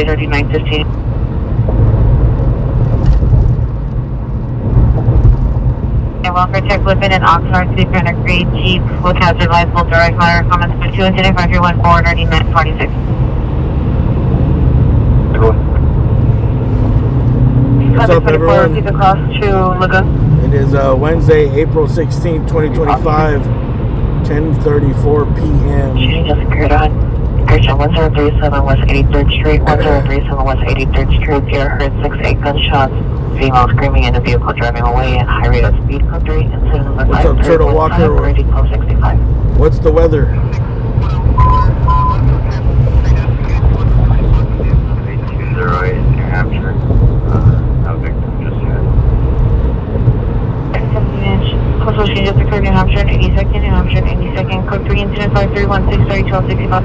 3915. And welfare check Lippin and Oxnard to the Granite Grade Jeep with hazard lights, full direct fire comments for 2 incident 531 forward 3946. What's up, everyone? Across to Lagoon. It is Wednesday, April 16th, 2025, 10:34 p.m. Shooting just occurred on Christian 1037 West 83rd Street, 1037 West 83rd Street. You heard 6-8 gunshots. Female screaming in a vehicle driving away at high rate of speed. Code 3, incident number 5. What's up, Turtle Walker? Rating code 65. What's the weather? 808 New Hampshire. No victim just yet. Coastal change just occurred in New Hampshire, 82nd, New Hampshire, 82nd. Code 3, incident 5316 1265.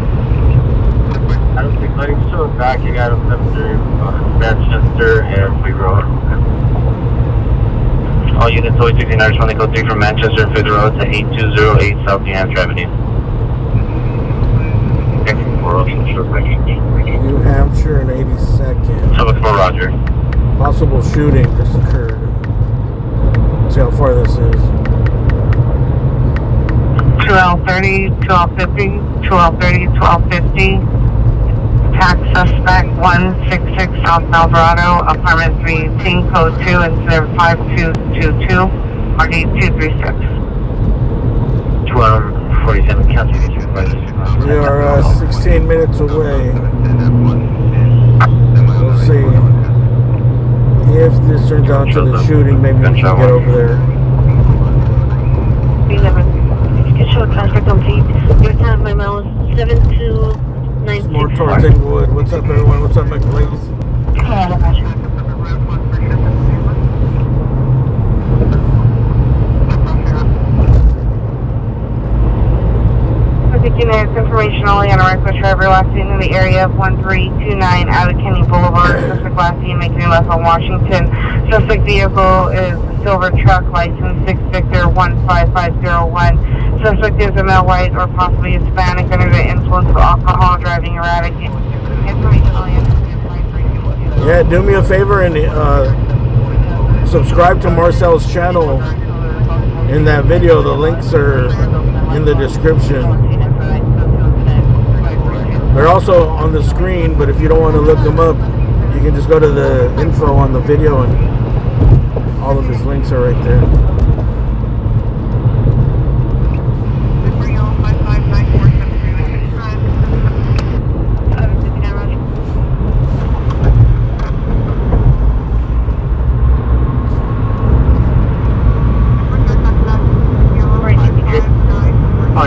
I don't think letting still back. You got them through Manchester and Fleet Road. All units always 69 responding code 3 from Manchester and Fleet Road to 8208 South New Hampshire Avenue. New Hampshire and 82nd. So look for Roger. Possible shooting just occurred. Let's see how far this is. 1230, 1250, 1230, 1250. Attack suspect 166 South Alvarado, apartment 318, code 2, incident 5222, RD 236. 247 County Supervisor. We are 16 minutes away. We'll see. If this turns out to the shooting, maybe we can get over there. You can show transfer complete. Your time by mile 7296. More towards Inglewood. What's up, everyone? What's up, my place? There's information only on a reckless driver last seen in the area of 1329 out of Kenny Boulevard. Suspect last seen making a left on Washington. Suspect vehicle is a silver truck, license 6 Victor 15501. Suspect is a male, white, or possibly Hispanic under the influence of alcohol, driving erratic. Information only. Yeah, do me a favor and subscribe to Marcel's channel. In that video, the links are in the description. They're also on the screen, but if you don't want to look them up, you can just go to the info on the video and all of his links are right there.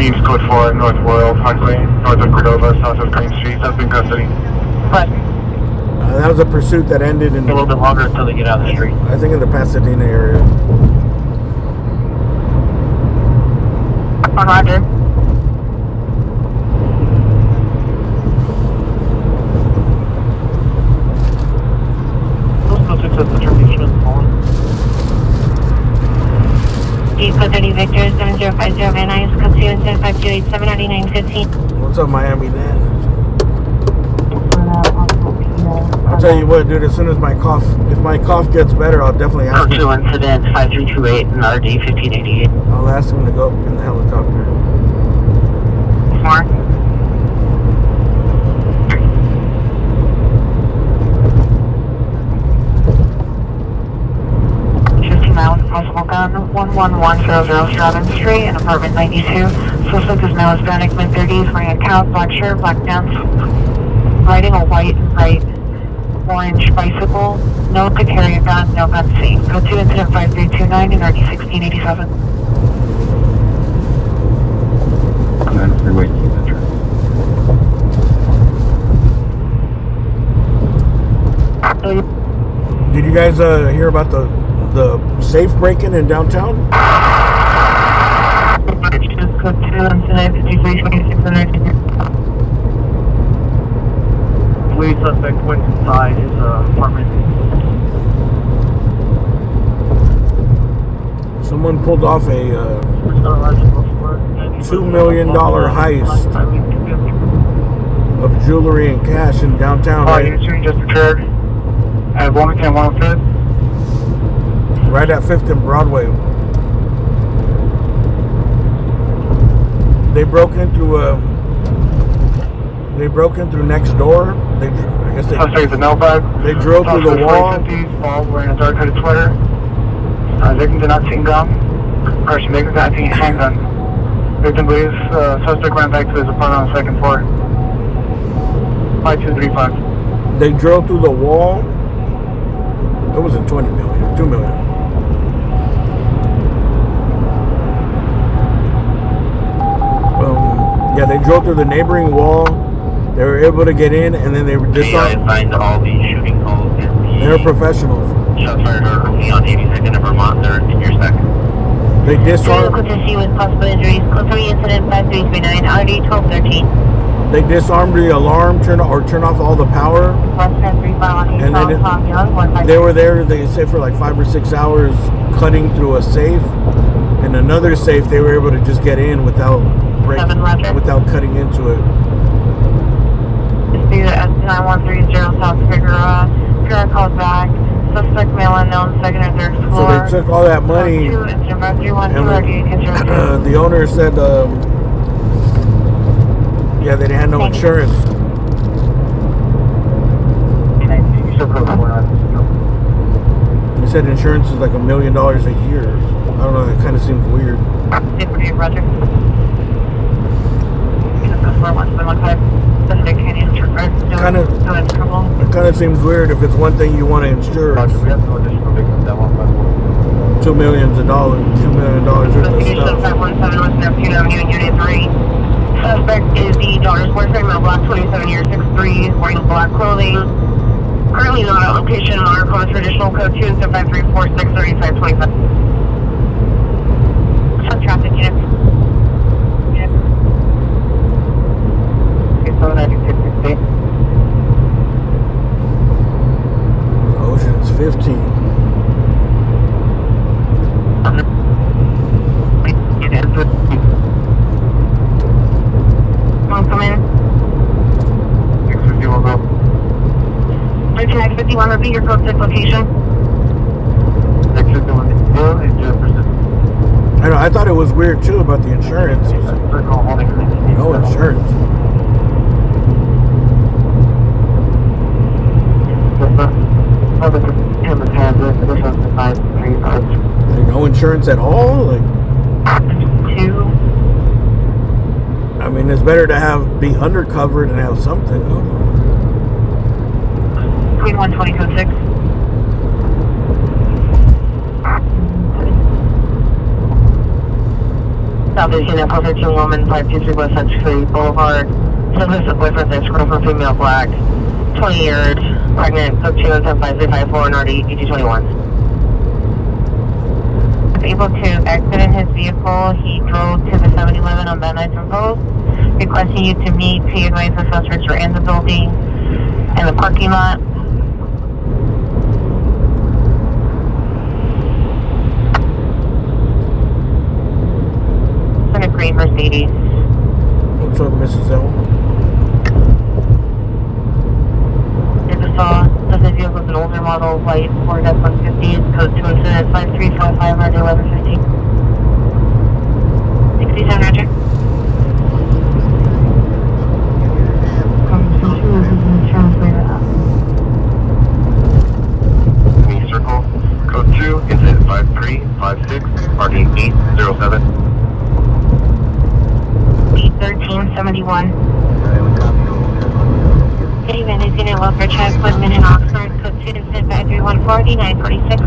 Use code 4 North Royal Parkway, north of Cordova, south of Crane Street. That's in custody. What? That was a pursuit that ended in A little bit longer until they get out of the street. I think in the Pasadena area. On Roger. Code 30 Victor 7050 Van Nuys, code 2 incident 5287 9915. What's up, Miami Dan? I'll tell you what, dude, as soon as if my cough gets better, I'll definitely ask Code 2 incident 5328 and RD 1588. I'll ask him to go up in the helicopter. Smart. Possible gun 11100 Stratton Street in apartment 92. Suspect is male Hispanic, mid-30s, wearing a cap, black shirt, black pants, riding a white and bright orange bicycle. No to carry a gun, no gun seen. Code 2 incident 5329 and RD 1687. And then freeway Did you guys hear about the safe break-in in downtown? Code 2 incident 5326. Police suspect went inside his apartment. Someone pulled off a $2 million heist of jewelry and cash in downtown, right? Unit 2 just occurred at Wilmington 105th. Right at 5th and Broadway. They broke into next door. I guess they Suspect is a mail bag. They drove through the wall. Fall wearing a dark hooded sweater. Victim did not see a gun. Victim did not see a handgun. Victim believes suspect ran back to his apartment on the second floor. 5235. They drove through the wall. It wasn't 20 million, 2 million. Yeah, they drove through the neighboring wall. They were able to get in, and then they were disarmed. Find all the shooting calls and They're professionals. shots fired early on 82nd and Vermont. They're in your second. They disarmed. Vehicle to see with possible injuries. Code 3 incident 5339, RD 1213. They disarmed the alarm, turn off all the power. And they were there, they said, for like 5 or 6 hours, cutting through a safe. And another safe, they were able to just get in without cutting into it. See the S9130 South Figueroa. Figueroa called back. Suspect male unknown, second or third floor. So they took all that money. And the owner said, yeah, they had no insurance. He said insurance is like $1 million a year. I don't know, that kind of seems weird. Roger. It kind of seems weird if it's one thing you want to insure. $2 million worth of stuff. Suspect is the daughter's boyfriend, male black, 27 years, 6'3", wearing black clothing. Currently not at location. Monitor code for additional code 2 and 53463525. Some traffic units. Ocean's 15. Come in. X50 will go. X51, repeat your code 6 location. X50 will go and 0%. I know, I thought it was weird too about the insurance. No insurance. No insurance at all? Like, 2. I mean, it's better to be undercovered and have something. Queen 120 code 6. South 18 at 413 woman, 523 West Century Boulevard. Submissive boyfriend, sex girlfriend, female black. 20 years, pregnant, code 2 and 75354 and RD 8221. Able to exit in his vehicle. He drove to the 7-Eleven on Van Nuys and Post, requesting you to meet. He advised the suspects are in the building, in the parking lot. It's in a green Mercedes. What's up, Mrs. L? The vehicle is an older model, white Ford F-150. It's code 2 incident 5355 RD 1115. 67 Roger. Main circle. Code 2, incident 5356, RD 807. 81371. City Vandalism unit welfare check, Woodman in Oxford, code 2 incident 53140 946.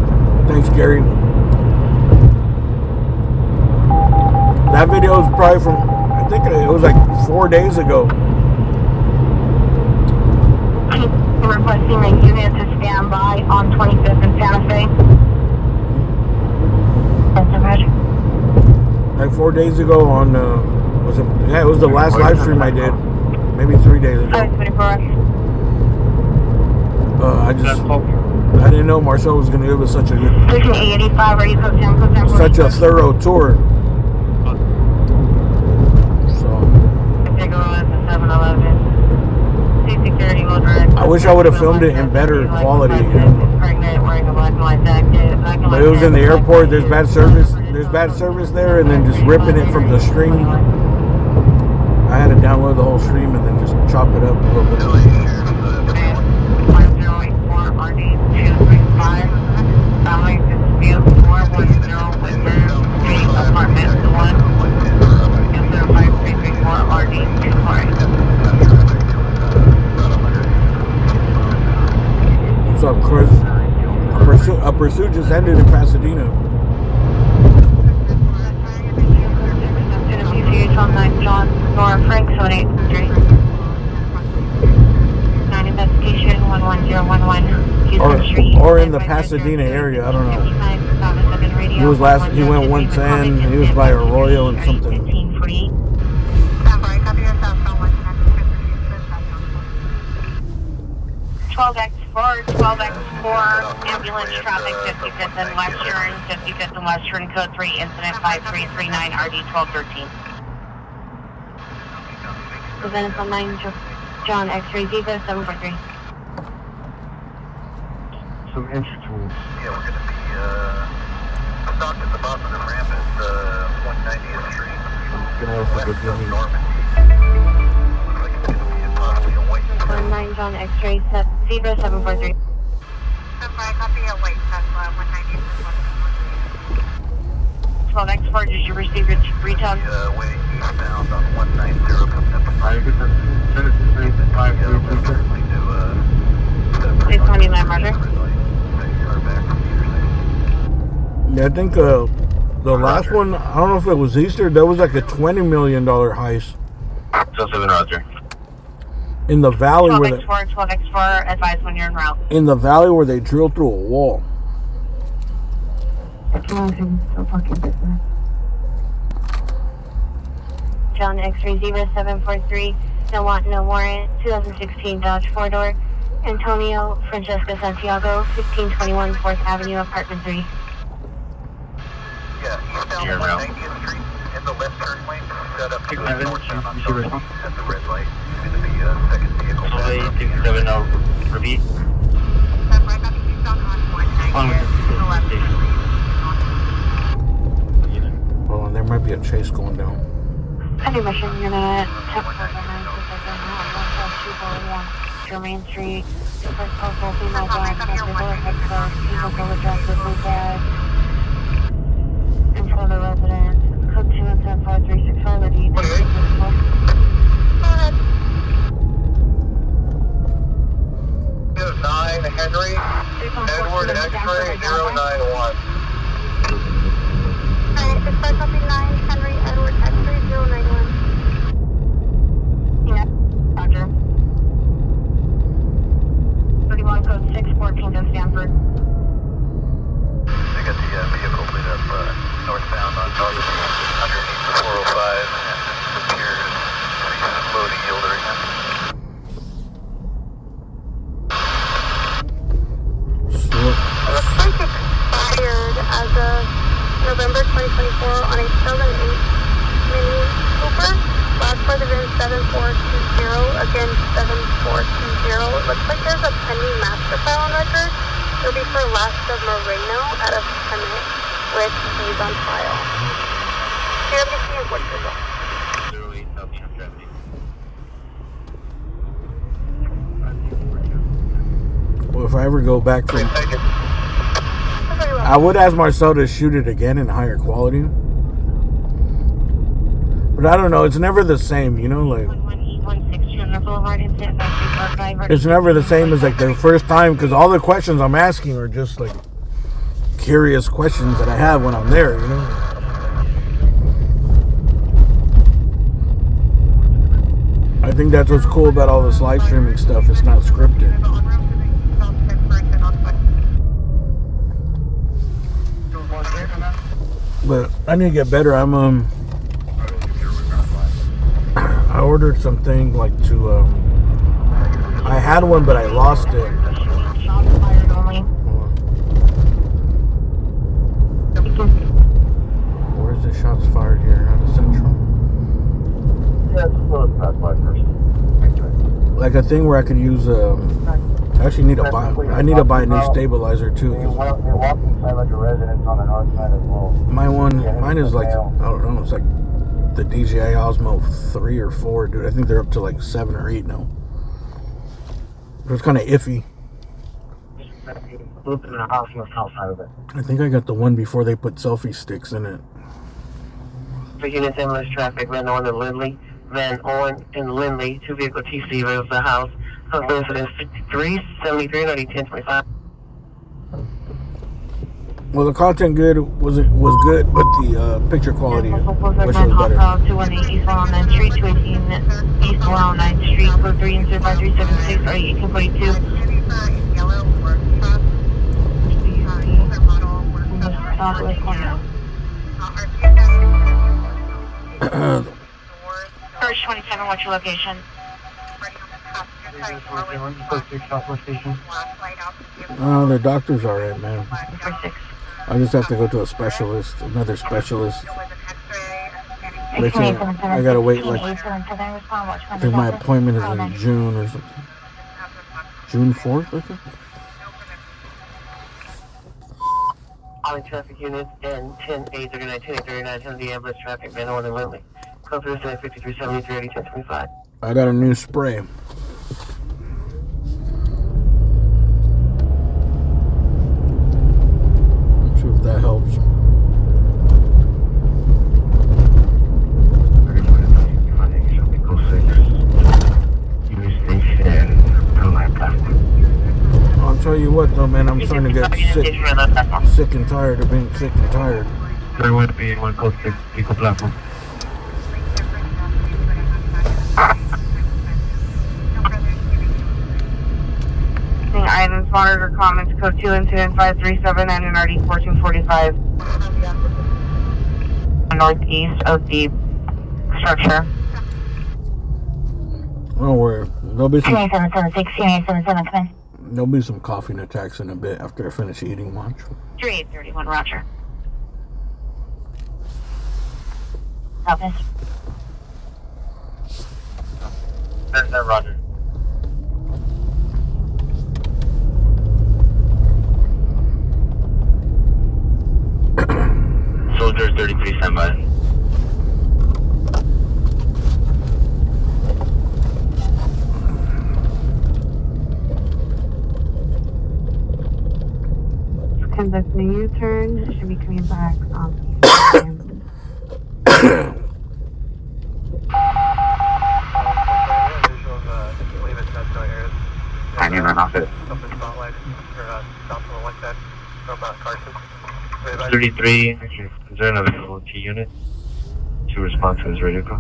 Thanks, Gary. That video was probably from, I think it was like 4 days ago. We're requesting a unit to stand by on 25th and Santa Fe. That's a Roger. Like 4 days ago on, was it? Yeah, it was the last live stream I did. Maybe 3 days ago. 524. I didn't know Marcel was going to give us such a thorough tour. So. Take a run at the 7-Eleven. I wish I would have filmed it in better quality, you know. Pregnant, wearing a black and white jacket. But it was in the airport. There's bad service. There's bad service there, and then just ripping it from the stream. I had to download the whole stream and then just chop it up a little bit. 5084 RD235. Family dispute 410 Whitmer Street, apartment 1. 5334 RD248. What's up, Chris? A pursuit just ended in Pasadena. John Nora Frank, 78th Street. 9 investigation 11011 Houston Street. Or in the Pasadena area, I don't know. He was he went 110. He was by Arroyo and something. 12X4, 12X4, ambulance traffic, 55th and Western, 55th and Western, code 3, incident 5339, RD 1213. Event on 9, John, X-ray, Viva, 743. Some entry tools. Yeah, we're going to be stopped at the bottom of the ramp at 190th Street. Gonna also go down here. Normandy. Looks like it's going to be possibly a white. 9, John, X-ray, Zebra, 743. Copy, a white Tesla, 190th. 12X4, did you receive your retug? Way eastbound on 190. I get that. Send it to Street at 532. Please tell me that, Roger. Yeah, I think the last one, I don't know if it was Easter, that was like a $20 million heist. 7 Roger. In the valley 12X4, advise when you're en route. in the valley where they drilled through a wall. John, X-ray, Zebra, 743. No want, no warrant. 2016 Dodge 4-door. Antonio Francesca Santiago, 1521 4th Avenue, apartment 3. Yeah, eastbound on 190th Street in the left turn lane. Set up to the northbound on South at the red light. It's going to be a second vehicle. 67 repeat. Oh, and there might be a chase going down. Any mission, you're gonna tap 499 Germain Street. First postal, female black, Metro Head First, people go address with blue bag. And for the residents, code 2 and 75365 with you. Go ahead. 9 Henry, Edward X-ray 091. Alright, this car copy 9 Henry, Edward X-ray 091. Yeah, Roger. 31 code 614 to Stanford. They got the vehicle lit up northbound on Baton underneath the 405 and appears to be slow to yield right now. Looks like expired as of November 2024 on a 2008 Mini Cooper. Last part of it is 7420, again 7420. It looks like there's a pending master file on record. It'll be for last of Moreno out of Kemet with keys on file. Here, I'm just seeing what's result. 08 Southeast 70. Well, if I ever go back from... I would ask Marcel to shoot it again in higher quality. But I don't know, it's never the same, you know, like... It's never the same as like the first time, because all the questions I'm asking are just like curious questions that I have when I'm there, you know. I think that's what's cool about all this live streaming stuff. It's not scripted. But I need to get better. I ordered something like to I had one but I lost it. Where's the shots fired here? Out of Central? Yeah, it's close past my first. Like like a thing where I could use. I actually need to buy. I need to buy a new stabilizer too. You're walking side like a residence on the north side as well. Mine is like, I don't know. It's like the DJI Osmo 3 or 4, dude. I think they're up to like 7 or 8 now. But it's kind of iffy. Loop in the house on the south side of it. I think I got the one before they put selfie sticks in it. For units ambulance traffic, Van Owen and Lindley. Van Owen and Lindley, 2 vehicle TC, right of the house. Incident 53, 73, 90, 10, 25. Well, the content was good, but the picture quality wish it was better. 218 East 109th Street, 218 East 109th Street, code 3 and 5376, or 1842. Southwest corner. First 27, what's your location? Oh, the doctor's alright, man. Number 6. I just have to go to a specialist, another specialist. Basically, I gotta wait like, I think my appointment is in June or something. June 4th, I think? All traffic units and 10-8, 39, 10-8, 39, 10 the ambulance traffic, Van Owen and Lindley. Code 3, 53, 73, 80, 10, 25. I got a new spray. Let's see if that helps. I'll tell you what though, man, I'm starting to get sick and tired of being sick and tired. 31 to 1 code 6, equal platform. Items, monitor comments, code 2, incident 537, and NRD 1445. Northeast of the structure. Don't worry, there'll be some 776, come in. there'll be some coughing attacks in a bit after I finish eating lunch. 3831, roger. Office. Roger. Soldier 33, stand by. Conducting a U-turn, should be coming back on I need an office. 33, is there an available T unit to respond to this radio call?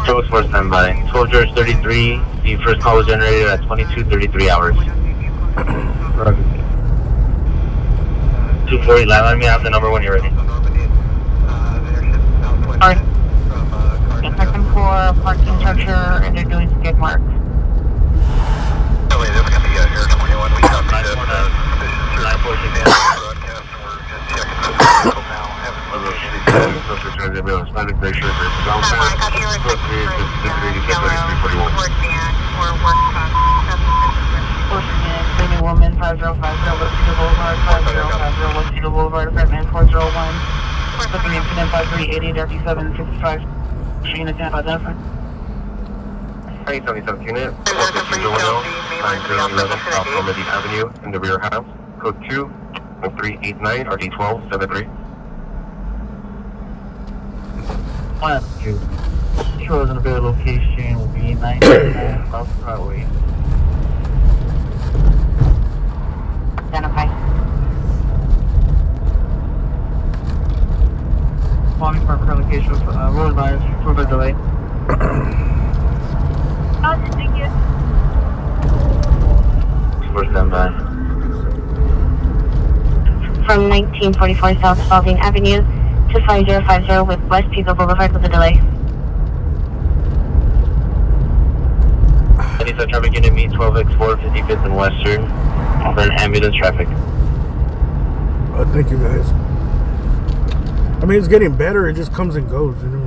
Toast for standby. Soldiers 33, the first call was generated at 22:33 hours. 240, landline me, I have the number when you're ready. Alright. Second floor, parking structure, and they're doing skid marks. Oh, wait, this is going to be Air 21. We copy that. Cleaning woman, 5050 West Boulevard, 5050 West Boulevard, apartment 401. The 3 incident 5380 3765. Unit 10 by that. 77 unit, 9011 South Normandy Avenue in the rear house. Code 2, 0389 RD1273. Chosen available location will be 999 South Broadway. Identify. Spawning for current location of road lines for the delay. Thank you. For standby. From 1944 South Spalding Avenue to 5050 with West Pico Boulevard with a delay. Any such traffic unit meet 12X4, 55th and Western for an ambulance traffic. Thank you guys. I mean, it's getting better. It just comes and goes, you know.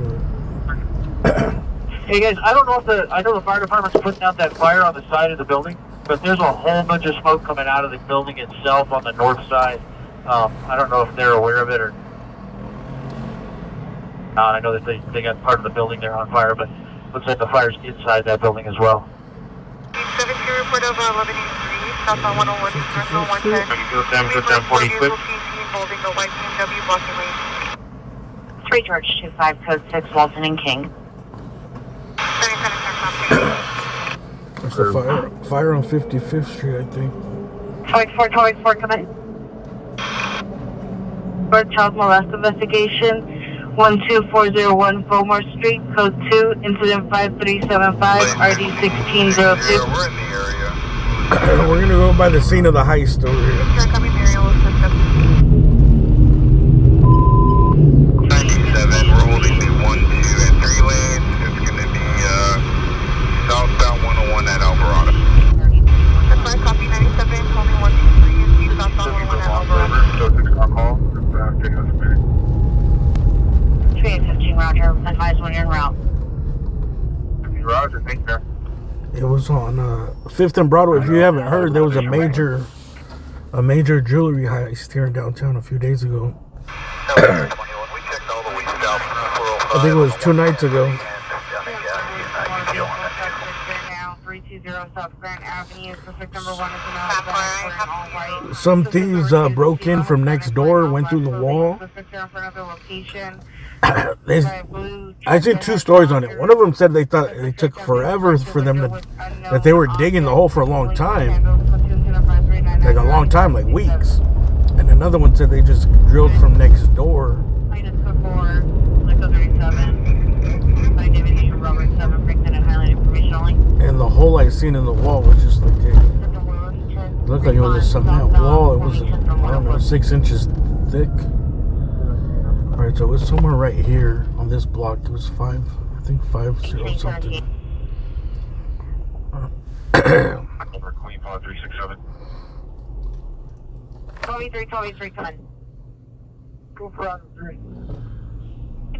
Hey guys, I don't know if I know the fire department's putting out that fire on the side of the building, but there's a whole bunch of smoke coming out of the building itself on the north side. I don't know if they're aware of it or not. I know that they got part of the building there on fire, but looks like the fire's inside that building as well. 72 report over 1183, southbound 101, northbound 110. Good 46. Holding the white BMW blocking lane. 3 George 25, code 6, Walton and King. There's a fire on 55th Street, I think. 24, come in. For child molest investigation, 12401 Fillmore Street, code 2, incident 5375, RD 1602. Yeah, we're in the area. We're gonna go by the scene of the heist over here. Coming aerial assistance. 97, we're holding the 1, 2, and 3 lanes. It's going to be southbound 101 at Alvarado. Copy 97, holding 123, and see southbound 101 at Alvarado. 3815, Roger. Advise when you're en route. Roger, thank you, sir. It was on 5th and Broadway. If you haven't heard, there was a major jewelry heist here in downtown a few days ago. We checked all the way south from 405. I think it was 2 nights ago. Yeah, he's dealing with that. 320 South Grand Avenue. Suspect number 1 is an all white. Some thieves broke in from next door, went through the wall. Suspect in front of the location. I seen 2 stories on it. One of them said they thought it took forever for them that they were digging the hole for a long time. Like a long time, like weeks. And another one said they just drilled from next door. Minus 4, Echo 37. By David H. Robert 7, Franklin and Highland information only. And the hole I seen in the wall was just like it looked like it was just some wall. It was, I don't know, 6 inches thick. Alright, so it was somewhere right here on this block. It was 50 something. Queen Paul 367. 23, come in. Go for out 3.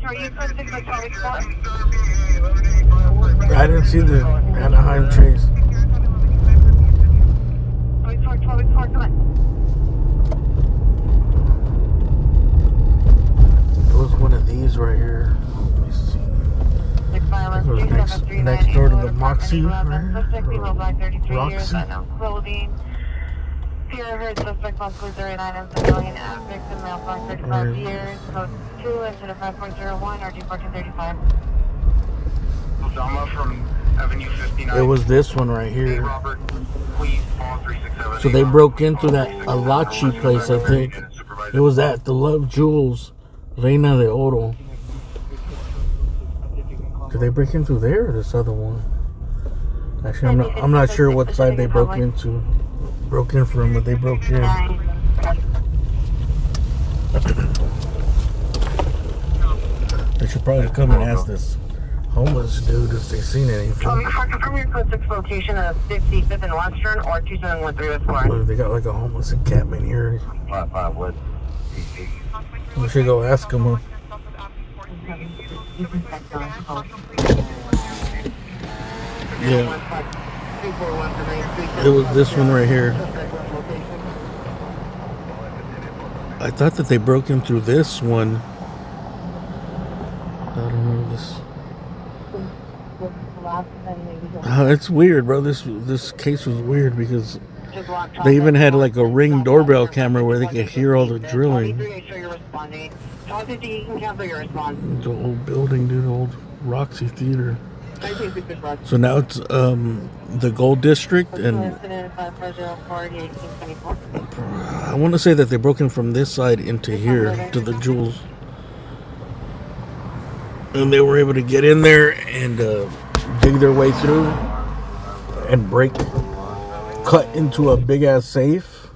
Are you code 6 by 24? I didn't see the Anaheim chase. 24, come in. It was one of these right here. Let me see. It was next door to the Moxie, right? Roxy. Clothing. Fear heard suspect monthly 39 and civilian victim male for 35 years. Code 2 incident 5.01 RG 1435. Osama from Avenue 59. It was this one right here. Robert, Queen Paul 367. So they broke into that Alachi place, I think. It was at the Love Jewels, Reina de Oro. Did they break into there or this other one? Actually, I'm not sure what side they broke in from, but they broke in. They should probably come and ask this homeless dude if they seen anything. From your code 6 location of 55th and Western or 2713 West Florida. Look, they got like a homeless encampment here. 5 West. We should go ask them. Yeah. It was this one right here. I thought that they broke in through this one. I don't know this. It's weird, bro. This case was weird because they even had like a Ring doorbell camera where they could hear all the drilling. The old building, dude, old Roxy Theater. So now it's the Gold District, and I want to say that they broke in from this side into here to the Jewels, and they were able to get in there and dig their way through and cut into a big ass safe,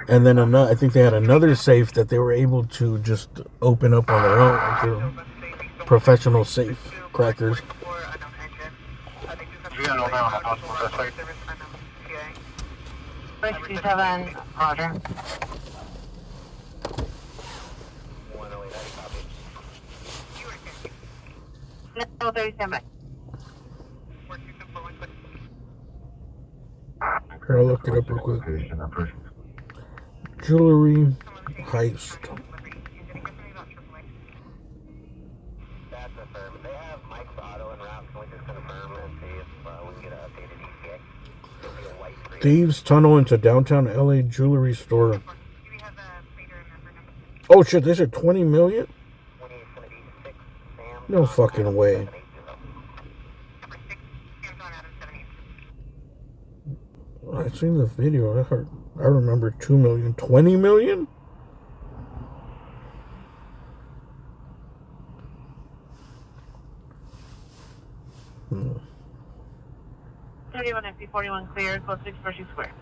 and then I think they had another safe that they were able to just open up on their own, like a professional safe crackers. 67, Roger. 30, stand by. Here, I'll look it up real quick. Jewelry heist. That's affirmed. They have Mike's Auto and route. Can we just confirm and see if we can get an updated ETA? It'll be a white screen. Thieves tunnel into downtown LA jewelry store. Oh shit, they said 20 million? No fucking way. I seen the video. I remember 2 million. 20 million? Hmm. 31 FP41 clear, close 6 Pershing Square.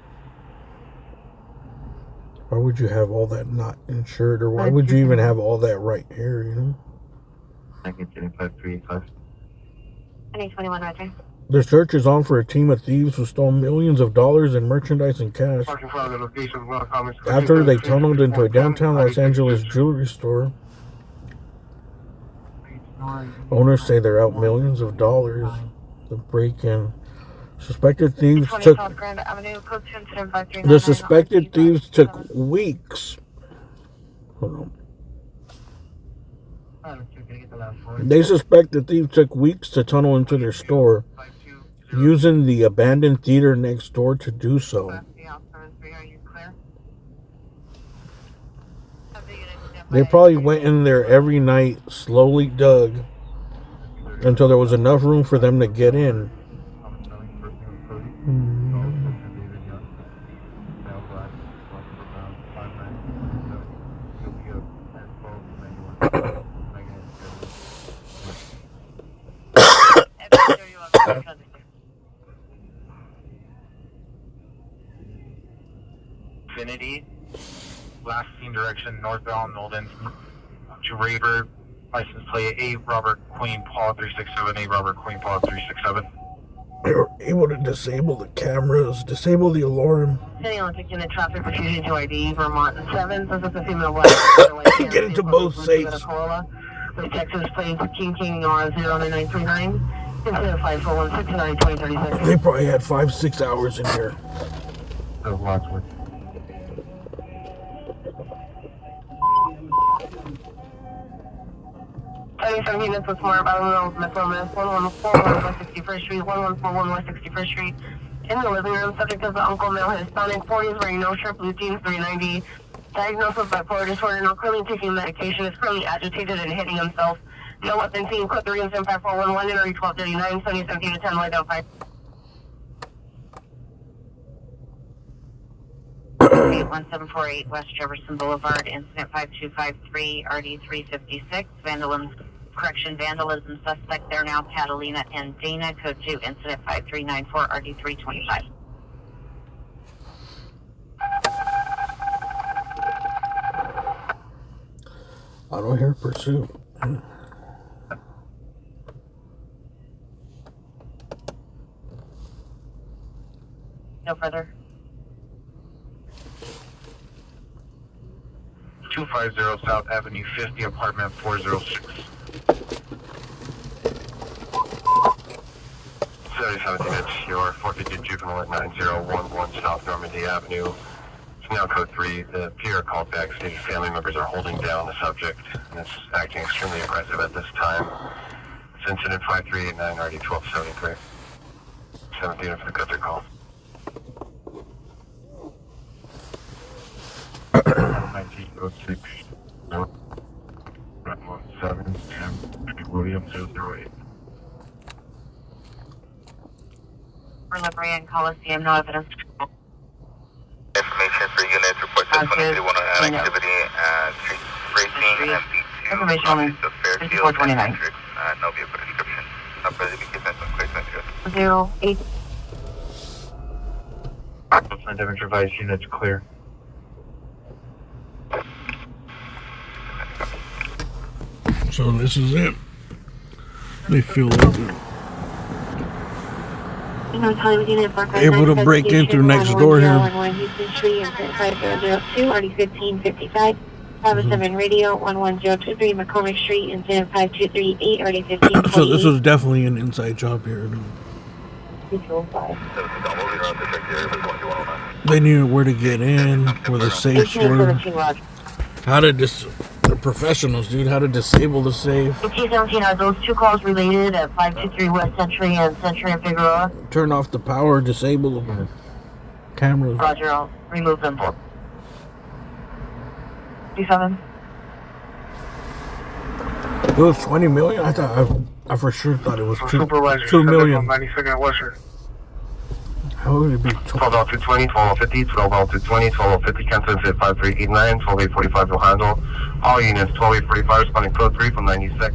Why would you have all that not insured, or why would you even have all that right here, you know? I can get 5385. Any 21 Roger. The search is on for a team of thieves who stole millions of dollars in merchandise and cash after they tunneled into a downtown Los Angeles jewelry store. Owners say they're out millions of dollars. The break-in. Suspected thieves took weeks. Hold on. They suspect the thief took weeks to tunnel into their store, using the abandoned theater next door to do so. They probably went in there every night, slowly dug, until there was enough room for them to get in. Infinity, last seen direction northbound Nolden to Raver, license plate 8 Robert Queen Paul 367, 8 Robert Queen Paul 367. They were able to disable the cameras, disable the alarm. City Olympic Unit Traffic for Fusion 2ID, Vermont and 7. This is a female black. Get into both safes. With Texas plates King 0939. Consider 5416 2036. They probably had 5-6 hours in here. Those lots were. Some units with more about Metro Miss 1141 West 61st Street, 1141 West 61st Street. In the living room, subject is the uncle male Hispanic, 40s, wearing no shirt, blue jeans, 390. Diagnosed with bipolar disorder, now currently taking medication, is currently agitated and hitting himself. No weapon seen, code 3 and 5411, NRE 1239, 2017 to 10, light out 5. 1748 West Jefferson Boulevard, incident 5253, RD 356, vandalism suspect there now, Catalina and Dana, code 2, incident 5394, RD 325. I don't hear pursuit. No further. 250 South Avenue 50, apartment 406. 77 units, your 450 juvenile at 9011 South Normandy Avenue. It's now code 3. The peer called back stated family members are holding down the subject and is acting extremely aggressive at this time. It's incident 5389 RD 1273. 7th unit for the code 3 call. 1906 North 17 William 008. Robbery and Coliseum, no evidence. Information for units report that 2311 activity at street racing and B2 Information of Fairfield 5429. No vehicle description. Not further be given some clear sense. 08. Front damage revised units clear. So this is it. They feel like they're able to break in through next door here. Houston Street, 5002, RD 1555. 57 Radio, 11023 McCormick Street, incident 5238, RD 1548. So this was definitely an inside job here. They knew where to get in, where the safes were. How to they're professionals, dude. How to disable the safe. 1817, are those two calls related at 523 West Century and Figueroa? Turn off the power, disable the cameras. Roger, I'll remove them. 37. It was 20 million? I for sure thought it was 2 million. 92nd Western. How would it be? 12 out 220, 12 out 50, 12 out 220, 12 out 50, cancel at 5389, 12 845 will handle. All units, 12 845 responding code 3 from 96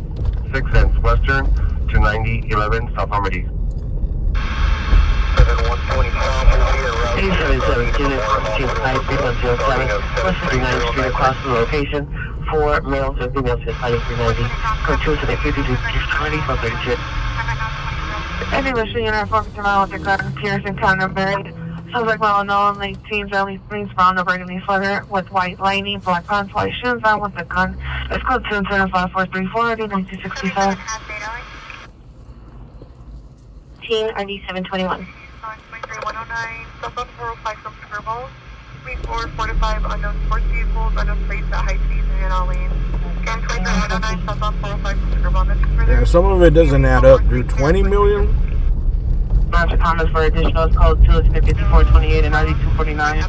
and Western to 9011 South Normandy. 87 units, 3107, West 59th Street across the location. 4 males and females to fighting 390. Code 2 to the 52 20 from 32. Any listening in our focus around with the gun, Pearson Counter Buried. Sounds like well-known late teens, early spring, brown or burgundy sweater with white lining, black pants, white shoes, on with the gun. It's code 775-434, 1967. Teen ID 721. 109, southbound 405 from Skirballs. Speed 445, unknown sports vehicles, unknown plates at high speeds and in all lanes. Scan 23-109, southbound 405 from Skirballs. Yeah, some of it doesn't add up, dude. 20 million? Roger, comments for additional code 2 is 5428 and 9249.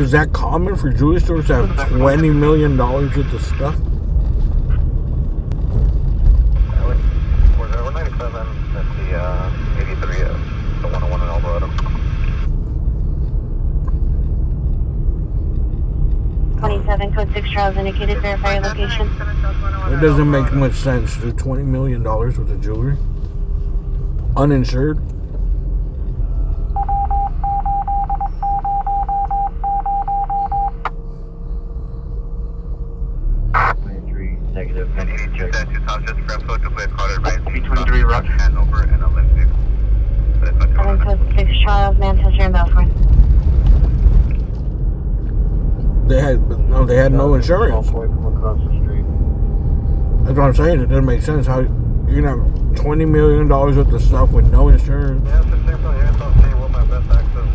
Is that common for jewelry stores to have $20 million worth of stuff? 197, that's the 83, the 101 in Alvarado. 27, code 6 trials indicated, verify your location. It doesn't make much sense, dude. $20 million worth of jewelry. Uninsured. Negative. 92, that's just from photo plate caller by 323 Roger. Hanover and Olympic. 7, code 6 trials, Manchester and Belfort. They had no insurance. From across the street. That's what I'm saying. It doesn't make sense how you can have $20 million worth of stuff with no insurance. Yeah, it's the same thing. I'll see what my best access is.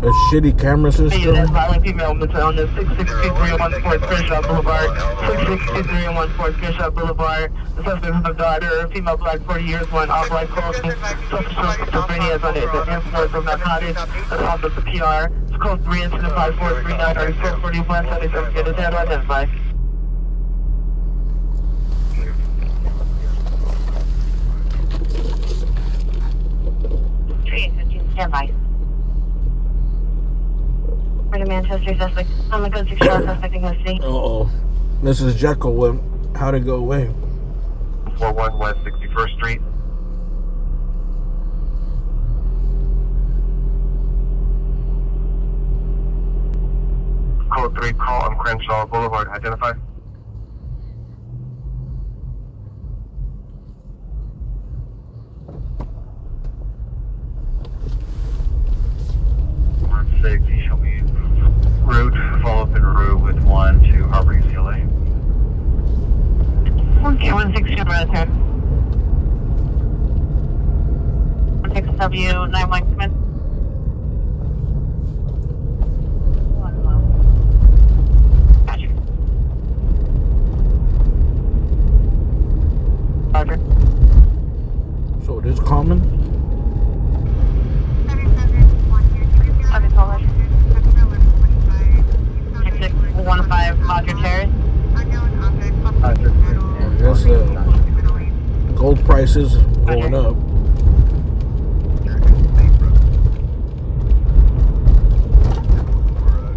A shitty camera system. Violent female mental illness, 66314 Crenshaw Boulevard, 66314 Crenshaw Boulevard. The suspect is a daughter, female black, 40 years, one all black clothing. Suspect Pennsylvania is under the influence of narcotics. Assault of the PR. It's code 3 incident 5439, or 440 West 77. Get his head identified. Standby. For the Manchester suspect, on the code 6 trials, suspect in custody. Uh-oh. This is Jekyll with How to Go Away. 41 West 61st Street. Code 3 call on Crenshaw Boulevard. Identify. Six, you show me route, follow up in route with 1 to Harbor UCLA. Okay, 162 right here. 6W 91 Smith. Gotcha. Roger. So it is common? Okay, so 6615 Roger Terrace. I guess gold prices going up.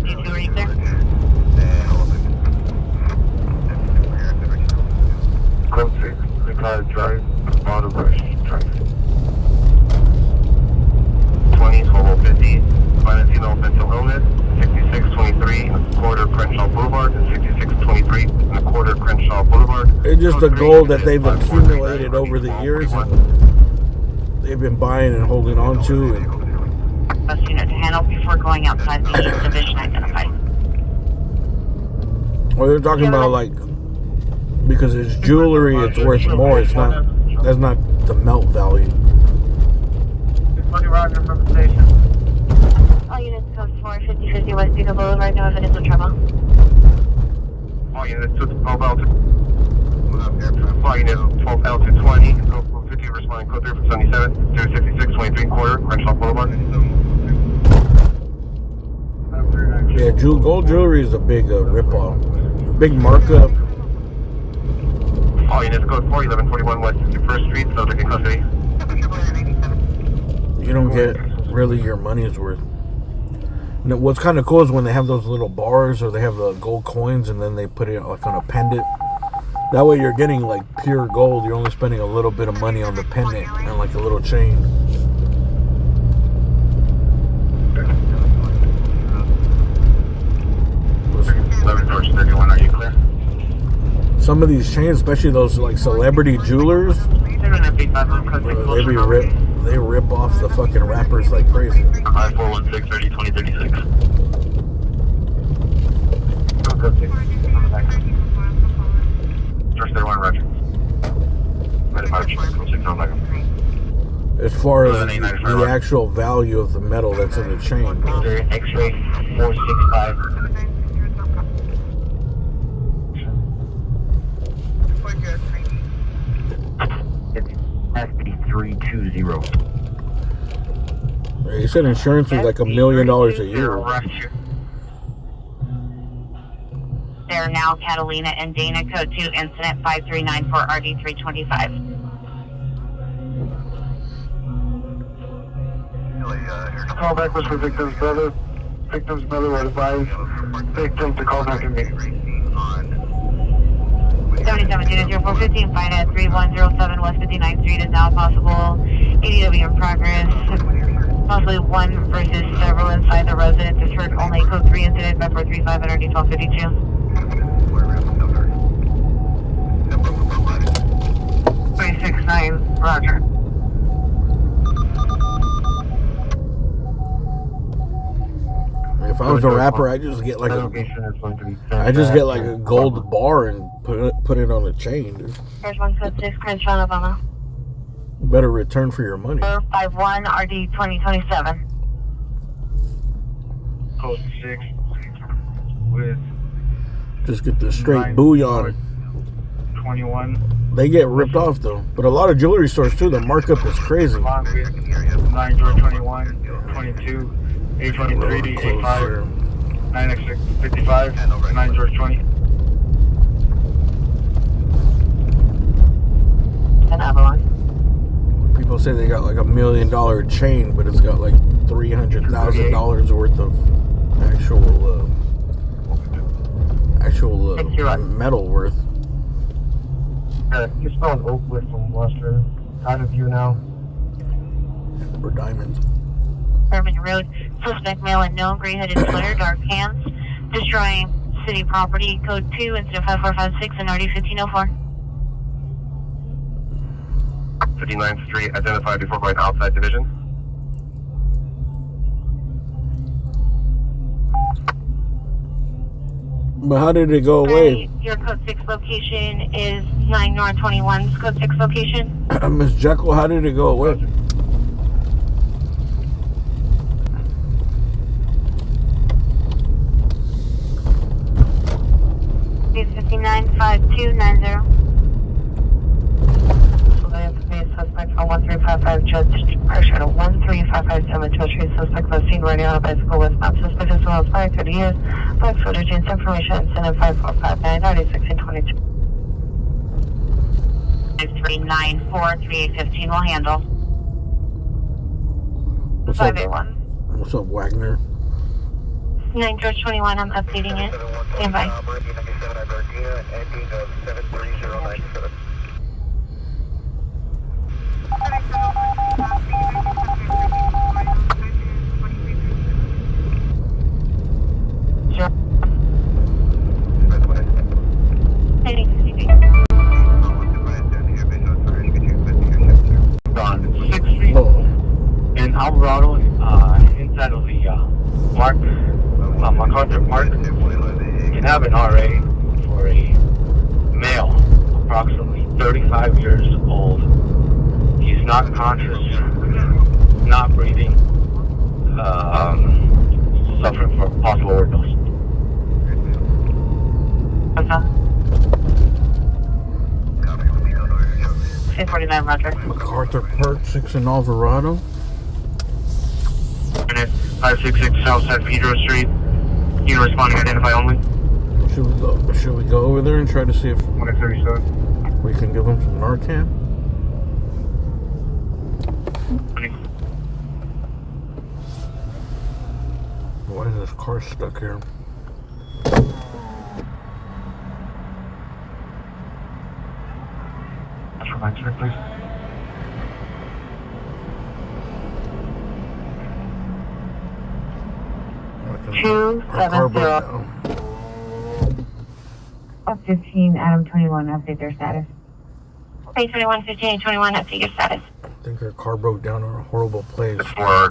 D2, are you there? Code 6, Ricardo Drive, Auto Brush Drive. 20, 1250, Valentino mental illness, 6623 and a quarter Crenshaw Boulevard, and 6623 and a quarter Crenshaw Boulevard. It's just the gold that they've accumulated over the years. They've been buying and holding on to. And Best unit to handle before going outside the division identified. well, they're talking about like Because it's jewelry, it's worth more. It's not. That's not the melt value. 20 Roger from the station. All units code 45050 West Beagle Boulevard, no evidence of trouble. All units to 12L2. All units 12L220. 50 responding code 3 from 77 to 6623 quarter, Crenshaw Boulevard. Yeah, gold jewelry is a big ripoff. Big markup. All units code 41141 West 61st Street, subject in custody. You don't get really your money's worth. And what's kind of cool is when they have those little bars or they have the gold coins and then they put it like on a pendant. That way you're getting like pure gold. You're only spending a little bit of money on the pendant and like a little chain. George 31, are you clear? Some of these chains, especially those like celebrity jewelers, they rip off the fucking rappers like crazy. 5416 30 2036. George 31, Roger. As far as the actual value of the metal that's in the chain. X-ray 465. SB320. You said insurance was like $1 million a year. They're now Catalina and Dana, code 2, incident 5394 RD325. Call back was for victim's brother. Victim's brother would advise victim to call back immediately. 77-0415, find at 3107 West 59th Street is now possible. ADW in progress. Possibly one versus several inside the residence is heard only. Code 3 incident 5435 and RD 1252. 369, Roger. If I was a rapper, I just get like a gold bar and put it on a chain, dude. There's 1 code 6, Crenshaw, Alabama. Better return for your money. 451 RD 2027. Code 6 with Just get the straight bouillon. 21. They get ripped off though, but a lot of jewelry stores too. The markup is crazy. Along with 9 George 21, 22, 823, 85, 9X 55, 9 George 20. And Avalon. People say they got like $1 million chain, but it's got like $300,000 worth of actual metal worth. You're spelling Oakwood from Western. Out of view now. Or diamonds. Urban Road. Suspect male unknown, gray-hooded sweater, dark pants, destroying city property. Code 2, incident 5456 and RD 1504. 59th Street, identified before going outside division. But how did it go away? Your code 6 location is 9 North 21's code 6 location. Miss Jekyll, how did it go away? It's 595290. So they have to pay a suspect from 1355 Judge pressure to 13557 Judge Street. Suspect was seen riding on a bicycle with not suspect as well as 530 years. Black footage and information incident 5459 1622. 5394 3815 will handle. What's up? 581. What's up, Wagner? 9 George 21, I'm updating it. Stand by. On 6th Street in Alvarado, inside of the park, MacArthur Park. You can have an RA for a male approximately 35 years old. He's not conscious, not breathing, suffering from possible overdose. 1049, Roger. MacArthur Park, 6 in Alvarado. 566 South San Pedro Street. You responding, identify only. Should we go over there and try to see if 137. we can give him some Narcan? Why is this car stuck here? That's for my check, please. Our car broke down. 15, Adam 21, update their status. Okay, 21, 15, 21, update your status. I think our car broke down in a horrible place. For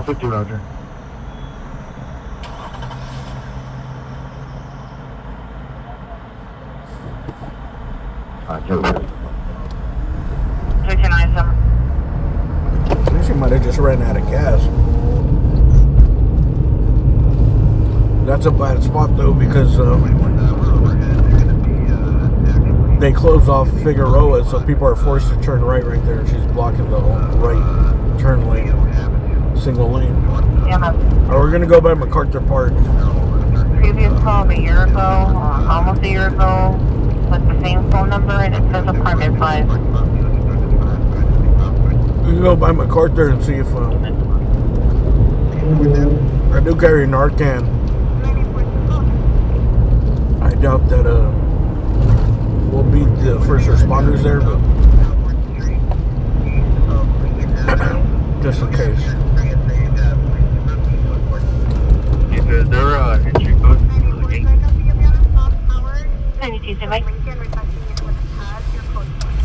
50, Roger. Recognize them. I think she might have just ran out of gas. That's a bad spot though because they close off Figueroa, so people are forced to turn right there, and she's blocking the right turn lane, single lane. Yeah, ma'am. We're gonna go by MacArthur Park. Previous call a year ago, almost a year ago, with the same phone number, and it says apartment 5. We can go by MacArthur and see if I do carry Narcan. I doubt that we'll beat the first responders there, but just in case. Is there entry code for the gate? 92, stand by.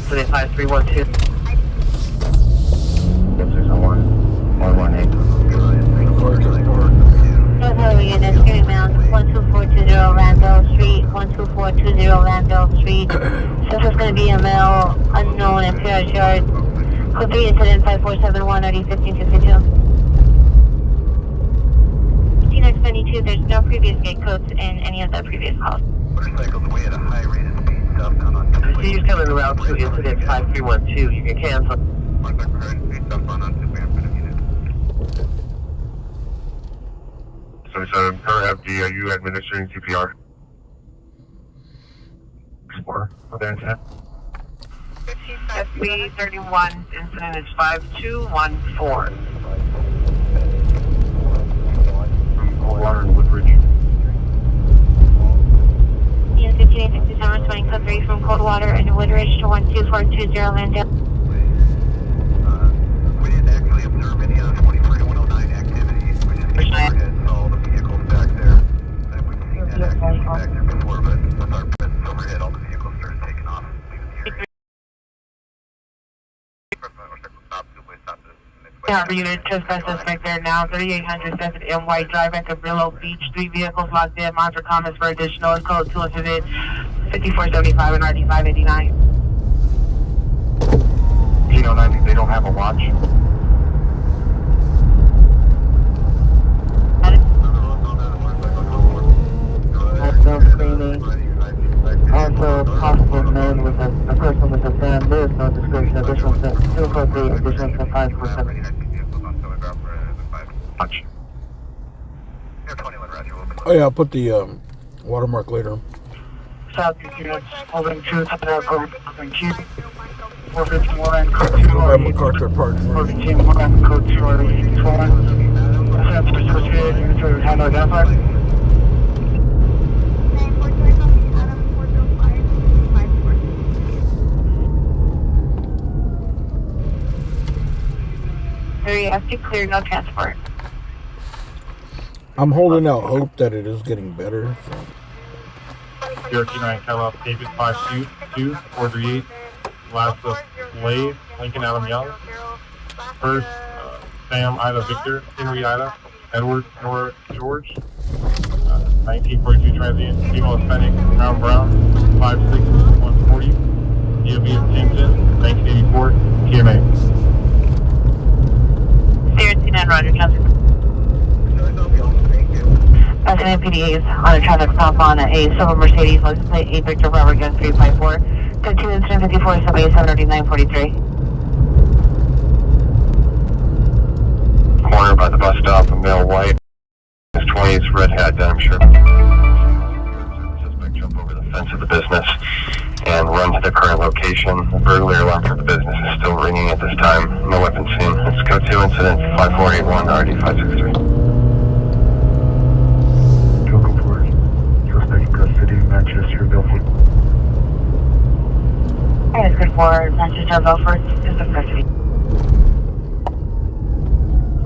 So they 5312. 601-118. MacArthur Park. Hello, units, Gary Mount, 12420 Randall Street, 12420 Randall Street. This is going to be a male, unknown, and Parish Yard. Code 3, incident 5471, ID 1562. 15x92, there's no previous gate codes in any of the previous calls. Motorcycles away at a high rate of speed southbound on So you're coming around to incident 5312, you can cancel. So, per FD, are you administering CPR? For the incident. SB 31, incident is 5214. Water and Woodbridge. Unit 5867, 20 code 3 from Coldwater and Woodridge to 12420 Landale. We didn't actually observe any 24-109 activity, which is overhead, so all the vehicles back there. And we've seen that activity back there before, but with our presence overhead, all the vehicles started taking off. Yeah, the unit trespass suspect there now, 3807 M White Drive at Cabrillo Beach. 3 vehicles locked in. Monitor comments for additional code 2 incident 5475 and RD 589. 1809, they don't have a watch. Also screening. Also possible known with a person with a van. There is no description. Additional 243, additional 547. Watch. Oh yeah, I'll put the watermark later. Southeast units holding 2 to the airport. Holding 2. 451 code 2. Go by MacArthur Park. Holding team 1 code 2 RD 21. That's associated units are handle identified. After clear, no transport. I'm holding out hope that it is getting better. So. 029 Kellogg, David 522 438, last of Lay, Lincoln Adam Young, first Sam Ida Victor, Henry Ida, Edward Nora George, 1942 transient, female Hispanic, brown, 5'6", 140, DOB of 1010, 1984, TMA. 029, Roger, traffic. Baton PDAs on a traffic stop on a silver Mercedes, license plate 8 Victor Robert Gun 354, 13 incident 54, 77 943. Corner by the bus stop, a male white, his 20s, red hat, denim shirt. Suspect jump over the fence of the business and run to the current location. The burglary alarm for the business is still ringing at this time. No weapons seen. It's code 2 incident 5481 RD 563. Total for suspect in custody, Manchester, Belfort. Alright, it's good for Manchester, Belfort, is the custody.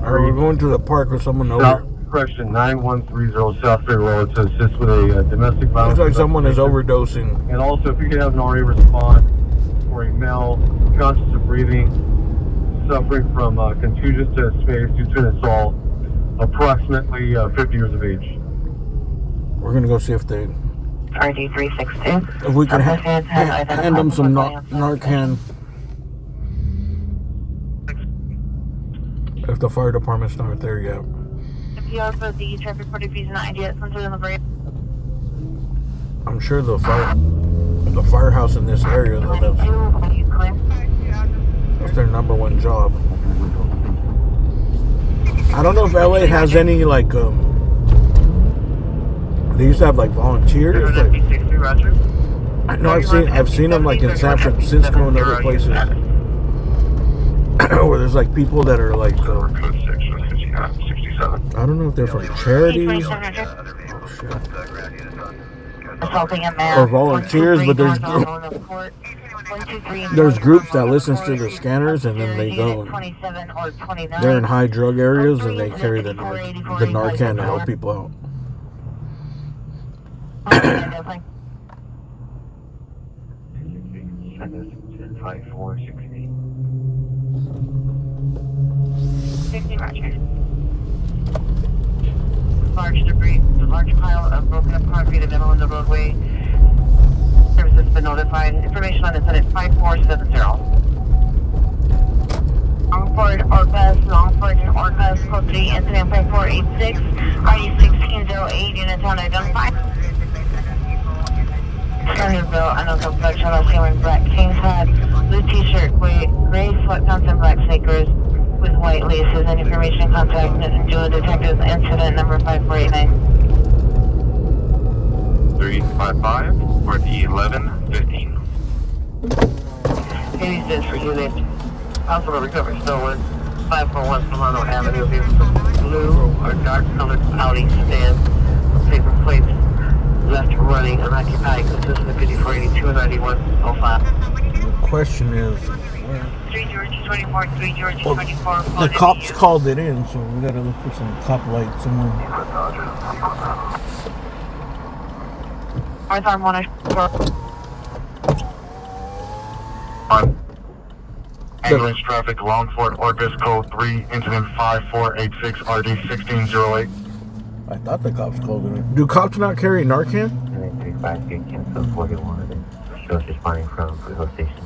Alright, we're going to the park with someone over. Correction, 9130 South Bay Road to assist with a domestic violence. Looks like someone is overdosing. And also, if you could have an RA respond for a male conscious of breathing, suffering from contusions to his face due to an assault, approximately 50 years of age. We're gonna go see if they, RD 362. if we can hand them some Narcan. If the fire department's not there yet. If you are for the traffic report, if he's not yet, something in the break. I'm sure the firehouse in this area, though, that's their number one job. I don't know if LA has any like they used to have like volunteers. Like, I know I've seen them like in San Francisco and other places where there's like people that are like Code 6, 67. I don't know if they're from charities Assaulting a man. or volunteers, but there's groups that listens to the scanners and then they go and they're in high drug areas and they carry the Narcan to help people out. 60, Roger. Large debris, a large pile of broken up concrete in the middle of the roadway. Service has been notified. Information on incident 5470. Longford, Orcas, Longford and Orcas, code 3, incident 5486, RE 1608, units unidentified. Standardville, unknown complexion, last name in black King's hat, blue t-shirt, gray sweatpants and black sneakers with white laces, and information contact Julia Detectives, incident number 5489. 355 for the 1115. Maybe this for you, Liz. Also, recovery stolen 541 Solano Avenue, blue or dark colored Audi sedan, paper plates, left running, unoccupied, consistent of 5482 and 9105. The question is, 3 George 24, 3 George 24. the cops called it in, so we gotta look for some cop lights somewhere. North Arm 1 On ambulance traffic, Longford, Orcas, code 3, incident 5486, RD 1608. I thought the cops called it in. Do cops not carry Narcan? 35 cancel 41. Shows responding from Rehabilitation.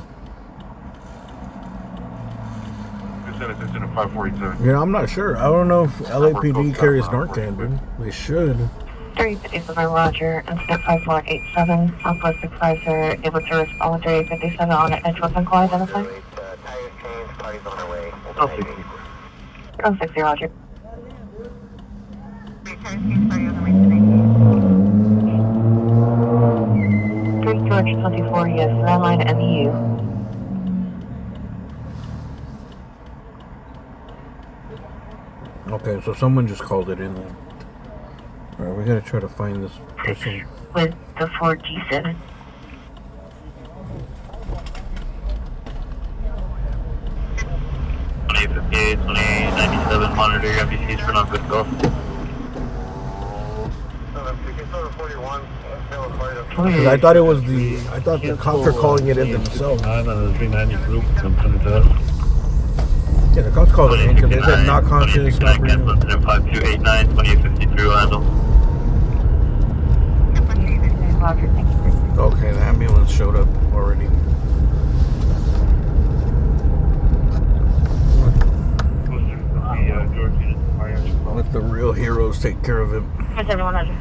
Incident 5487. Yeah, I'm not sure. I don't know if LAPD carries Narcan, dude. They should. 357 Roger, incident 5487, Southwest 65, able to respond to 57 on Edgewood Call identified. Tires changed, parties on their way. 60 Roger. Tires changed, party on the way to 3 George 24, yes, landline MEU. Okay, so someone just called it in then. Alright, we gotta try to find this person. With the 4G7. Monitor your MBCs for non-good go. Because I thought the cops were calling it in themselves. I'm on the 390 group. I'm coming to us. Yeah, the cops called it in because they said not conscious, not breathing. Incident 5289, 2853 will handle. Roger, thank you. Okay, the ambulance showed up already. Let the real heroes take care of him. 7100.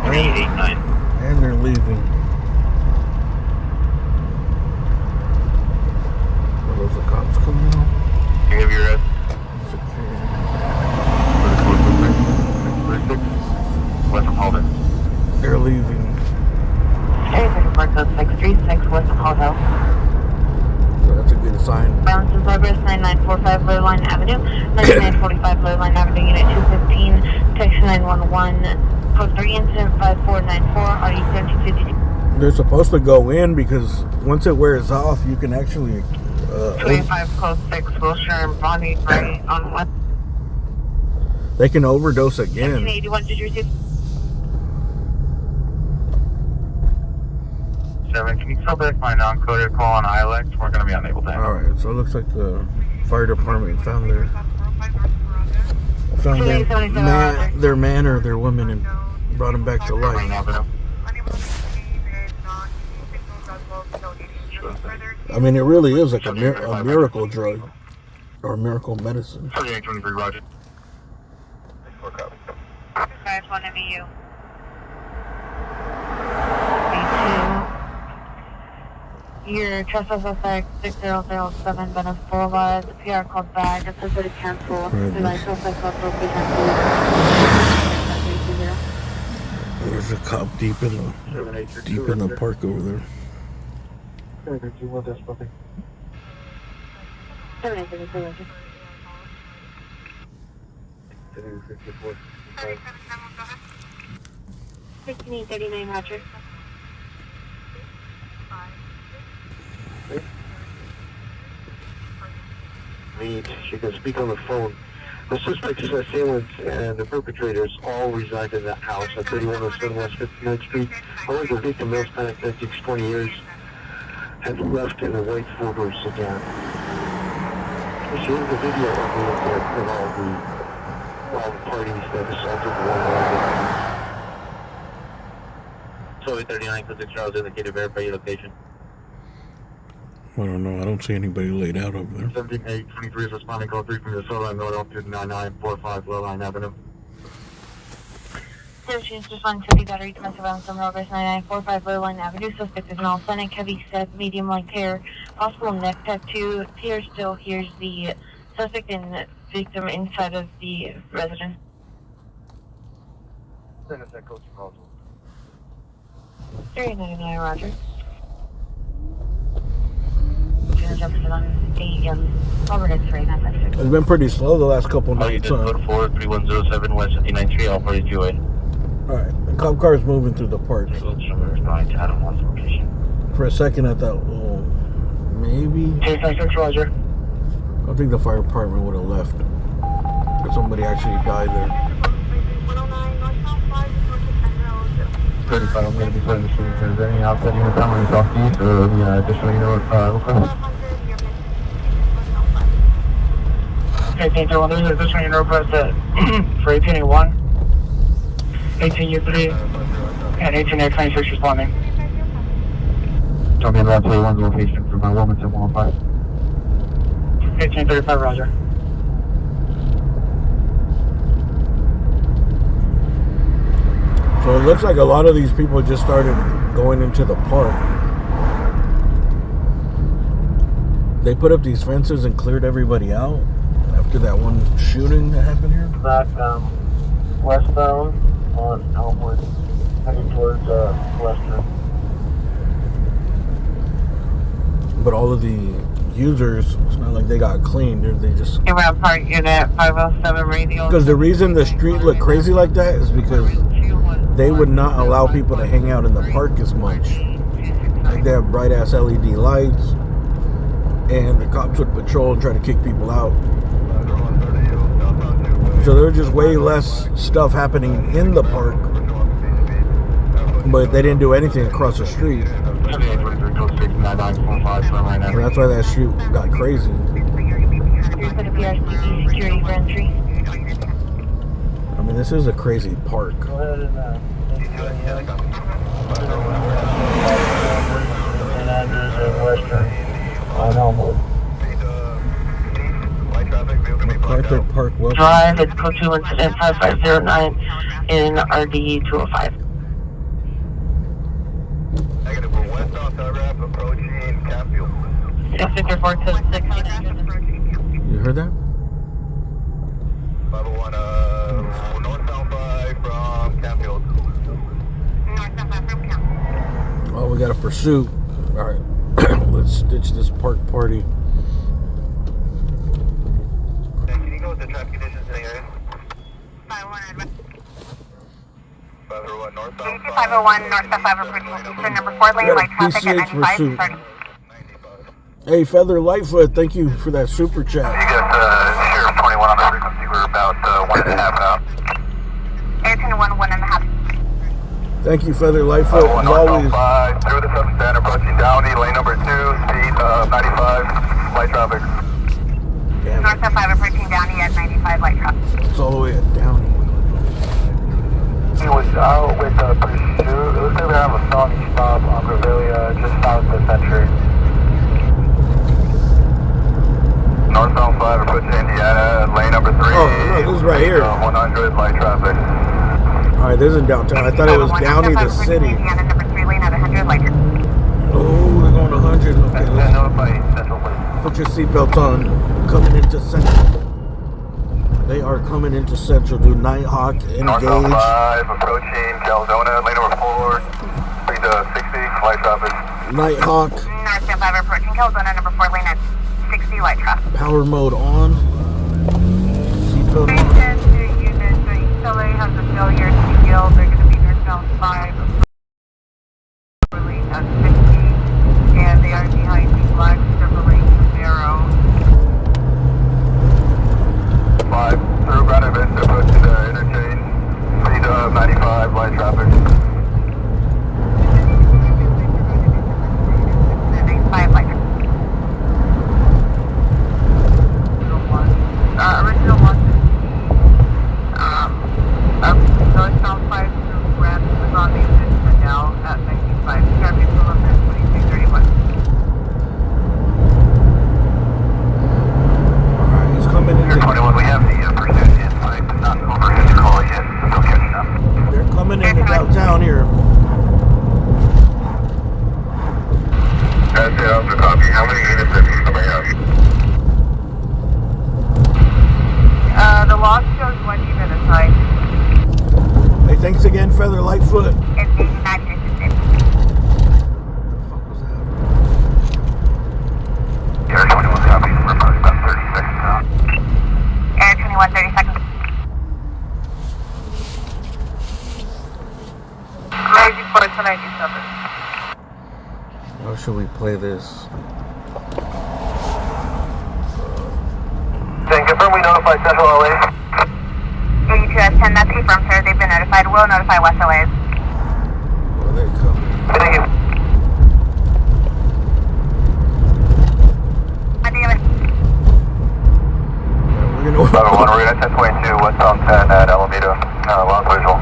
389. And they're leaving. Are those the cops coming out? Can you give your red? West of Halden. They're leaving. Area 34 code 636 west of Hall Hill. So that's a good sign. Balance in progress 9945 Lowline Avenue. 9945 Lowline Avenue, Unit 215. Text 911. Code 3 incident 5494. Are you 1352? They're supposed to go in because once it wears off, you can actually. 25 code 6 Wilshire and Bonnie right on West. They can overdose again. 1981, did you receive? 7, can you call back my non-coded call on ILX? We're going to be unable to handle. Alright, so it looks like the fire department found their man or their woman and brought them back to life. I mean, it really is like a miracle drug or miracle medicine. 3823, Roger. 5-1 MU. Your trespass suspect 6007 Venice Boulevard. The PR called back. It says that it's canceled. The license suspect will be canceled. There's a cop deep in the park over there. 782, 1639 Roger. She can speak on the phone. The suspect's assailants and the perpetrators all reside in that house at 3107 West 59th Street. However, the victim, male Hispanic, 20 years, had left in a white four-door sedan. She has the video of all the parties that assaulted one another. So 39 code 6 Charles indicated verify your location. I don't know. I don't see anybody laid out over there. 17823 is responding call 3 from the Solar North Altitude 9945 Lowline Avenue. Searches just 150 battery domestic violence on Robbery 9945 Lowline Avenue. Suspect is an authentic heavy set, medium light hair, possible neck tattoo. Peer still hears the suspect and victim inside of the residence. Send us that coach call. 399 Roger. Jefferson on the Overdose right now. It's been pretty slow the last couple nights. Code 4 3107 West 59th Street. All parties due in. Alright, the cop car is moving through the park. So for a second, I thought, well, maybe. 256 Roger. I think the fire department would have left if somebody actually died there. 35, I'm going to be putting the shooting. Is there any outside unit families off the east or any additional unit request? 1821, there's additional unit request for 1881, 18U3, and 18A26 responding. Tell me about 21's location for my Wilmington 105. 1835 Roger. So it looks like a lot of these people just started going into the park. They put up these fences and cleared everybody out after that one shooting that happened here. Back westbound on Elmwood, heading towards Western. But all of the users, it's not like they got cleaned. They just... Around Park Unit 507 Radio. Because the reason the street looked crazy like that is because they would not allow people to hang out in the park as much. Like they have bright ass LED lights, and the cops would patrol and try to kick people out. So there was just way less stuff happening in the park, but they didn't do anything across the street. And that's why that shoot got crazy. I mean, this is a crazy park. Go ahead and And Andrews and Western on Elmwood. MacArthur Park, welcome. Drive, it's code 2 incident 5509 in RD 205. Negative, we're west on Telegraph approaching Capfield. 654 to 69. You heard that? 501, northbound 5 from Capfield. Northbound 5 from Capfield. Oh, we got a pursuit. All right, let's ditch this park party. Can you go with the traffic conditions in the area? 501 northbound 501 northbound 5 approaching Eastern number 4 lane, light traffic at 95 starting. Hey, Feather Lightfoot, thank you for that super chat. You got Sheriff 21 on the frequency. We're about 1.5 out. Air 21, 1.5. Thank you, Feather Lightfoot, as always. 5 through the substand, approaching Downey, lane number 2, speed 95, light traffic. Northbound 5 approaching Downey at 95 light traffic. It's all the way at Downey. He was out with a pursuit. It looks like they have a felony stop on Revelia just south of Century. Northbound 5 approaching Indiana, lane number 3. Oh, no, this is right here. 100 light traffic. All right, this is downtown. I thought it was Downey, the city. Indiana number 3 lane at 100 light traffic. Oh, they're going 100. Okay, let's put your seatbelts on. Coming into Central. They are coming into Central. Do Nighthawk Northbound engage. 5 approaching Caledonia, lane number 4, speed 60, light traffic. Nighthawk. Northbound 5 approaching Caledonia number 4 lane at 60 light traffic. Power mode on. Seatbelt on. Station to units, the East LA has a failure to yield. They're going to be northbound 5 lane at 50, and they are behind the flag separating narrow. 5 through Granite Vista, approaching the interchange, speed 95, light traffic. 95 light traffic. Original one. Northbound 5 through Grand Grande Vista now at 95. Traffic limit 2331. Alright, he's coming into. 21, we have the pursuit in sight, but not overhead call yet. Still catching up. They're coming into downtown here. That's it, Officer Copy. How many units have you coming out? The log shows 1 unit aside. Hey, thanks again, Feather Lightfoot. It's 89 units. What the fuck was that? Air 21 copy. We're probably about 30 seconds out. Air 21, 30 seconds. Crazy 497. How should we play this? Then confirm we notified Central LA. 82S10, that's confirmed, sir. They've been notified. We'll notify West LA. Where they coming? Thank you. We're gonna. 501, we're at 1022, west on 10 at Alameda. Lost visual.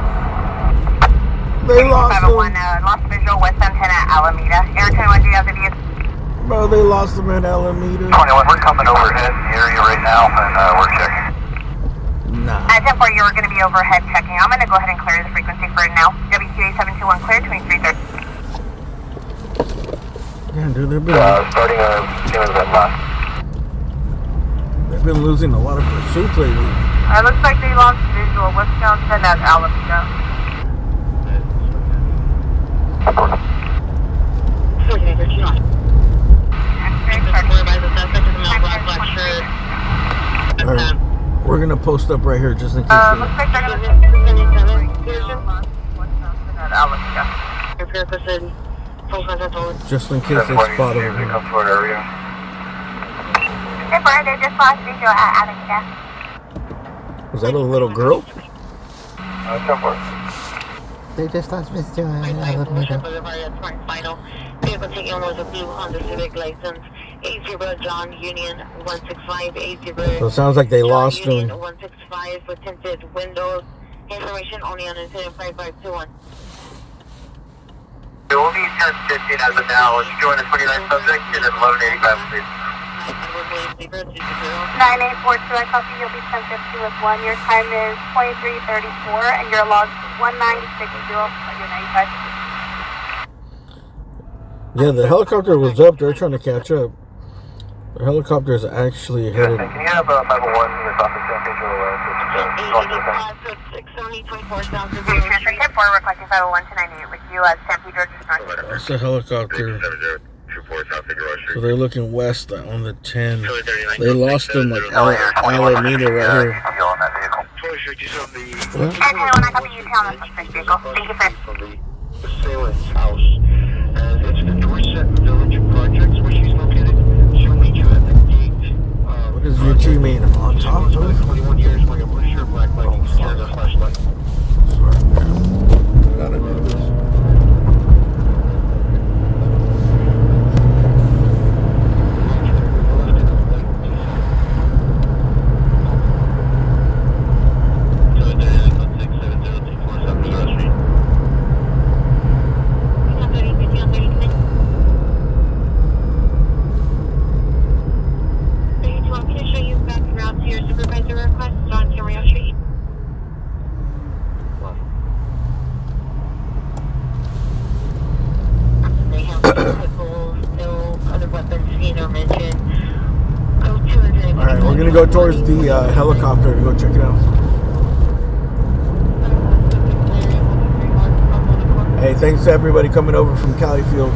They lost 501, him. lost visual west on 10 at Alameda. Air 21, do you have the vehicle? Bro, they lost him at Alameda. 21, we're coming overhead in the area right now, and we're checking. Nah. At 10-4, you were going to be overhead checking. I'm going to go ahead and clear the frequency for now. WQA 721 clear, 2330. Yeah, dude, they've been, Starting as that last. they've been losing a lot of pursuits lately. It looks like they lost visual westbound 10 at Alameda. Alright, we're gonna post up right here just in case. Looks like they're going to at Alameda. Just in case they spot him. Come to our area. They just lost visual at Alameda. Was that a little girl? 10-4. They just lost Mr. Alameda. Vehicle taking was a blue Honda Civic license. 80 John Union 165 80. So it sounds like they lost Union him. 165 with tinted windows. Information only on incident 5521. will be 10-15 as of now. Let's join the 29 subject and then 1185, please. 9842, I copy. You'll be 10-15 with 1. Your time is 23:34, and your log 1960 on your 95. Yeah, the helicopter was up. They're trying to catch up. The helicopter is actually headed. Can you have 501 in this office? Requesting 501 to 98 with you as San Pedro just north. That's the helicopter. So they're looking west on the 10. They lost them like Alameda right here. What? And when I copy you, tell them suspect vehicle. Thank you, sir. The assailant's house. And it's the Dorset Village Projects where she's located. She'll meet you at the gate. What does UT mean? On top of it? 21 years wearing a blue shirt, black leggings, carrying a flashlight. Sorry, man. I gotta do this. We're gonna go towards the helicopter to go check it out. Hey, thanks to everybody coming over from Cali Field.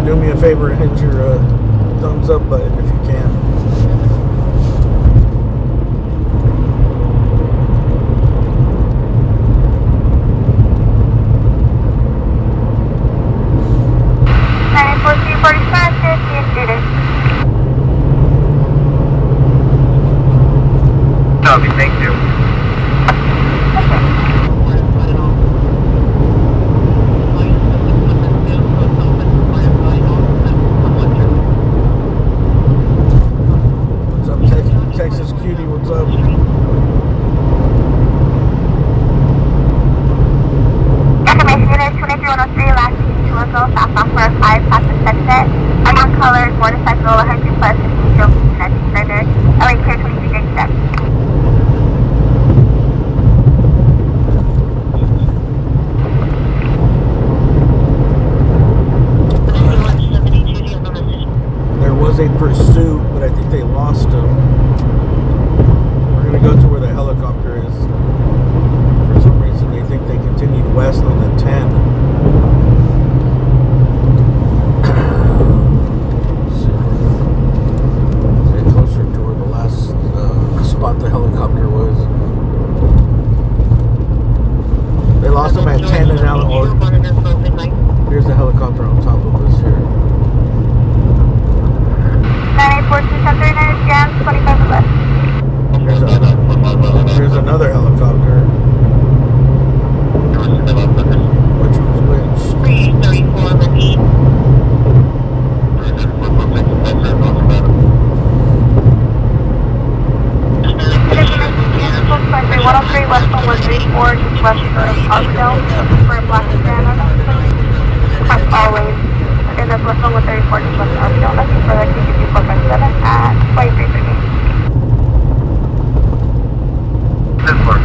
Do me a favor and hit your thumbs up button if you can. Thank you. What's up, Texas Cutie? What's up? Information unit 2303, last week, 210, south software 5, past the sunset. I'm on colors, motorcycle, 100 plus, 15 show, nothing further. LA clear 23 days steps. There was a pursuit, but I think they lost him. We're gonna go to where the helicopter is. For some reason, they think they continued west on the 10. Let's get closer to where the last spot the helicopter was. They lost him at 10 and now here's the helicopter on top of us here. 9842, 25 left. There's another helicopter. Which one's which? 334 repeat. One on 3 west on 134, just west of Arson, for a black van. Across all lanes. And then west on 134, just west of Arson. Nothing further, TGP 457 at 2330. This one.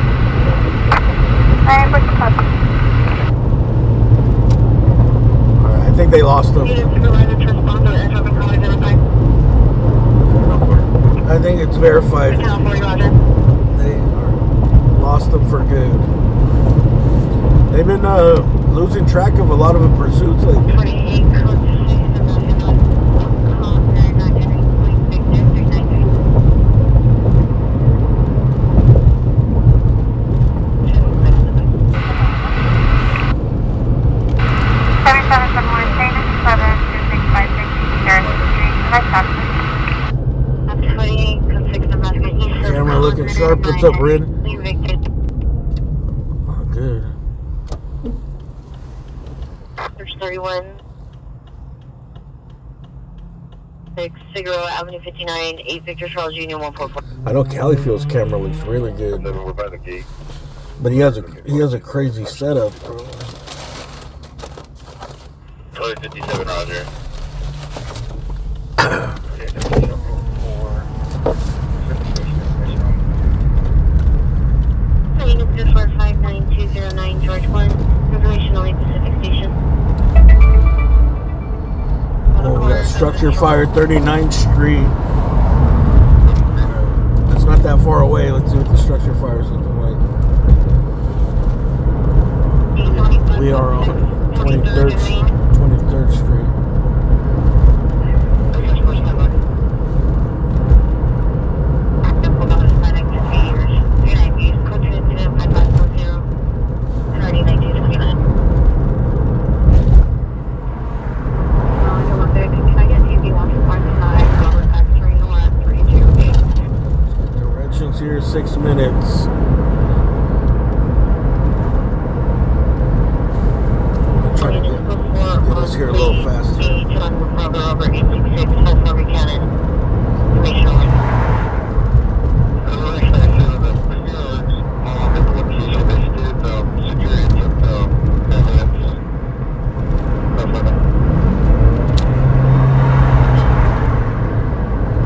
Alright, I think they lost them. I think it's verified. They lost them for good. They've been losing track of a lot of the pursuits lately. Camera looking sharp. What's up, Red? Oh, good. There's 31. Figueroa Avenue 59, 8 Victor Charles Jr. 144. I know Califield's camera looks really good, We're by the gate. but he has a crazy setup, bro. 57, Roger. Unit 59209 George 1, Information only Pacific Station. Oh, we got structure fire, 39th Street. It's not that far away. Let's see what the structure fire is looking like. We are on 23rd Street. Directions here, 6 minutes. I'm trying to get us here a little faster.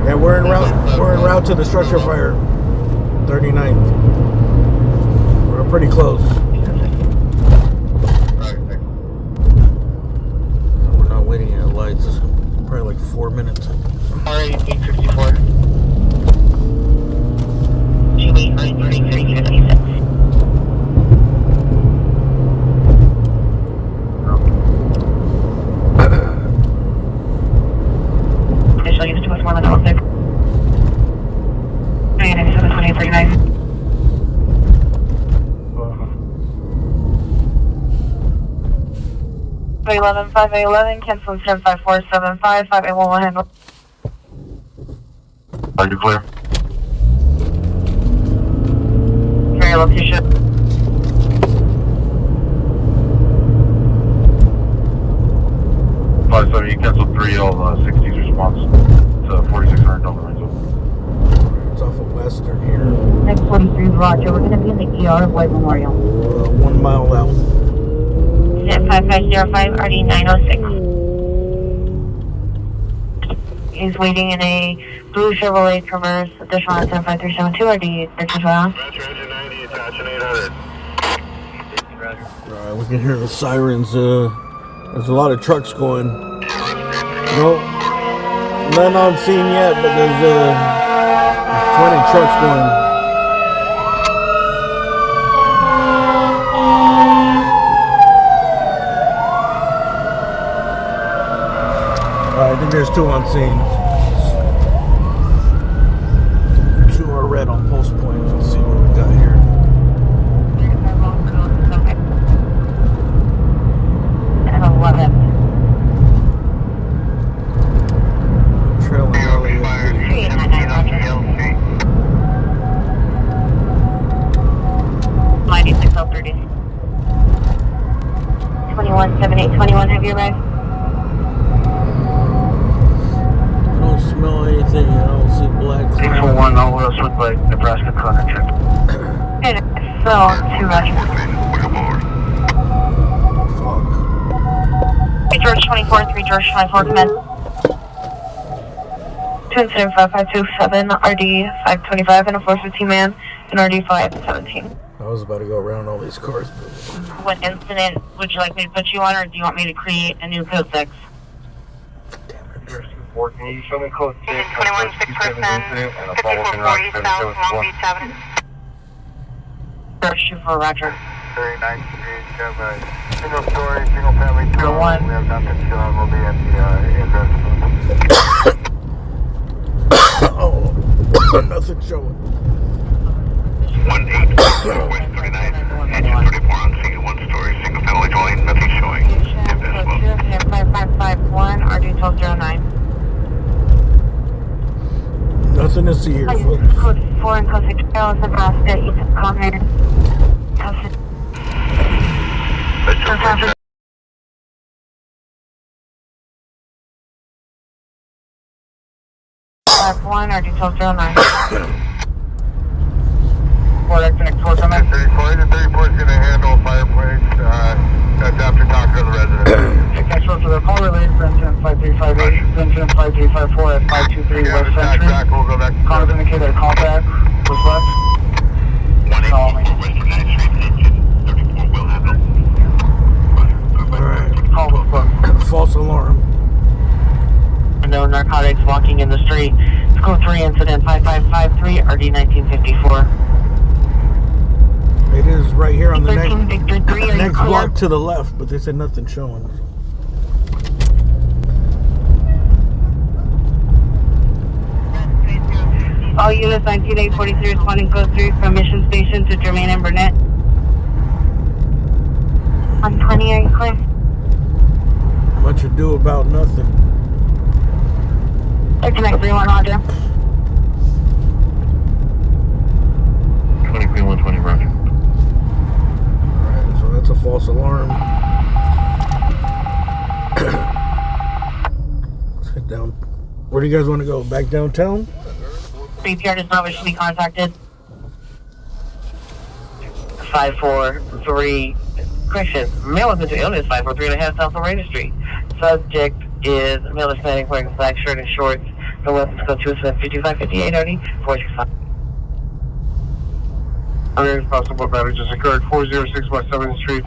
Yeah, we're en route to the structure fire, 39th. We're pretty close. We're not waiting at lights. It's probably like 4 minutes. Alright, 864. 2893 Additional use to us 116. 97 2839. 511, cancel 105475, 5811 handle. Are you clear? For your location. So you canceled 3 of 60's response to 4600 Lorenzo. It's off of Western here. Next 43 Roger, we're going to be in the ER of White Memorial. 1 mile out. Jet 5505, RD 906. Is waiting in a blue Chevrolet Traverse, additional at 10372, RD 1312. Metro engine 90, attaching 800. Alright, we can hear the sirens. There's a lot of trucks going. No, none on scene yet, but there's 20 trucks going. I think there's 2 on scene. 2 are red on post point. Let's see what we got here. And 11. Trailing alley. 9630. 217821, have you arrived? I don't smell anything. I don't see black clouds. 641, all else with like Nebraska contract. Okay, so 2 Roger. Fuck. 3 George 24, 3 George 24, come in. 257 RD 525 and a 415 man and RD 517. I was about to go around all these cars. What incident would you like me to put you on, or do you want me to create a new code 6? Can you show me code 6? 21-6%, 5440 South Long Beach Avenue. First, shoot for Roger. 39th Street, have a single story, single family Number 1. We have nothing showing. We'll be at the address. Oh, nothing showing. 18 West 39th, engine 34 on scene, 1 story, single family dwelling, nothing showing. Code 5551 RD 1209. Nothing to see here, folks. Code 4 and code 6 Trails, Nebraska, East Conrad. Code 6. 551, RD1209. Or that connects towards them. 34 is going to handle fireplace. That's after talking to the resident. Next one to the call related for incident 5358, incident 5354 at 523 West Century. We'll go back to Call indicated callback was left. Call me. Alright. Call was booked. False alarm. No narcotics walking in the street. Code 3 incident 5553 RD 1954. It is right here on the 13 Victor 3, are you next clear? block to the left, but they said nothing showing. All units 19843 responding code 3 from Mission Station to Jermaine and Burnett. On 20, are you clear? Much ado about nothing. They're connect 31 Roger. 20 Roger. Alright, so that's a false alarm. Let's head down. Where do you guys want to go? Back downtown? CPR does not wish to be contacted. 543. Correction. Male with mental illness 543.5 South Lorena Street. Subject is male Hispanic wearing a black shirt and shorts. The weapons go to 5558 RD 465. Other possible battery just occurred 406 West 7th Street.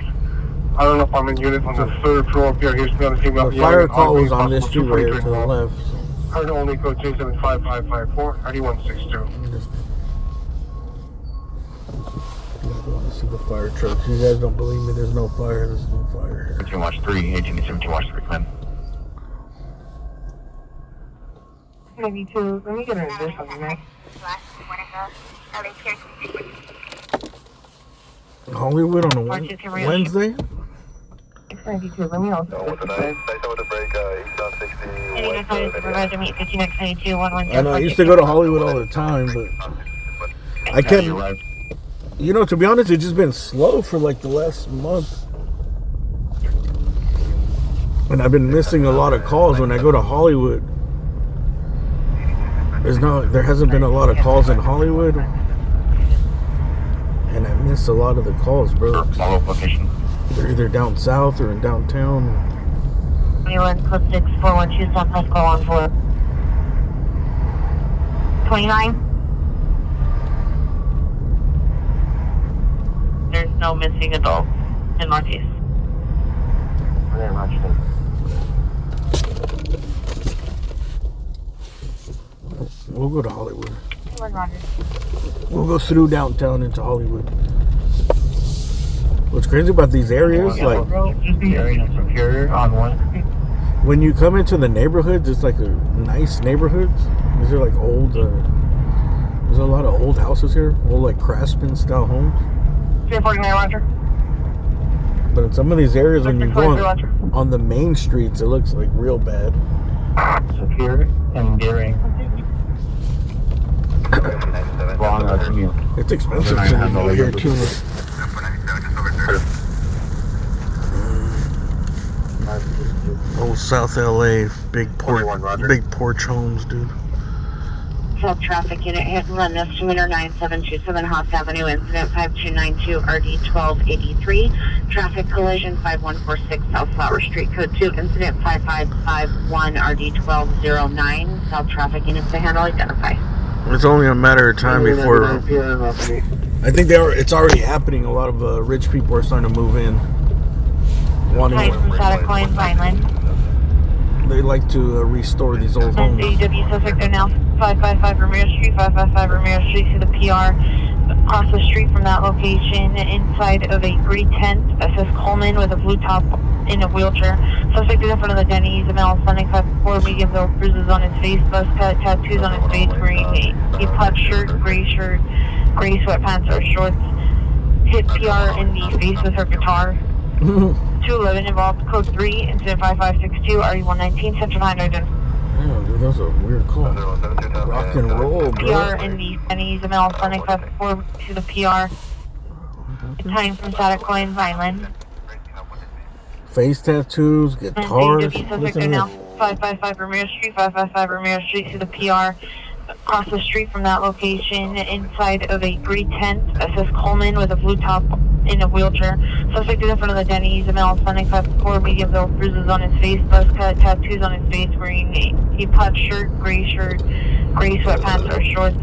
I don't know if I'm in unit on the third floor up here. Here's another female. The fire call was on this street right here to the left. Heard only code 2755554 RD162. I want to see the fire trucks. You guys don't believe me? There's no fire. There's no fire here. 18 watch 3, 18 watch 3, come in. 92. Let me get an address on you, man. Hollywood on a Wednesday? 92. Let me also. With the night with the break, eastbound 60. Any narcotics supervisor meet 15x92 110. I know, I used to go to Hollywood all the time, but I can't. You know, to be honest, it's just been slow for like the last month. And I've been missing a lot of calls when I go to Hollywood. There hasn't been a lot of calls in Hollywood. And I miss a lot of the calls, bro. Follow-up location. They're either down south or in downtown. 21 code 6412 Southwest call on for 29. There's no missing adults in Northeast. Very much. We'll go to Hollywood. Roger. We'll go through downtown into Hollywood. What's crazy about these areas, like Just the area Superior on 1 Street. when you come into the neighborhoods, it's like a nice neighborhoods. These are like old. There's a lot of old houses here, old like craftsman style homes. 349 Roger. But in some of these areas, when you go on the main streets, it looks like real bad. Superior and Deering. Long commute. It's expensive to live here too. Old South LA, big porch homes, dude. Full traffic unit hit and run misdemeanor 9727 Haas Avenue, incident 5292 RD 1283. Traffic collision 5146 South Flower Street, code 2, incident 5551 RD 1209. South traffic units to handle, identify. It's only a matter of time before. I think it's already happening. A lot of rich people are starting to move in. Heights from Cadillac, Vineland. They like to restore these old homes. AEW suspect are now 555 Ramirez Street, 555 Ramirez Street to the PR. Across the street from that location, inside of a gray tent that says Coleman with a blue top in a wheelchair. Suspect is in front of the Denny's, a male standing 5'4", medium build, bruises on his face, buzz cut, tattoos on his face, wearing a plaid shirt, gray sweatpants or shorts. Hit PR in the face with her guitar. 211 involved, code 3, incident 5562, RE119, Central 9 identified. Damn, dude, that's a weird call. Rock and roll, bro. PR in the Denny's, a male standing 5'4" to the PR. Time from Cadillac, Vineland. Face tattoos, guitars. Suspect are now 555 Ramirez Street, 555 Ramirez Street to the PR. across the street from that location, inside of a gray tent that says Coleman with a blue top in a wheelchair. Suspect is in front of the Denny's. A male Hispanic has 4 medium build bruises on his face, buzz cut, tattoos on his face, wearing a plaid shirt, gray sweatpants or shorts.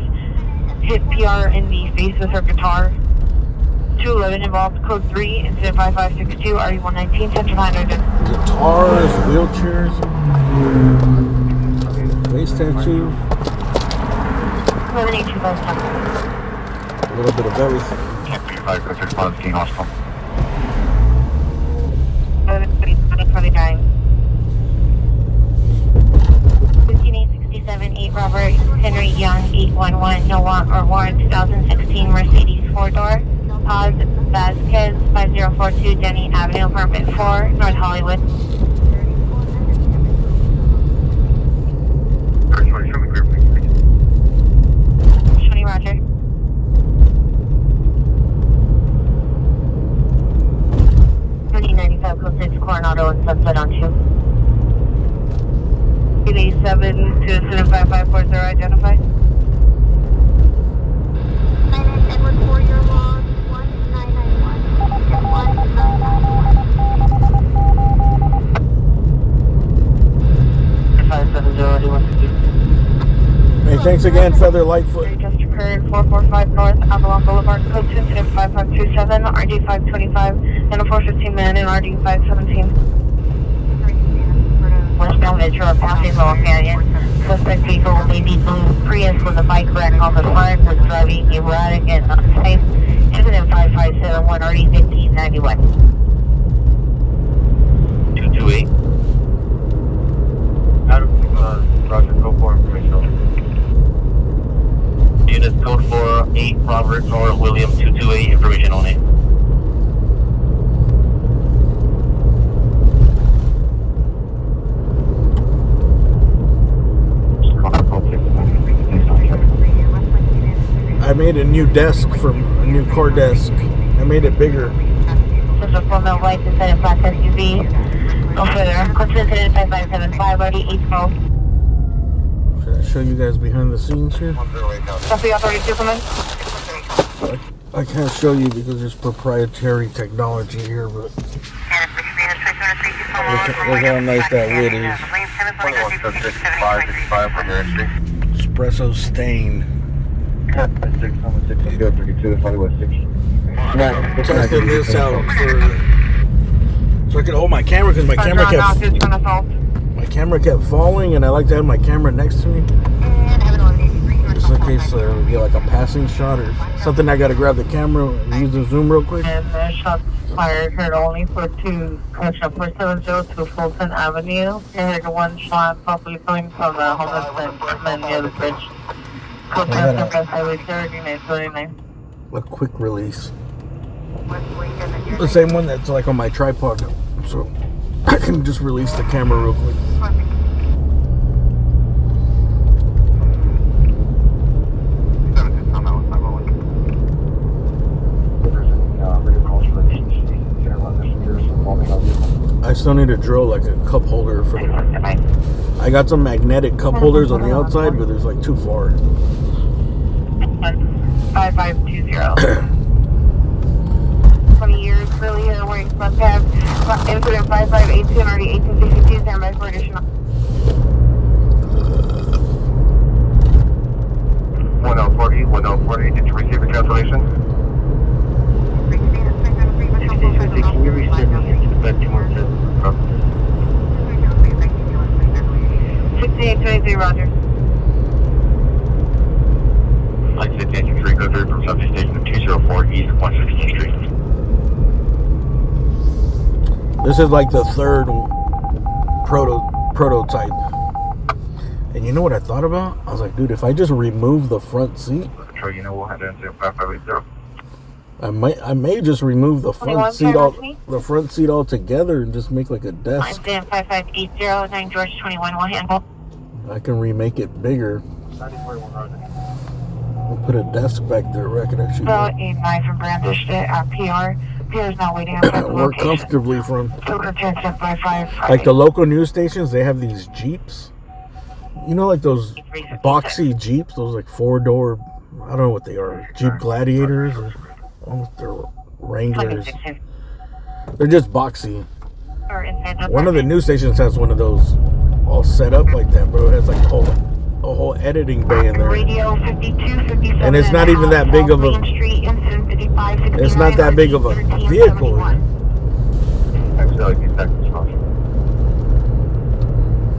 Hit PR in the face with her guitar. 211 involved, code 3, incident 5562, RE119, Central Line Urgent. Guitars, wheelchairs, face tattoos. 11825. A little bit of everything. 29. 15867, 8 Robert Henry Young, 811, no want or warrant, 2016 Mercedes 4-door. Paz Vasquez, 5042 Denny Avenue, apartment 4, North Hollywood. Shoni, roger. 2095 code 6 Coronado and Sunset on 2. 887 to incident 5540 identified. Edward 4, your log 1991. 570. Hey, thanks again, Feather Lightfoot. Just occurred 445 North Avalon Boulevard, code 2, incident 5527, RD 525, and a 415 man in RD 517. Westbound Metro passing Long Canyon. Suspect vehicle navy blue Prius with a bike rack on the front was driving erratic and unsafe. Incident 5571, RD 1591. 228. Out of Roger, code 4 information only. Unit code 48, Robert North William 228, information only. I made a new desk from a new car desk. I made it bigger. This is a 4 mil white inside a black SUV. Go further. Code incident 5575, RD 812. Should I show you guys behind the scenes here? Copy authority 2, come in. I can't show you because there's proprietary technology here, but look how nice that wood is. Espresso stain. Tested this out so I could hold my camera because my camera kept falling, and I like to have my camera next to me just in case we get like a passing shot or something. I gotta grab the camera and use the zoom real quick. And the shots fired heard only for 2 commercial 470 to Fulton Avenue. I heard 1 shot probably coming from the homelessness men near the bridge. Highway 3929. A quick release. The same one that's like on my tripod, so I can just release the camera real quick. I still need to drill like a cup holder for the... I got some magnetic cup holders on the outside, but there's like too far. 5520. 20 years, really here, wearing front pads. Incident 5518, already 1862, stand by for additional. 1040, did you receive a cancellation? Can you resend me back to more 6823, roger. Flight 6823, go through from subject station of 204 East 116th Street. This is like the third prototype. And you know what I thought about? I was like, dude, if I just remove the front seat, Sure, you know we'll have to answer 5580. I may just remove the front seat altogether and just make like a desk. I'm Dan 5580, 9 George 21, will handle. I can remake it bigger. I'll put a desk back there where I can actually A knife and brandished it at PR. PR is not waiting outside the work location. comfortably from. So return step by 5. Like the local news stations, they have these Jeeps you know, like those boxy Jeeps, those like 4-door, I don't know what they are, Jeep Gladiators, or almost they're Wranglers. They're just boxy. One of the news stations has one of those all set up like that, bro. It has like a whole editing bay in there. And it's not even that big of a, it's not that big of a vehicle.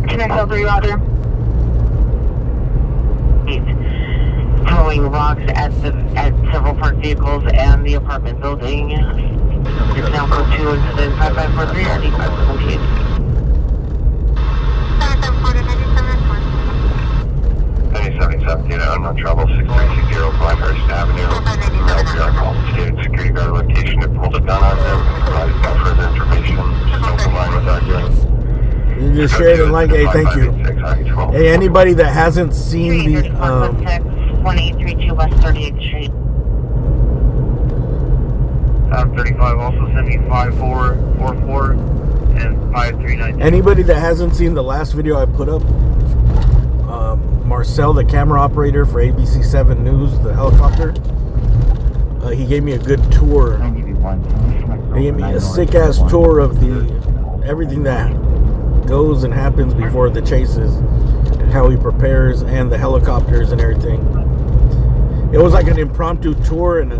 Connect 3 Roger. Throwing rocks at several parked vehicles and the apartment building. It's now code 2 incident 5543 RD 578. 9717, unknown trouble, 6360 Pinehurst Avenue. LPR called the stated security guard location and pulled a gun on them. Provided no further information. Just open line with arguing. You just shared and like, hey, thank you. Hey, anybody that hasn't seen the 1832 West 38th Street. 35 also sending 5444 and 5392. Anybody that hasn't seen the last video I put up, Marcel, the camera operator for ABC 7 News, the helicopter, he gave me a good tour. He gave me a sick-ass tour of everything that goes and happens before the chases, and how he prepares, and the helicopters and everything. It was like an impromptu tour, and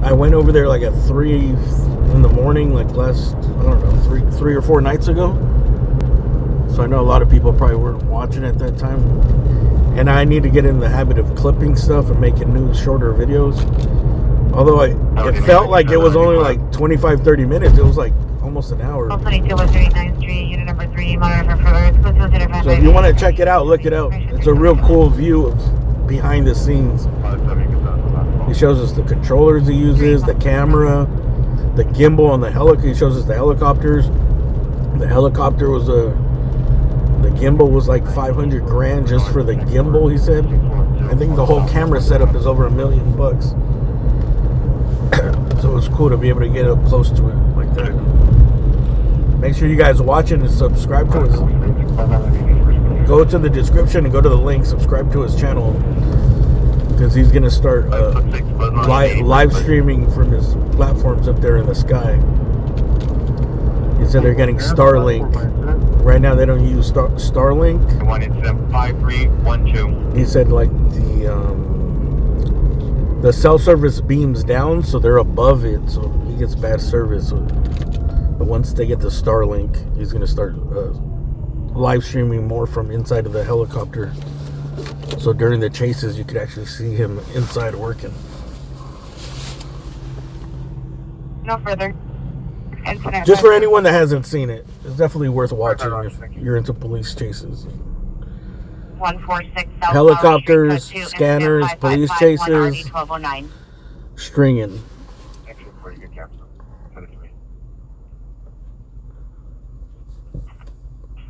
I went over there like at 3 in the morning, like last, I don't know, three or 4 nights ago. So I know a lot of people probably weren't watching at that time. And I need to get in the habit of clipping stuff and making new, shorter videos. Although it felt like it was only like 25-30 minutes. It was like almost an hour. 22 West 39th Street, unit number 3, monitor for further. So if you want to check it out, look it out. It's a real cool view of behind the scenes. He shows us the controllers he uses, the camera, the gimbal on the helicopter. He shows us the helicopters. The helicopter was the gimbal was like 500 grand just for the gimbal, he said. I think the whole camera setup is over $1 million. So it was cool to be able to get up close to it like that. Make sure you guys watch it and subscribe to us. Go to the description and go to the link, subscribe to his channel, because he's going to start live streaming from his platforms up there in the sky. He said they're getting Starlink. Right now they don't use Starlink. 5312. He said like the cell service beams down, so they're above it, so he gets bad service. But once they get the Starlink, he's going to start live streaming more from inside of the helicopter. So during the chases, you could actually see him inside working. No further. Just for anyone that hasn't seen it, it's definitely worth watching if you're into police chases. 146 Helicopters, scanners, police chases, stringing.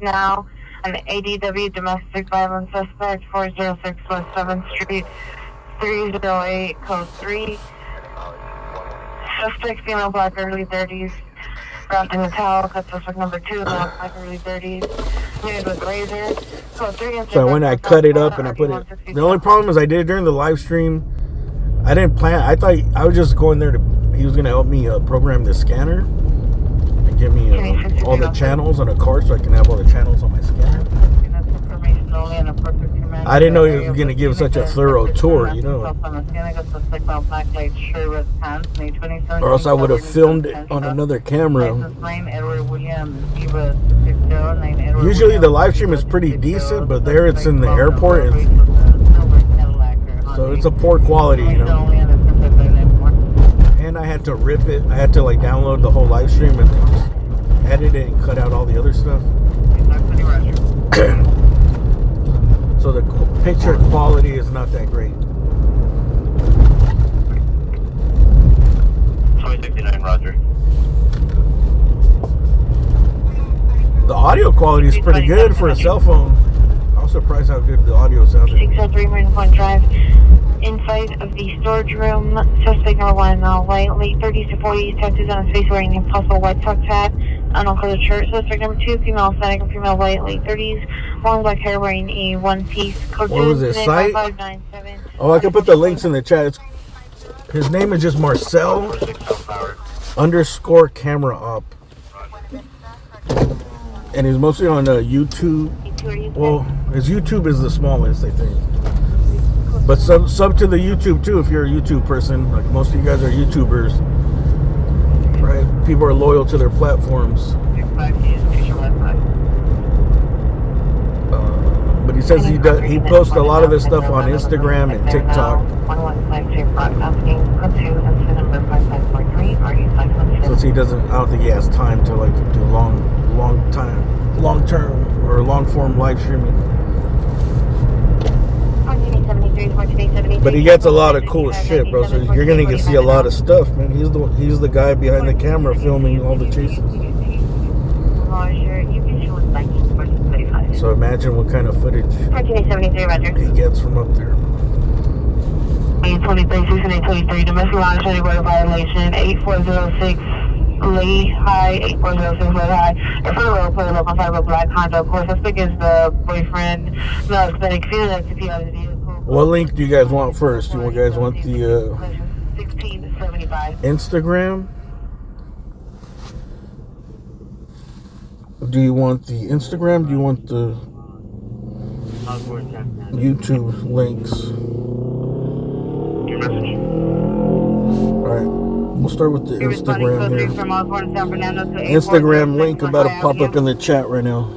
Now, an ADW domestic violence suspect, 406 West 7th Street, 308 code 3. Suspect female, black, early 30s. Wrapped in a towel, cut suspect number 2, black, early 30s. Nude with razor. Code 3. So when I cut it up and I put it, the only problem is I did it during the live stream. I didn't plan. I thought I was just going there to. He was going to help me program the scanner and give me all the channels on a card, so I can have all the channels on my scanner. I didn't know he was going to give such a thorough tour, you know. Or else I would have filmed it on another camera. Usually the live stream is pretty decent, but there it's in the airport. So it's a poor quality, you know. And I had to rip it. I had to like download the whole live stream and then just edit it and cut out all the other stuff. So the picture quality is not that great. 2069, Roger. The audio quality is pretty good for a cell phone. I was surprised how good the audio sounded. 603 Marine Point Drive. Inside of the storage room, suspect number 1, white, late 30s to 40s, tattoos on his face, wearing an impossible white tucked hat, uncolored shirt. Suspect number 2, female, Hispanic, and female, white, late 30s, long black hair wearing a one-piece. What was it, site? 5597. Oh, I can put the links in the chat. His name is just Marcel _ camera op. And he's mostly on YouTube. Well, his YouTube is the smallest, I think. But sub to the YouTube too if you're a YouTube person. Like most of you guys are YouTubers. Right? People are loyal to their platforms. But he says he posts a lot of his stuff on Instagram and TikTok. Since he doesn't, I don't think he has time to like do long term or long form live streaming. But he gets a lot of cool shit, bro. So you're gonna get to see a lot of stuff, man. He's the guy behind the camera filming all the chases. So imagine what kind of footage he gets from up there. 823, 6823, domestic violence, violation, 8406, late high, 8406, late high. In front of the road, pulling up on side of a black Honda. Of course, suspect is the boyfriend, no Hispanic, feeling activity out of the vehicle. What link do you guys want first? Do you guys want the 1675. Instagram? Do you want the Instagram? Do you want the YouTube links? Alright, we'll start with the Instagram here. Instagram link about to pop up in the chat right now.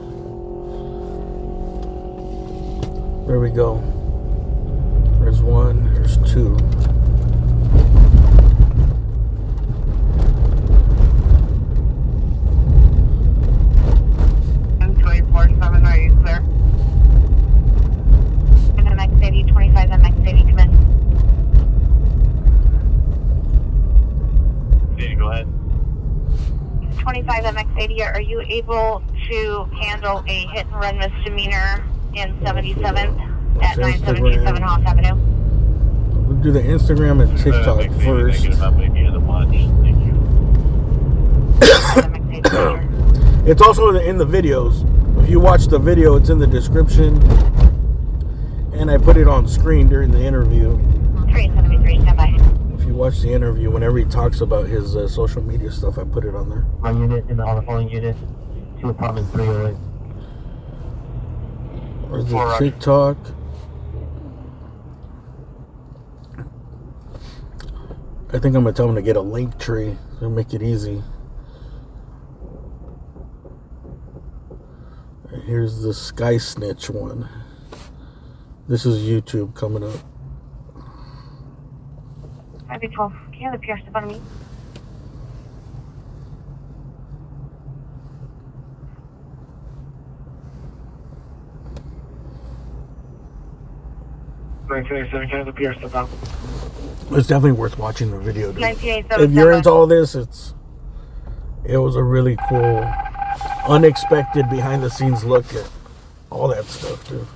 There we go. There's one, there's two. Are you clear? And MX80, 25 MX80, come in. Go ahead. 25 MX80, are you able to handle a hit and run misdemeanor in 77th at 977 Hawk Avenue? We'll do the Instagram and TikTok first. It's also in the videos. If you watch the video, it's in the description. And I put it on screen during the interview. 373, stand by. If you watch the interview, whenever he talks about his social media stuff, I put it on there. My unit in the all the following units, 2 apartments, 308. Where's the TikTok? I think I'm gonna tell him to get a link tree. It'll make it easy. And here's the Sky Snitch one. This is YouTube coming up. I'd be 12. Can you have the PR step on me? It's definitely worth watching the video, dude. 1987. If you're into all this, it was a really cool, unexpected behind the scenes look at all that stuff, dude.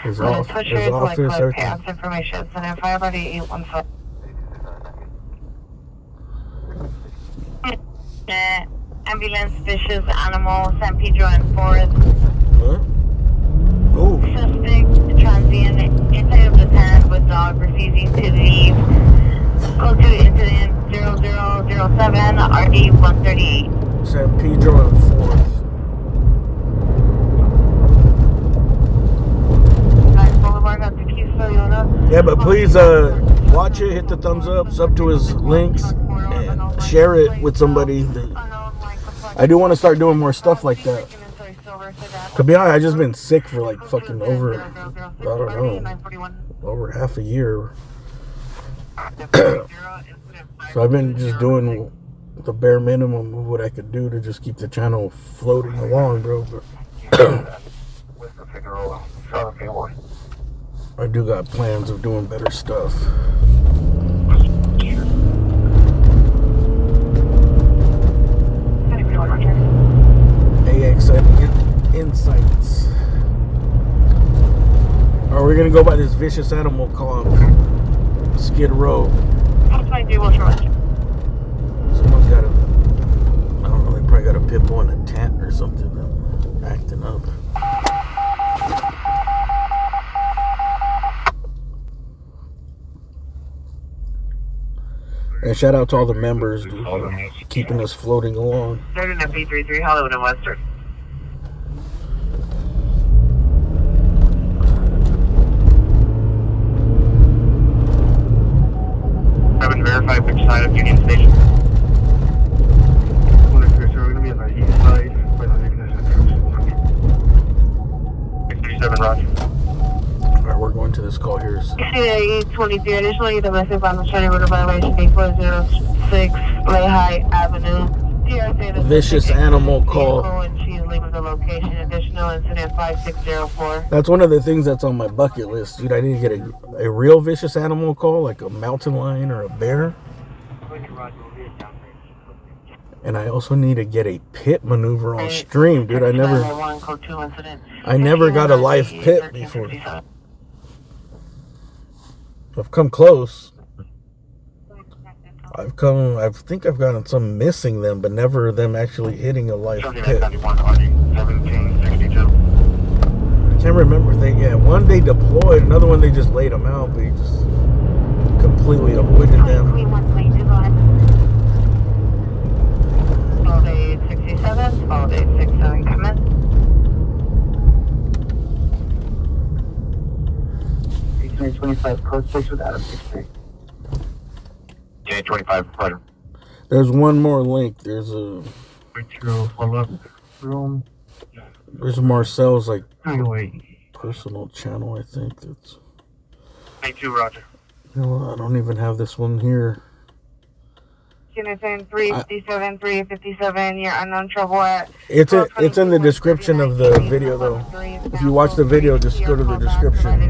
His office, everything. Information. Send in firefighter 815. Ambulance, vicious animal, San Pedro and Forest. Huh? Oh. Suspect, transient, inside of the tent with dog refusing to leave. Go to incident 0007, RD 138. San Pedro and 4th. Boulevard at the Keys, Toyota. Yeah, but please watch it, hit the thumbs up, sub to his links, and share it with somebody. I do want to start doing more stuff like that. To be honest, I've just been sick for like fucking over, I don't know, over half a year. So I've been just doing the bare minimum of what I could do to just keep the channel floating along, bro. But I do got plans of doing better stuff. AXN Insights. Are we gonna go by this vicious animal called Skid Row? Someone's got a, I don't know, they probably got a pit bull in a tent or something acting up. And shout out to all the members, dude, for keeping us floating along. Starting at B33 Hollywood and Western. Haven't verified which side of Union Station. We're going to be on the east side where the ignition is. 637, roger. Alright, we're going to this call here. 823, additionally, domestic violence charge order violation 8406 Lehigh Avenue. Vicious animal call. And she is leaving the location. Additional incident 5604. That's one of the things that's on my bucket list, dude. I need to get a real vicious animal call, like a mountain lion or a bear. And I also need to get a pit maneuver on stream, dude. I never got a live pit before. I've come close. I think I've gotten some missing them, but never them actually hitting a live pit. I can't remember. One they deployed, another one they just laid them out, but he just completely avoided them. All day 67, all day 67, come in. 25, code 6 with Adam 63. J25, roger. There's one more link. There's a... Room. There's Marcel's, like, personal channel, I think. That's... 22, roger. You know, I don't even have this one here. Unison 357, 357, you're unknown trouble at... It's in the description of the video, though. If you watch the video, just go to the description.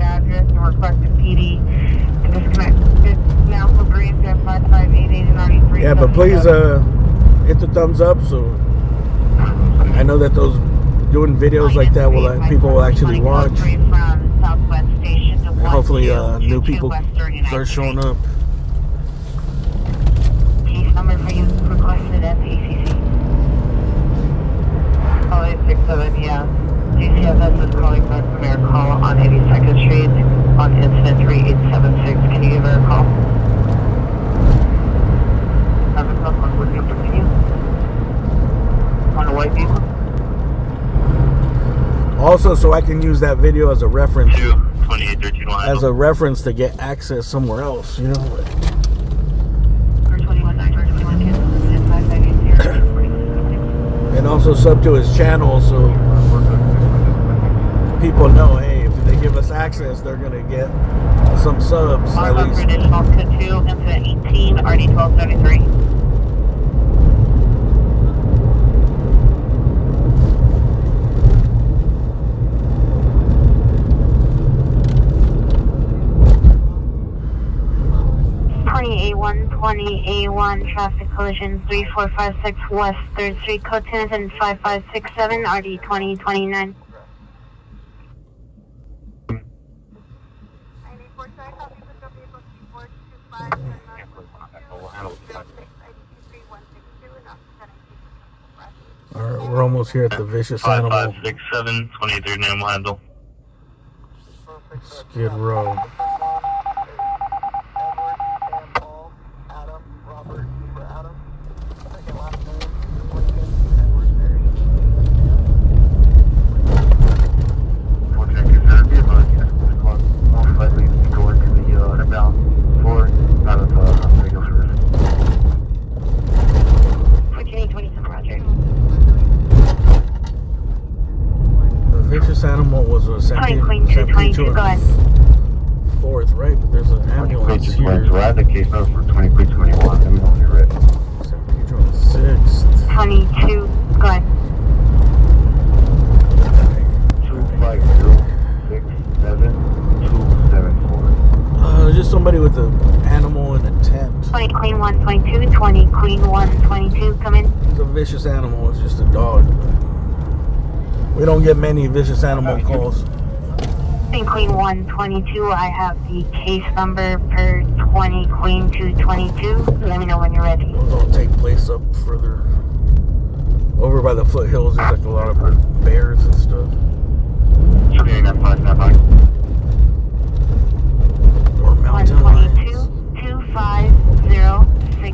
Yeah, but please hit the thumbs up so I know that those doing videos like that people will actually watch. And hopefully new people start showing up. Number for you requested at the ACC. Oh, 867, yeah. DCFS is calling back from your call on 82nd Street on incident 3876. Can you give her a call? 7 o'clock on Woodley, continue. On a white vehicle. Also, so I can use that video as a reference. 2813 as a reference to get access somewhere else, you know? And also sub to his channel so people know, hey, if they give us access, they're gonna get some subs at least. Additional code 2, incident 18, RD 1273. A1 traffic collision 3456 West 3rd Street, code 10 and 5567, RD 2029. Alright, we're almost here at the vicious animal. 5567, 23rd name will handle. Skid Row. Animal was a San Pedro 4th, right? But there's an ambulance here. We're at the case number for 2321. Let me know when you're ready. San Pedro 6th. 22, go ahead. 250-67274. Just somebody with an animal in a tent. 20 Queen 122, 20 Queen 122, come in. It's a vicious animal, it's just a dog. We don't get many vicious animal calls. In Queen 122, I have the case number per 20 Queen 222. Let me know when you're ready. Those all take place up further. Over by the foothills, there's like a lot of bears and stuff. Or mountain lions. 122-250-6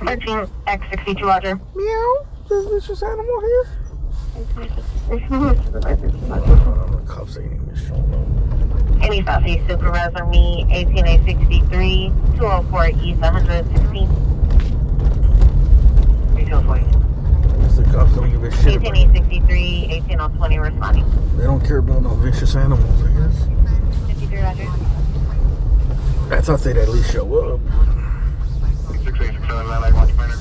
13X62, Roger. Meow. There's a vicious animal here. Cops ain't even showing up. Any Southeast Supervisor, me, 18863, 204 East 116. Retail 20. The cops don't give a shit. 18863, 18020 responding. They don't care about no vicious animals, I guess. 53, Roger. I thought they'd at least show up. 68679, watch minor.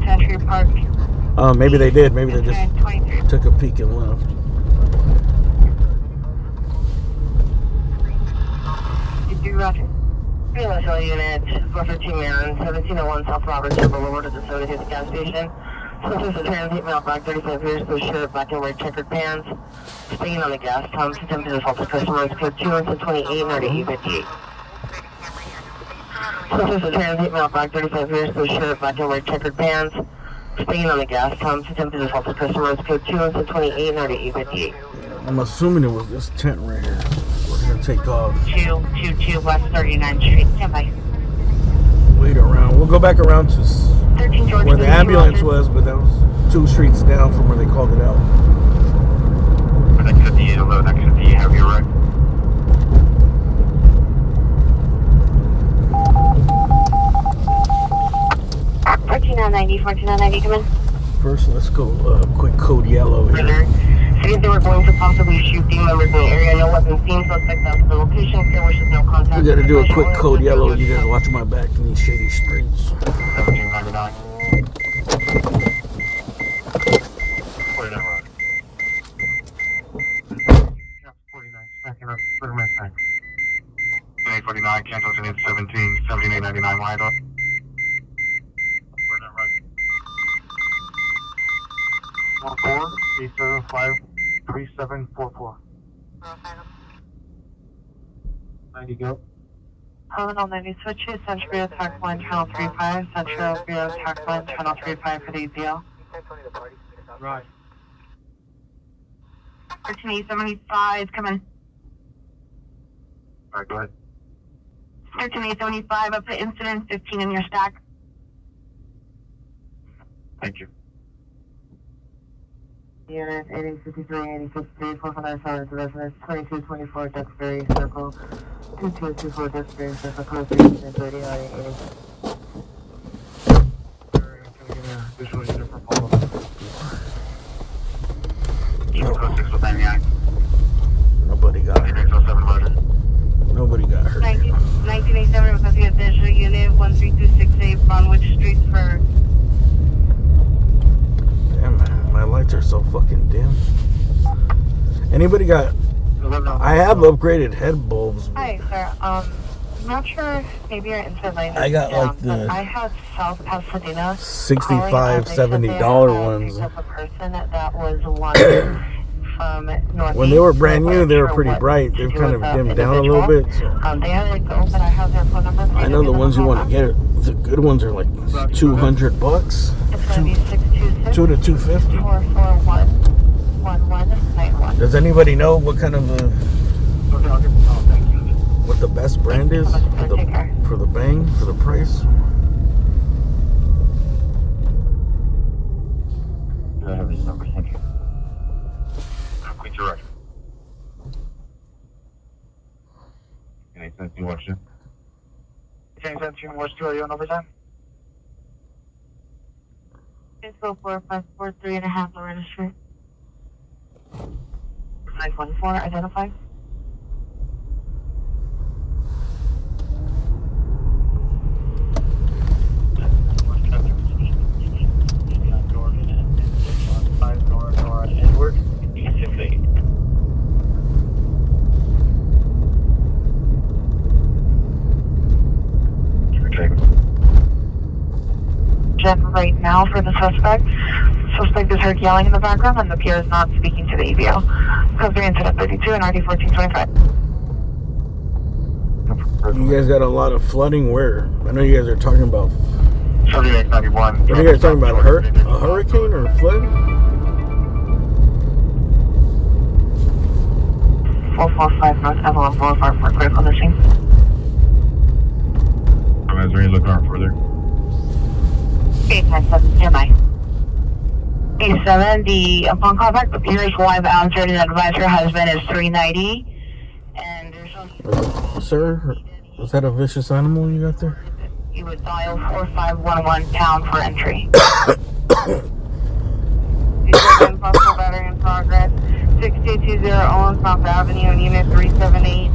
Century Park. Maybe they did. Maybe they just took a peek and left. Roger. Residential unit 413 Marin, 1701 South Roberts Boulevard at the Soda Hits gas station. Suspect is transit male, black 35 years, blue shirt, black and white checkered pants. Speaking on the gas pump, attempted assault to customers, code 228 and 858. Suspect is transit male, black 35 years, blue shirt, black and white checkered pants. Speaking on the gas pump, attempted assault to customers, code 228 and 858. I'm assuming it was this tent right here. We're gonna take off. 222 West 39th Street. Stand by. Wait around. We'll go back around to 13 George where the ambulance was, but that was 2 streets down from where they called it out. Next 58 alone, next 58, have your right. $14.90, come in. First, let's go quick code yellow here. Cities they were going to possibly shoot team members in the area. No weapons seen. Suspect out the location. Clear wishes, no contact. We gotta do a quick code yellow. You guys watch my back in these shady streets. 1799. Put it in road. 49, second up, 30 minutes time. 849, cancel to 1799, wide up. Put it in road. 14-875-3744. 90 go. Terminal 90 switches, Central Attack Line Channel 35, Central Attack Line Channel 35 for the APL. Right. 13875, come in. Alright, go ahead. 13875, up to incident, 15 in your stack. Thank you. Unit 8053, 8053, 459 residence, 2224 Duxbury Circle, 2224 Duxbury Circle, code 330, Visual unit for follow-up. Code 6 with 99. Nobody got hurt. 607, roger. Nobody got hurt. 1987, because we have visual unit 13268, Bonwich Street for... Damn, man, my lights are so fucking dim. Anybody got... I have upgraded head bulbs. Hi, sir. I'm not sure if maybe you're into lighting. I got like the I had South Pasadena $65, $70 ones. A person that was one from Northeast. When they were brand new, they were pretty bright. They've kind of dimmed down a little bit. So. They had it go, but I have their phone number. I know the ones you want to get. The good ones are like $200. It's going to be 626 2 to 250. 4411191. Does anybody know what kind of what the best brand is for the bang, for the price? I have this number, thank you. Complete your record. Any sense you watch it? Any sense you watch 2, are you on overtime? It's 44543.5 Loretta Street. 514, identify. Edward, 68. Jen right now for the suspect. Suspect is heard yelling in the background and the peer is not speaking to the ABL. Code 3 incident 32 and RD 1425. You guys got a lot of flooding where? I know you guys are talking about... 7891. What are you guys talking about? A hurricane or a flood? 445 North Evelyn Boulevard for critical nursing. brother. 897, stand by. 87, upon callback, the Pierce live answer to advise her husband is 390. And there's no... Sir, is that a vicious animal you got there? You would dial 4511 pound for entry. Possible battery in progress. 6220 Owens South Avenue and Unit 378.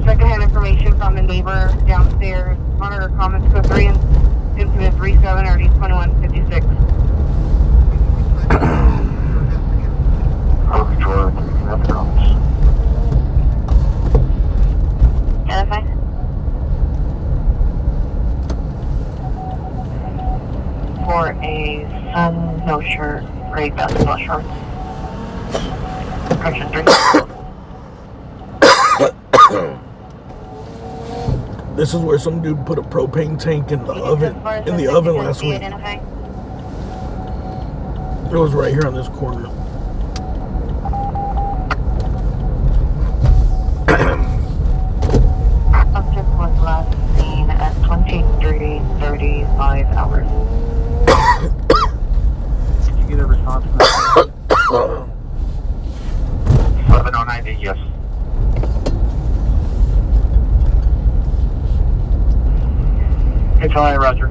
Secondhand information from the neighbor downstairs. Monitor comments code 3 and incident 37 or 2156. Identify. For a sun, no shirt, gray basketball shorts. Correction 3. This is where some dude put a propane tank in the oven last week. It was right here on this corner. Subject was last seen at 23:35 hours. Did you get a response from that? 7090, yes. It's all right, Roger.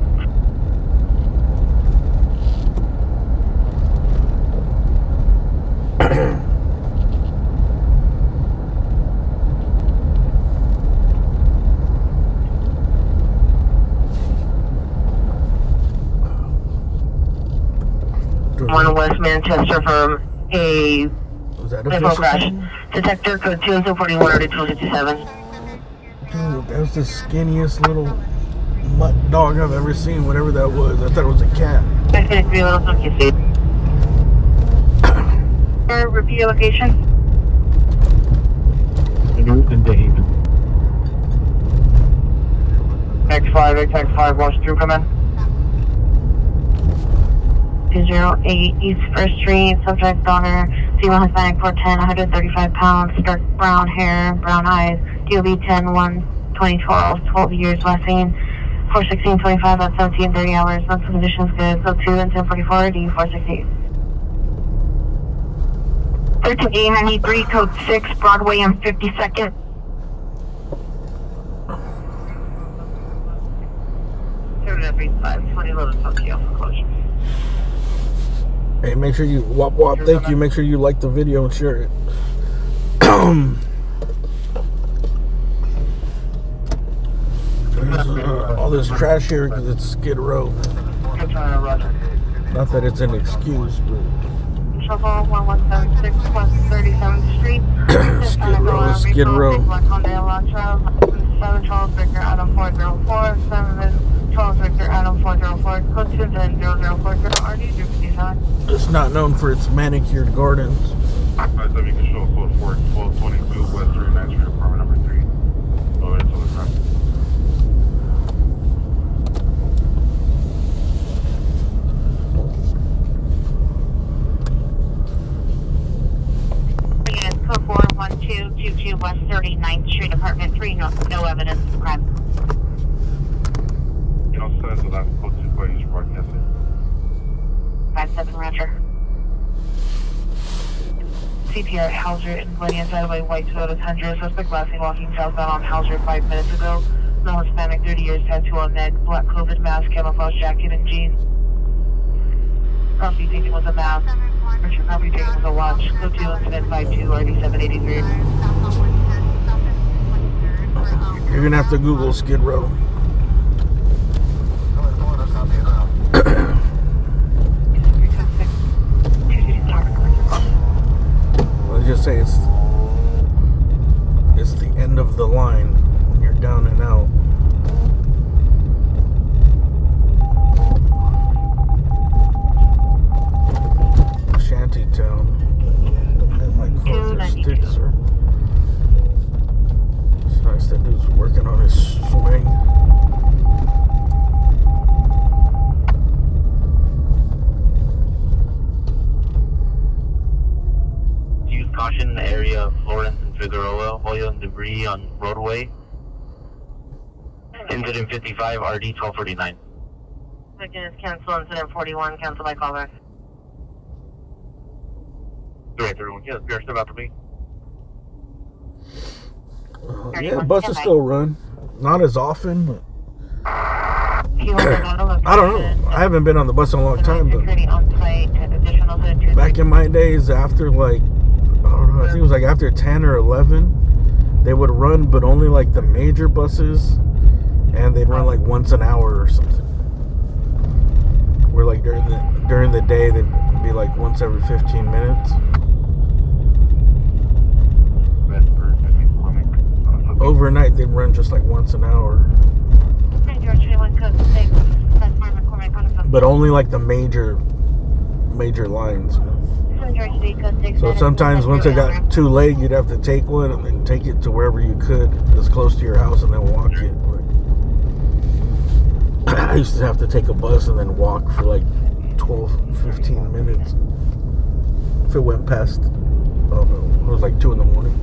One West Manchester from a vehicle crash. Thing? Detector code 241 or 257. Dude, that was the skinniest little mutt dog I've ever seen, whatever that was. I thought it was a cat. I finished 3 little funky seat. Repeat your location. In Dahaven. X5, watch through, come in. 208 East 1st Street, subject daughter, female Hispanic 410, 135 pounds, dark brown hair, brown eyes, DOB 10-1-2012, 12 years, last seen 4/16/25 at 17:30 hours, mental conditions good, code 2 and 1044, D 468. 13893, code 6, Broadway and 52nd. Every 520 Little Tokyo, closure. Hey, make sure you wop. Thank you. Make sure you like the video and share it. There's all this trash here because it's Skid Row. Not that it's an excuse, but Shuffle 1176 West 37th Street. Skid Row is Skid Row. 7 Charles Victor Adam 404 7 Charles Victor Adam 404 code 20040 RD 359. It's not known for its manicured gardens. IW control code 4 1222 West 39th Street, apartment number 3. Oh, it's on the front. Units code 41222 West 39th Street, apartment 3. No evidence of crime. You know, says that I'm code 2 by each broadcasting. 57 Roger. CPR at Hauser and Glenny inside of a white Toyota Tundra. Suspect last seen walking southbound on Hauser 5 minutes ago. Male Hispanic, 30 years, tattoo on neck, black COVID mask, camouflage jacket, and jeans. Property taken was a mask. Richard property taken was a watch. Code 2 incident 52 RD 783. You're gonna have to Google Skid Row. Let's just say it's the end of the line when you're down and out. Shantytown. And my car sticks are. It's nice that dude's working on his swing. Caution in the area of Florence and Figueroa, oil and debris on roadway. Incident 55, RD 1249. Second is cancel. Incident 41, cancel by callback. Direct everyone. Yes, we are still after me. Yeah, buses still run. Not as often, but I don't know. I haven't been on the bus in a long time, but back in my days, after like, I don't know, I think it was like after 10 or 11, they would run, but only like the major buses, and they'd run like once an hour or something. Where like during the day, they'd be like once every 15 minutes. Overnight, they'd run just like once an hour. But only like the major lines. So sometimes once it got too late, you'd have to take one and then take it to wherever you could, as close to your house, and then walk it. I used to have to take a bus and then walk for like 12, 15 minutes. If it went past, oh no, it was like 2 in the morning.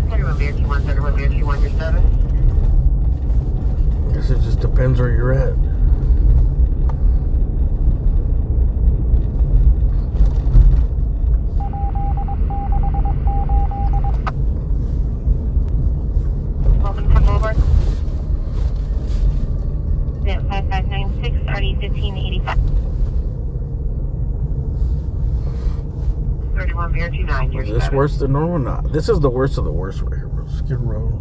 31 BRT1, your status? I guess it just depends where you're at. Welcome to Boulevard. Yeah, 5596, RD 1585. 31 BRT9, your Is this worse than normal? Not. This is the worst of the worst right here, bro. Skid Row.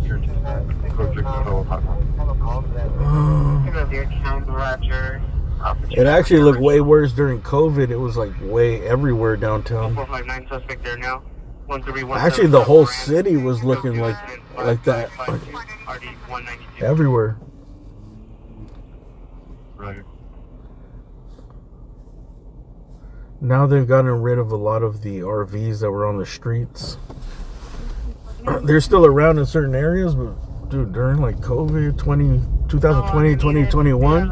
It actually looked way worse during COVID. It was like way everywhere downtown. 459 suspect there now. Actually, the whole city was looking like that. Everywhere. Right. Now they've gotten rid of a lot of the RVs that were on the streets. They're still around in certain areas, but dude, during like COVID 2020, 2021,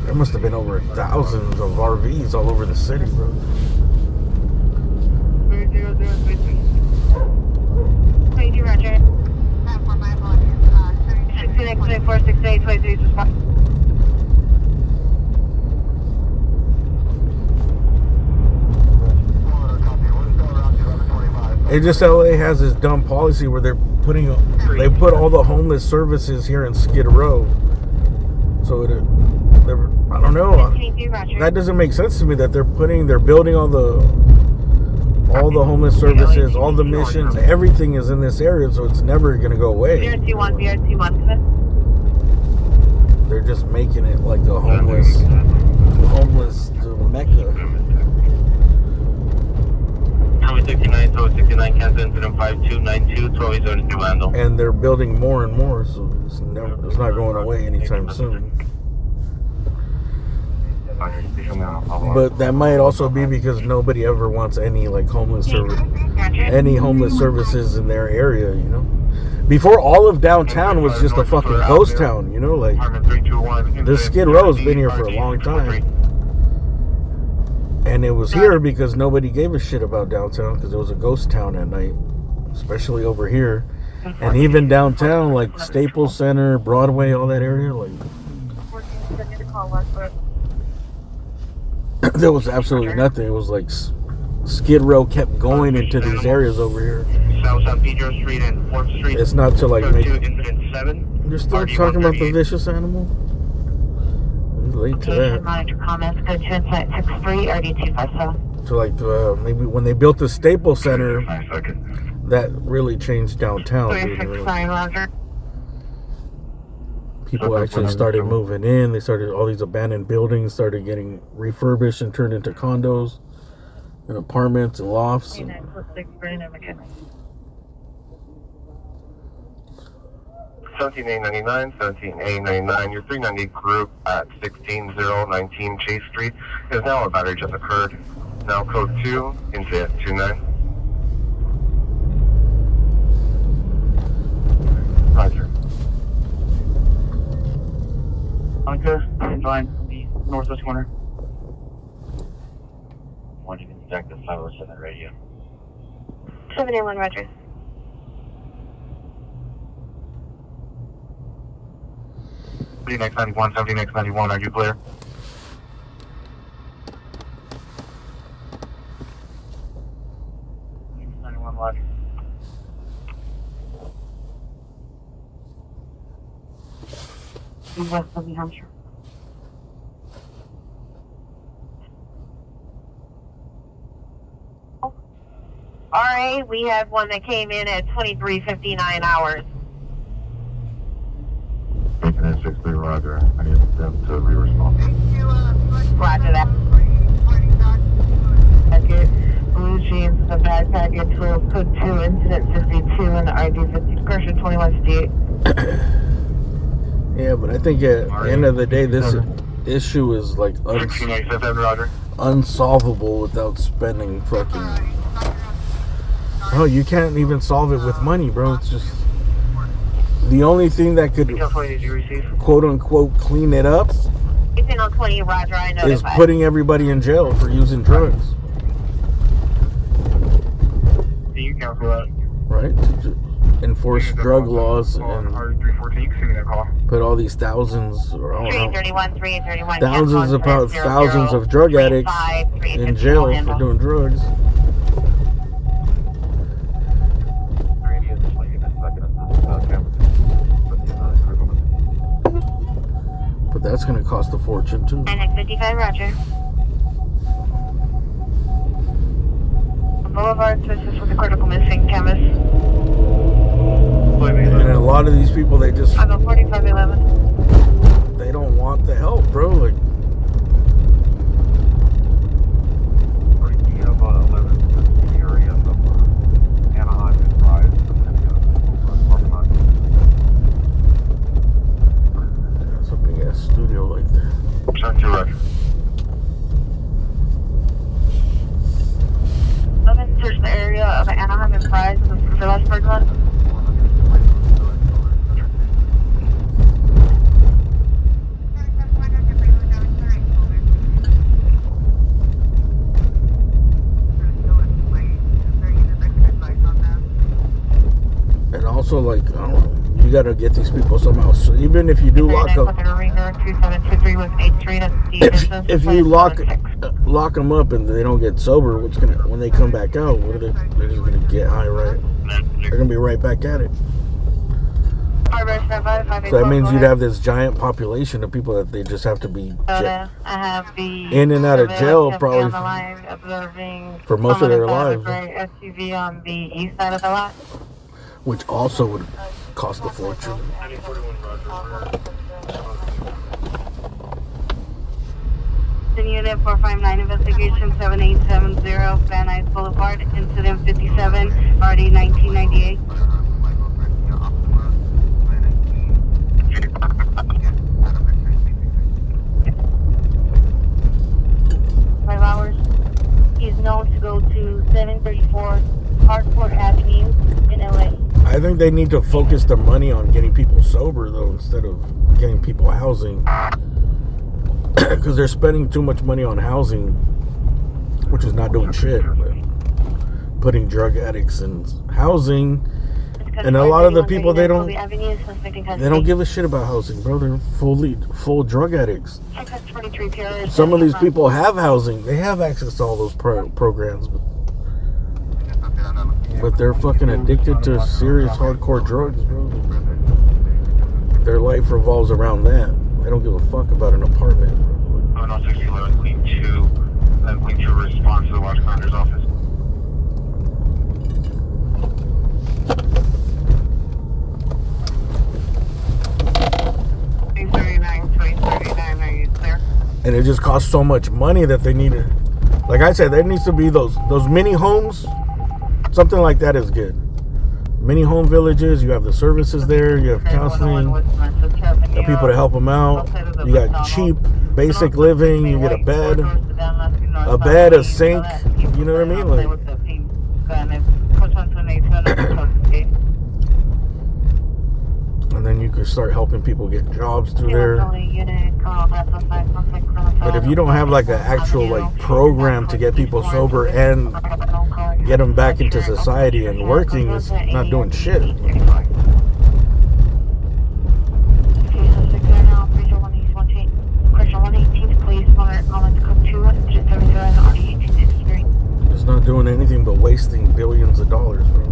there must have been over thousands of RVs all over the city, bro. 22 Roger. 468, 23 spot. It just LA has this dumb policy where they put all the homeless services here in Skid Row. So I don't know. That doesn't make sense to me that they're building all the homeless services, all the missions, everything is in this area, so it's never gonna go away. BRT1. They're just making it like a homeless mecca. 69, 69, cancel incident 5292, 1272 handle. And they're building more and more, so it's not going away anytime soon. But that might also be because nobody ever wants any like homeless services in their area, you know. Before, all of downtown was just a fucking ghost town, you know, like this Skid Row has been here for a long time. And it was here because nobody gave a shit about downtown because it was a ghost town at night, especially over here. And even downtown, like Staples Center, Broadway, all that area, like there was absolutely nothing. It was like Skid Row kept going into these areas over here. South San Pedro Street and 4th Street. It's not to like make. Incident 7. You're still talking about the vicious animal? Late to that. Monitor comments. Go to insight 63 RD257. So like maybe when they built the Staples Center, that really changed downtown. People actually started moving in. They started, all these abandoned buildings started getting refurbished and turned into condos and apartments and lofts. 17899, 17899. Your 390 group at 16019 Chase Street is now a battery just occurred. Now code 2 into 29. Roger. Anchor, line from the northwest corner. Wanting to contact the 507 radio. 781 Roger. next 91, 70 next 91, are you clear? West of New Hampshire. Alright, we had one that came in at 23:59 hours. Taking in 63, Roger. I need them to re-respond. Roger that. Packet, blue jeans, the bag packet, 12 code 2, incident 52, and the ID 50, correction 2158. Yeah, but I think at the end of the day, this issue is like unsolvable without spending fucking. Bro, you can't even solve it with money, bro. It's just the only thing that could quote unquote clean it up is putting everybody in jail for using drugs. You cancel that. Right? Enforce drug laws and put all these thousands or thousands of drug addicts in jail for doing drugs. But that's going to cost a fortune too. NX55, Roger. Boulevard, this is with the critical missing chemist. And a lot of these people, they just, I'm a 4511. they don't want the help, bro. Like, You have 11 in the area of Anaheim and Riot. that's a big ass studio right there. Check your record. 11, search the area of Anaheim and Prize, this is the Westburg one. And also, like, I don't know, you gotta get these people somehow. So even if you do lock up, if you lock them up and they don't get sober, what's gonna, when they come back out, what are they? They're just gonna get high, right? They're gonna be right back at it. So that means you'd have this giant population of people that they just have to be in and out of jail probably for most of their lives. SUV on the east side of the lot. Which also would cost a fortune. Unit 459 investigation 7870 Van Nuys Boulevard, incident 57, RD 1998. He's known to go to 734 Hartford Avenue in LA. I think they need to focus their money on getting people sober, though, instead of getting people housing. Because they're spending too much money on housing, which is not doing shit. But putting drug addicts in housing, and a lot of the people, they don't give a shit about housing, bro. They're full drug addicts. Some of these people have housing. They have access to all those programs, but they're fucking addicted to serious hardcore drugs, bro. Their life revolves around that. They don't give a fuck about an apartment. 6011, Queen 2, and Queen 2 response to the watch commander's office. Are you clear? And it just costs so much money that they need to, like I said, there needs to be those mini homes. Something like that is good. Mini home villages, you have the services there, you have counseling, you have people to help them out, you got cheap, basic living, you get a bed, a sink, you know what I mean? Like, and then you can start helping people get jobs through there. But if you don't have like an actual like program to get people sober and get them back into society and working, it's not doing shit. not doing anything but wasting billions of dollars, bro.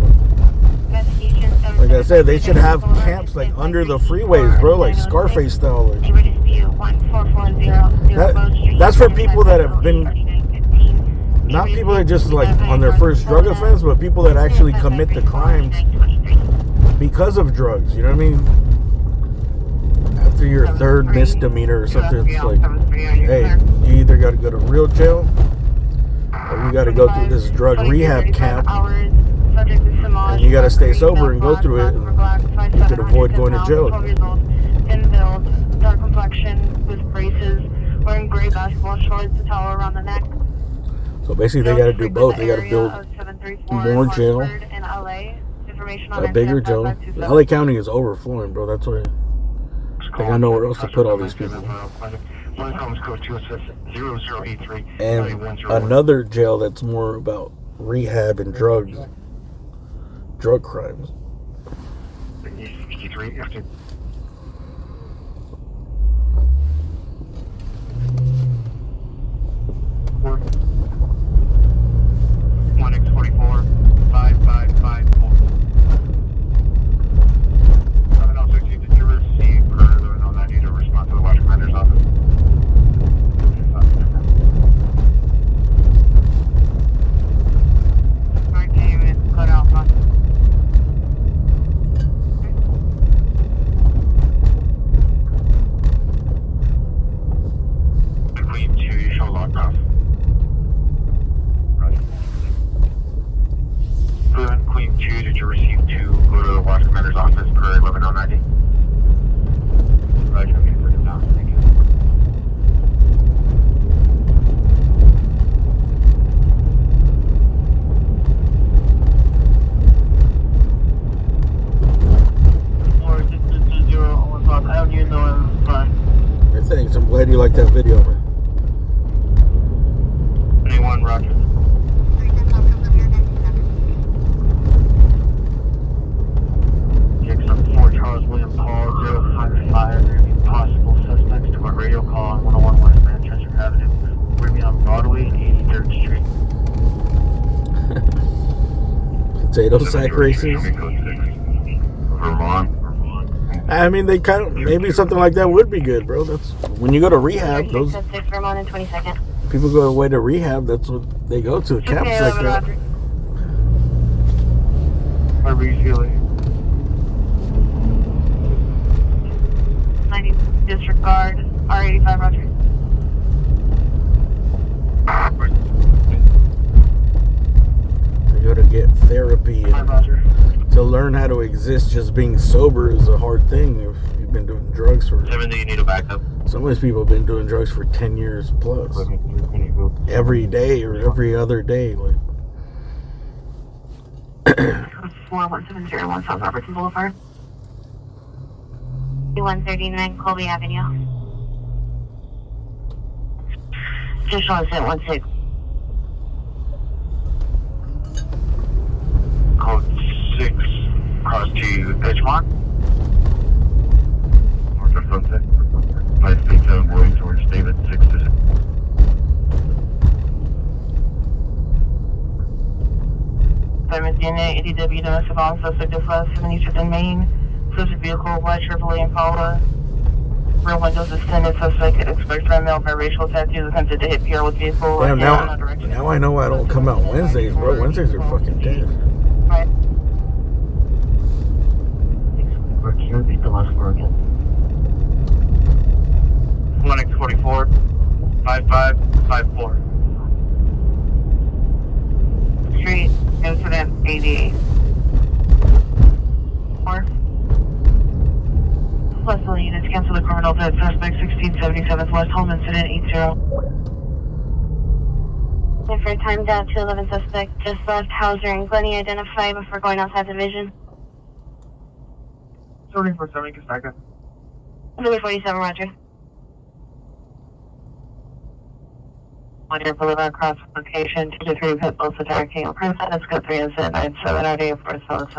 Like I said, they should have camps like under the freeways, bro, like Scarface style. Like. That's for people that have been, not people that just like on their first drug offense, but people that actually commit the crimes because of drugs. You know what I mean? After your third misdemeanor or something, it's like, hey, you either got to go to real jail or you got to go through this drug rehab camp. And you gotta stay sober and go through it, and you could avoid going to jail. Thin build, dark complexion with braces, wearing gray basketball shorts, a towel around the neck. So basically, they gotta do both. They gotta build more jail, a bigger jail. LA County is overflowing, bro. That's why I got nowhere else to put all these people. And another jail that's more about rehab and drug crimes. 1x44 5554. 706, did you receive per 1190 to respond to the Watch Commander's office? Queen 2, you show locked off. Right. Queen 2, did you receive to go to the Watch Commander's office per 1190? Right, okay, put it down. Thank you. I don't even know I'm fine. Hey, thanks. I'm glad you liked that video, man. Anyone, Roger? Takes up 4 Charles William Paul 055. Possible suspects to a radio call on 101 West Manchester Avenue. Bring me on Broadway, 83rd Street. Potato sack races. Vermont. I mean, they kind of, maybe something like that would be good, bro. That's when you go to rehab. Those Vermont in 22nd. people go away to rehab. That's what they go to. Camps like that. Wherever you feel it. 90 disregard, R85, Roger. They go to get therapy and to learn how to exist. Just being sober is a hard thing if you've been doing drugs for. 70, you need a backup. Some of these people have been doing drugs for 10 years plus. Every day or every other day. Like. 41701 South Robertson Boulevard. 139 Colby Avenue. Just on 16. Code 6, cross to Edgemont. North of Sunset. 537 going towards David, 6 to 6. DNA, ADW, domestic violence, suspect is left 75th and Main. Suspect vehicle, white Chevrolet Impala. Rear windows extended, suspect expects red male biracial tattoos, attempted to hit PR with vehicle. Damn, now I know why I don't come out Wednesdays, bro. Wednesdays are fucking dead. Right. Can you repeat the last four again? 1x44 5554. Street, incident 88. 4. Plus the units cancel the criminal dead suspect 1677th West Home incident 80. For time down to 11 suspect just left Hauser and Glenny identified before going outside the vision. 3470, get back up. Number 47, Roger. On your Boulevard cross location, 2 to 3 pit bulls attacking. Let's go 3 and 97 RD for South.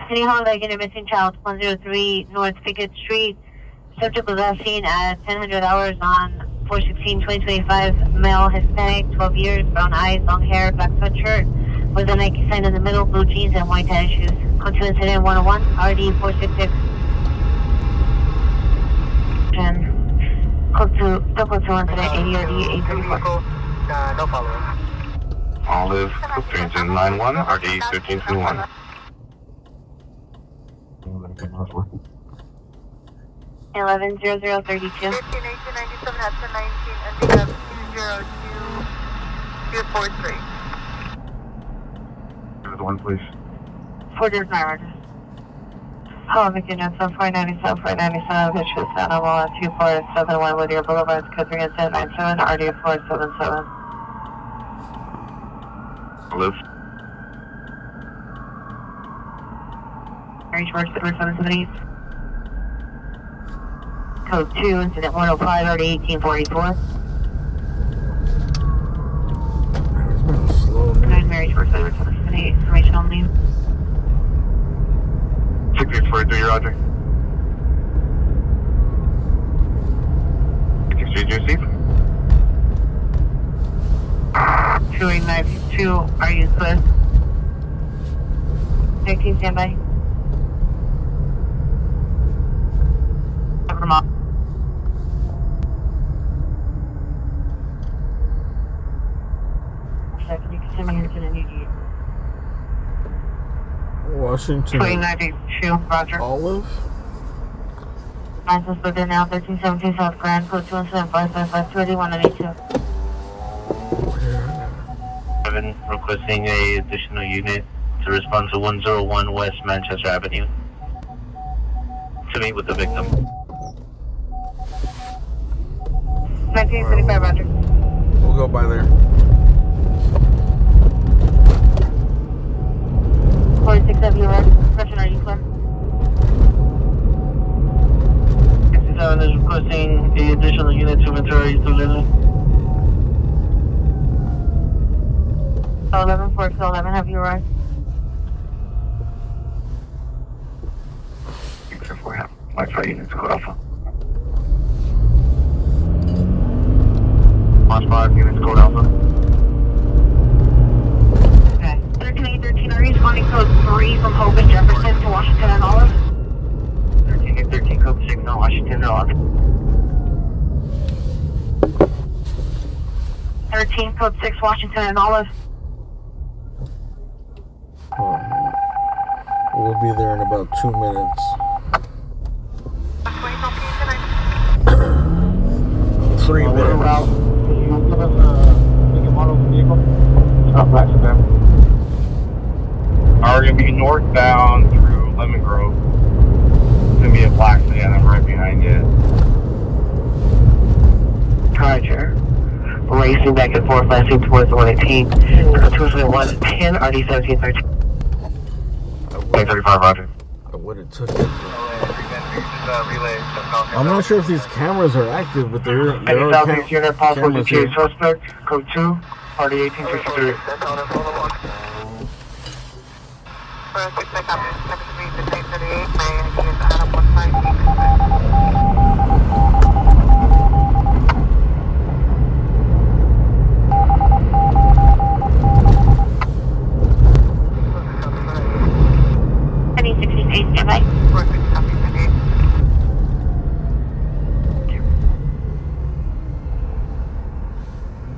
City Hall, like in a missing child, 103 North Pickett Street. Subject was last seen at 1000 hours on 416, 2025, male, Hispanic, 12 years, brown eyes, long hair, black sweatshirt, with a Nike sign in the middle, blue jeans, and white tennis shoes. Code 2 incident 101, RD 466. And code 2, still code 2 incident 80 RD 834. No follow-up. Olive, code 3 incident 91, RD 1321. 110032. 15, 18, 97, Hudson 19, ending up 20243. Give us one, please. 405, Roger. Hello, Virginia, 497, 497, which was animal at 2471 Whittier Boulevard, code 3 incident 97, RD 477. Olive. Reach works at 778. Code 2, incident 105, RD 1844. Slow, man. 9 Mary's works at 778, information only. 6843, Roger. 63, receive. 2892, are you clear? 19, standby. Cover them off. Second, you can send me incident UG. Washington. 2892, Roger. Olive. License booked now, 1317 South Grand, code 27555 28192. Requesting a additional unit to respond to 101 West Manchester Avenue to meet with the victim. 1975, Roger. We'll go by there. 46 you are. Question, are you clear? 67 is requesting a additional unit to inventory to living. 11, 411, have you arrived? Except for him. Wi-Fi units, code Alpha. Launch 5 units, code Alpha. Okay. 13813, are you responding code 3 from Hope and Jefferson to Washington and Olive? 13 code signal, Washington and Olive. 13 code 6, Washington and Olive. We'll be there in about 2 minutes. 3 minutes. Can you give us a make and model of the vehicle? Stop back to them. We're going to be northbound through Lemon Grove. It's going to be a black sedan. I'm right behind you. Roger. Racing back and forth, flashing towards the 118. 27110, RD 1713. 835, Roger. I would have took it. I'm not sure if these cameras are active, but there are Southeast unit, possible cameras GTA here. suspect, code 2, RD 1863.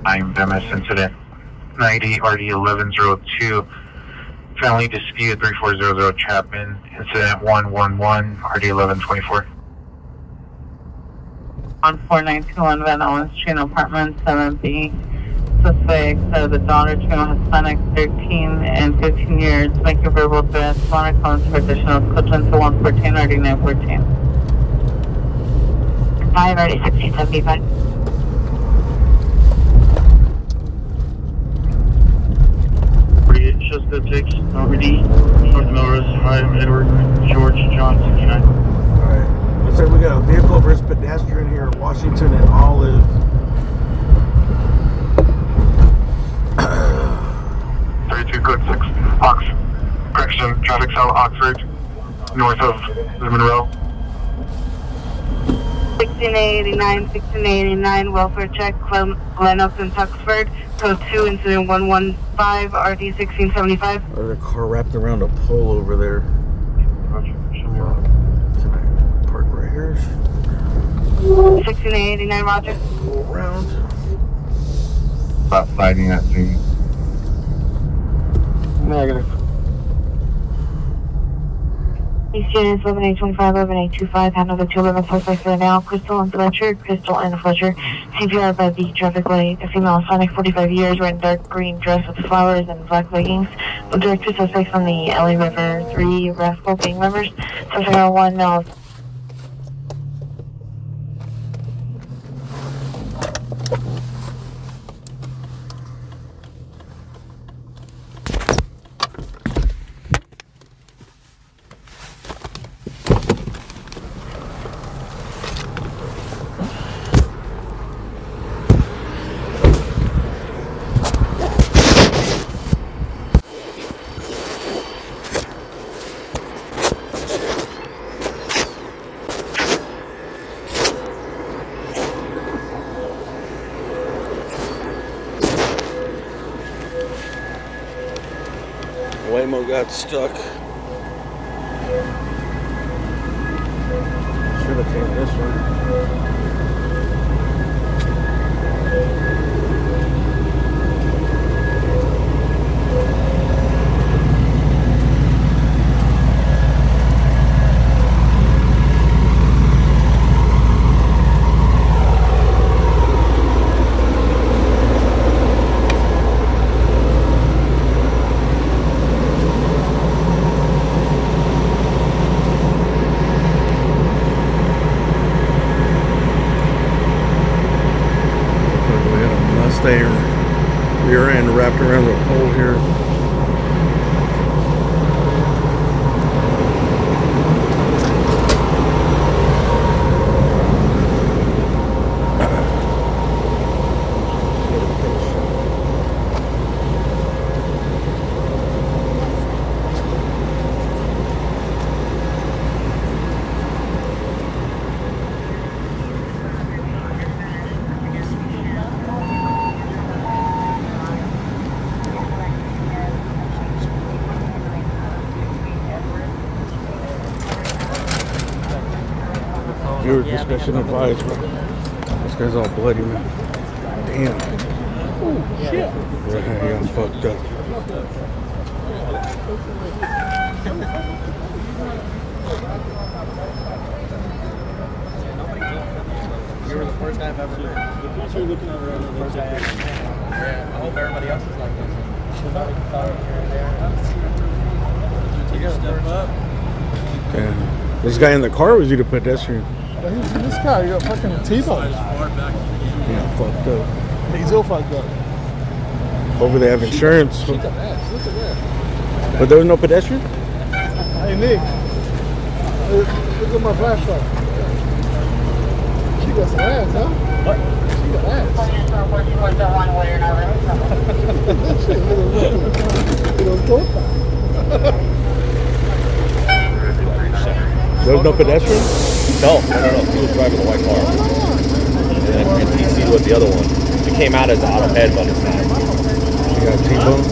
I'm Demis, incident 90, RD 1102. Family dispute 3400 Chapman, incident 111, RD 1124. On 4921 Van Allen Street, apartment 7B. Suspect, the daughter, female Hispanic, 13 and 15 years, making verbal threats, monoclonal for additional equivalent to 114, RD 914. 5, RD 1675. Jessica 6, Robbery, North Melrose, Ryan, Edward, George, John, 69. Alright. Looks like we got a vehicle versus pedestrian here in Washington and Olive. 32 code 6, Ox. Correction, traffic cell, Oxford, north of the Monroe. 1689, 1689, welfare check, Lennox and Tuxford, code 2, incident 115, RD 1675. There's a car wrapped around a pole over there. Can I park right here? 1689, roger. Go around. About fighting that scene. Negative. These units 11825, 11825, handle the 211 suspects right now. Crystal and Fletcher, Crystal and Fletcher. CPR by the traffic light. A female Sonic, 45 years, wearing dark green dress with flowers and black leggings. The direct two suspects on the LA River, 3 rascal gang members. Suspect on 1 male. Waymo got stuck. Should have taken this one. Rear end wrapped around the pole here. Viewer discussion advised. This guy's all bloody, man. Damn. Oh, shit. Yeah, he got fucked up. You were the first guy I've ever heard. You're looking over the first guy ever. Yeah, I hope everybody else is like this. You gotta step up. Damn. This guy in the car, or was he the pedestrian? This guy, you got fucking T-bone. Yeah, fucked up. He's all fucked up. Hopefully they have insurance. Look at that. Look at that. But there was no pedestrian? Hey, Nick. Look at my flashlight. She got some ass, huh? What? She got ass. There was no pedestrian? No. He was driving the white car. And TC was the other one. It came out as out of head, but it's not. You got T-bone?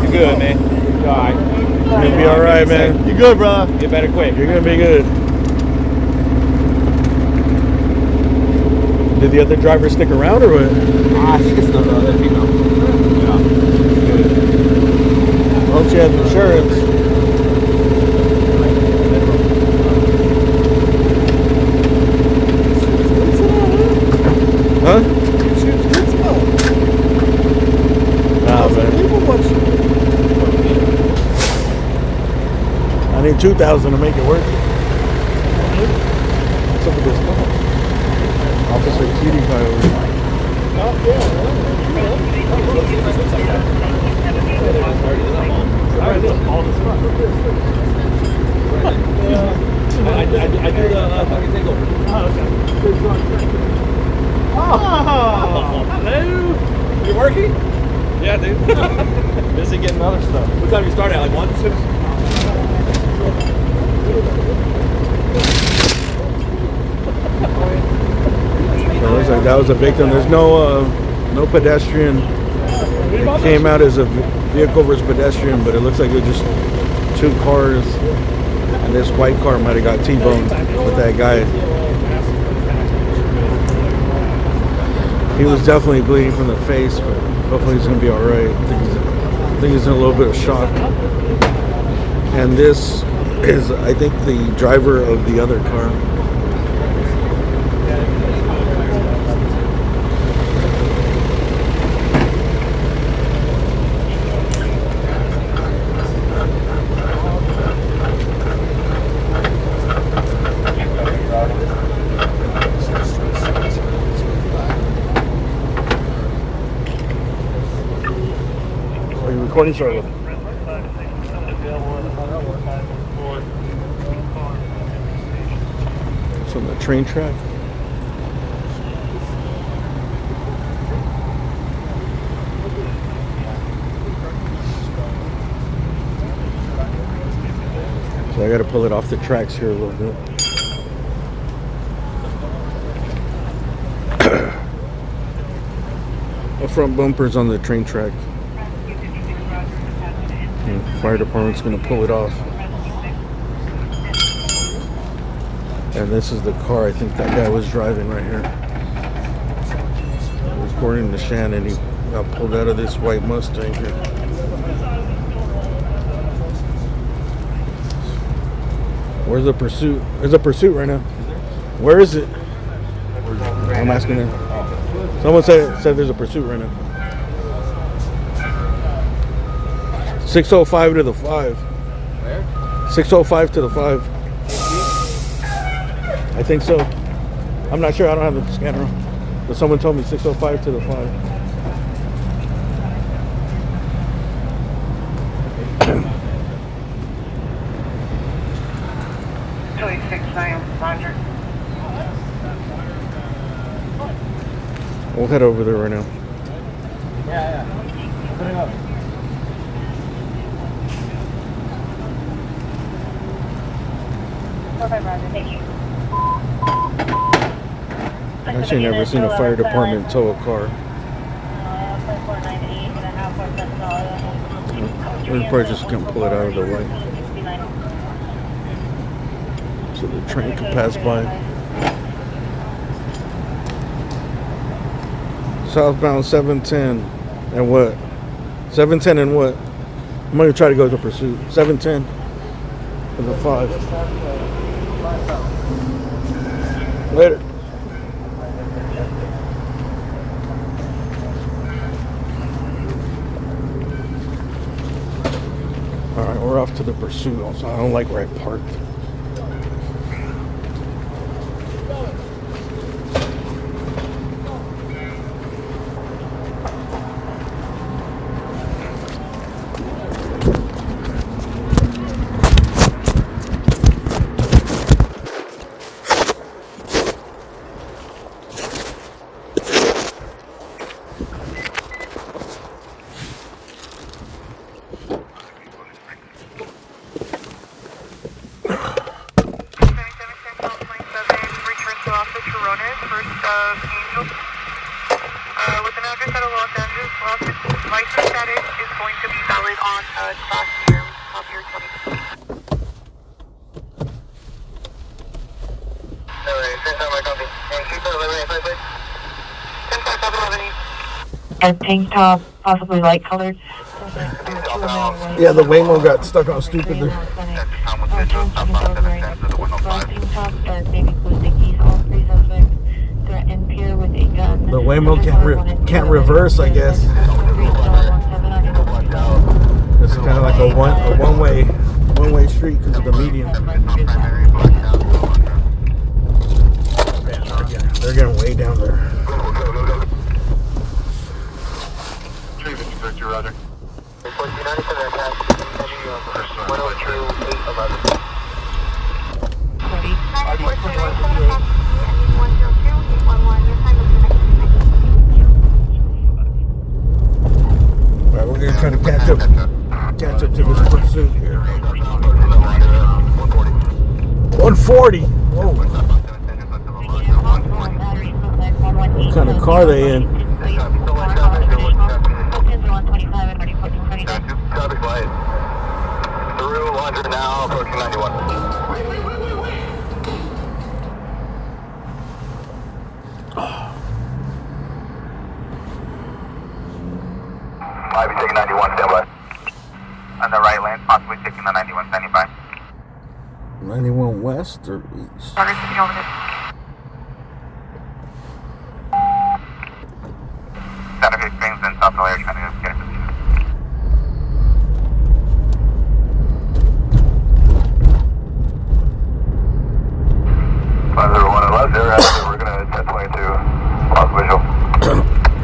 You good, man? You alright? You're gonna be alright, man. You good, bro? Get better quick. You're gonna be good. Did the other driver stick around or what? She's still the female. Yeah. Hope she has insurance. Huh? Nah, man. I need 2,000 to make it worth it. What's up with this car? Officer Cutie guy over here. I do the fucking takeover. Oh, hello. You working? Yeah, dude. Busy getting other stuff. What time you start at? Like 1? So it looks like that was a victim. There's no pedestrian. It came out as a vehicle versus pedestrian, but it looks like it was just two cars, and this white car might have got T-boned with that guy. He was definitely bleeding from the face, but hopefully he's gonna be all right. I think he's in a little bit of shock. And this is, I think, the driver of the other car. Are you recording, Charlotte? It's on the train track. So I got to pull it off the tracks here a little bit. The front bumper's on the train track. And the fire department's going to pull it off. And this is the car I think that guy was driving right here. According to Shannon, he got pulled out of this white Mustang here. Where's the pursuit? There's a pursuit right now. Where is it? I'm asking him. Someone said there's a pursuit right now. 605 to the 5. Where? 605 to the 5. I think so. I'm not sure. I don't have the scanner on. But someone told me 605 to the 5. 269, Roger. We'll head over there right now. Yeah. Put it up. I've actually never seen a fire department tow a car. We're probably just gonna pull it out of the way so the train can pass by. Southbound 710 and what? 710 and what? I'm gonna try to go to pursuit. 710 and the 5. Later. Alright, we're off to the pursuit. Also, I don't like where I parked. A tank top, possibly light colored. Yeah, the Waymo got stuck on stupid there. The Waymo can't reverse, I guess. It's kind of like a one-way street because of the median. They're getting way down there. Roger. Alright, we're gonna try to catch up to this pursuit here. 140. Whoa. What kind of car they in? Traffic light. Through 100 now, approaching 91. Might be taking 91, stand by. On the right lane, possibly taking the 91, standing by. 91 west or east? Santa Fe Springs and South Hill area trying to get a position. 501 left there, we're going to 1022. Lost visual.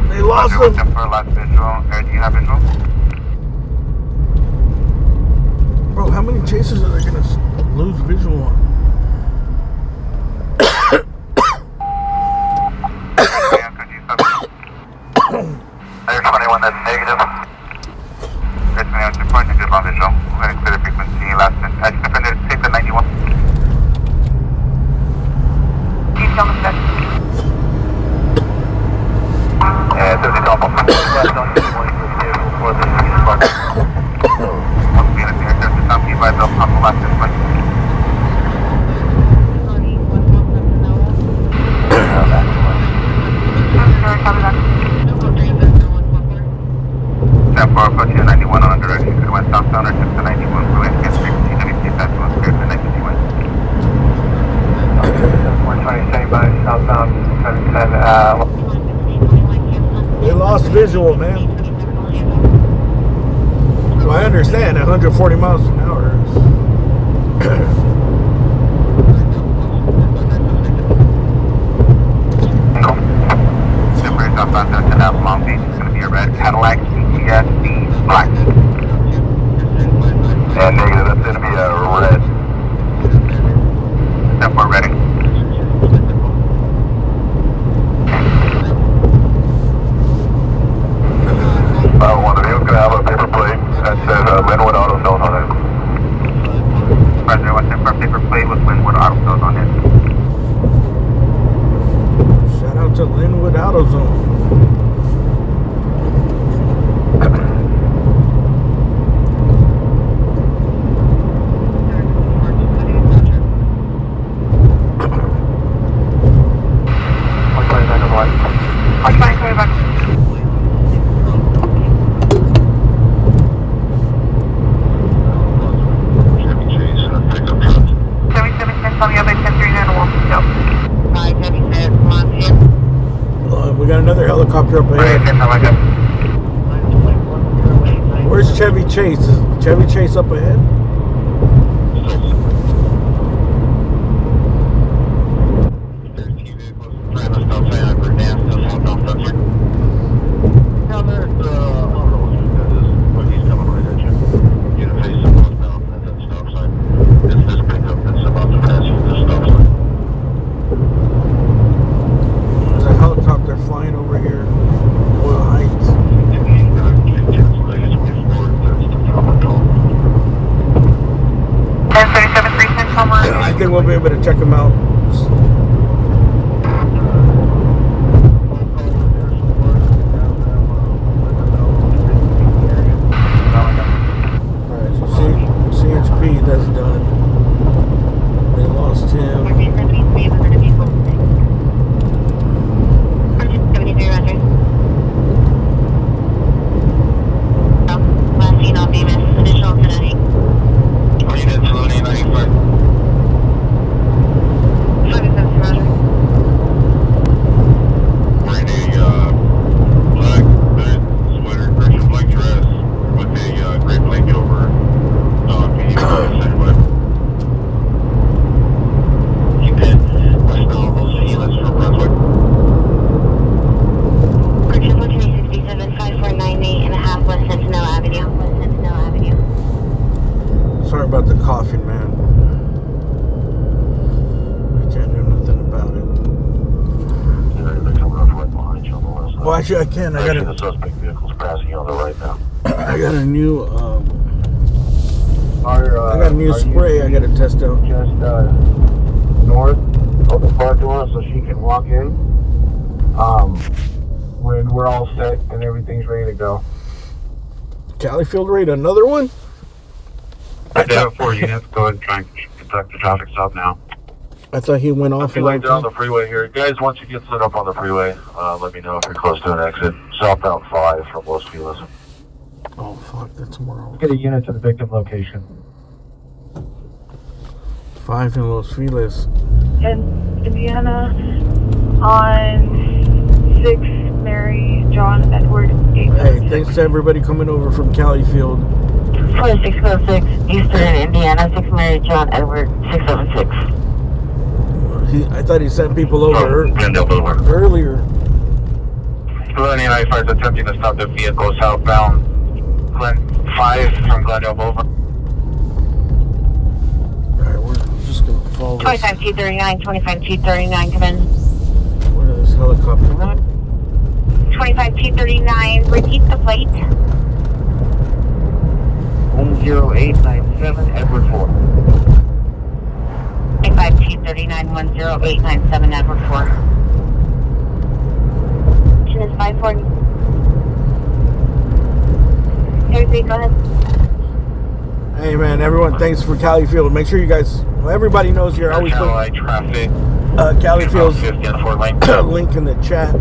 They lost them. For last visual. Do you have visual? Bro, how many chases are they going to lose visual on? There's 21, that's negative. There's 21, 2 point negative on visual. We're going to clear the frequency last minute. I just defended take the 91. Keep on the set. Yeah, 30 top off. Last on the morning for the spark. Once we get there, there's some people by the top of last minute. For approaching the 91 on direction to the west southbound or tips to 91 for wind against frequency WC fast to clear to 951. 120 standing by southbound 710. They lost visual, man. Well, I understand 140 miles an hour is Super southbound 710 Long Beach. It's going to be a red Cadillac. Yes, the black. And negative, that's going to be a red. Step 4 ready. One of you is going to have a paper plate that says Linwood Auto Sales on it. Roger, what's that for paper plate with Linwood Auto Sales on it? shout out to Linwood AutoZone. We got another helicopter up ahead. Where's Chevy Chase? Is Chevy Chase up ahead? I think we'll be able to check them out. Alright, so CHP, that's done. They lost him. Last seen on Bemis, additional today. Are you dead to 95? Sorry about the coughing, man. I can't do nothing about it. Well, actually, I can. I got the suspect vehicle's passing on the right now. I got a new I got a new spray I got to test out. Just north of the parking lot so she can walk in when we're all set and everything's ready to go. Califield raid, another one? I have 4 units. Go ahead and try and conduct the traffic stop now. I thought he went off. I'm laying down the freeway here. Guys, once you get set up on the freeway, let me know if you're close to an exit. Southbound 5 from Los Feliz. Oh, fuck, that's tomorrow. Get a unit to the victim location. 5 in Los Feliz. In Indiana on 6 Mary John Edward 8. Hey, thanks to everybody coming over from Califield. 4606 Eastern Indiana, 6 Mary John Edward 676. I thought he sent people over earlier. Glen 95 is attempting to stop the vehicle southbound Glen 5 from Glendale Boulevard. Alright, we're just gonna follow this. 25T39, 25T39, come in. Where is this helicopter? 25T39, repeat the plate. 10897 Edward 4. 25T39, 10897 Edward 4. Is 54. Everybody, go ahead. Hey man, everyone, thanks for Califield. Make sure you guys, well, everybody knows you're always put Califield's link in the chat.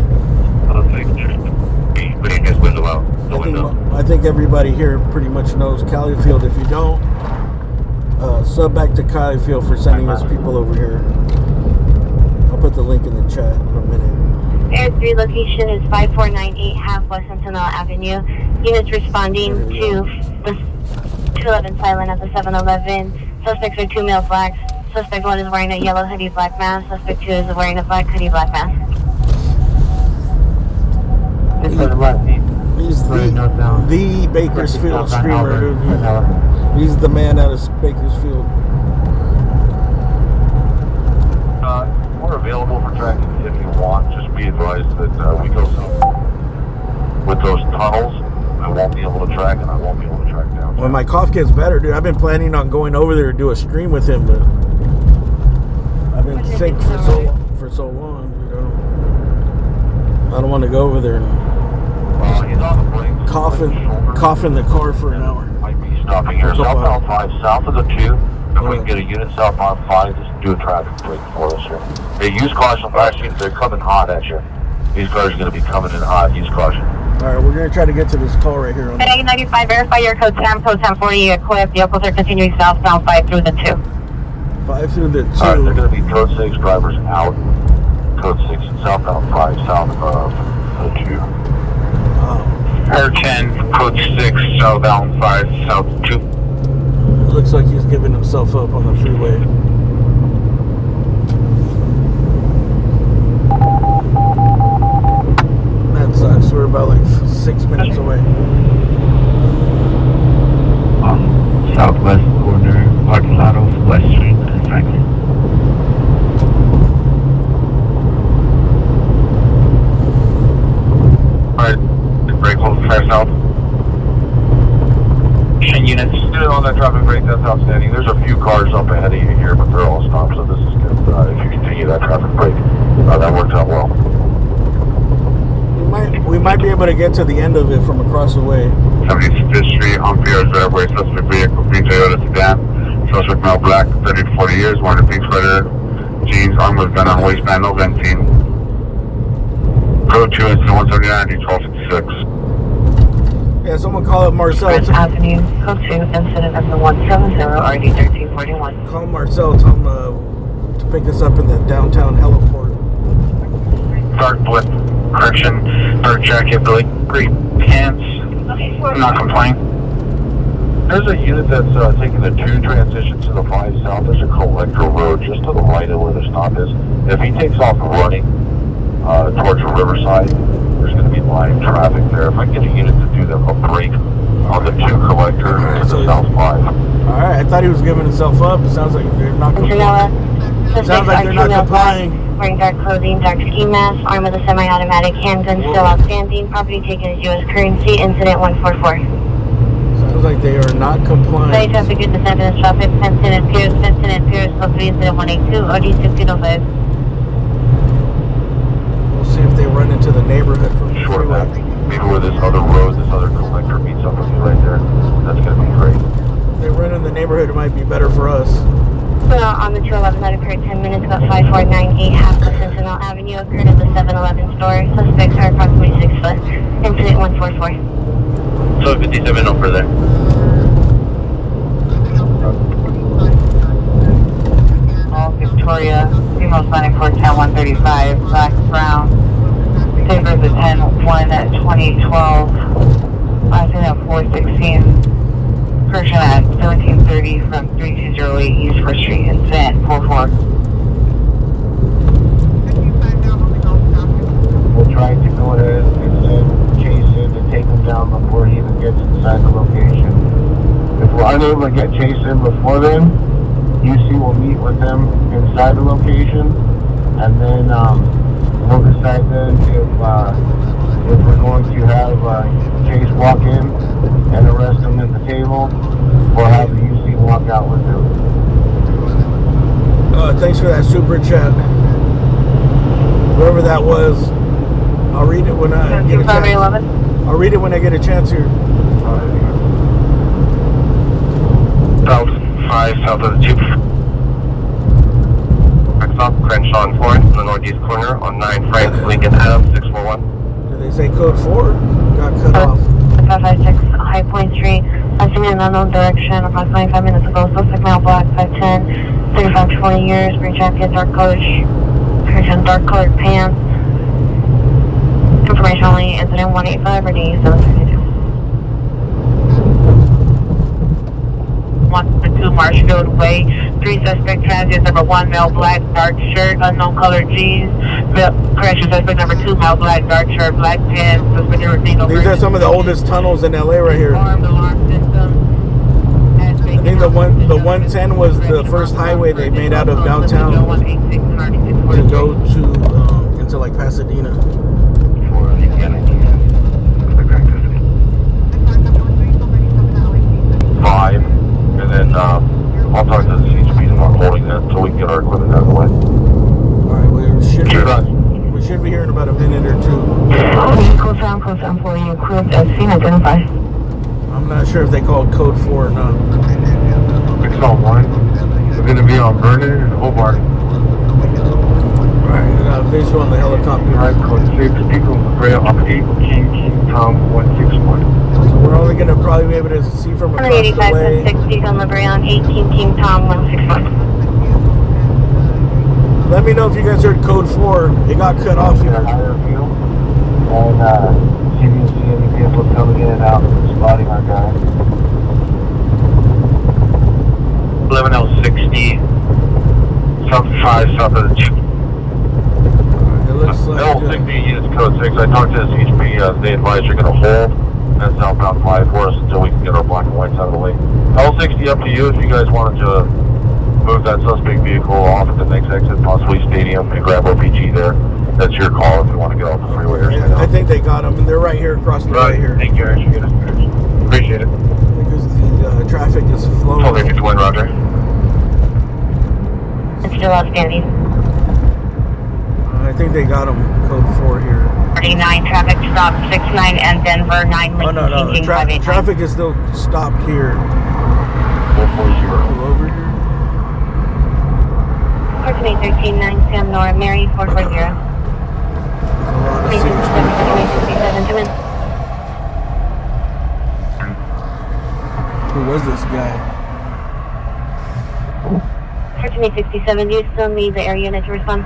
I think everybody here pretty much knows Califield. If you don't, sub back to Califield for sending us people over here. I'll put the link in the chat in a minute. Air 3 location is 5498 half West Sentinel Avenue. Units responding to the 211 silent at the 7-Eleven. Suspects are 2 male blacks. Suspect 1 is wearing a yellow hoodie black mask. Suspect 2 is wearing a black hoodie black mask. He's the Bakersfield streamer, dude. He's the man out of Bakersfield. We're available for tracking if you want. Just be advised that we go with those tunnels. I won't be able to track, and I won't be able to track down. When my cough gets better, dude, I've been planning on going over there to do a stream with him, but I've been sick for so long, dude. I don't want to go over there and he's on the brink. cough in the car for an hour. Might be stopping here. Southbound 5, south of the 2. If we can get a unit southbound 5, just do a traffic break for us here. Hey, use caution, last unit. They're coming hot at you. These cars are going to be coming in hot. Use caution. All right, we're going to try to get to this call right here. 95, verify your code 10, code 1040 equipped. Vehicles are continuing southbound 5 through the 2. 5 through the 2. All right, they're going to be code 6 drivers out. Code 6 southbound 5, south of the 2. Air 10, code 6, southbound 5, south 2. It looks like he's giving himself up on the freeway. That sucks. We're about like 6 minutes away. Southwest corner, parking lot of West Street and Franklin. Alright, brake hold fire south. 10 units. On that traffic break, that's outstanding. There's a few cars up ahead of you here, but they're all stopped, so this is good. If you continue that traffic break, that works out well. We might be able to get to the end of it from across the way. 75th Street, on Pierre's driveway, suspect vehicle, green Toyota sedan. Suspect male black, 30 to 40 years, wearing a pink sweater, jeans, armed with gun on waistband, no venting. Code 2, incident 179, 1256. Yeah, someone call up Marcel. Avenue, code 2, incident number 170, RD 1341. Call Marcel, tell him to pick us up in the downtown heliport. Dark blue, correction, dark jacket, gray pants, not complying. There's a unit that's taking the 2 transition to the 5 south. There's a collector road just to the right of where the stop is. If he takes off running towards the riverside, there's going to be live traffic there. If I get a unit to do a break on the 2 collector to the south 5. Alright, I thought he was giving himself up. It sounds like they're not complying. Sounds like they're not complying. Wearing dark clothing, dark ski mask, armed with a semi-automatic handgun, still outstanding. Property taken as U.S. currency, incident 144. Sounds Looks like they are not compliant. Light traffic in the center, traffic, Fenton and Pierce, code 3 incident 182, RD 1605. We'll see if they run into the neighborhood from the Short freeway. map. Maybe where this other road, this other collector meets up with you right there. That's gonna be great. If they run in the neighborhood, it might be better for us. On the 211 that occurred 10 minutes ago, 5498 half of Sentinel Avenue occurred at the 7-Eleven store. Suspects are approximately 6 foot. Incident 144. So 57 over there. All Victoria, female signing for 10-135, black, brown. Papers at 10-1 at 2812. Last in at 416. Person at 1730 from 3208 East 1st Street, incident 44. We'll try to go ahead and send Chase in to take him down before he even gets inside the location. If we're unable to get Chase in before then, UC will meet with them inside the location, and then we'll decide then if we're going to have Chase walk in and arrest him at the table, or have the UC walk out with him. Thanks for that super chat. Whoever that was, I'll read it when I get a chance. I'll read it when I get a chance here. South 5, south of the tube. Next stop, Crenshaw and Florence, the northeast corner on 9 Frank Lincoln Adams 641. Did they say code 4? Got cut off. 556 High Point Street. Passing in an unknown direction approximately 5 minutes ago. Suspect male, black, 5'10", 35 to 20 years, green jacket, dark colored pants. Information only, incident 185 or D752. 1-2 Marshfield Way. 3 suspect transits. Number 1 male, black, dark shirt, unknown colored jeans. Correction, suspect number 2 male, black, dark shirt, black pants. Suspect number 3. These are some of the oldest tunnels in LA right here. Armed alarm system. I think the 110 was the first highway they made out of downtown to go to into like Pasadena. Five, and then I'll talk to the CHPs about holding that until we can get our equipment out of the way. Alright, we should be here in about a minute or two. Code 7 for you, approved as seen, identify. I'm not sure if they called code 4 or not. It's all one. We're going to be on Vernon and Hobart. Alright, we got a visual on the helicopter. Alright, code 6, Eagle Brea up 8, King Tom 161. So we're only going to probably be able to see from across the 185 way. 6 on Liberty on 18 King Tom 161. Let me know if you guys heard code 4. It got cut off here. And see if you see any vehicles coming in and out and spotting our guy. 11L60, south 5, south of the tube. It looks like L60 units code 6. I talked to the CHP. They advised you're going to hold that southbound 5 for us until we can get our black and whites out of the way. L60 up to you if you guys wanted to move that suspect vehicle off at the next exit, possibly Stadium, and grab OPG there. That's your call if you want to get off the freeway or stand I think they got them, and they're right here across the way here. Thank you, Aaron. Appreciate it. Because the traffic is flowing. Okay, good to win, Roger. It's still outstanding. I think they got them code 4 here. 39 traffic stop 69 and Denver 9 Lincoln Oh no, King 589. traffic is still stopped here. 440. Over here. 13 9 Sam Nora Mary 440. There's a lot of CHP. Who was this guy? 1367, do you still need the air unit to respond?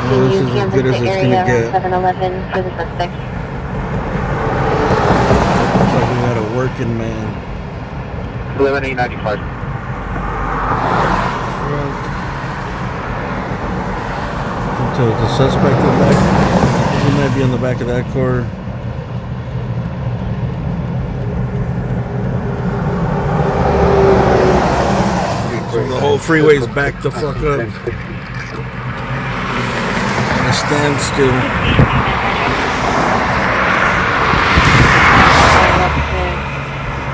Well, this is as good as it's gonna get. 7-Eleven for the suspect. Looks like we got a working man. 11895. So the suspect in the back, he might be in the back of that car. So the whole freeway's backed the fuck up. A standstill.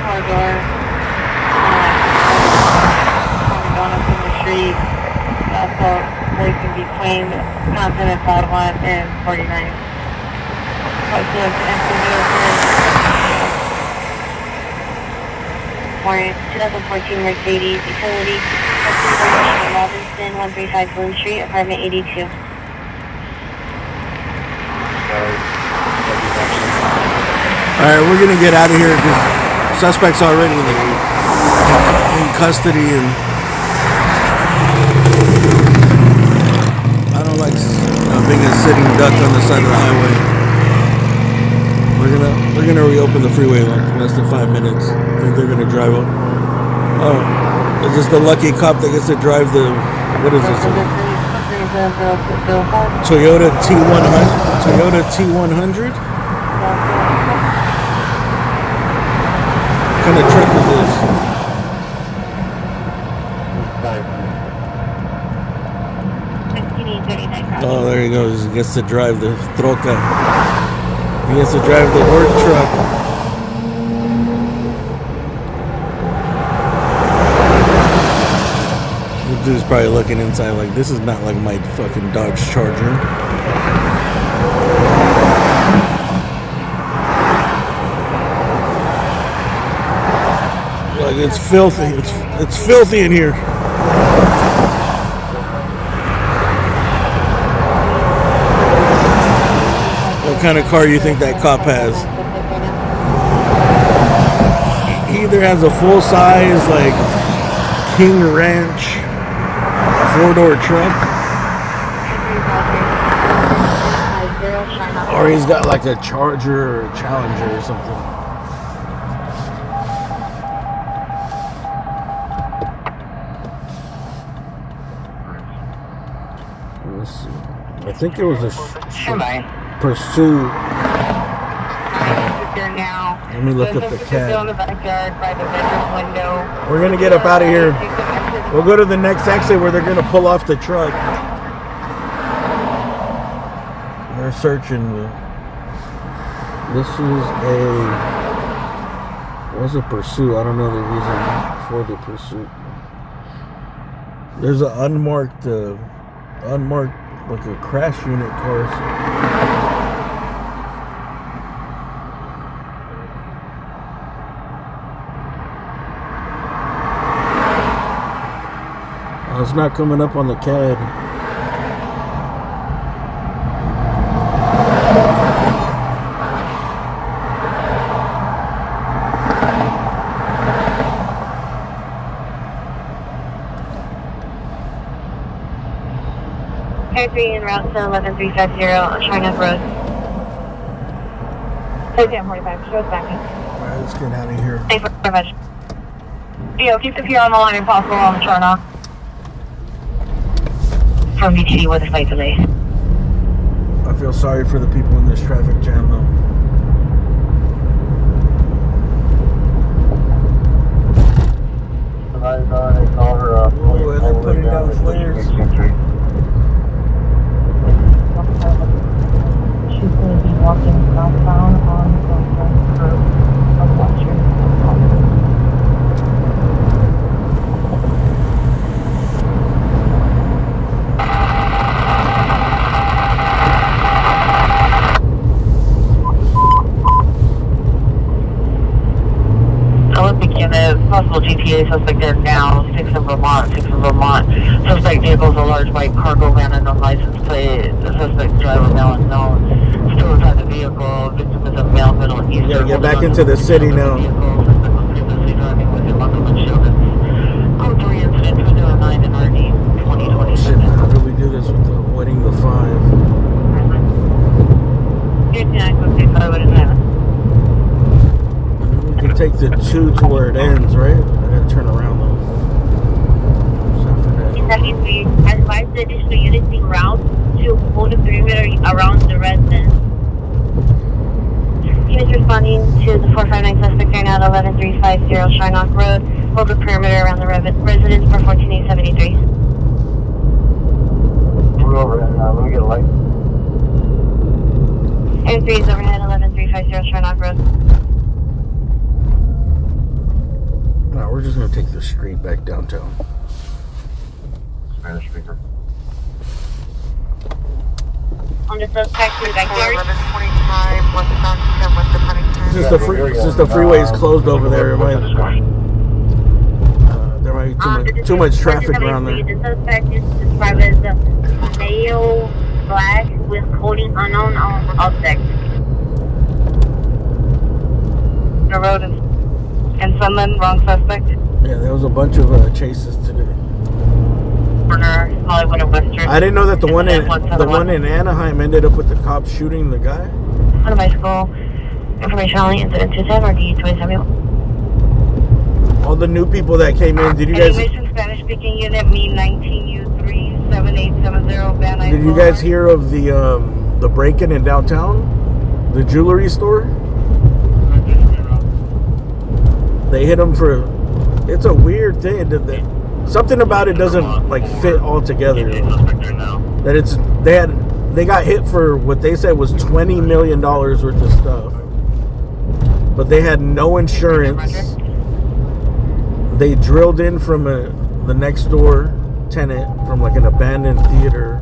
Corridor. Donuts in the street. Also, place in between Continent Baton and 49. Warrant 2014 Mercedes Utility, Robinson, 135 Bloom Street, apartment 82. Alright, we're gonna get out of here because suspect's already in custody, and I don't like being a sitting duck on the side of the highway. We're gonna reopen the freeway like in less than 5 minutes. I think they're gonna drive up. Oh, is this the lucky cop that gets to drive the, what is this? Toyota T100? Toyota T100? What kind of truck is this? Oh, there he goes. He gets to drive the troca. He gets to drive the work truck. The dude's probably looking inside like, this is not like my fucking Dodge Charger. Like, it's filthy. It's filthy in here. What kind of car you think that cop has? He either has a full-size, like, King Ranch 4-door truck, or he's got like a Charger or a Challenger or something. Let's see. I think it was a Pursuit. Let me look up the cab. We're gonna get up out of here. We'll go to the next exit where they're gonna pull off the truck. They're searching. This is what's a Pursuit? I don't know the reason for the Pursuit. There's an unmarked like a crash unit car. It's not coming up on the CAD. Carry en route to 11350 China Road. 45, show us back. Alright, let's get out of here. Thanks very much. Yo, keep the PR on the line if possible on the turn off. From BTD with a slight delay. I feel sorry for the people in this traffic jam though. Oh, and they're putting down flares. She's going to be walking southbound on the curve of Western. Possible GTA suspect there now, 6 in Vermont. Suspect vehicles a large white cargo van and no license plate. The suspect driver now unknown. Still inside the vehicle. Victim is a male Middle Eastern. You gotta get back into the city now. Suspect was previously driving with him on the children. Code 3 incident 209 and RD 2027. How do we do this with avoiding the 5? 59.65, what is that? You can take the 2 to where it ends, right? I gotta turn around though. We advise the additional units being route to hold a perimeter around the residence. He is responding to the 459 suspect right now at 11350 Shylock Road. Hold the perimeter around the residence for 14873. Move over and let me get a light. And 3 is overhead, 11350 Sherlock Road. No, we're just gonna take the street back downtown. Spanish speaker. On the suspect in the backyard. 1125 westbound 10 west of Huntington. Since the freeway is closed over there, there might be too much traffic around there. The suspect is described as male, black, with holding unknown object. The road in Sunland, wrong suspect. Yeah, there was a bunch of chases today. Corner, Hollywood and Western. I didn't know that the one in Anaheim ended up with the cops shooting the guy. On a bicycle. Information only, incident 210 or D270. All the new people that came in, did you guys? Animation Spanish speaking unit, me 19U37870 Van Nuys. Did you guys hear of the break-in in downtown, the jewelry store? They hit him for. It's a weird thing. Something about it doesn't like fit all together. That they got hit for what they said was $20 million worth of stuff, but they had no insurance. They drilled in from the next door tenant from like an abandoned theater.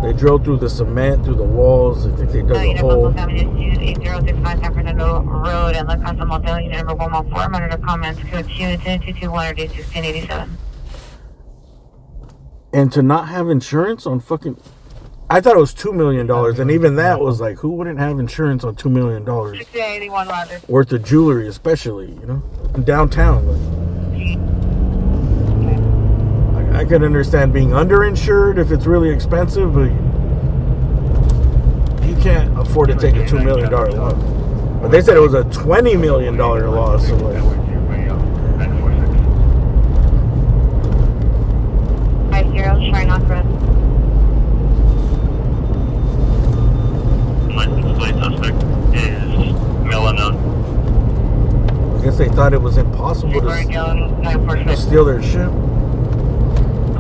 They drilled through the cement, through the walls. I think they dug a hole. 8065 San Fernando Road and La Casa Motel, unit number 114. Monitor comments code 22221 or D1687. And to not have insurance on fucking... I thought it was $2 million, and even that was like, who wouldn't have insurance on $2 million? 6881 Roger. Worth of jewelry, especially, in downtown. I could understand being underinsured if it's really expensive, but you can't afford to take a $2 million loss. But they said it was a $20 million loss. So like, Sherlock Road. License plate suspect is male unknown. I guess they thought it was impossible to steal their shit.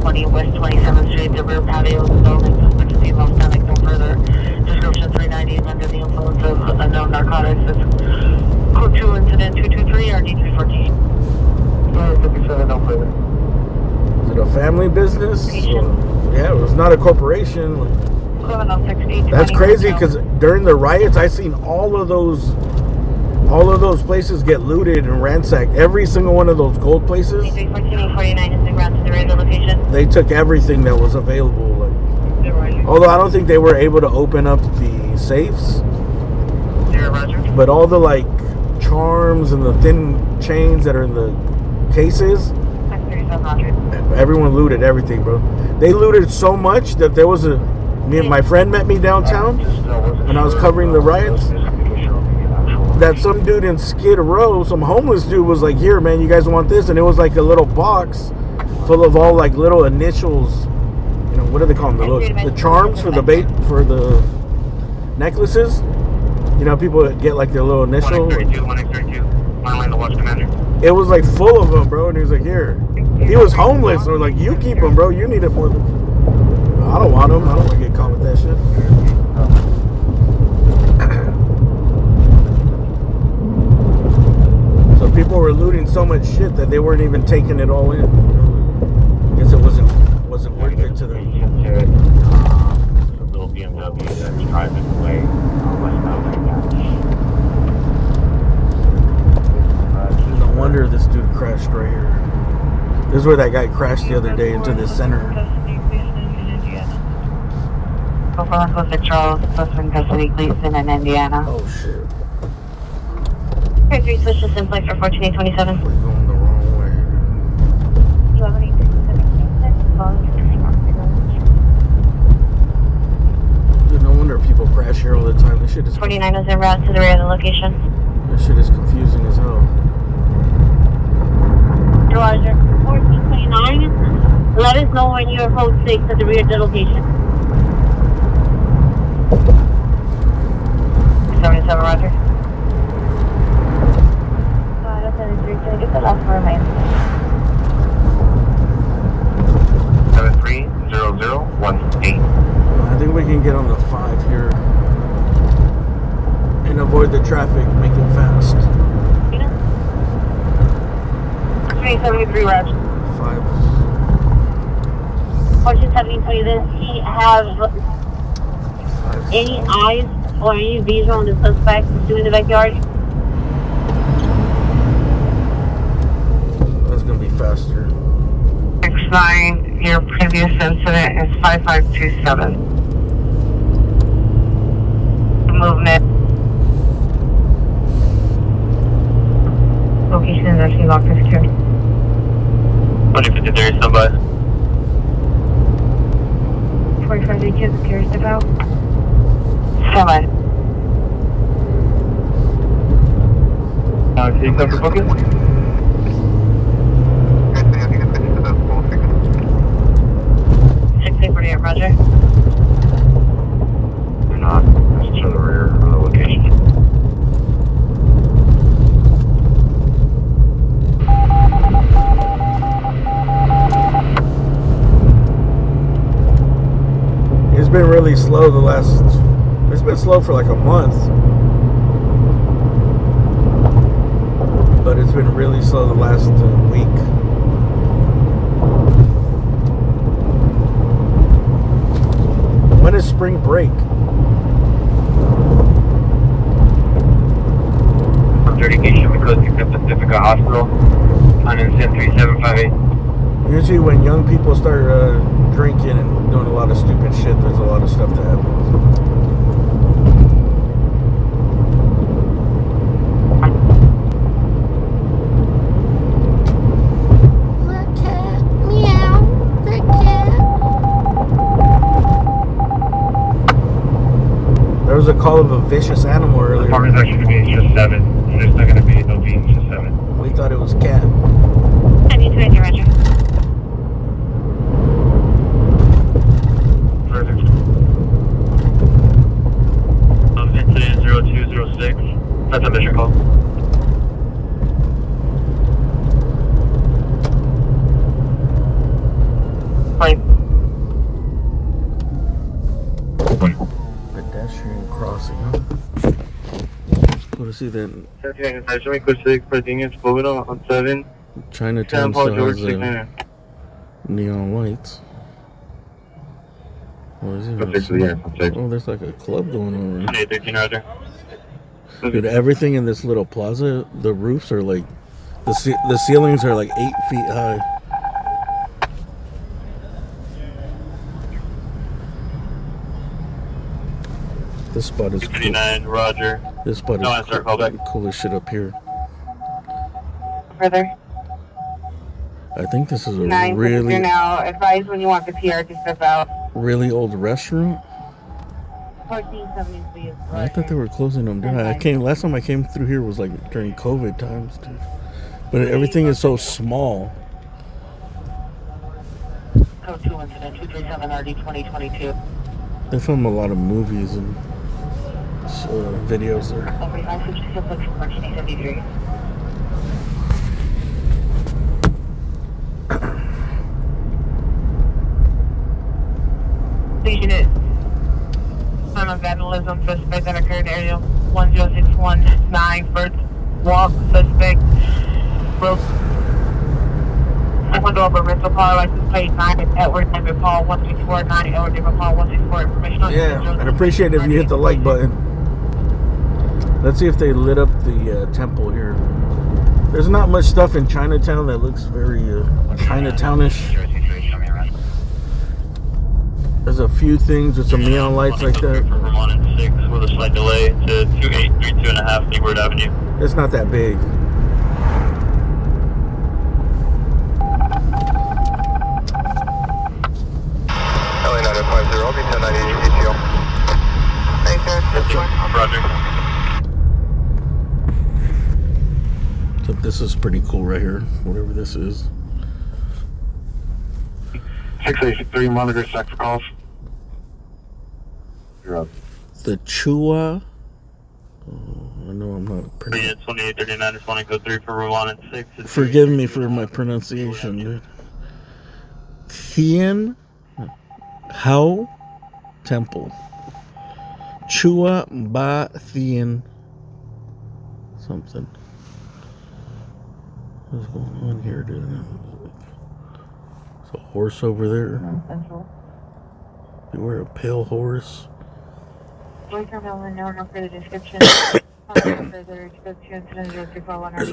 20 West 27th Street, the rear patio of the building. Suspect is female, standing no further. Description 390 is under the influence of unknown narcotics. It's code 2 incident 223 or D314. 57, no further. Is it a family business? Yeah, it was not a corporation. That's crazy because during the riots, I seen all of those places get looted and ransacked. Every single one of those gold places. 314 is the ground to the radio location. They took everything that was available. Although I don't think they were able to open up the safes. But all the charms and the thin chains that are in the cases. Everyone looted everything, bro. They looted so much that there was my friend met me downtown when I was covering the riots. That some dude in Skid Row, some homeless dude was like, "Here, man, you guys want this?" And it was like a little box full of all little initials. What do they call them? The charms for the necklaces. People get their little initial. 132. The watch commander. It was full of them, bro. And he was like, "Here." He was homeless. Or "You keep them, bro. You need it more than." I don't want them. I don't want to get caught with that shit. So people were looting so much shit that they weren't even taking it all in. I guess it wasn't worth it to them. A little BMW that's driving away westbound right now. No wonder this dude crashed right here. This is where that guy crashed the other day into the center. Charles, in custody, Gleason, and Indiana. Oh shit. 3 switch to simplex for 14827. We're going the wrong way. Do you have any No wonder people crash here all the time. This shit is 49 is en route to the rear of the location. This shit is confusing as hell. Roger. 1429. Let us know when you are code 6 at the rear of the location. 77, Roger. Can I get the last word, man? 730018. I think we can get on the 5 here and avoid the traffic, make it fast. 373 Raj. 5. Question 73, does he have any eyes or any visual on the suspect in the backyard? That's gonna be faster. X9, your previous incident is 5527. Movement. Location is actually locked and secured. 2053, standby. 45 kids curious about. Standby. Can you come for focus? 6848, Roger. We're not. It's to the rear of the location. It's been really slow it's been slow for like a month. But it's been really slow the last week. When is spring break? Dedication because you kept Pacifica Hospital on incident 3758. Usually when young people start drinking and doing a lot of stupid shit, there's a lot of stuff that happens. The cat. Meow. The cat. There was a call of a vicious animal earlier. Department's actually going to be just 7. There's not going to be no being just 7. We thought it was cat. I need to enter, Roger. Incident 0206. That's a mission call. Fine. Pedestrian crossing, huh? What is he then? On 7. Chinatown still has neon lights. What is it? Oh, there's like a club going on. 13 Roger. Dude, everything in this little plaza, the roofs are like, the ceilings are like 8 feet high. This spot is cool. 59 Roger. This spot No is answer, call back. cool as shit up here. Further. I think this is a 9, really, you're now advised when you want the PR to step out. really old restaurant. 1473 is I thought they were closing them down. Last time I came through here was like during COVID times, dude. But everything is so small. Code 2 incident 237 RD 2022. They film a lot of movies and videos there. 4556 1473. Unit. Son of Vandalism suspect that occurred area 10619 first walk suspect broke window of a rental car license plate 9 Edward David Paul 164 9 Edward David Paul 164 information on I'd appreciate it if you hit the like button. Let's see if they lit up the temple here. There's not much stuff in Chinatown that looks very Chinatownish. There's a few things with some neon lights like that. From Vermont and 6 with a slight delay to 2832.5 Leeward Avenue. It's not that big. LA 950, I'll be 1098 ATO. Thanks, sir. Roger. So this is pretty cool right here, whatever this is. 683 monitor check for calls. You're up. The Chua. Oh, I know know I'm not Riots 2839 responding code 3 for Rowan and 6. Forgive me for my pronunciation, dude. Thien Hao Temple. Chua Ba Thien something. What's going on here, dude? There's a horse over there. You wear a pale horse. No further description. There's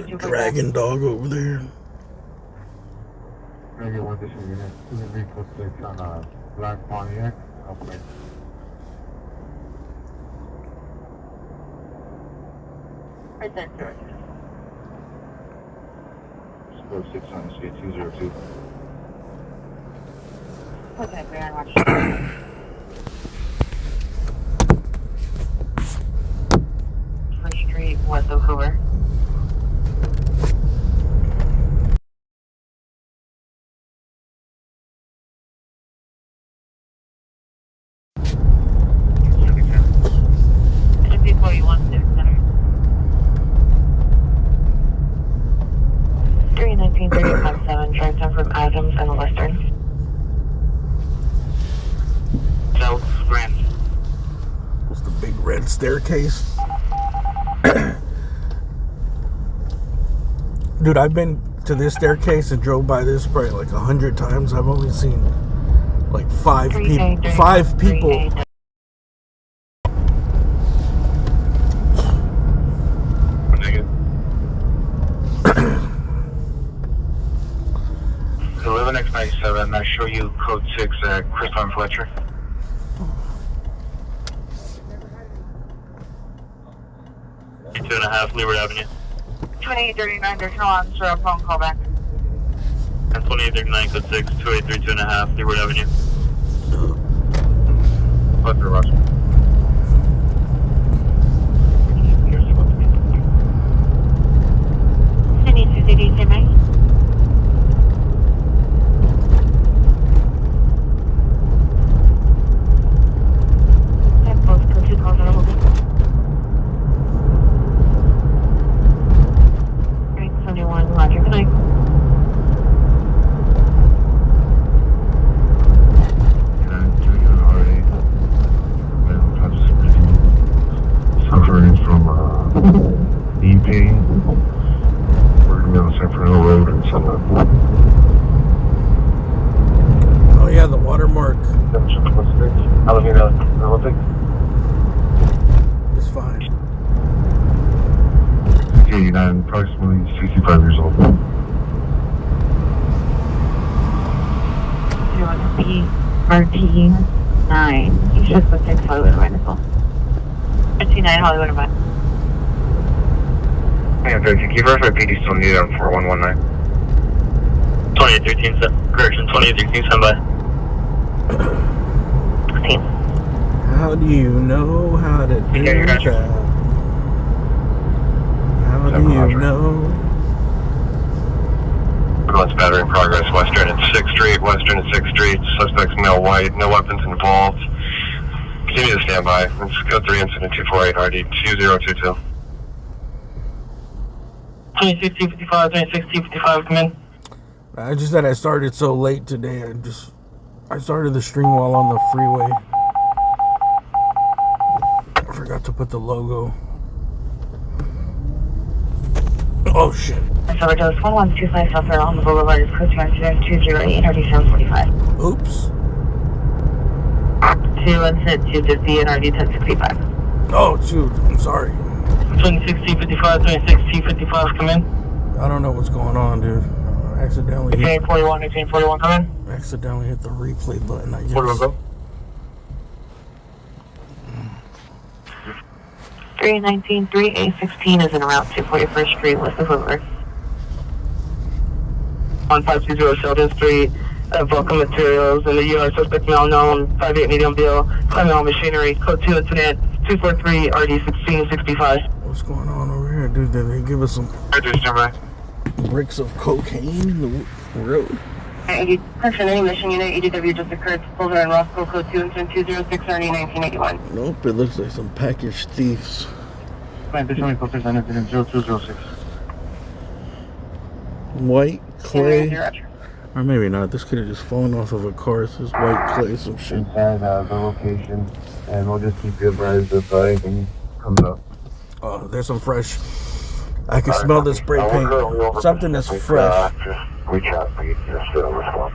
a dragon dog over there. Maybe what this is unit. Vehicle 6 on a black Pontiac. Okay. Right there, George. Score 6 on skate 202. Okay, very much. First Street, west of Hoover. Before you want to center. 319-357, drive down from Adams and Western. South Grand. What's the big red staircase? Dude, I've been to this staircase and drove by this probably like 100 times. I've only seen like five people. Negative. 11x97, I show you code 6 at Crystal and Fletcher. Two and a half Leeward Avenue. 2839, there's no answer, a phone call back. And 2839 code 6, 283 2 and a half Leeward Avenue. Fletcher, Russell. I need to DD, Mike. Both code 2 calls are holding. 71, Roger, good night. Suffering from knee pain. We're going to be on the San Fernando Road and Sunday. Oh yeah, the watermark Alameda Olympic. is fine. 89, approximately 65 years old. You want to be RT9. You should put 6 Hollywood Radical. RT9 Hollywood Radical. Yeah, can you verify PD still needed on 4119? 2813, correction, 2813, stand by. 16. How do you know how to do that? How do you know? Let's battery in progress, Western and 6th Street, Western and 6th Street, suspects male white, no weapons involved. Continue to stand by. Let's go 3 incident 248 RD 2022. 2655, 2655, come in. I just that I started so late today. I started the stream while on the freeway. I forgot to put the logo. Oh shit. Overdose 1125 South on the Boulevard is code 208 RD 745. Oops. 2 incident 250 and RD 1065. Oh shoot, I'm sorry. 2655, 2655, come in. I don't know what's going on, dude. I accidentally hit 1841, come in. accidentally hit the replay button, I guess. 41, go. 319 3816 is en route to 41st Street west of Hoover. 1520 Sheldon Street, Vulcan Materials, in the yard, suspect male known, 5'8" medium bill, climbing on machinery, code 2 incident 243 RD 1665. What's going on over here, dude? Did they give us some bricks of cocaine in the road? Person, any mission unit, EDW just occurred. Boulder and Roscoe, code 2 incident 206 RD 1981. Nope, it looks like some package thieves. Additionally, filters on incident 0206. White clay. Or maybe not. This could have just fallen off of a car. This is white clay, some shit. Inside the location, and we'll just keep you advised if anything comes up. Oh, there's some fresh. I can smell the spray paint. Something is fresh. Reach out for you. You're still on response.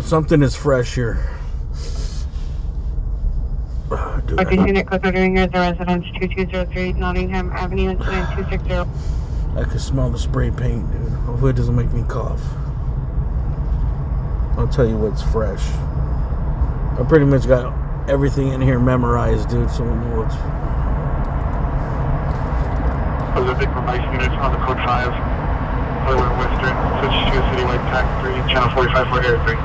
Something is fresh here. Unit considering the residence 2203 Nottingham Avenue, incident 260. I can smell the spray paint, dude. Hopefully it doesn't make me cough. I'll tell you what's fresh. I pretty much got everything in here memorized, dude, so we know what's... Those are big device units on the code 5. Clearway Western, switch to Citywide TAC 3, channel 45 for Air 3.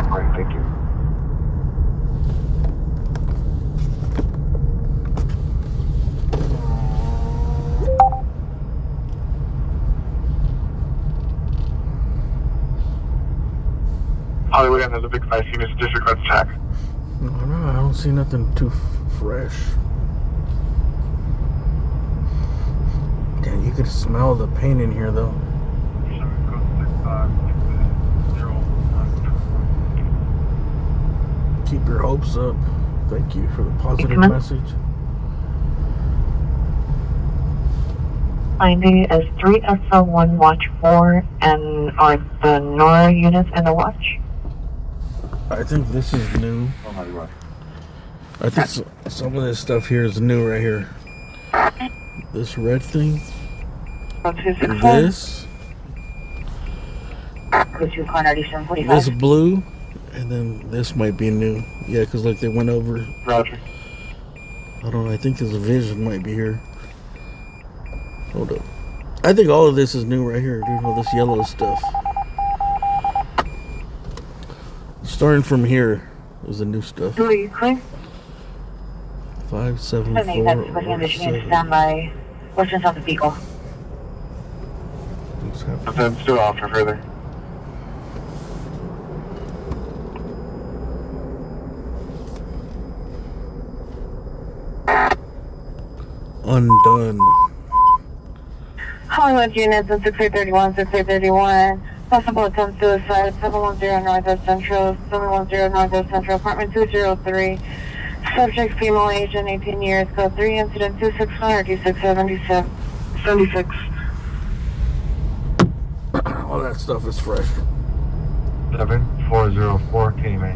Alright, thank you. Hollywood and there's a big 5 units, disregard TAC. No, I don't see nothing too fresh. Damn, you could smell the paint in here, though. Keep your hopes up. Thank you for the positive message. Finding is 3SL1 Watch 4 and are the NORA units in the watch? I think this is new. I think some of this stuff here is new right here. This red thing. This. This blue. And then this might be new. Yeah, because look, they went over. Roger. I don't know. I think this vision might be here. Hold up. I think all of this is new right here, dude. All this yellow stuff. Starting from here is the new stuff. 574. Standby. Questions on the vehicle. I'm still off for further. Undone. Hollywood units in 6831, 6831. Possible attempt suicide, 710 Northwest Central, 710 Northwest Central, apartment 203. Subject female, age 18 years, code 3, incident 261 or 2676. All that stuff is fresh. 7404, Kenny May.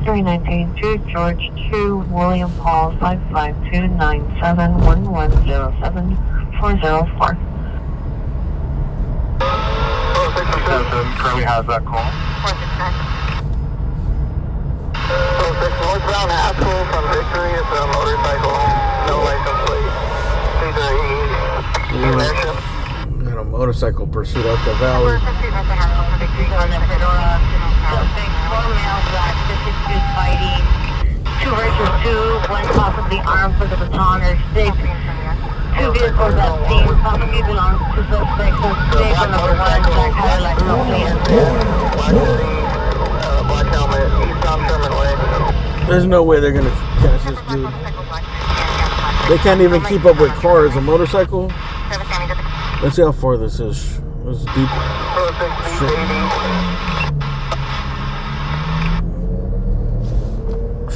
319 2 George 2 William Paul 552971107 Currently has that call. 469. Northbound Haskell from Victory is a motorcycle, no license plate. Got a motorcycle pursuit out the valley. Two versus two, one possibly armed with a baton or stick. Two vehicles at scene possibly belong to suspects. Vehicle number 1, black Cadillac, no plate. Black helmet, eastbound Sherman Way. There's no way they're gonna catch this dude. They can't even keep up with cars. A motorcycle? Let's see how far this is. It's deep.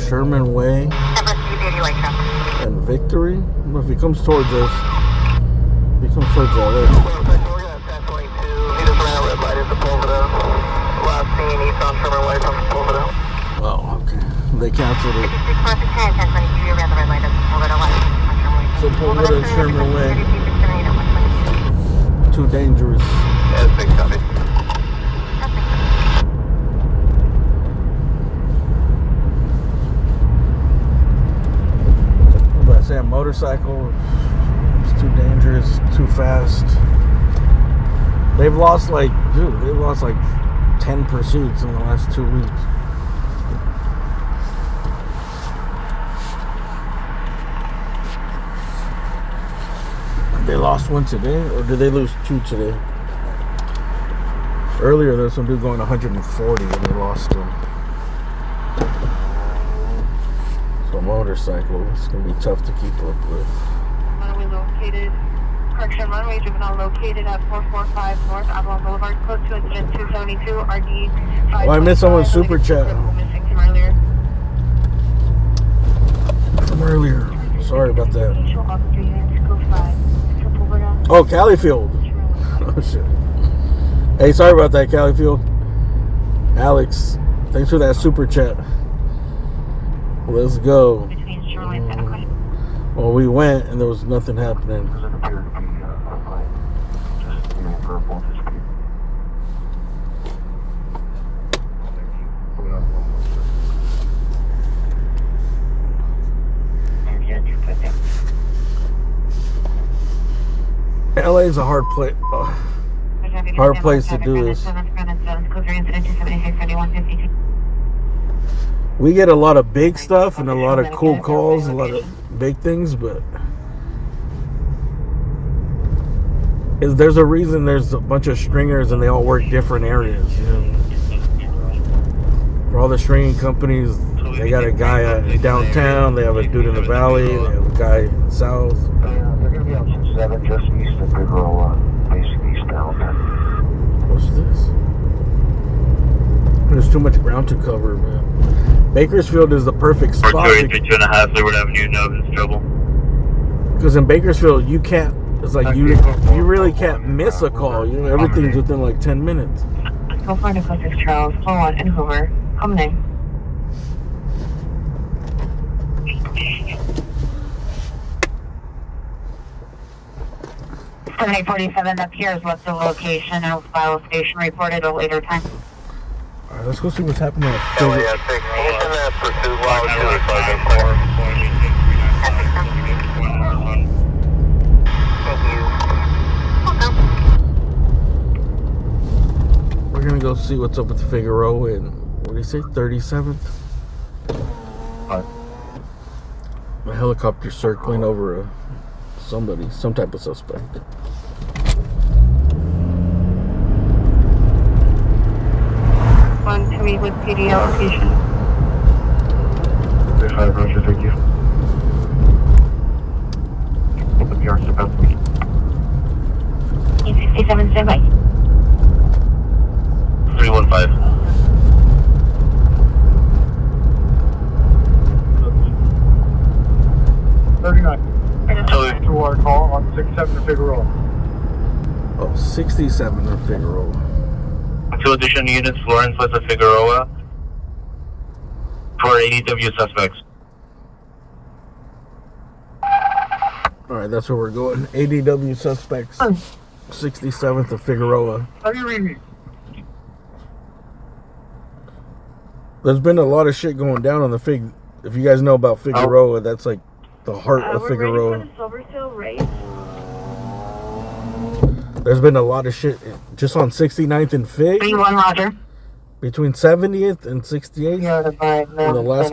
Sherman Way and Victory. Well, if he comes towards us, he comes towards LA. We're gonna 1022. He just ran a red light at the Pulveda. Last seen eastbound Sherman Way from Pulveda. Oh, okay. They canceled it. 1022, you ran the red light at Pulveda. So Pulveda and Sherman Way. Too dangerous. Yeah, big copy. But I say a motorcycle, it's too dangerous, too fast. They've lost like 10 pursuits in the last 2 weeks. They lost one today, or did they lose 2 today? Earlier, there was some dude going 140 and they lost him. So a motorcycle, it's going to be tough to keep up with. Runway located. Correction, runway juvenile located at 445 North Avalon Boulevard, close to incident 272, RD 5. Oh, I missed someone's super chat. Missing from earlier. From earlier. Sorry about that. Oh, Califield. Oh, shit. Hey, sorry about that, Califield. Alex, thanks for that super chat. Let's go. Well, we went and there was nothing happening. LA is a hard place to do this. We get a lot of big stuff and a lot of cool calls, a lot of big things, but there's a reason there's a bunch of stringers and they all work different areas. You know? For all the stringing companies, they got a guy downtown, they have a dude in the valley, they have a guy in the south. They're going to be on 67 just east of Figueroa, basically eastbound. What's this? There's too much ground to cover, man. Bakersfield is the perfect spot. 282.5 Leeward Avenue, no evidence trouble. Because in Bakersfield, you can't. It's like you really can't miss a call. You know, everything's within like 10 minutes. Go find a Focus Charles, 41 and Hoover. Come name. Seventy 47 appears what's the location and will file a station report at a later time. Alright, let's go see what's happening. We're gonna go see what's up with the Figueroa and what do you say, 37th? A helicopter circling over somebody, some type of suspect. One to meet with PD allocation. 35, Roger, thank you. The PR's about to meet. 67, stand by. 315. So to our call on 67 Figueroa. Oh, 67 of Figueroa. 2 additional units, Florence West of Figueroa, for ADW suspects. Alright, that's where we're going. ADW suspects. 67th of Figueroa. How do you read me? There's been a lot of shit going down on the Fig. If you guys know about Figueroa, that's like the heart of Figueroa. There's been a lot of shit just on 69th and Fig. 31 Roger. Between 70th and 68th. In the last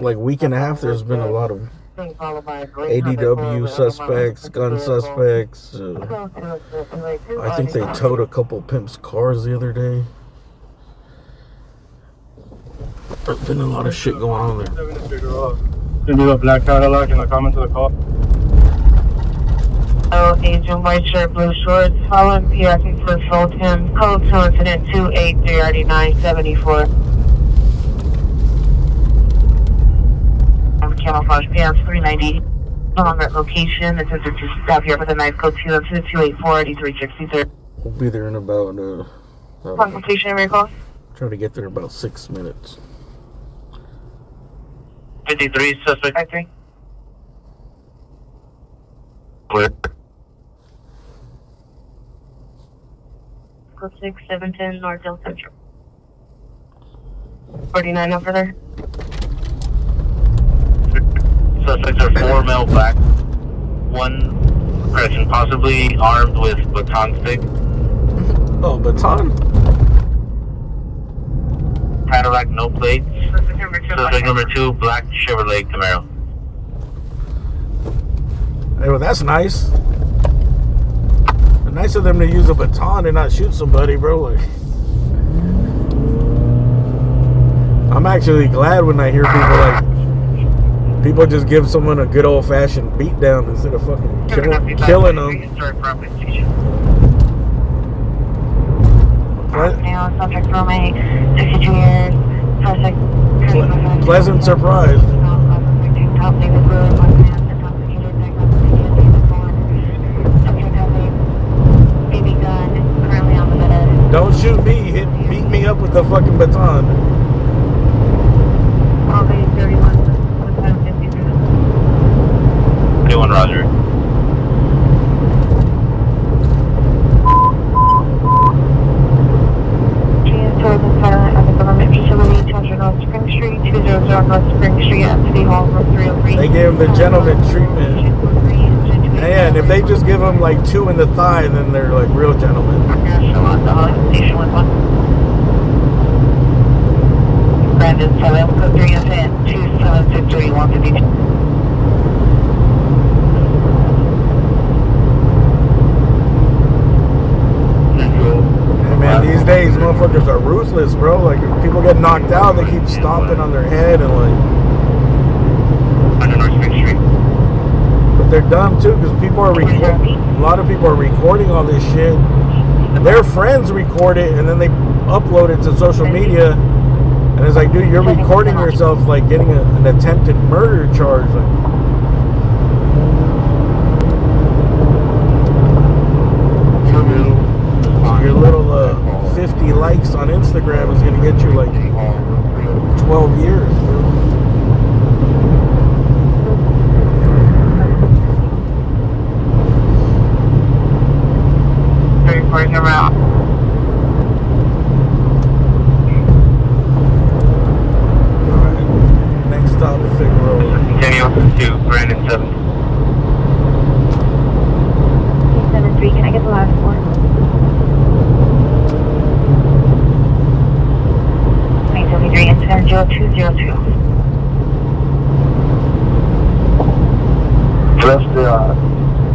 like week and a half, there's been a lot of ADW suspects, gun suspects. I think they towed a couple pimps' cars the other day. There's been a lot of shit going on there. Can you do a black Cadillac in the comments of the call? Oh, Agent White Shirt, Blue Shorts, following PRC for Fulton, code 2 incident 283RD974. Camouflage pants 390. No longer at location. This is just stop here with a knife code 2 incident 284RD363. We'll be there in about Consultation and recall. try to get there in about 6 minutes. 53 suspect. 53. Clear. Code 6, 710 Northdale Central. 49 over there. Suspects are 4 male black. 1 person possibly armed with baton stick. Oh, baton? Cadillac, no plates. Suspect number 2, black Chevrolet Camaro. Hey, well, that's nice. A nice nice of them to use a baton and not shoot somebody, bro. Like, I'm actually glad when I hear people just give someone a good old-fashioned beat down instead of fucking killing them. Pleasant surprise. Don't shoot me, beat me up with the fucking baton. Doing Roger. They gave him the gentleman treatment. Yeah, and if they just give him like 2 in the thigh, then they're like real gentlemen. Brandon 7, code 3 of 10, 2763, 152. Man, these days motherfuckers are ruthless, bro. Like, if people get knocked out, they keep stomping on their head and like. Under North Spring Street. But they're dumb too, because people are a lot of people are recording all this shit. Their friends record it and then they upload it to social media, and it's like, dude, you're recording yourself like getting an attempted murder charge. Like, your little 50 likes on Instagram is gonna get you like 12 years, bro. Alright, next stop, Figueroa. Continue to Brandon 7. 7-3, can I get the last one? 2073, incident 0202. Just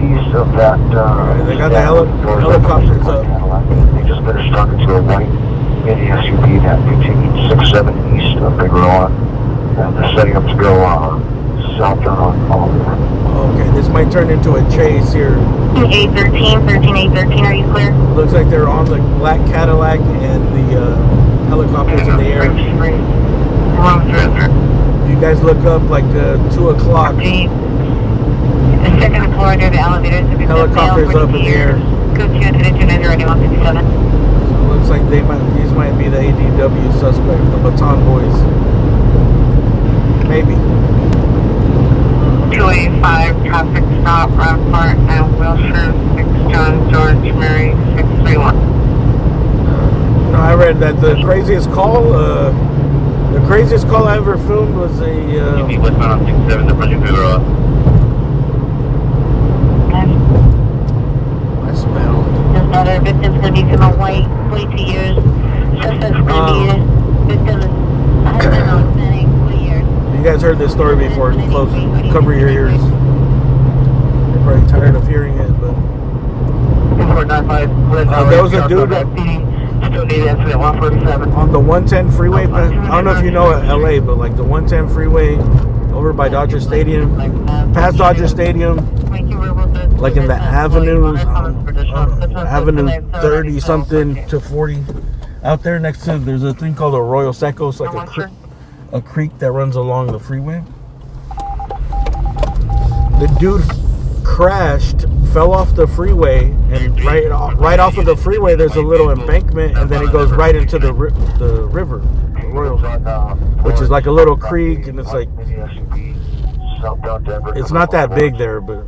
east of that. They got the helicopters up. They just better stuck into a white mini SUV that continued 67 east of Figueroa, and they're setting up to go southbound on Oliver. Okay, this might turn into a chase here. 813, are you clear? Looks like they're on the black Cadillac and the helicopters in the air. You guys look up like 2 o'clock. The second floor near the elevators. Helicopters up in the air. Go to the 157. So it looks like these might be the ADW suspect, the Baton boys. Maybe. 285 traffic stop, Rampart and Wilshire, 6 John George Mary, 631. No, I read that the craziest call I ever filmed was a. Westbound on 67, approaching Figueroa. Westbound. This other victim's going to be from a white, 42 years. Suspect's going to be victim has been outstanding 20 years. You guys heard this story before. Cover your ears. You're probably tired of hearing it, but. There was a dude on the 110 freeway. I don't know if you know LA, but like the 110 freeway over by Dodger Stadium, past Dodger Stadium, like in the avenues, Avenue 30 something to 40. Out there next to, there's a thing called Arroyo Seco. It's like a creek that runs along the freeway. The dude crashed, fell off the freeway, and right off of the freeway there's a little embankment, and then it goes right into the river, the Royal, which is like a little creek, and it's like, it's not that big there, but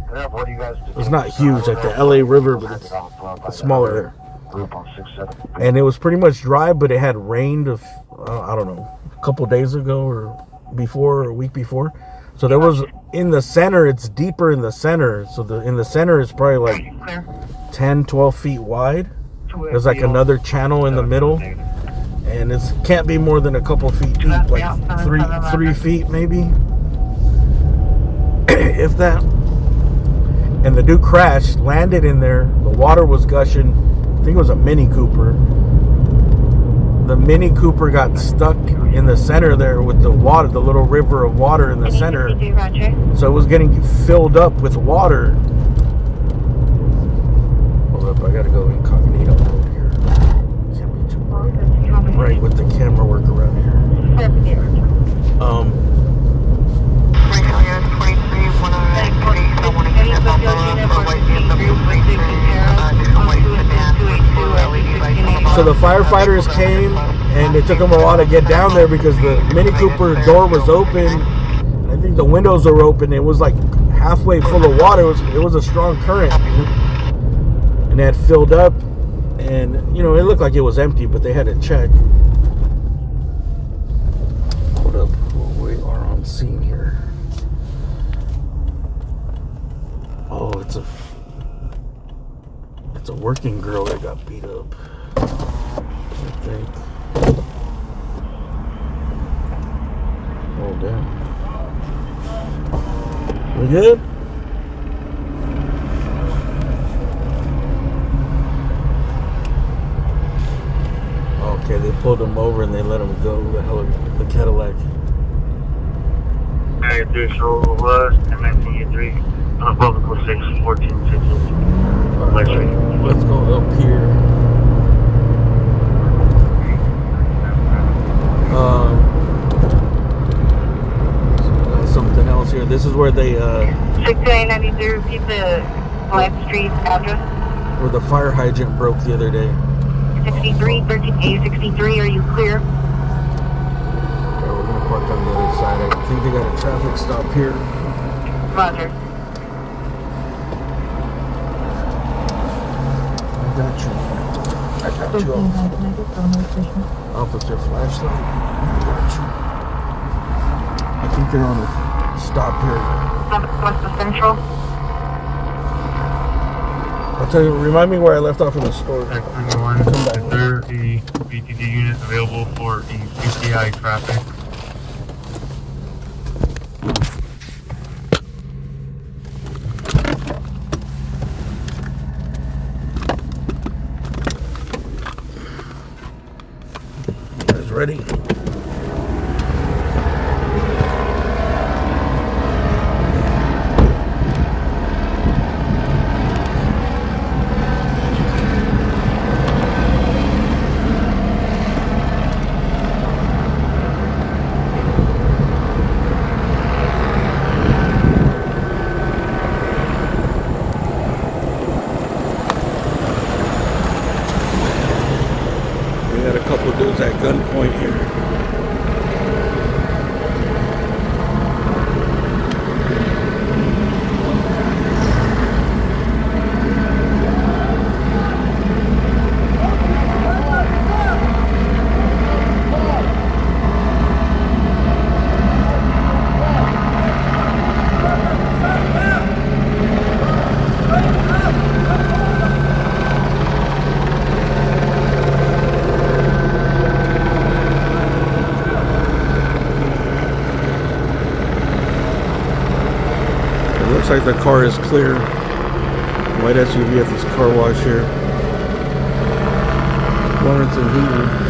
it's not huge like the LA River, but it's smaller there. And it was pretty much dry, but it had rained I don't know, a couple days ago or before, or a week before. So there was, in the center, it's deeper in the center. So in the center is probably like 10, 12 feet wide. There's like another channel in the middle. And it can't be more than a couple feet deep, like 3 feet maybe. If that. and the dude crashed, landed in there. The water was gushing. I think it was a Mini Cooper. The Mini Cooper got stuck in the center there with the water, the little river of water in the center. So it was getting filled up with water. Hold up, I gotta go incognito mode here. Can't be too bright with the camera work around here. So the firefighters came, and it took them a while to get down there because the Mini Cooper door was open. I think the windows were open. It was like halfway full of water. It was a strong current, and it had filled up. And it looked like it was empty, but they had to check. Hold up, we are on scene here. Oh, it's a working girl that got beat up, I think. Oh, damn. We good? Okay, they pulled him over and they let him go. The Cadillac. Alright, 3 so was 1983 on a public 6 14 6. Alright, let's go up here. Something else here. This is where they 6993, repeat the Black Street address. Where the fire hydrant broke the other day. 63, 13A63, are you clear? Yeah, we're gonna park on the other side. I think they got a traffic stop here. Roger. I got you. Officer flashlight. I got you. I think they're on a stop here. What's the central? I'll tell you, remind me where I left off in the store. Is there a BTD unit available for the PCI traffic? You guys ready? Dudes at gunpoint here. Looks like the car is clear. White SUV at this car wash here. Florence and Hoover.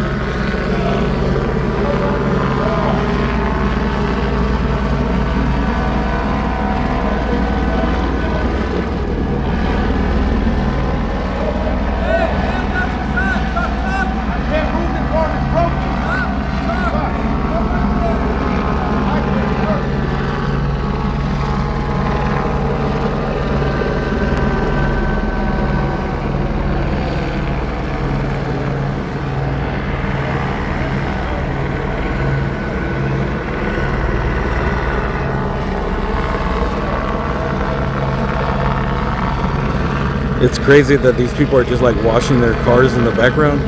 It's crazy that these people are just like washing their cars in the background.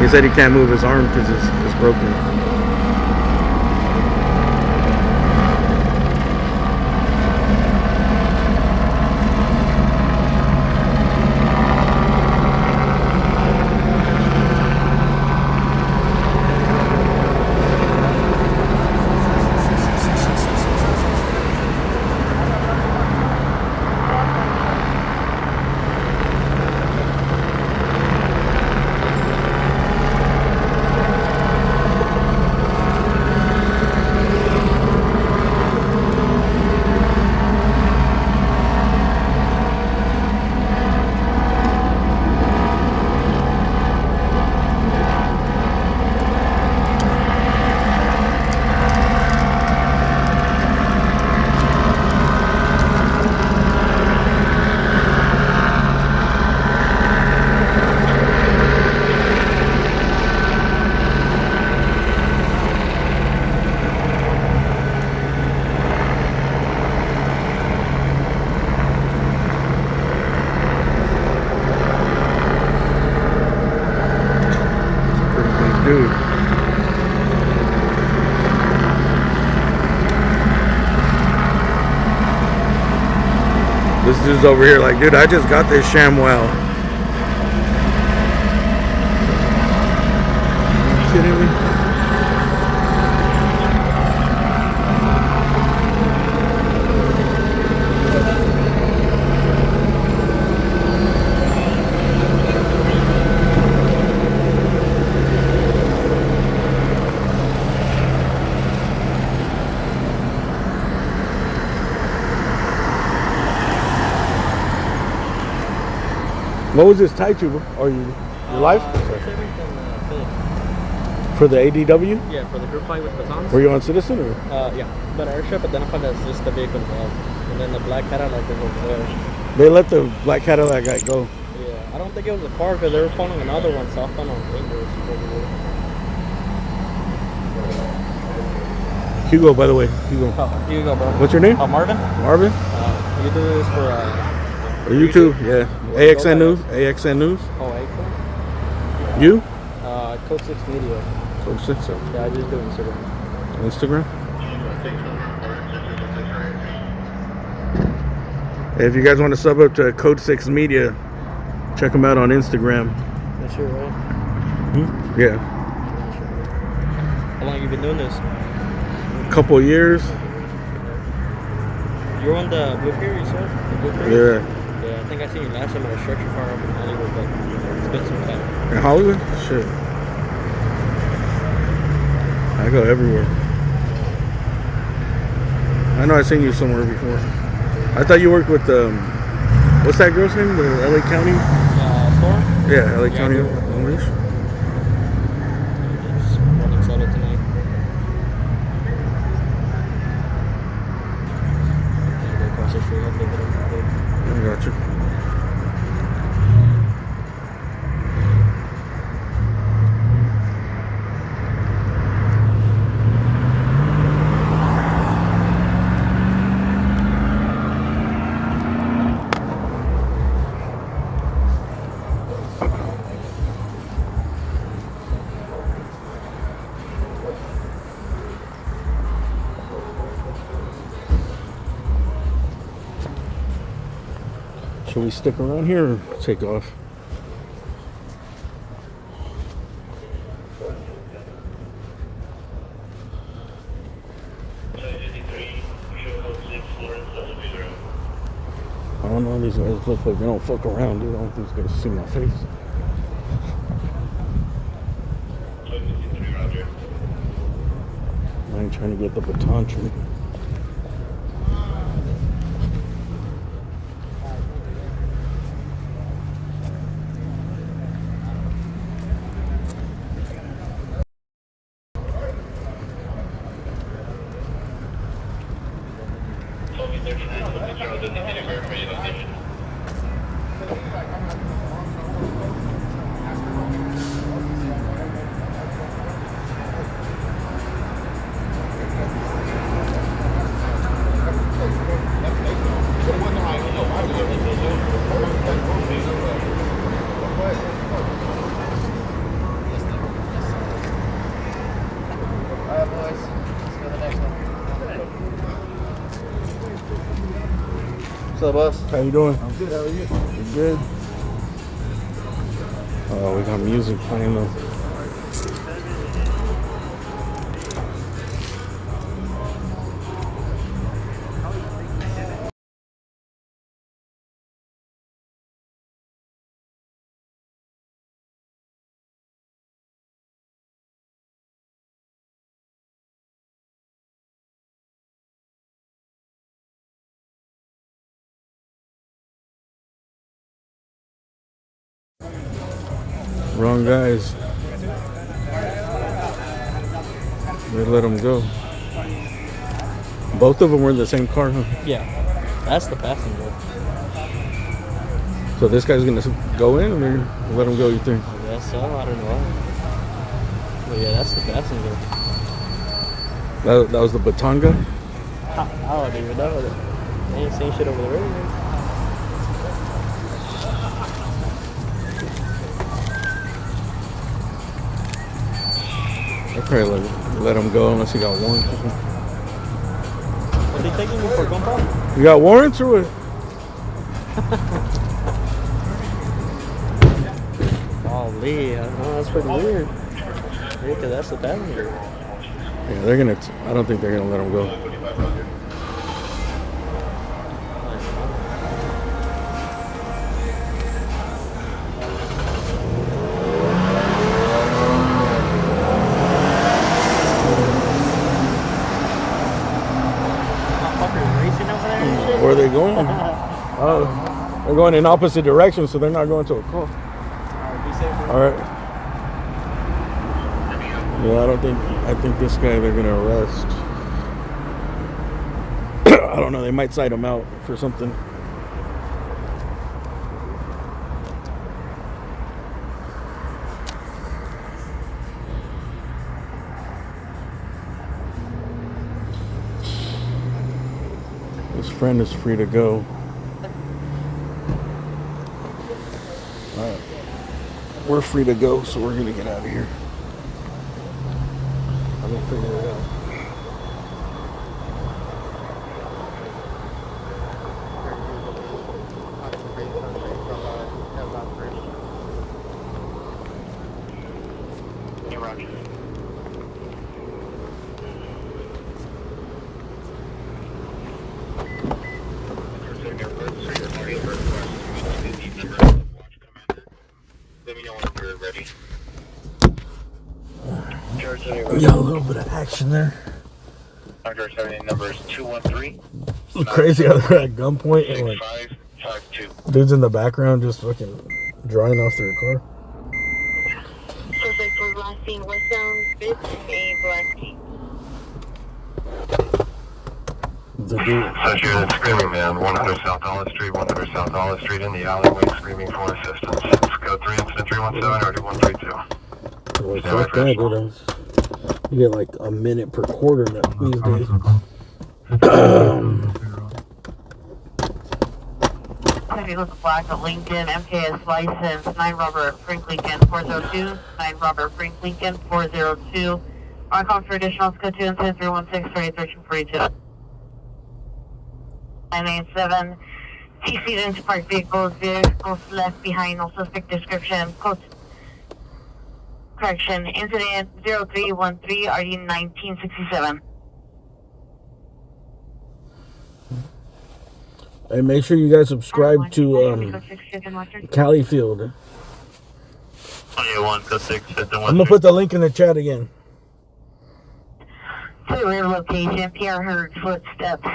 He said he can't move his arm because it's broken. dude. This dude's over here like, dude, I just got this ShamWow. Are you kidding me? What was this tied to? Or your life? For the ADW? Yeah, for the group fight with Baton. Were you on Citizen or? Yeah, but airship, but then I found that's just the vehicle involved. And then the black Cadillac is over there. They let the black Cadillac guy go. Yeah, I don't think it was a car because they were following another one, so I found on fingers over there. Hugo, by the way. Hugo. Oh, Hugo, bro. What's your name? Marvin. Marvin? You do this for YouTube? Yeah. AXN News? AXN News? Oh, AXN? You? Code 6 Media. Code 6? Yeah, I just do Instagram. Instagram? Hey, if you guys want to sub up to Code 6 Media, check them out on Instagram. That's your right? Yeah. How long have you been doing this? A couple of years. You're on the Blue Pier, you said? The Blue Pier? Yeah. Yeah, I think I seen you last time at a structure fire up in Hollywood, but it's been some time. In Hollywood? Shit. I go everywhere. I know I've seen you somewhere before. I thought you worked with, what's that girl's name? The LA County? Storm? Yeah, LA County English. Just running solo tonight. Go across the street, hopefully get over there. I got you. Should we stick around here or take off? I don't know, these guys look like they don't fuck around, dude. I don't think these guys see my face. I ain't trying to get the Baton tree. What's up, boss? How you doing? I'm good, how are you? You good? Oh, we got music playing though. Wrong guys. They let them go. Both of them were in the same car, huh? Yeah, that's the passenger. So this guy's gonna go in or let him go, you think? I guess so, I don't know. But yeah, that's the passenger. That was the Baton guy? I don't even know. They ain't seen shit over the radio. probably let him go unless he got warrants. Are they taking me for gun ball? You got warrants or what? Holy, that's pretty weird. Yeah, because that's the passenger. Yeah, they're gonna. I don't think they're gonna let him go. Where are they going? Oh, they're going in opposite directions, so they're not going to a car. All right. Yeah, I think this guy they're gonna arrest. I don't know. They might cite him out for something. His friend is free to go. All right. We're free to go, so we're gonna get out of here. I'm gonna figure it out. Yeah, a little bit of action there. Numbers 213. It's crazy how they're at gunpoint and like dudes in the background just fucking drying off their car. Suspect was last seen westbound, bit in a black Jeep. The dude. Such here that's screaming, man. 100 South Olive Street, 100 South Olive Street in the alleyway, screaming for assistance. It's code 3, incident 317, already 132. Well, fuck that, dude. You get like a minute per quarter these days. Vehicle black at Lincoln, MKS license, 9 Robert Frank Lincoln 402, 9 Robert Frank Lincoln 402. On call for additional code 2 incident 316 for 81342. 987. TC into parked vehicles left behind, no suspect description. Code correction, incident 0313, RD 1967. And make sure you guys subscribe to Califield. I'm gonna put the link in the chat again. To the rear location, PR heard footsteps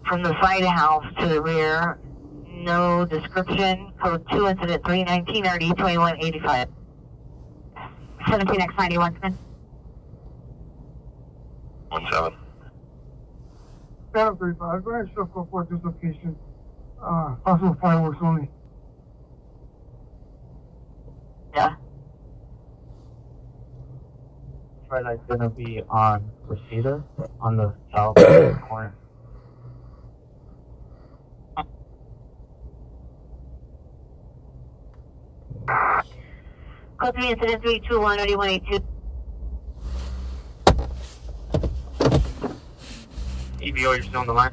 from the side of house to the rear. No description. Code 2 incident 319 RD 2185. 17X91, come in. 17. 735, go ahead, go for this location. Possible fireworks only. Yeah. Light's gonna be on Reseda on the south corner. Code 3 incident 321 RD 182. EBO, you're still on the line?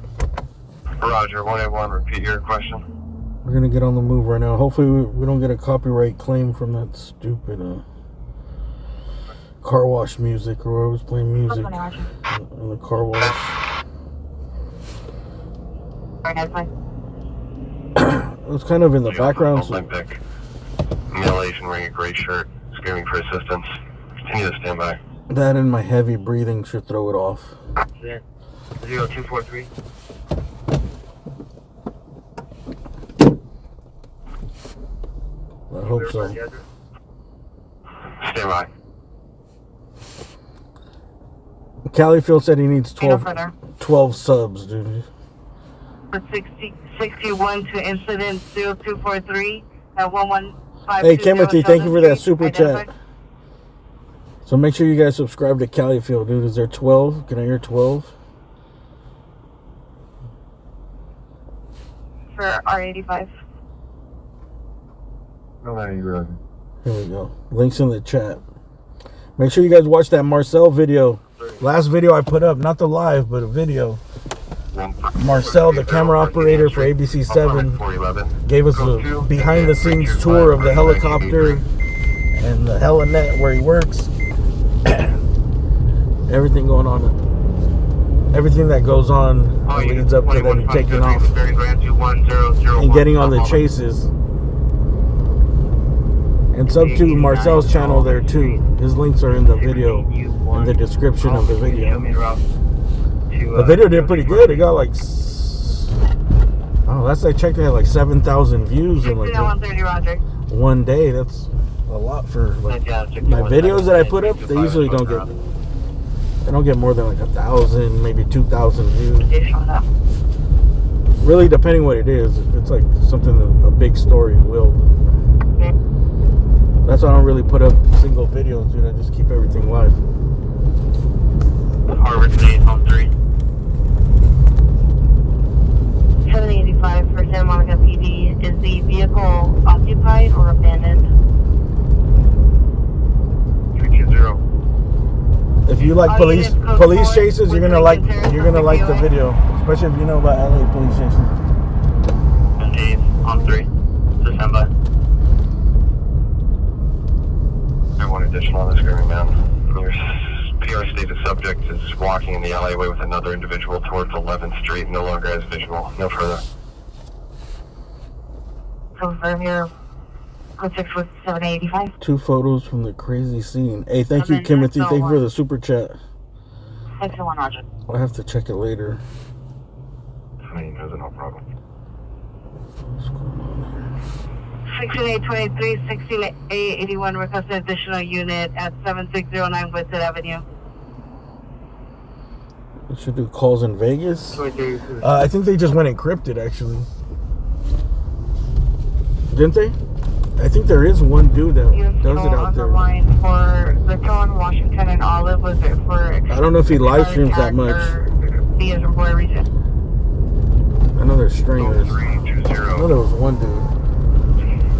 Roger, 181, repeat your question. We're gonna get on the move right now. Hopefully we don't get a copyright claim from that stupid car wash music, or I was playing music in the car wash. It was kind of in the background. Olympic. Male Asian wearing a gray shirt, screaming for assistance. Continue to stand by. That and my heavy breathing should throw it off. 0243. I hope so. Stand by. Califield said he needs 12 subs, dude. For 61 to incident 0243 at 115. Hey, Timothy, thank you for that super chat. So make sure you guys subscribe to Califield, dude. Is there 12? Can I hear 12? For R85. No matter you, Roger. Here we go. Links in the chat. Make sure you guys watch that Marcel video. Last video I put up, not the live, but a video. Marcel, the camera operator for ABC7, gave us a behind-the-scenes tour of the helicopter and the helinet where he works. Everything going on. Everything that goes on leads up to them taking off and getting on the chases. And sub to Marcel's channel there too. His links are in the video, in the description of the video. The video did pretty good. It got like, oh, last I checked, it had like 7,000 views in like one day. That's a lot for like my videos that I put up. They usually don't get. They don't get more than like 1,000, maybe 2,000 views. Really, depending what it is. If it's like something, a big story, it will. That's why I don't really put up single videos, dude. I just keep everything live. Harvard State, home 3. 785 for Santa Monica PD. Is the vehicle occupied or abandoned? 320. If you like police chases, you're gonna like the video, especially if you know about LA police chases. 8 on 3. So stand by. I want additional on the screen, man. Your PR stated subject is walking in the alleyway with another individual towards 11th Street. No longer has visual. No further. Confirm here. Code 6 with 785. 2 photos from the crazy scene. Hey, thank you, Timothy. Thank you for the super chat. 601, Roger. I'll have to check it later. I mean, there's no problem. What's going on here? 16823, 16881, request an additional unit at 7609 Woodson Avenue. We should do calls in Vegas. I think they just went encrypted, actually. Didn't they? I think there is one dude that does it out there. Line for the Tone, Washington, and Olive. Was it for? I don't know if he live streams that much. I know there's stringers. I know there was one dude.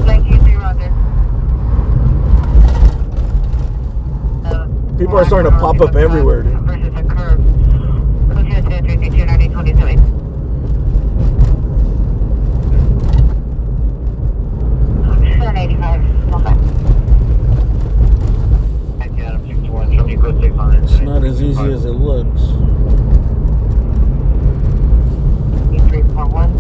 Thank you, Roger. People are starting to pop up everywhere, dude. Versus a curve. 292, 785. It's not as easy as it looks. 341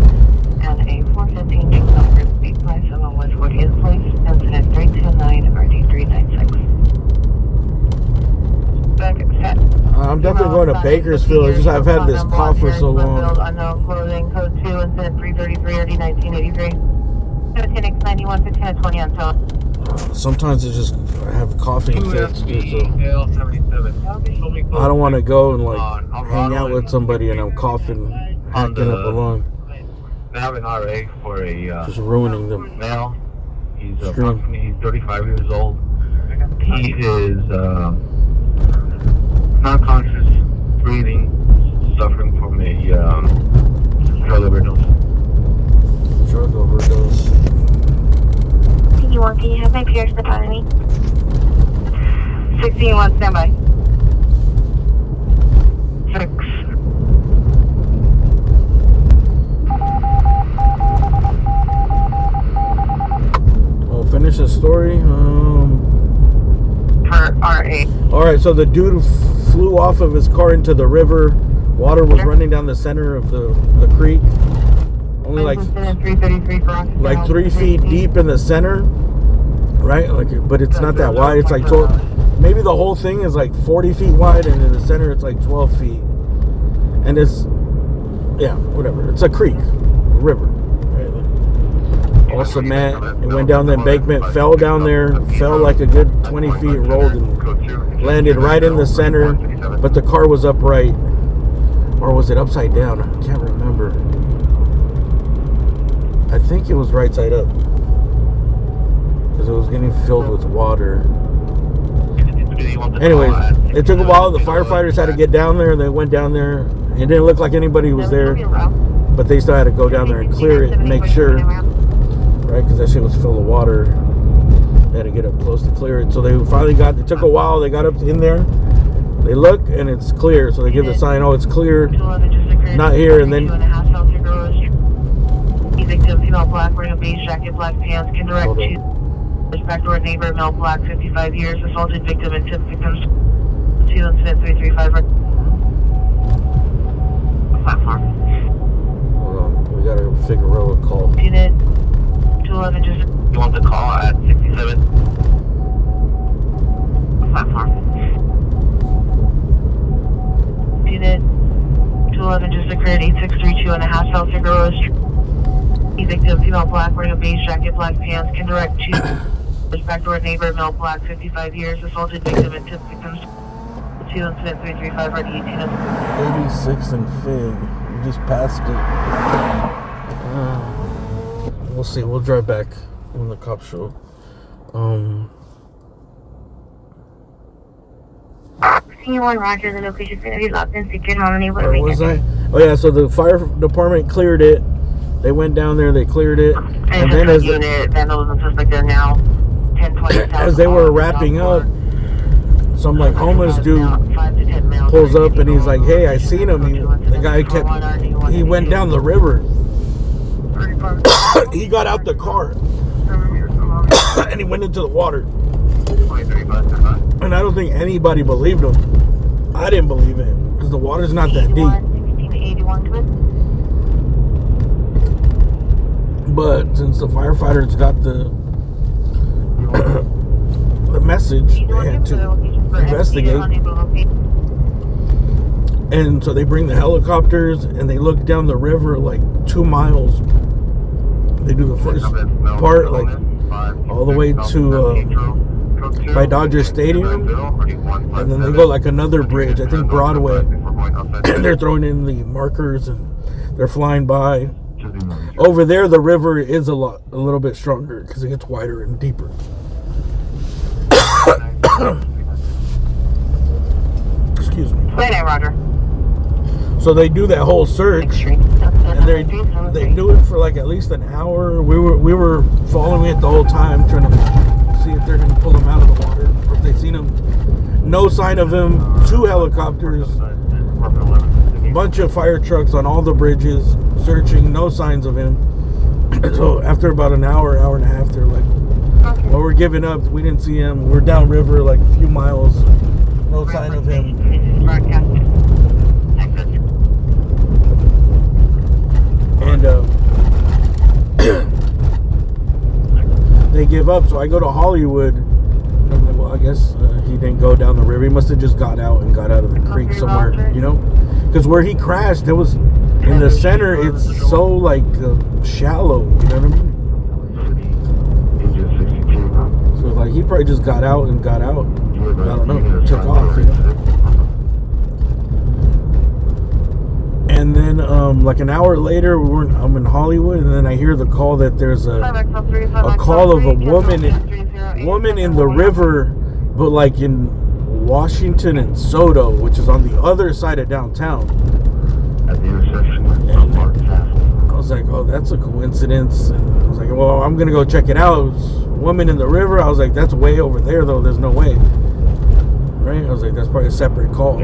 and a 415 kilometer speed place along with 40th place, incident 329 RD396. Back set. I'm definitely going to Bakersfield. It's just I've had this cough for so long. Unknown clothing, code 2, incident 333 RD1983. 17X91, 15 and 20 on top. Sometimes it's just I have coughing fits, dude, so I don't want to go and like hang out with somebody and I'm coughing, hacking up a lung. They have an RA for a just ruining them. male. He's approximately 35 years old. He is not conscious, breathing, suffering from a drug overdose. Drug overdose. Can you have my peers step on me? 16-1, standby. 6. I'll finish the story. For RA. Alright, so the dude flew off of his car into the river. Water was running down the center of the creek. Only like 3 feet deep in the center, right? Like, but it's not that wide. It's like 12. Maybe the whole thing is like 40 feet wide, and in the center it's like 12 feet. And it's, yeah, whatever. It's a creek, a river. Right? All cement. It went down the embankment, fell down there, fell like a good 20 feet, rolled and landed right in the center. But the car was upright, or was it upside down? I can't remember. I think it was right side up because it was getting filled with water. Anyways, it took a while. The firefighters had to get down there. They went down there. It didn't look like anybody was there, but they still had to go down there and clear it and make sure, right? Because that shit was full of water. They had to get up close to clear it. So they finally got, it took a while, they got up in there, they look, and it's clear. So they give the sign, oh, it's clear, not here, and then... Victim, female black, wearing a beige jacket, black pants, can direct to back door neighbor, male black, 55 years, assaulted victim and tip victims, 2 incident 335 platform. Hold on, we gotta figure out a call. Unit 211, just... You want the call at 67? Platform. Unit 211 just occurred 8632 and a half South Figueroa Street. Victim, female black, wearing a beige jacket, black pants, can direct to back door neighbor, male black, 55 years, assaulted victim and tip victims, 2 incident 335 ready 18. 86 and Fig. We just passed it. We'll see. We'll drive back when the cops show. C1 Roger, the location is going to be locked in secure nominee. Where was I? Oh yeah, so the fire department cleared it. They went down there, they cleared it, and then as unit, vandalism suspect there now, 1020. As they were wrapping up, some like homeless dude pulls up and he's like, "Hey, I seen him." The guy he went down the river. He got out the car and he went into the water. And I don't think anybody believed him. I didn't believe it because the water's not that deep. But since the firefighters got the message, they had to investigate. And so they bring the helicopters and they look down the river like 2 miles. They do the first part like all the way to by Dodger Stadium, and then they go like another bridge, I think Broadway, and they're throwing in the markers and they're flying by. Over there, the river is a little bit stronger because it gets wider and deeper. Excuse me. Roger. So they do that whole search, and they do it for like at least an hour. We were following it the whole time, trying to see if they're going to pull him out of the water or if they've seen him. No sign of him. 2 helicopters. Bunch of fire trucks on all the bridges searching, no signs of him. So after about an hour and a half, they're like, well, we're giving up, we didn't see him, we're downriver like a few miles, no sign of him. And they give up. So I go to Hollywood. I'm like, well, I guess he didn't go down the river. He must have just got out and got out of the creek somewhere, you know? Because where he crashed, it was in the center. It's so like shallow, you know what I mean? So like he probably just got out and got out. I don't know, took off, you know? And then like an hour later, I'm in Hollywood, and then I hear the call that there's a call of a woman in the river, but like in Washington and Soto, which is on the other side of downtown. And I was like, oh, that's a coincidence. And I was like, well, I'm gonna go check it out. It was a woman in the river. I was like, that's way over there though. There's no way, right? I was like, that's probably a separate call.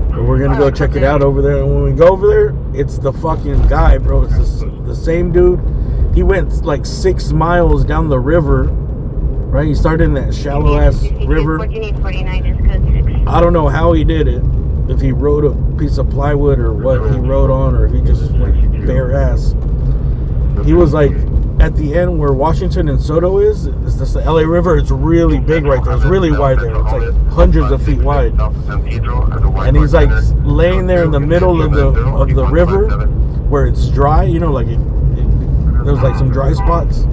But we're gonna go check it out over there. And when we go over there, it's the fucking guy, bro. It's the same dude. He went like 6 miles down the river, right? He started in that shallow ass river. I don't know how he did it. If he rode a piece of plywood or what he rode on, or if he just went bare ass. He was like at the end where Washington and Soto is the LA River. It's really big right there. It's really wide there. It's like hundreds of feet wide. And he's like laying there in the middle of the river where it's dry. You know, like there's like some dry spots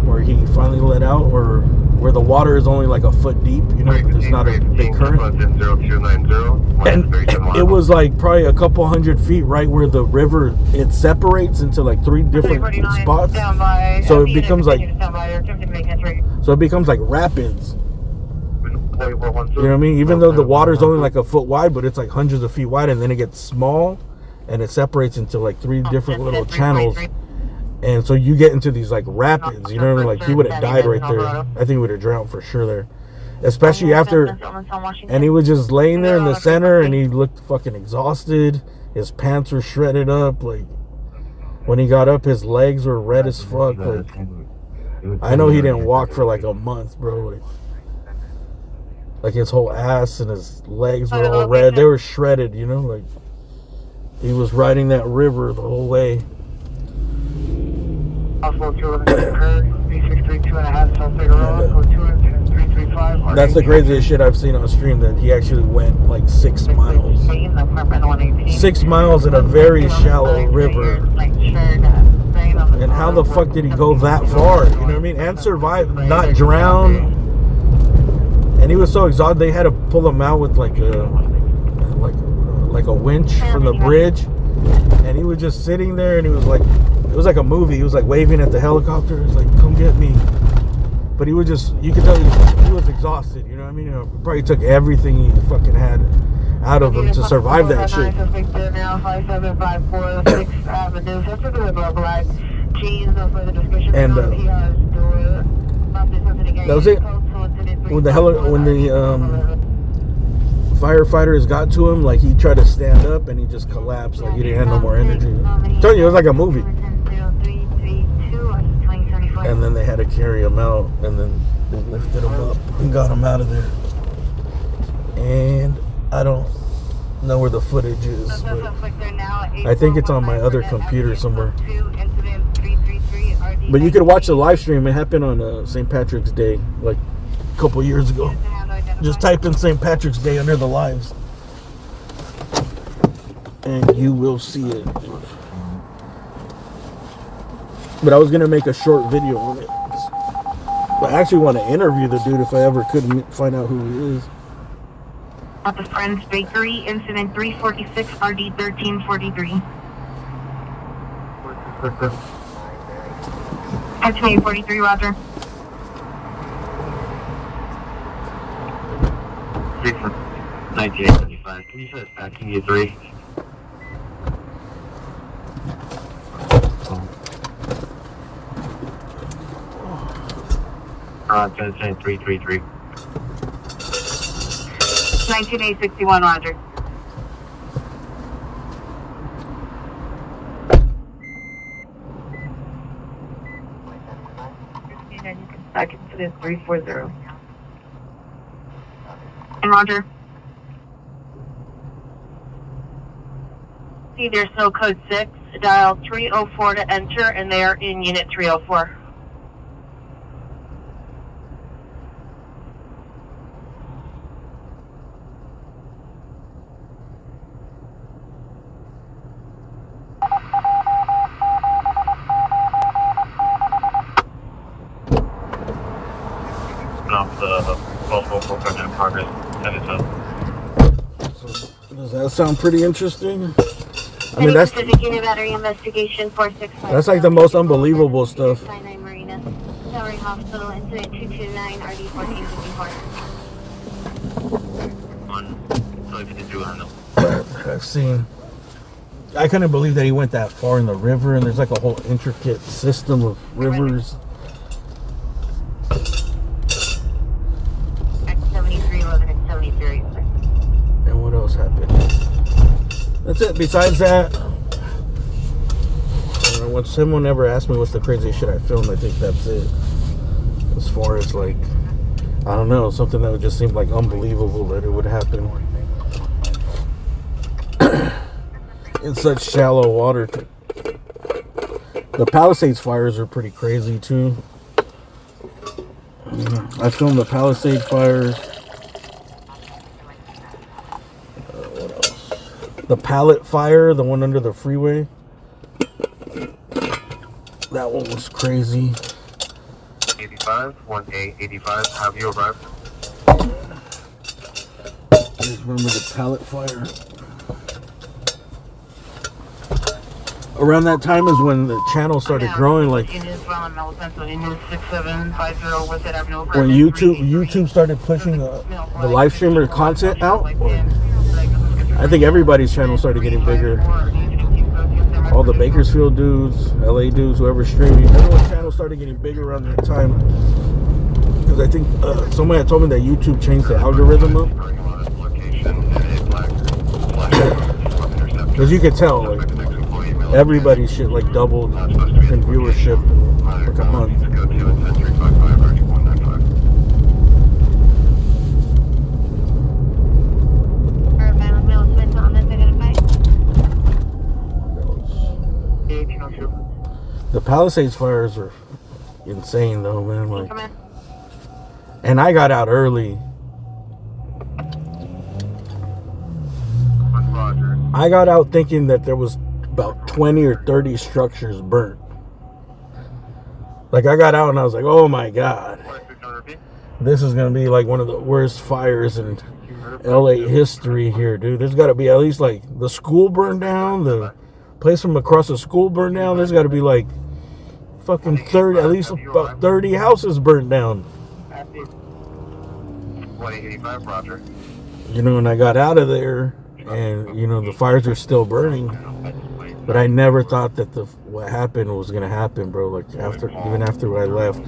where he finally let out, or where the water is only like a foot deep. You know, there's not a big current. And it was like probably a couple hundred feet right where the river, it separates into like 3 different spots. So it becomes like rapids. You know what I mean? Even though the water's only like a foot wide, but it's like hundreds of feet wide, and then it gets small and it separates into like 3 different little channels. And so you get into these like rapids, you know what I mean? Like he would have died right there. I think he would have drowned for sure there. Especially after, and he was just laying there in the center and he looked fucking exhausted. His pants were shredded up. Like when he got up, his legs were red as fuck. Like I know he didn't walk for like a month, bro. Like his whole ass and his legs were all red. They were shredded, you know, like he was riding that river the whole way. That's the craziest shit I've seen on stream, that he actually went like 6 miles. 6 miles in a very shallow river. And how the fuck did he go that far? You know what I mean? And survive, not drown. And he was so exhausted, they had to pull him out with like a winch from the bridge. And he was just sitting there, and he was like, it was like a movie. He was like waving at the helicopter. He was like, "Come get me." But he was just, you could tell he was exhausted. You know what I mean? You know, probably took everything he fucking had out of him to survive that shit. And that was it. When the firefighters got to him, like he tried to stand up and he just collapsed, like he didn't have no more energy. I'm telling you, it was like a movie. And then they had to carry him out, and then they lifted him up and got him out of there. And I don't know where the footage is, but I think it's on my other computer somewhere. But you could watch the live stream. It happened on St. Patrick's Day, like a couple years ago. Just type in St. Patrick's Day under the lives, and you will see it. But I was gonna make a short video on it. But I actually want to interview the dude if I ever could find out who he is. At the Friends Bakery, incident 346 RD 1343. Estimate 43, Roger. 1985. Can you set us back to you 3? That's 333. 19861, Roger. Back into this 340. And Roger. See, there's no code 6. Dial 304 to enter, and they are in unit 304. Does that sound pretty interesting? I mean, that's like the most unbelievable stuff. Hospital, incident 229, RD 1454. I've seen. I couldn't believe that he went that far in the river, and there's like a whole intricate system of rivers. And what else happened? That's it. Besides that, when someone ever asked me what's the craziest shit I filmed, I think that's it. As far as like, I don't know, something that would just seem like unbelievable that it would happen in such shallow water. The Palisades fires are pretty crazy too. I filmed the Palisade fires. What else? The pallet fire, the one under the freeway. That one was crazy. 85, 1A85, have you arrived? I just remember the pallet fire. Around that time is when the channel started growing, like when YouTube started pushing the live streamer content out. I think everybody's channel started getting bigger. all the Bakersfield dudes, LA dudes, whoever's streaming. Everyone's channel started getting bigger around that time. Because I think someone had told me that YouTube changed the algorithm up. Because you could tell, like, everybody's shit like doubled in viewership in like a month. The Palisades fires are insane though, man. Like, and I got out early. I got out thinking that there was about 20 or 30 structures burnt. Like, I got out and I was like, oh my God. This is going to be like one of the worst fires in LA history here, dude. There's got to be at least like the school burned down, the place from across the school burned down. There's got to be like fucking 30, at least about 30 houses burned down. 185, Roger. You know, and I got out of there and, you know, the fires are still burning. But I never thought that what happened was going to happen, bro. Like, even after I left.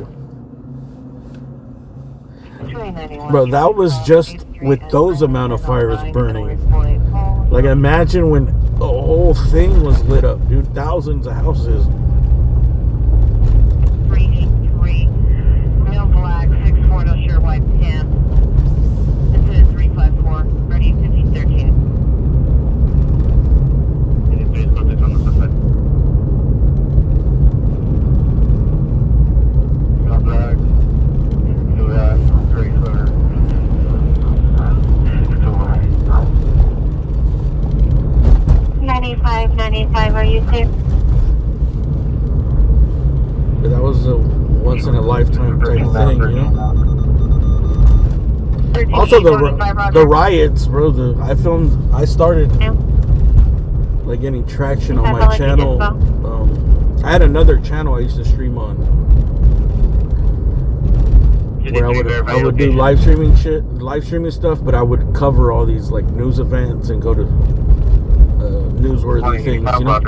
Bro, that was just with those amount of fires burning. Like, imagine when the whole thing was lit up, dude. Thousands of houses. 383, male black, 6'4", no shirt, white pants. Incident 354, ready 1513. Male black, gray sweater. 95, are you there? But that was a once in a lifetime type thing, you know. Also the riots, bro. I started like getting traction on my channel. I had another channel I used to stream on where I would do live streaming stuff, but I would cover all these like news events and go to newsworthy things, you know.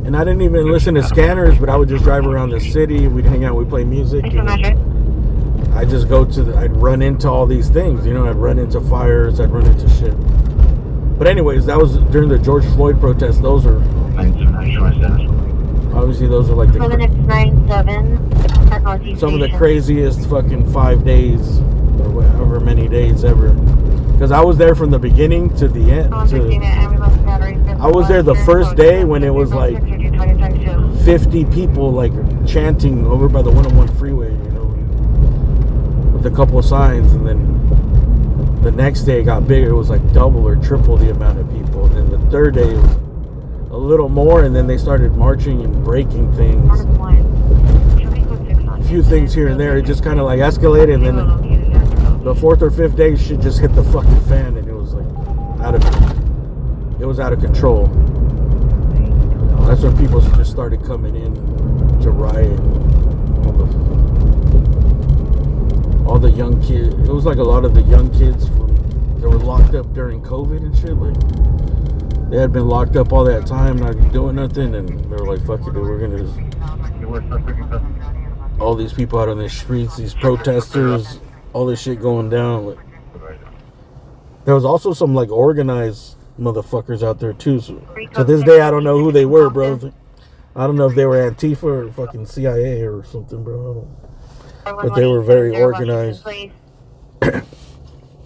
And I didn't even listen to scanners, but I would just drive around the city. We'd hang out, we'd play music. I'd just I'd run into all these things, you know. I'd run into fires, I'd run into shit. But anyways, that was during the George Floyd protests. Those are obviously those are like some of the craziest fucking 5 days or however many days ever. Because I was there from the beginning to the end. I was there the first day when it was like 50 people like chanting over by the 101 freeway, you know, with a couple of signs. And then the next day it got bigger. It was like double or triple the amount of people. And then the third day it was a little more. And then they started marching and breaking things. A few things here and there. It just kind of like escalated. And then the fourth or fifth day shit just hit the fucking fan. And it was like it was out of control. That's when people just started coming in to riot. All the young kids. It was like a lot of the young kids that were locked up during COVID and shit. Like, they had been locked up all that time, not doing nothing, and they were like, "Fuck it, dude, we're gonna just." All these people out on the streets, these protesters, all this shit going down. Like, there was also some like organized motherfuckers out there too. So to this day, I don't know who they were, bro. I don't know if they were Antifa or fucking CIA or something, bro. But they were very organized, and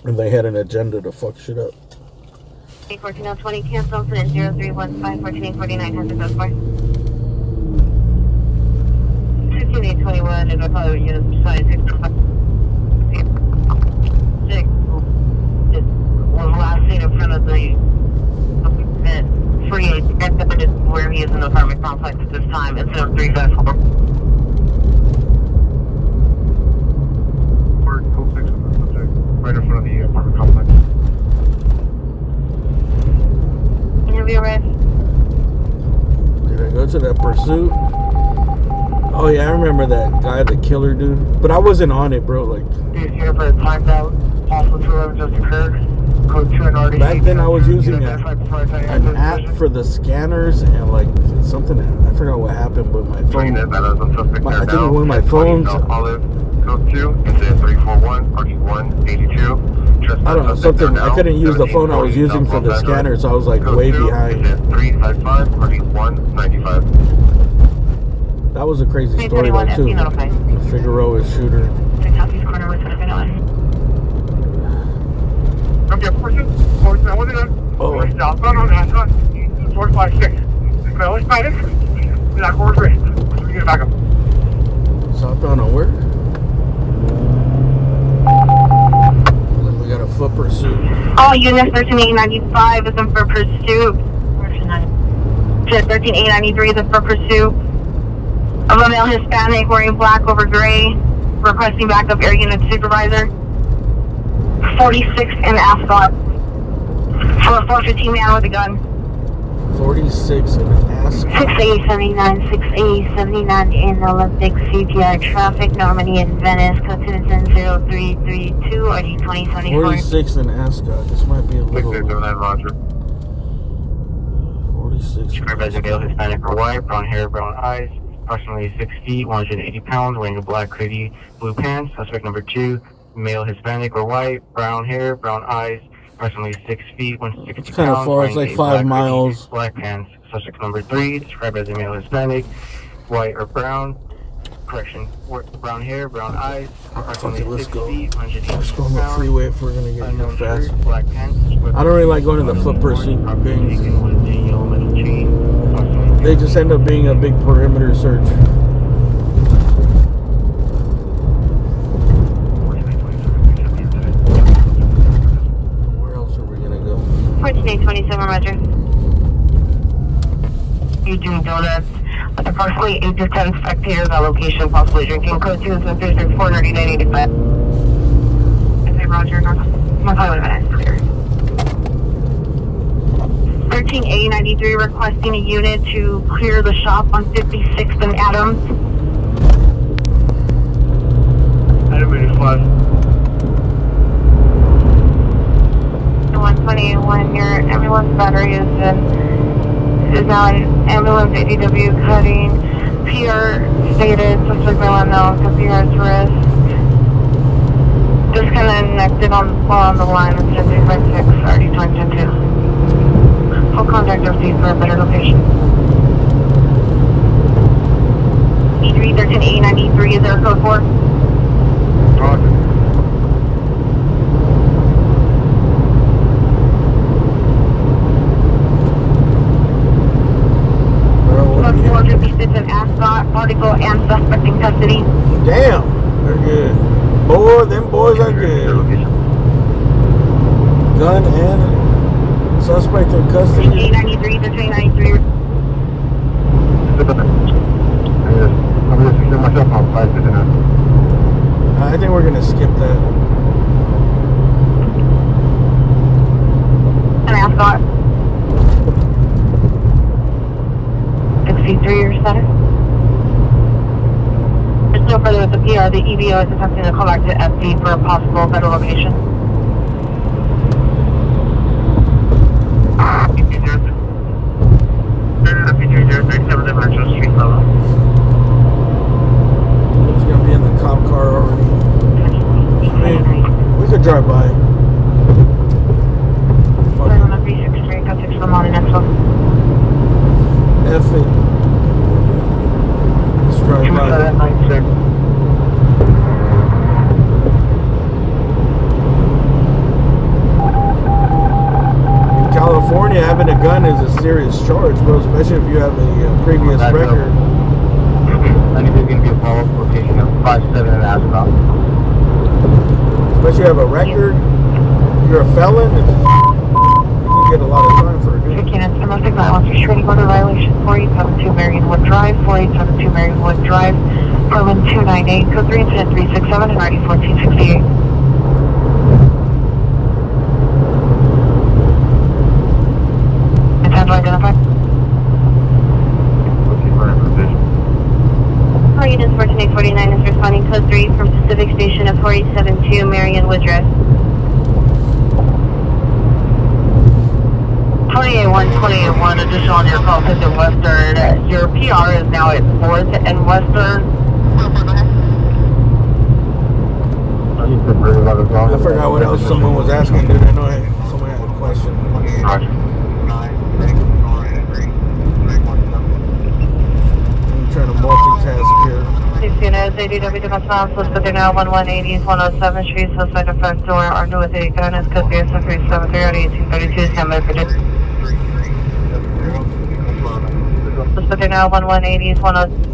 they had an agenda to fuck shit up. 1420 cancel incident 0315 1449 has to go for 15821 and probably units beside 6 was last seen in front of the free agent where he is in the apartment complex at this time. Incident 354. Right in front of the apartment complex. Interview arrest. Did I go to that pursuit? Oh yeah, I remember that guy, the killer dude. But I wasn't on it, bro. Like, He's here for a timed out. Also, whoever just occurred. Code 2 and already. Back then I was using an app for the scanners and like something. I forgot what happened, but my phone. I think one of my phones. Code 2 into 341 RG182. I don't know, something. I couldn't use the phone I was using for the scanner, so I was like way behind. 355 RG195. That was a crazy story though too. The Figueroa shooter. Southeast corner with 701. Okay, person. Oh, southbound on that side. 456. Well, it's Hispanic. Black or gray. We get back up. Southbound on where? We got a foot pursuit. All units 13895 is in for pursuit. 13893 is in for pursuit of a male Hispanic wearing black over gray, requesting backup air unit supervisor. 46 in Ascot for a 415 man with a gun. 46 in Ascot. 6A79, 6A79 in Olympic CPI traffic, Normandy and Venice, code citizen 0332 ID 2074. 46 in Ascot. This might be a little. 46. Described as a male Hispanic or white, brown hair, brown eyes, approximately 6 feet, 180 pounds, wearing a black hoodie, blue pants. Suspect number 2, male Hispanic or white, brown hair, brown eyes, approximately 6 feet, 160 pounds. It's kind of far. It's like 5 miles. Hoodie, black pants. Suspect number 3, described as a male Hispanic, white or brown. Correction, brown hair, brown eyes, approximately 6 feet, 180 Let's go on the freeway if we're gonna get here fast. Black pants. I don't really like going to the foot pursuit things. They just end up being a big perimeter search. Where else are we gonna go? 1427 Roger. You're doing donuts with approximately 8 to 10 spectators on location, possibly drinking. Code 2 is 364 3985. I say Roger, North Highway Venice, clear. 13A93 requesting a unit to clear the shop on 56th and Adams. Elevated flash. 121, your ambulance battery is now an ambulance ADW cutting. PR stated, suspect no unknown, so PR's wrist. Disconnected on the line, it's 356, already 2022. Full contact received for a better location. E3 13A93 is there code 4? Roger. Code 456 in Ascot, article and suspect in custody. Damn, they're good. Boy, them boys are good. Gun and suspect in custody. 893 to 393. I'm going to secure myself on 559. I think we're gonna skip that. An Ascot. 63 or center. There's no further with the PR. The EVO is attempting to call back to FD for a possible better location. He's gonna be in the cop car already. I mean, we could drive by. Fuck it. 363, got 6 from on the next one. F it. Let's drive by. 2796. In California, having a gun is a serious charge, bro, especially if you have a previous record. I think there's going to be a follow-up location of 57 in Ascot. Especially if you have a record, you're a felon, you get a lot of time for a gun. Units, domestic violence restraining order violation 4872 Marionwood Drive, 4872 Marionwood Drive, Berlin 298, code 3 incident 367 and ID 1468. Intent to identify. All units 14849 is responding code 3 from Pacific Station of 4872 Marionwood Drive. 28-1, additional on your call, 5th Western. Your PR is now at 4th and Western. I forgot what else someone was asking, dude. I know someone had a question. Roger. I'm trying to multitask here. 6 units, ADW to Baton, suspect now 1180 107th Street, suspect at front door, armed with a gun, is code 373 at 1832, stand by for suspect now 1180 107th.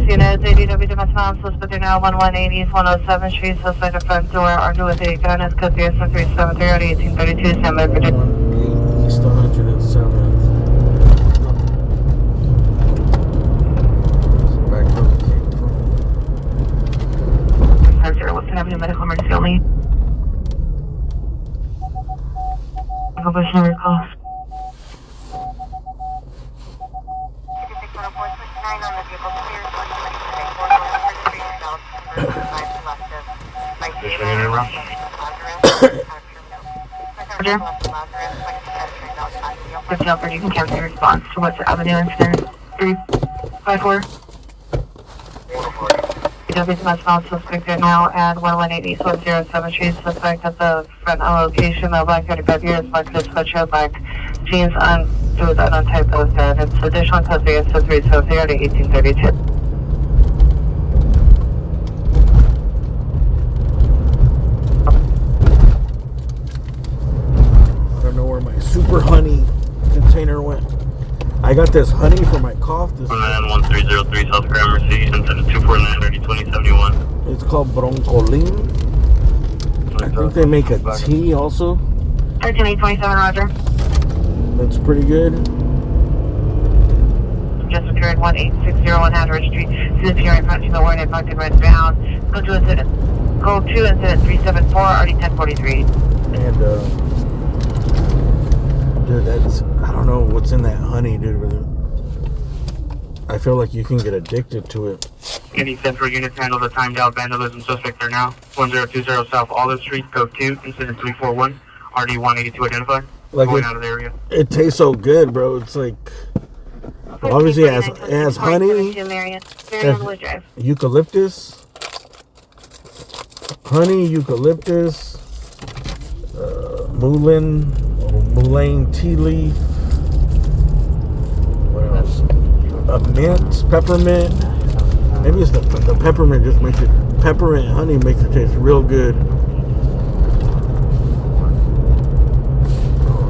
Units, ADW to Baton, suspect now 1180 107th Street, suspect at front door, armed with a gun, is code 373 at 1832, stand by for East 107th. Back where we came from. 10-0, Western Avenue, medical emergency only. Evolution recall. Roger. You can cancel your response to what's Avenue incident 354. AW Small suspect right now at 1180 107th Street. Suspect at the front location of black 35 years, black sweatshirt, black jeans on with unknown type of bed. It's additional code 370 to 1832. Super honey container went. I got this honey for my cough. This 1303 South Gramercy, incident 249 2071. It's called broncholine. I think they make a tea also. 13827, Roger. That's pretty good. Just occurred 18601 Howard Street. Citizen Fury punching the warning bucket red bound. Go to incident. Code 2 incident 374 already 1043. And dude, that's, I don't know what's in that honey, dude. I feel like you can get addicted to it. Any central units handle the timed out vandalism suspect there now. 1020 South Olive Street, code 2, incident 341, RD 182 identified. Like going out of the area. It tastes so good, bro. It's like, well, obviously it has honey, eucalyptus, mullein tea leaf. What else? A mint, peppermint. Maybe it's the peppermint just makes it. Peppermint and honey makes it taste real good.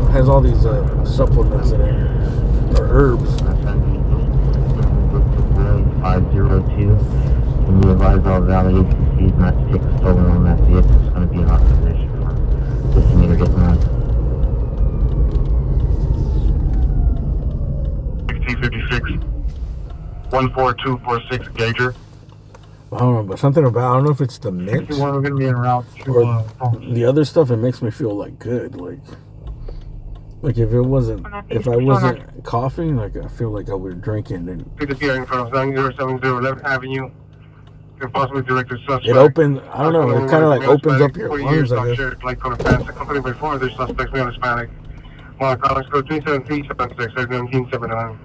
It has all these supplements in it, or herbs. 502. Can you advise all Valley agencies not to take a stolen on that vehicle? It's going to be in opposition for this meter getting on. 1656 14246 Gager. I don't know, but something about, I don't know if it's the mint We're going to be en route to, or the other stuff. It makes me feel like good, like if it wasn't, if I wasn't coughing, like I feel like I was drinking. And Pick the PI in front of 9070 11th Avenue. You can possibly direct the suspect. it opens, I don't know, it kind of like opens up your lungs, I guess. Like color pants, accompanied by 4 other suspects, male Hispanic. Collins code 37376 1979.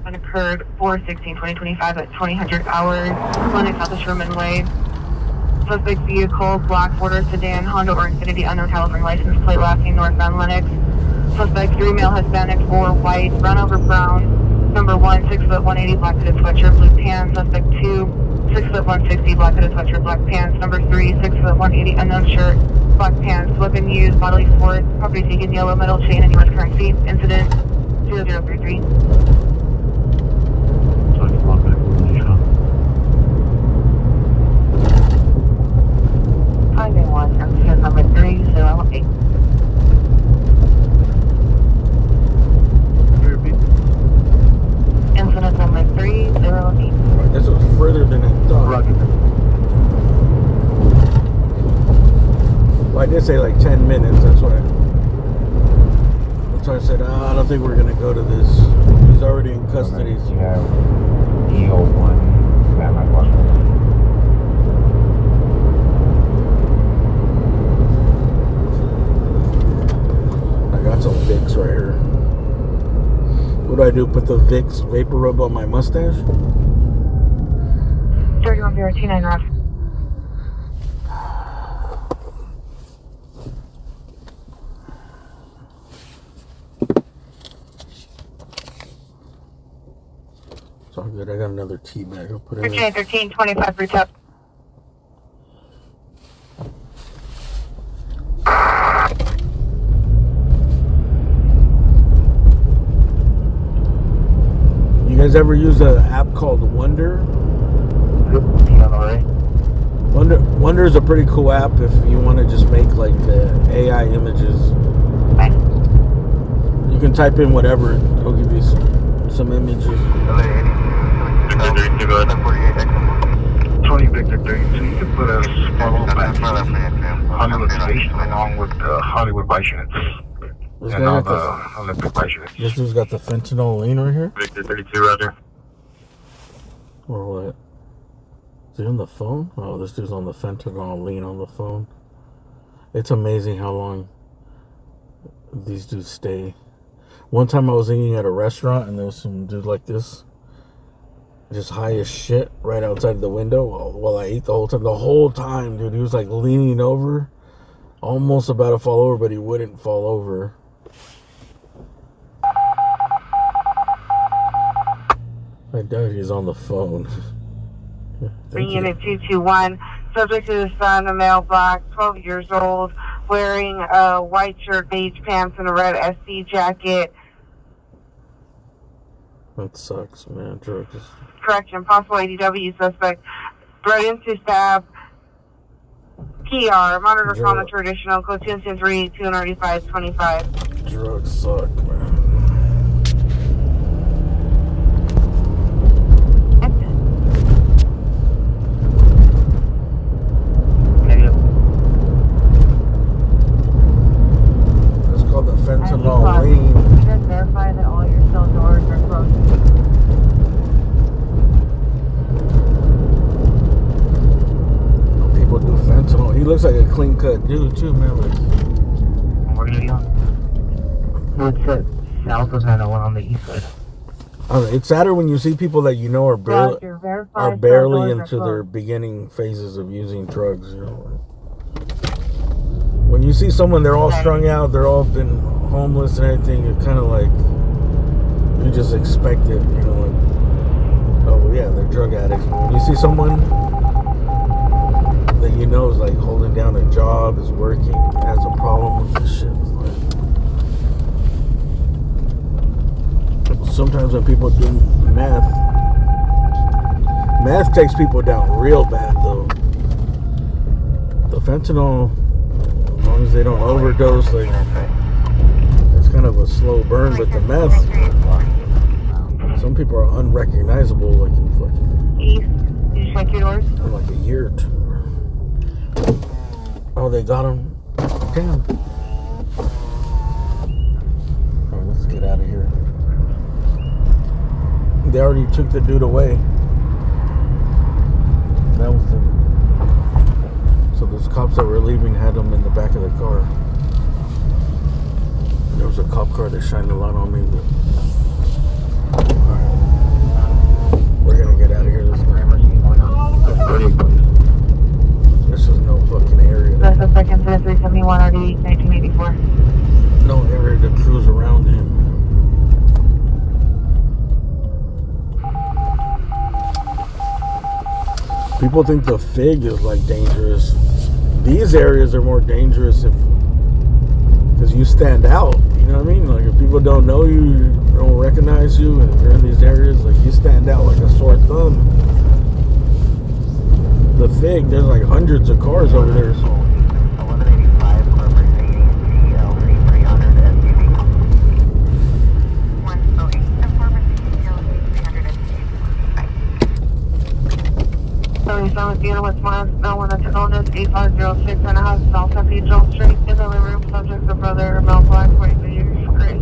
Occurred 4/16/2025 at 2000 hours. Clinic South of Sherman Way. Suspect vehicle, black Ford sedan, Honda or Infiniti, unknown California license plate, last name northbound Lennox. Suspect 3 male Hispanic, 4 white, brown over brown. Number 1, 6'180", black hooded sweatshirt, blue pants. Suspect 2, 6'160", black hooded sweatshirt, black pants. Number 3, 6'180", unknown shirt, black pants. Weapon used, bodily sport, property taken, yellow metal chain, and U.S. currency. Incident 0033. 581, episode number 308. Incident number 308. Right, this was further than I thought. think we're gonna go to this. He's already in custody. Yeah. EO1. Yeah, my boss. I got some Vicks right here. What do I do? Put the Vicks vapor rub on my mustache? 3109 Rough. It's all good. I got another tea bag. I'll put it in. 1325 retop. You guys ever use an app called Wonder? Wonder is a pretty cool app if you want to just make like the AI images. You can type in whatever, it'll give you some images. 20 Victor 32. You can put a small back Hollywood station along with the Hollywood bike units. And all the Olympic bike units. This dude's got the fentanyl lean right here? Victor 32, Roger. Or what? Is he on the phone? Oh, this dude's on the fentanyl lean on the phone. It's amazing how long these dudes stay. One time I was eating at a restaurant and there was some dude like this, just high as shit, right outside the window while I ate the whole time. The whole time, dude, he was like leaning over, almost about to fall over, but he wouldn't fall over. I doubt he's on the phone. Unit 221. Subject is found a male, black, 12 years old, wearing a white shirt, beige pants, and a red SC jacket. That sucks, man. Drugs. Correction, possible ADW suspect. Threatened to stab. PR, monitor call traditional, code 203 29525. Drugs suck, man. The fentanyl lean. Can you guys verify that all your cell doors are closed? People do fentanyl. He looks like a clean cut dude too, man. Like, Where are you on? What's that? South of that one on the east side. It's sadder when you see people that you know are barely into their beginning phases of using drugs. You know. When you see someone, they're all strung out, they're all been homeless and everything, it's kind of like, you just expect it, you know, like, oh yeah, they're drug addicts. But when you see someone that you know is like holding down a job, is working, has a problem with this shit, it's like, sometimes when people do meth takes people down real bad though. The fentanyl, as long as they don't overdose, like, it's kind of a slow burn, but the meth, some people are unrecognizable, like in fucking, East, did you check your doors? in like a year or two. Oh, they got him. Damn. Alright, let's get out of here. They already took the dude away. That was the... So those cops that were leaving had them in the back of the car. There was a cop car that shined a light on me. But... Alright. We're gonna get out of here this time. This is no fucking area. That's the second to 371 RD 1984. No area to cruise around in. People think the Fig is like dangerous. These areas are more dangerous because you stand out. You know what I mean? Like if people don't know you, don't recognize you, and you're in these areas, like you stand out like a sore thumb. The Fig, there's like hundreds of cars over there. So. 1185 Corporate 300 SUV. 108 So we found dealing with one that's known as 8506 and a house South Cathedral Street in the living room. Subject the brother, male, black, 43 years, gray.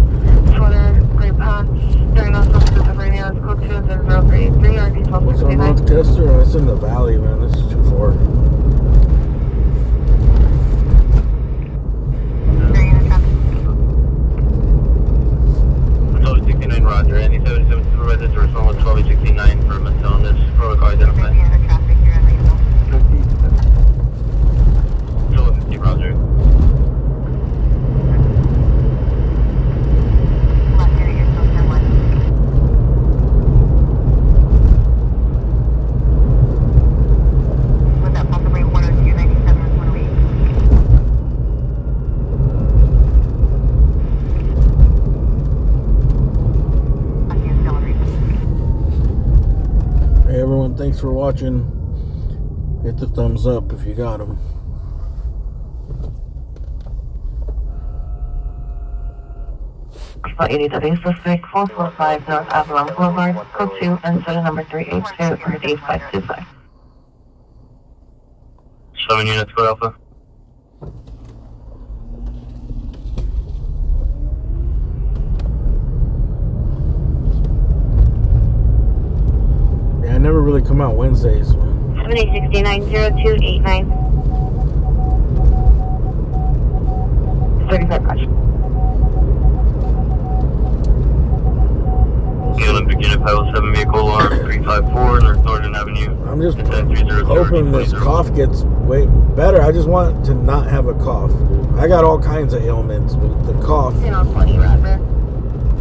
sweater, gray pants. Diagnosis schizophrenia is code 20383 or D1269. What's on North Kester? Oh, it's in the valley, man. This is too far. 1269, Roger. Any 77 supervisors to respond with 1269 for mental illness. Protocol identified. 1250, Roger. Hey everyone, thanks for watching. Hit the thumbs up if you got them. Flight 80W suspect 445 North Avalon Boulevard, code 2, and center number 382 or D525. 7 units, code Alpha. Yeah, I never really come out Wednesdays, man. 78690289. 35 Roger. The Olympic Unit Pilot 7 vehicle alarm 354 North Northern Avenue. I'm just hoping this cough gets way better. I just want to not have a cough, dude. I got all kinds of ailments, but the cough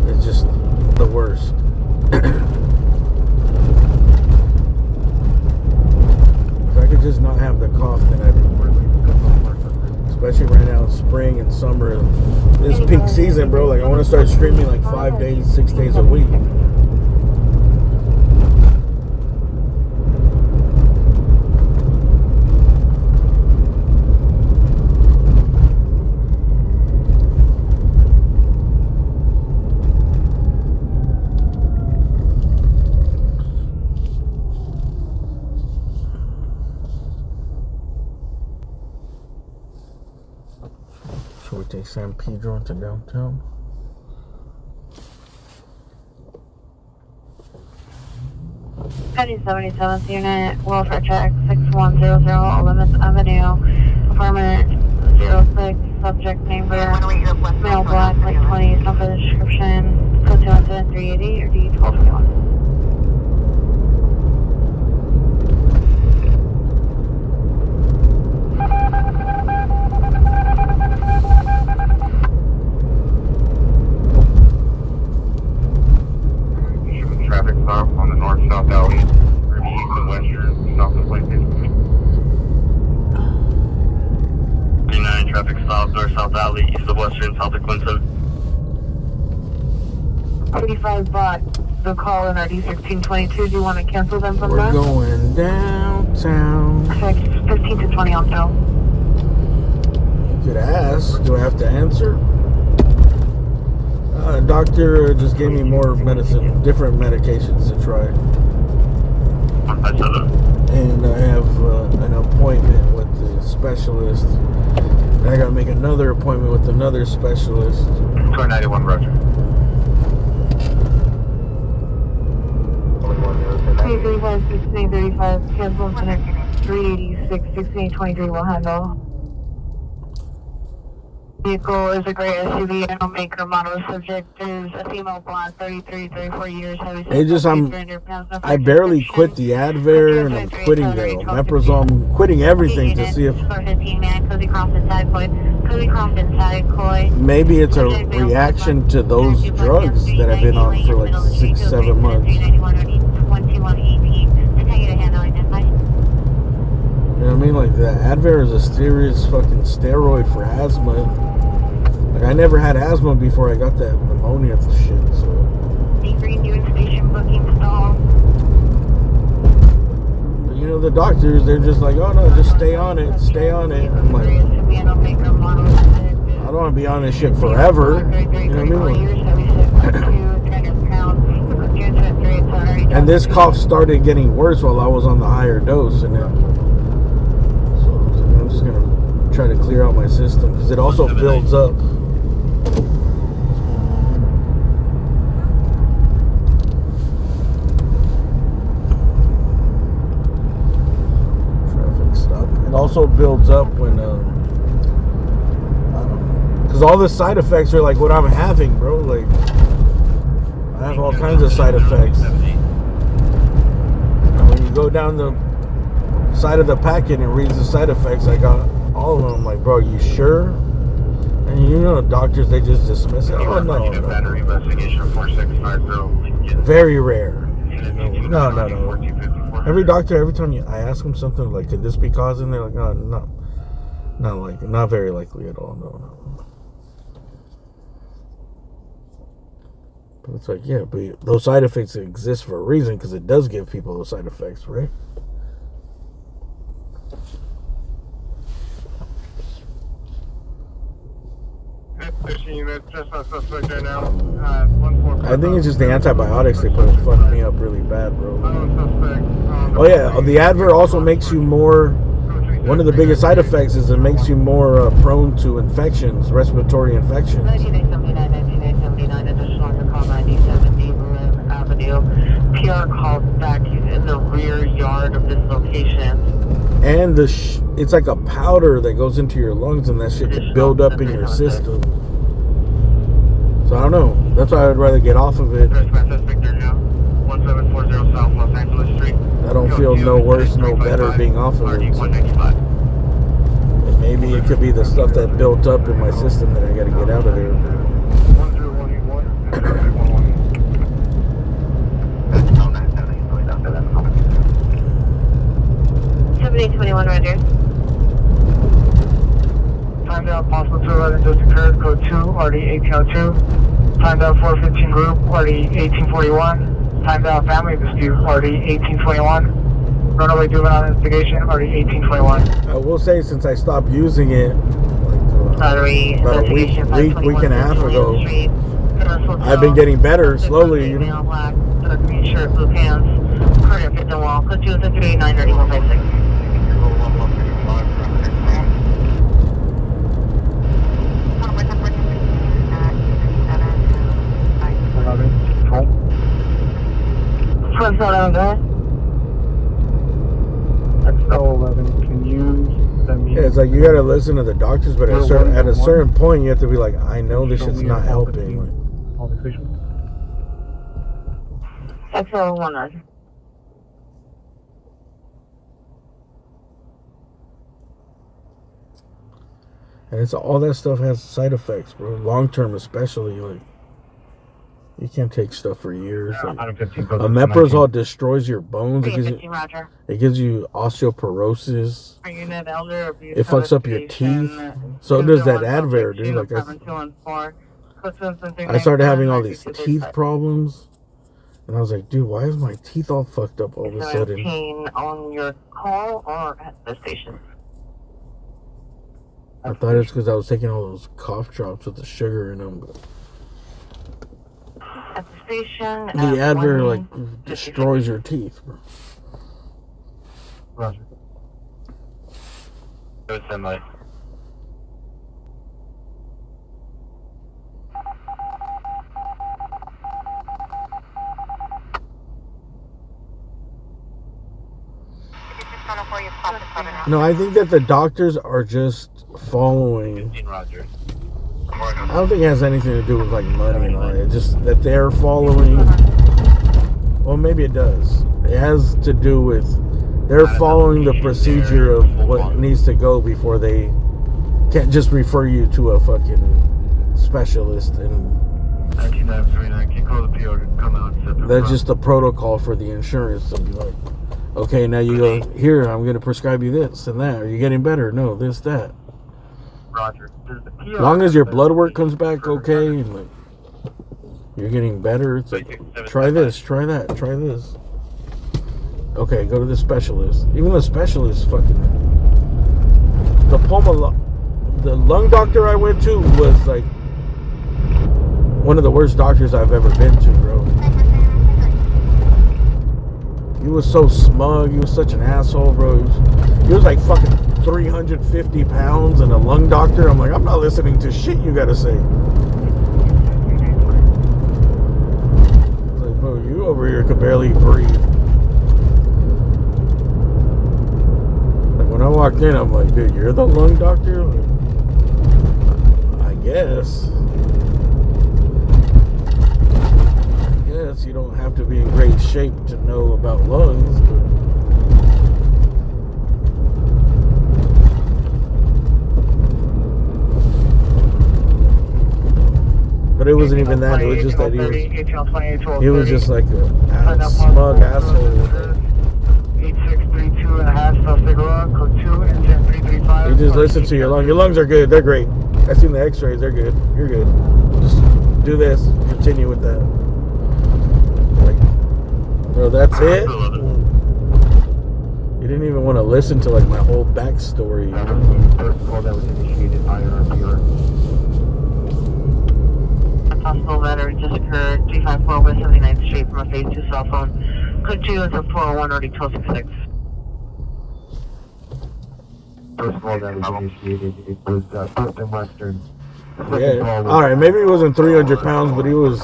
is just the worst. If I could just not have the cough, then I'd be especially right now in spring and summer. This peak season, bro. Like I want to start streaming like 5 days, 6 days a week. Should we take San Pedro to downtown? Penny 77th Unit, welfare check 6100 11th Avenue, apartment 06, subject number, male black, late 20s, number description, code 27380 or D1221. Traffic stop on the north-south alley, or the east and western south of Lincoln. 39 traffic stop north-south alley, east of western, south of Clinton. 45 bought the call in our D1622. Do you want to cancel them from that? We're going downtown. 15 to 20 on sale. You could ask. Do I have to answer? Doctor just gave me more medicine, different medications to try. And I have an appointment with the specialist. And I gotta make another appointment with another specialist. 291, Roger. 335, 1635, cancel connect 386, 1623 will handle. Vehicle is a gray SUV, I don't make or model. Subject is a female blonde, 33, 34 years, heavy. It just, I barely quit the Advair and I'm quitting the Omeprazole. I'm quitting everything to see if maybe it's a reaction to those drugs that I've been on for like 6-7 months. You know what I mean? Like the Advair is a serious fucking steroid for asthma. Like I never had asthma before I got that pneumonia shit. So. Station booking stall. But you know the doctors, they're just like, oh no, just stay on it, stay on it. I'm like, I don't want to be on this shit forever. You know what I mean? And this cough started getting worse while I was on the higher dose, and so I'm just gonna try to clear out my system because it also builds up. also builds up when, because all the side effects are like what I'm having, bro. Like, I have all kinds of side effects. And when you go down the side of the packet and reads the side effects, I got all of them. I'm like, bro, you sure? And you know, doctors, they just dismiss it. Oh, no. Battery investigation 4650. Very rare. No. Every doctor, every time I ask them something like, could this be causing? They're like, oh, no. Not very likely at all. No. But it's like, yeah, but those side effects exist for a reason, because it does give people those side effects, right? I think it's just the antibiotics they put fucked me up really bad, bro. Oh yeah, the Advil also makes you more. One of the biggest side effects is it makes you more prone to infections, respiratory infections. 1979, additional your call 9070 Lynn Avenue. PR calls back in the rear yard of this location. And it's like a powder that goes into your lungs, and that shit can build up in your system. So I don't know. That's why I'd rather get off of it. I don't feel no worse, no better being off of it. So. And maybe it could be the stuff that built up in my system that I got to get out of there. 7821 Roger. Time down, possible 211 just occurred, code 2, RD 1802. Time down 415 group, RD 1841. Time down family dispute, RD 1821. Runaway juvenile investigation, RD 1821. I will say, since I stopped using it, about a week and a half ago, I've been getting better slowly, you know. Black, green shirt, blue pants, cardiac hit the wall, code 2 is 3899156. XL11, can you send me? Yeah, it's like you gotta listen to the doctors, but at a certain point, you have to be like, I know this shit's not helping. All the officials. XL1. And it's all that stuff has side effects, bro. Long term, especially, like. You can't take stuff for years. Like, omeprazole destroys your bones. It gives you osteoporosis. Are you an elder? It fucks up your teeth. So does that Advair, dude. Like I started having all these teeth problems, and I was like, dude, why is my teeth all fucked up all of a sudden? Pain on your call or at the station? I thought it's because I was taking all those cough drops with the sugar in them. But at the station. The Advair like destroys your teeth, bro. Roger. Go send light. No, I think that the doctors are just following. 15 Roger. I don't think it has anything to do with like money and all that. It's just that they're following. Well, maybe it does. It has to do with they're following the procedure of what needs to go before they can't just refer you to a fucking specialist. And 19939, can you call the PO to come out and set the that's just the protocol for the insurance to be like, okay, now you go here. I'm going to prescribe you this and that. Are you getting better? No, this, that. Roger. As long as your blood work comes back okay, and like you're getting better, it's like, try this, try that, try this. Okay, go to the specialist. Even the specialist, fucking the lung doctor I went to was like one of the worst doctors I've ever been to, bro. He was so smug. He was such an asshole, bro. He was like fucking 350 pounds and a lung doctor. I'm like, I'm not listening to shit you gotta say. It's like, bro, you over here could barely breathe. Like when I walked in, I'm like, dude, you're the lung doctor? Like, I guess you don't have to be in great shape to know about lungs, but it wasn't even that. It was just that he was just like a smug asshole. 8632.5, South Figueroa, code 2, engine 335. You just listen to your lungs. Your lungs are good. They're great. I seen the x-rays. They're good. You're good. Just do this. Continue with that. Like, bro, that's it? You didn't even want to listen to like my whole backstory. First call that was initiated by our viewer. A possible matter just occurred, 354 West 79th Street from a phase 2 cell phone. Code 2 is a 401 already 1266. First call that was initiated, it was First and Western. Yeah. All right, maybe he wasn't 300 pounds, but he was.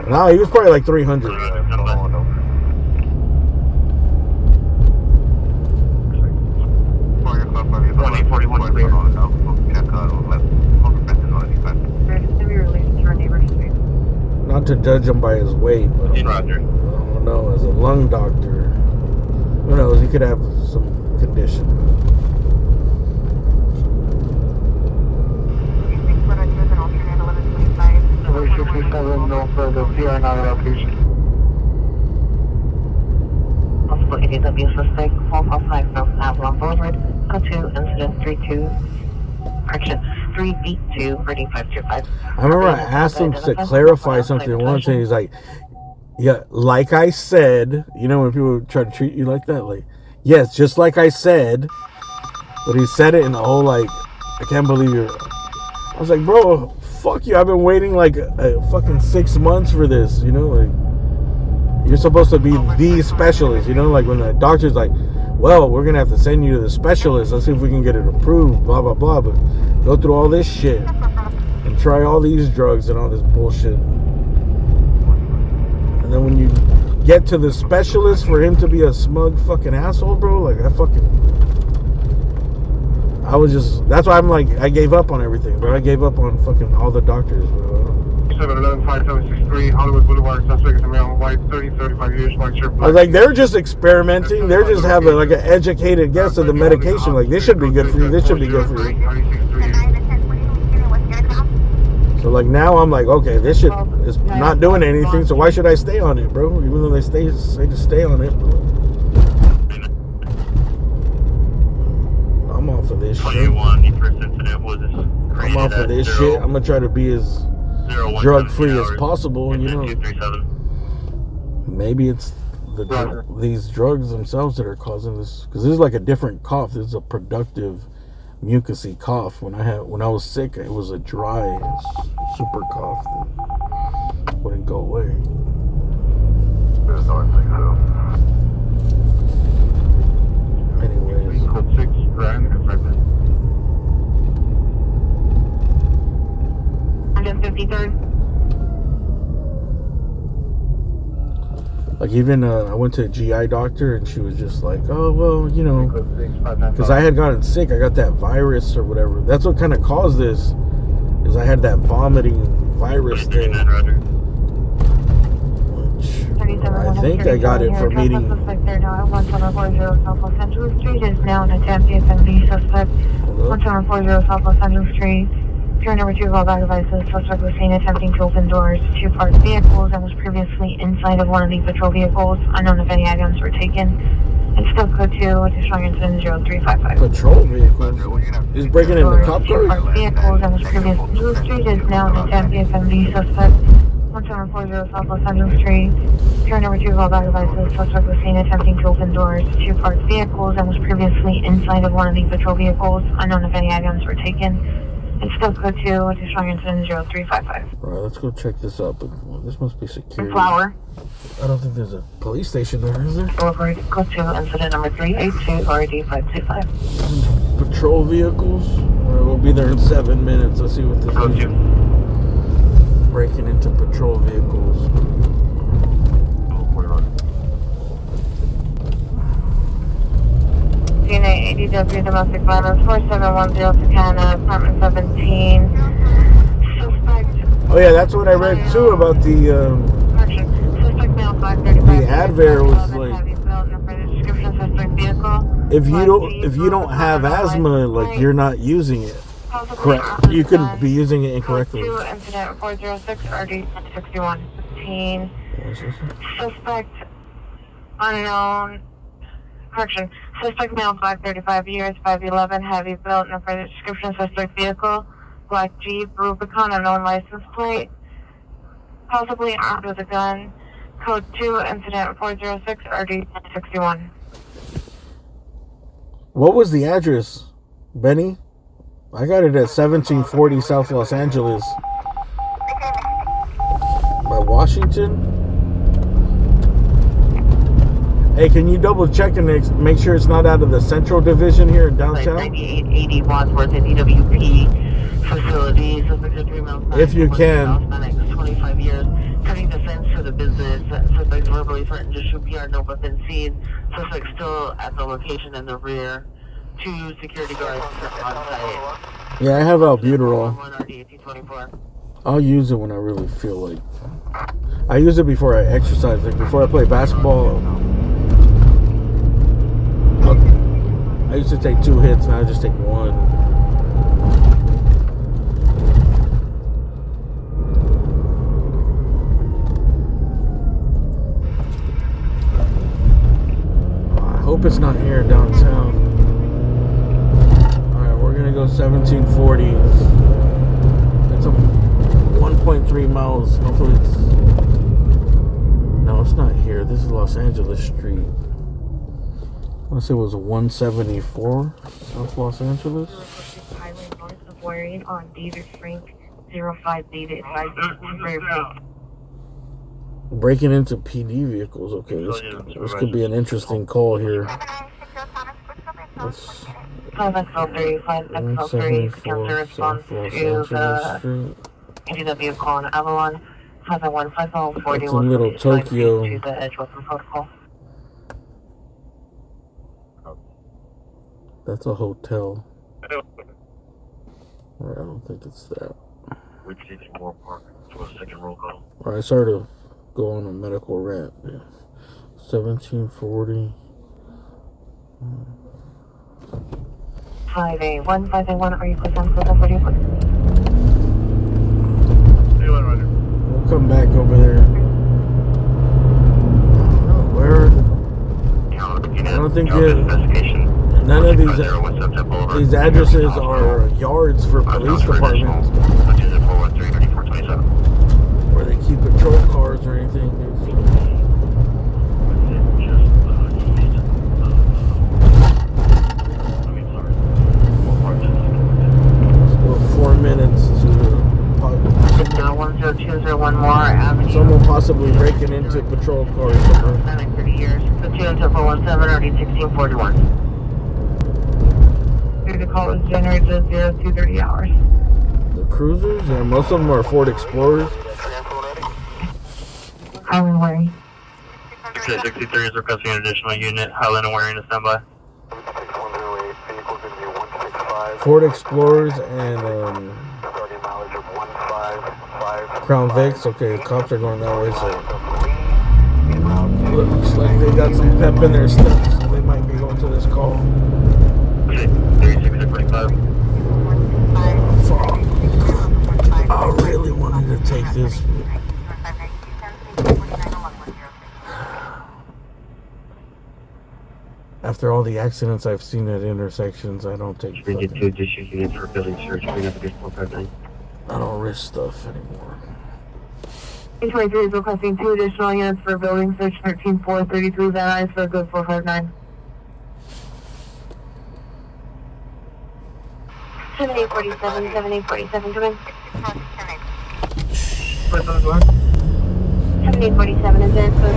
No, he was probably like 300. Not to judge him by his weight, but I don't know. As a lung doctor, who knows? He could have some condition. No further PR not allocation. Possible ADW suspect, 455 South Avalon Boulevard, code 2, incident 3B2, reading 525. I remember I asked him to clarify something once, and he's like, yeah, like I said, you know when people try to treat you like that? Like, yes, just like I said, but he said it in the whole, like, I can't believe you're... I was like, bro, fuck you, I've been waiting like a fucking 6 months for this, you know, like, you're supposed to be the specialist, you know, like when the doctor's like, well, we're gonna have to send you to the specialist, let's see if we can get it approved, blah blah blah, but go through all this shit and try all these drugs and all this bullshit, and then when you get to the specialist, for him to be a smug fucking asshole, bro, like I was just, that's why I'm like, I gave up on everything, bro. I gave up on fucking all the doctors, bro. 711-5763, Hollywood Boulevard, suspect is a male, white, 35 years, white shirt, black. I was like, they're just experimenting. They're just having like an educated guess of the medication. Like, this should be good for you. This should be good for you. So like now I'm like, okay, this shit is not doing anything. So why should I stay on it, bro? Even though they say to stay on it. I'm off of this shit. I'm off of this shit. I'm gonna try to be as drug-free as possible, you know. Maybe it's these drugs themselves that are causing this, because this is like a different cough. This is a productive mucousy cough. When I was sick, it was a dry super cough that wouldn't go away. Anyways, 6 grand infected. 153rd. like even I went to a GI doctor and she was just like, oh well, you know, because I had gotten sick, I got that virus or whatever. That's what kind of caused this, is I had that vomiting virus thing. I think I got it from eating. Suspect there now at 1740 South Los Angeles Street is now an attempt FMV suspect. 1740 South Los Angeles Street. Pure number 2 of all bag devices. Suspect was seen attempting to open doors to 2 parked vehicles and was previously inside of one of the patrol vehicles. Unknown if any items were taken. And still code 2, additional incident 0355. Patrol vehicles? He's breaking into cop cars? Parked vehicles and was previously Angeles Street is now an attempt FMV suspect. 1740 South Los Angeles Street. Pure number 2 of all bag devices. Suspect was seen attempting to open doors to 2 parked vehicles and was previously inside of one of the patrol vehicles. Unknown if any items were taken. And still code 2, additional incident 0355. Alright, let's go check this out. Well, this must be security. Flower. I don't think there's a police station there, is there? Boulevard, code 2, incident number 382, RD 525. Patrol vehicles. Alright, we'll be there in 7 minutes. Let's see what this is. Breaking into patrol vehicles. DNA DPW Domestic Violence 4710 Takana, Apartment 17. Suspect. Oh yeah, that's what I read too about the Suspect male 535. adver was like, Heavy built, no further description. Suspect vehicle. if you don't have asthma, like you're not using it correct. You could be using it incorrectly. 2 incident 406 RD 6115. Suspect unknown. Correction. Suspect male 535 years 5'11", heavy built, no further description. Suspect vehicle black Jeep Rubicon, unknown license plate, possibly armed with a gun. Code 2 incident 406 RD 61. What was the address, Benny? I got it at 1740 South Los Angeles. By Washington? Hey, can you double check and make sure it's not out of the Central Division here in downtown? 9880 Wadsworth and EWP facilities. If you can. 25 years. Cutting the fence for the business. Suspect verbally threatened to shoot PR, no weapon seen. Suspect still at the location in the rear. 2 security guards on site. Yeah, I have albuterol. I'll use it when I really feel like. I use it before I exercise, like before I play basketball. I used to take 2 hits, now I just take 1. I hope it's not here downtown. Alright, we're gonna go 1740. It's a 1.3 miles. Hopefully it's... No, it's not here. This is Los Angeles Street. I want to say it was 174 South Los Angeles. Highway north of Waring on David Frank 05 David 5 temporary. Breaking into PD vehicles. Okay, this could be an interesting call here. 5XL3, cancer response to the ADW call on Avalon. 501 It's in Little Tokyo. To the Edge Weapon Protocol. That's a hotel. Alright, I don't think it's that. We'd see more park for a second roll call. Alright, sorry to go on a medical rant. Yeah. 1740. 5A1, 5A1, are you close on 740? We'll come back over there. Where? I don't think none of these addresses are yards for police departments where they keep patrol cars or anything. Let's go 4 minutes to 10201 more Avenue. someone possibly breaking into patrol cars somewhere. 30 years. So 20417 already 1641. The call was generated 0230 hours. The cruisers? Yeah, most of them are Ford Explorers. Highland Waring. 63 is requesting an additional unit. Highland and Waring to standby. Ford Explorers and Crown Vics. Okay, the cops are going that way, so looks like they got some pep in their steps, so they might be going to this call. 3645. Fuck. I really wanted to take this. After all the accidents I've seen at intersections, I don't take. Bring it to additional units for building search. Bring up against 459. I don't risk stuff anymore. 823 is requesting 2 additional units for building search 13433 Van Nuys for good 459. 7847, 7847, come in. 7847 is there, code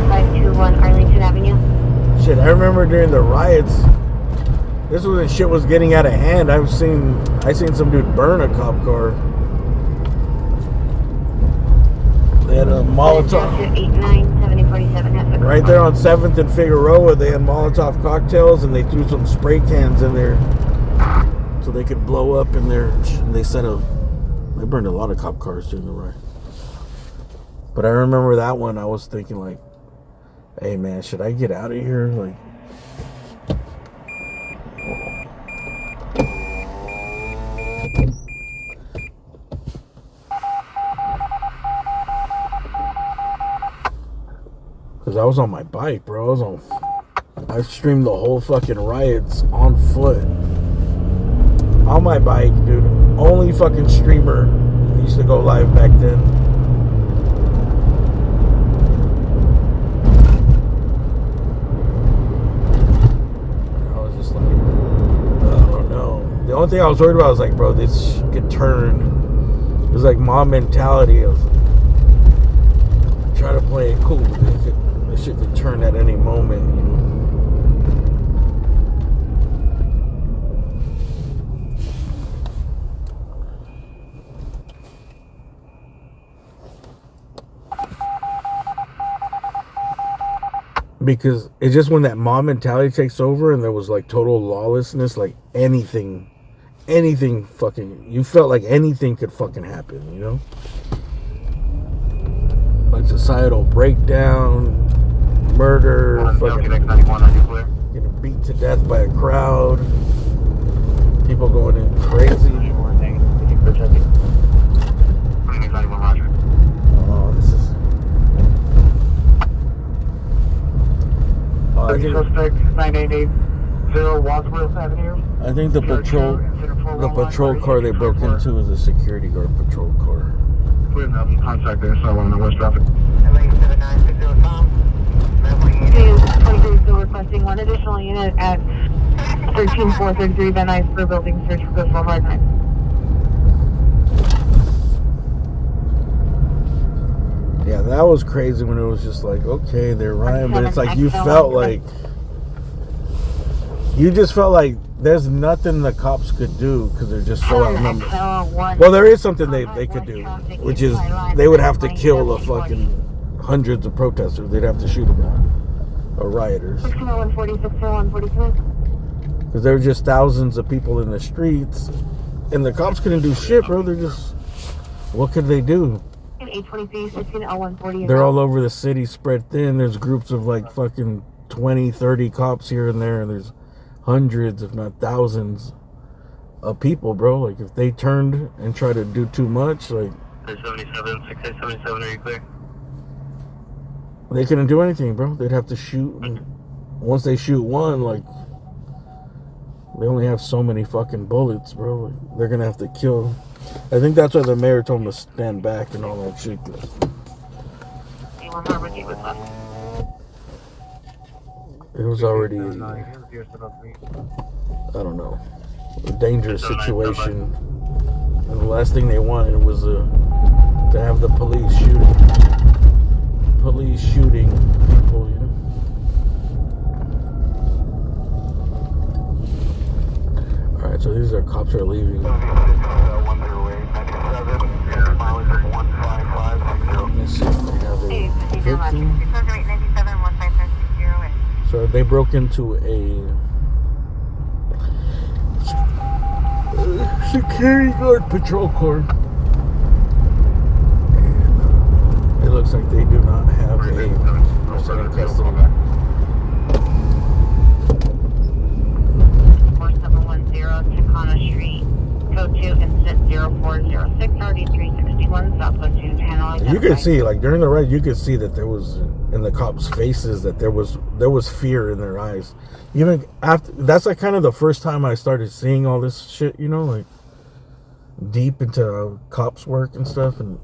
1521 Arlington Avenue. Shit, I remember during the riots, this was when shit was getting out of hand. I seen some dude burn a cop car. had a Molotov. 897047. Right there on 7th and Figueroa, they had Molotov cocktails and they threw some spray cans in there so they could blow up in there. And they burned a lot of cop cars during the riot. But I remember that one, I was thinking like, hey man, should I get out of here? Like, because I was on my bike, bro. I streamed the whole fucking riots on foot. On my bike, dude. Only fucking streamer used to go live back then. I was just like, I don't know. The only thing I was worried about was like, bro, this could turn. It was like mob mentality. I was trying to play it cool. This shit could turn at any moment, you know. Because it's just when that mob mentality takes over and there was like total lawlessness, like anything fucking, you felt like anything could fucking happen, you know? Like societal breakdown, murder, fucking getting beat to death by a crowd, people going in crazy. Oh, this is... Suspect 9880 Wadsworth Avenue. I think the patrol car they broke into is a security guard patrol car. We have no contact there, so I want to know what's traffic. Still requesting one additional unit at 13433 Van Nuys for building search for the hard night. Yeah, that was crazy when it was just like, okay, they're rioting, but it's like you felt like, you just felt like there's nothing the cops could do because they're just so outnumbered. Well, there is something they could do, which is they would have to kill the fucking hundreds of protesters. They'd have to shoot them all, or rioters. Because there were just thousands of people in the streets, and the cops couldn't do shit, bro. They're just, what could they do? They're all over the city, spread thin. There's groups of like fucking 20, 30 cops here and there, and there's hundreds, if not thousands, of people, bro. Like, if they turned and tried to do too much, like... 6877, are you clear? They couldn't do anything, bro. They'd have to shoot. And once they shoot one, like... They only have so many fucking bullets, bro. Like, they're gonna have to kill... I think that's why the mayor told them to stand back and all that shit. It was already, I don't know, a dangerous situation. And the last thing they wanted was to have the police shooting people, you know. All right, so these are cops are leaving. Let's see if they have a victim. So they broke into a security guard patrol car. And it looks like they do not have a person in custody. 4710 Takana Street, code 2, incident 0406, already 361, Southwest 2 Channel. You could see, like during the ride, you could see that there was in the cops' faces that there was fear in their eyes. Even after, that's like kind of the first time I started seeing all this shit, you know, like deep into cops' work and stuff. And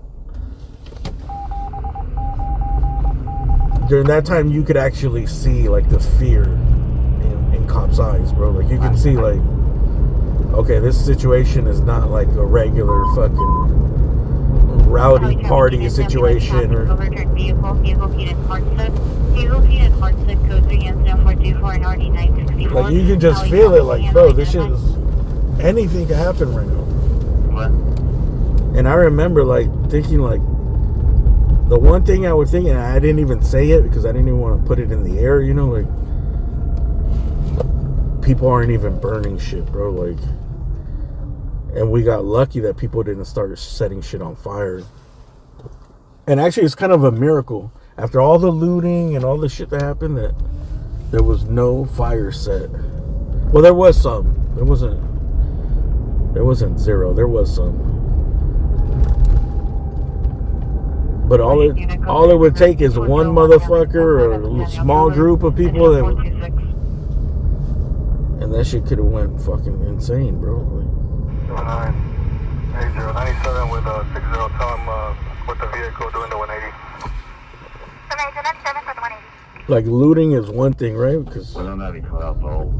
during that time, you could actually see like the fear in cops' eyes, bro. Like you can see, like, okay, this situation is not like a regular fucking rowdy party situation or like you can just feel it, like, bro, this shit is, anything can happen right now. What? And I remember like thinking like The one thing I was thinking, I didn't even say it because I didn't even want to put it in the air, you know, like, people aren't even burning shit, bro, like, and we got lucky that people didn't start setting shit on fire. And actually, it's kind of a miracle. After all the looting and all the shit that happened, that there was no fire set. Well, there was some. There wasn't zero. There was some. But all it would take is one motherfucker or a small group of people that would, and that shit could have went fucking insane, bro. Like, 8097 with 60 Tom with the vehicle doing the 180. like looting is one thing, right? Because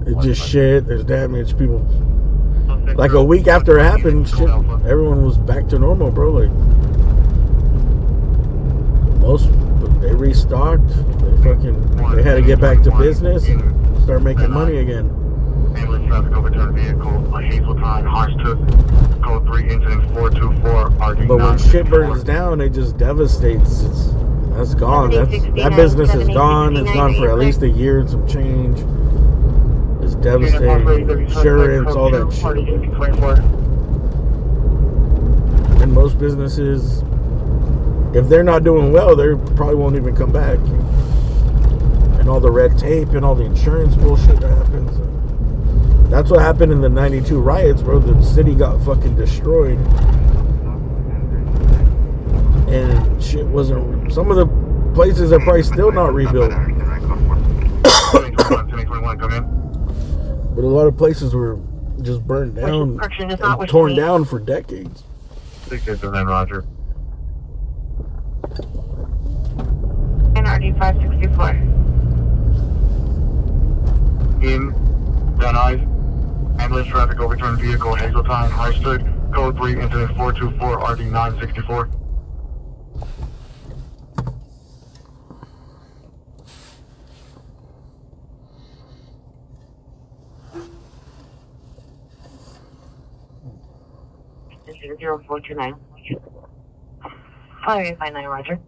it's just shit. There's damage. People. Like a week after it happened, shit, everyone was back to normal, bro. Like most, they restocked. They had to get back to business and start making money again. Ambulance traffic overturned vehicle, Hazeltine, Harsh took code 3, incident 424, RD9. But when shit burns down, it just devastates. That's gone. That business is gone. It's gone for at least a year and some change. It's devastating. Insurance, all that shit. And most businesses, if they're not doing well, they probably won't even come back. And all the red tape and all the insurance bullshit that happens. That's what happened in the 92 riots, bro. The city got fucking destroyed. And shit wasn't... Some of the places are probably still not rebuilt. But a lot of places were just burned down and torn down for decades. 609, Roger. NRD 564. In Van Nuys, ambulance traffic overturned vehicle, Hazeltine, High Stood, code 3, incident 424, RD 964. This is 0429. 5859, Roger.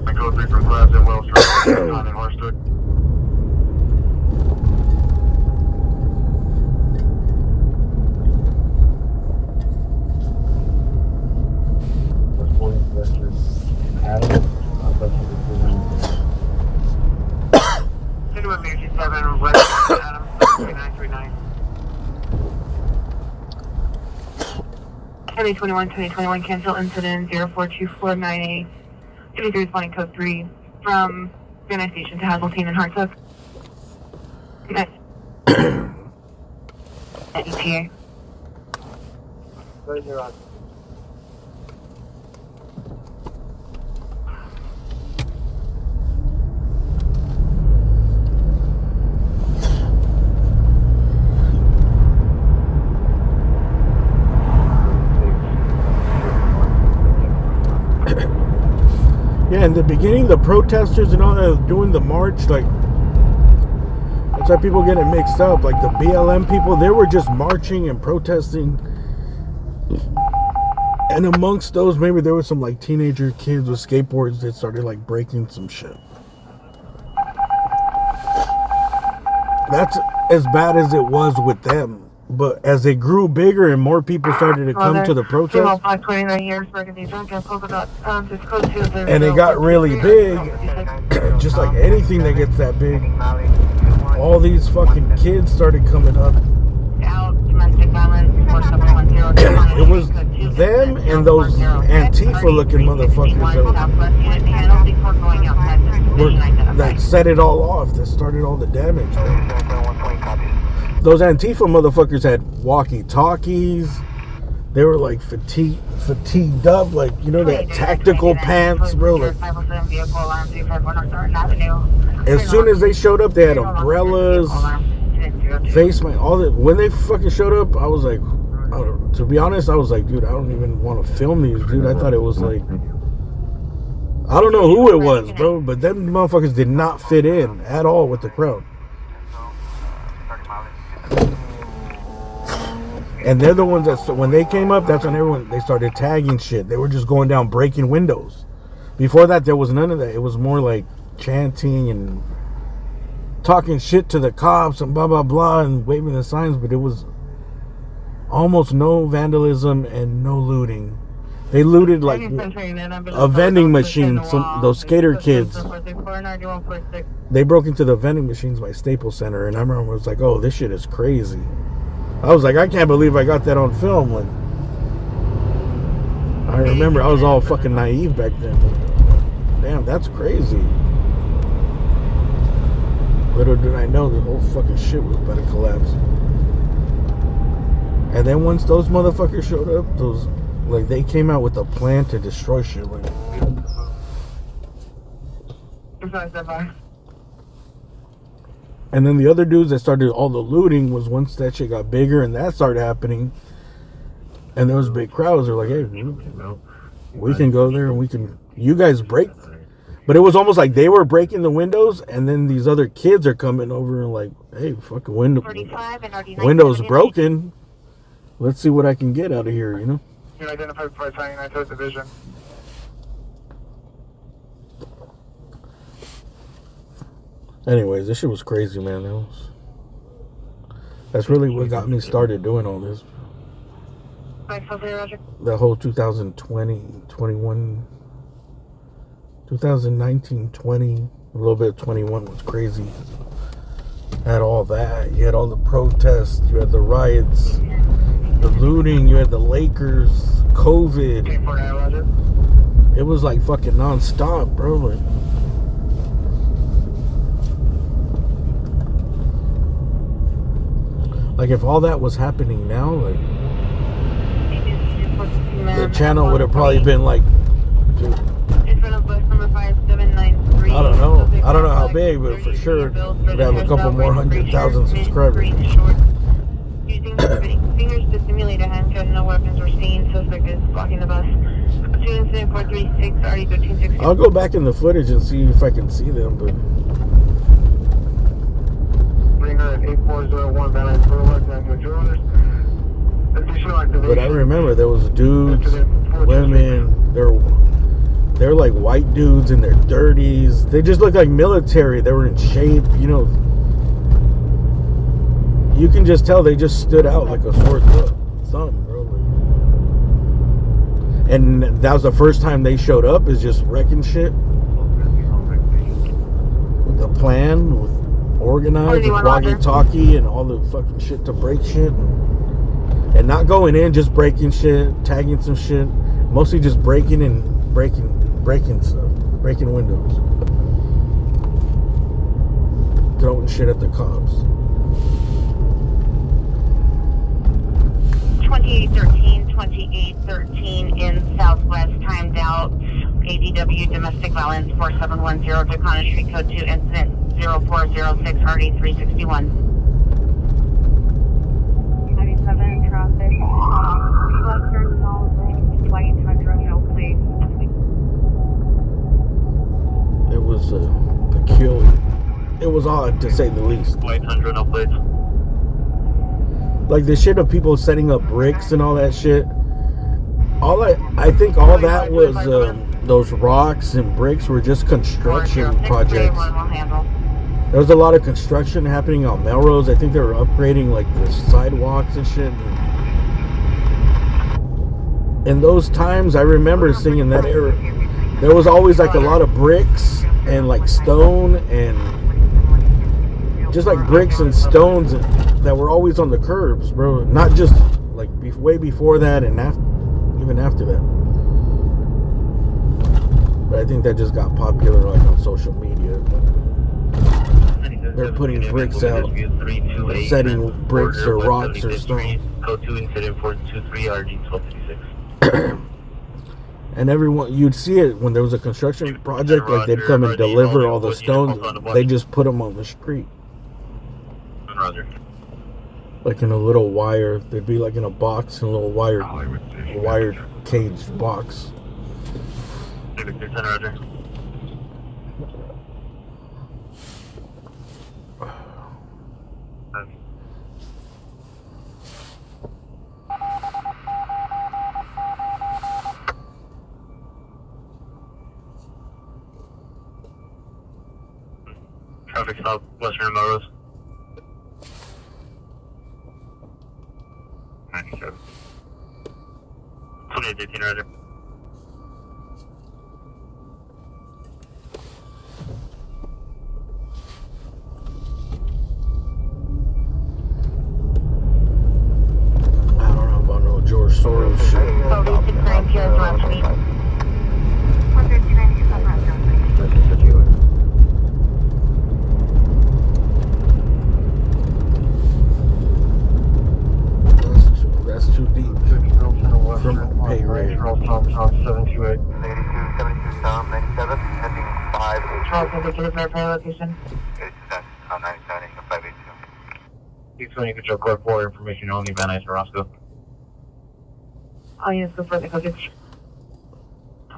I go 3 from Crabs and Wells Street, and Harstood. Emergency 7, West Adam 3939. 2021 cancel incident 042498. 23 responding code 3 from Van Nuys Station to Hazeltine and Hartsook. ETA. Where's your Yeah, in the beginning, the protesters and all that doing the march, like, that's why people get it mixed up. Like the BLM people, they were just marching and protesting. And amongst those, maybe there were some like teenager kids with skateboards that started like breaking some shit. That's as bad as it was with them. But as it grew bigger and more people started to come to the protest, and it got really big, just like anything that gets that big, all these fucking kids started coming up. It was them and those Antifa looking motherfuckers that set it all off, that started all the damage. Those Antifa motherfuckers had walkie-talkies. They were like fatigued up, like, you know, that tactical pants, bro. Like, as soon as they showed up, they had umbrellas, face mask, all that. When they fucking showed up, I was like, to be honest, I was like, dude, I don't even want to film these, dude. I thought it was like I don't know who it was, bro, but them motherfuckers did not fit in at all with the crowd. And they're the ones that, when they came up, that's when they started tagging shit. They were just going down breaking windows. Before that, there was none of that. It was more like chanting and talking shit to the cops and blah, blah, blah, and waving the signs, but it was almost no vandalism and no looting. They looted like a vending machine, those skater kids. They broke into the vending machines by Staples Center, and I remember I was like, oh, this shit is crazy. I was like, I can't believe I got that on film. Like, I remember I was all fucking naive back then. Damn, that's crazy. Little did I know the whole fucking shit was about to collapse. And then once those motherfuckers showed up, like, they came out with a plan to destroy shit. Like, and then the other dudes that started all the looting was once that shit got bigger and that started happening, and there was big crowds. They're like, hey, we can go there and you guys break. But it was almost like they were breaking the windows, and then these other kids are coming over and like, hey, fucking window's broken. Let's see what I can get out of here, you know? You're identified by signing United States Division. Anyways, this shit was crazy, man. That's really what got me started doing all this. The whole 2020, 21, 2019, 20, a little bit of 21 was crazy. Had all that. You had all the protests. You had the riots, the looting. You had the Lakers, COVID. It was like fucking nonstop, bro. Like if all that was happening now, like the channel would have probably been like, dude, I don't know how big, but for sure we'd have a couple more 100,000 subscribers. Using fingers to simulate a handgun, no weapons were seen. Suspect is blocking the bus. 27436, already 1360. I'll go back in the footage and see if I can see them, but. But I remember there was dudes, women, they're like white dudes in their 30s. They just looked like military. They were in shape, you know. You can just tell they just stood out like a sore thumb, bro. And that was the first time they showed up, is just wrecking shit. With a plan, with organized, with walkie-talkie and all the fucking shit to break shit. And not going in, just breaking shit, tagging some shit. Mostly just breaking stuff. Breaking windows. Throwing shit at the cops. 2813 in Southwest, timed out. ADW domestic violence 4710 Dakota Street code 2 incident 0406 RD 361. 97 traffic. Western Solid White Tundra, no plate. It was peculiar. It was odd, to say the least. White Tundra, no plates. Like the shit of people setting up bricks and all that shit. I think all that was those rocks and bricks were just construction projects. There was a lot of construction happening on Melrose. I think they were upgrading like the sidewalks and shit. In those times, I remember seeing in that era, there was always like a lot of bricks and like stone and just like bricks and stones that were always on the curbs, bro. Not just like way before that and even after that. But I think that just got popular like on social media. They're putting bricks out, setting bricks or rocks or stones. Code 2 incident 423 RG 1256. And everyone, you'd see it when there was a construction project, like they'd come and deliver all the stones. They just put them on the street. Roger. Like in a little wire, they'd be like in a box, in a little wired caged box. Roger. Traffic stop, Western Melrose. 97. 2818, right there. I don't know about no George Soros shit. So we should find here as well, please. That's too deep from pay rate. Charles Tom 728. 82, 72 Tom 97, heading 582. Charles, indicated verify location. Okay, that's 97, 582. 620 Control Corp 4, information only, Van Nuys, Roscoe. All units go for the code 6.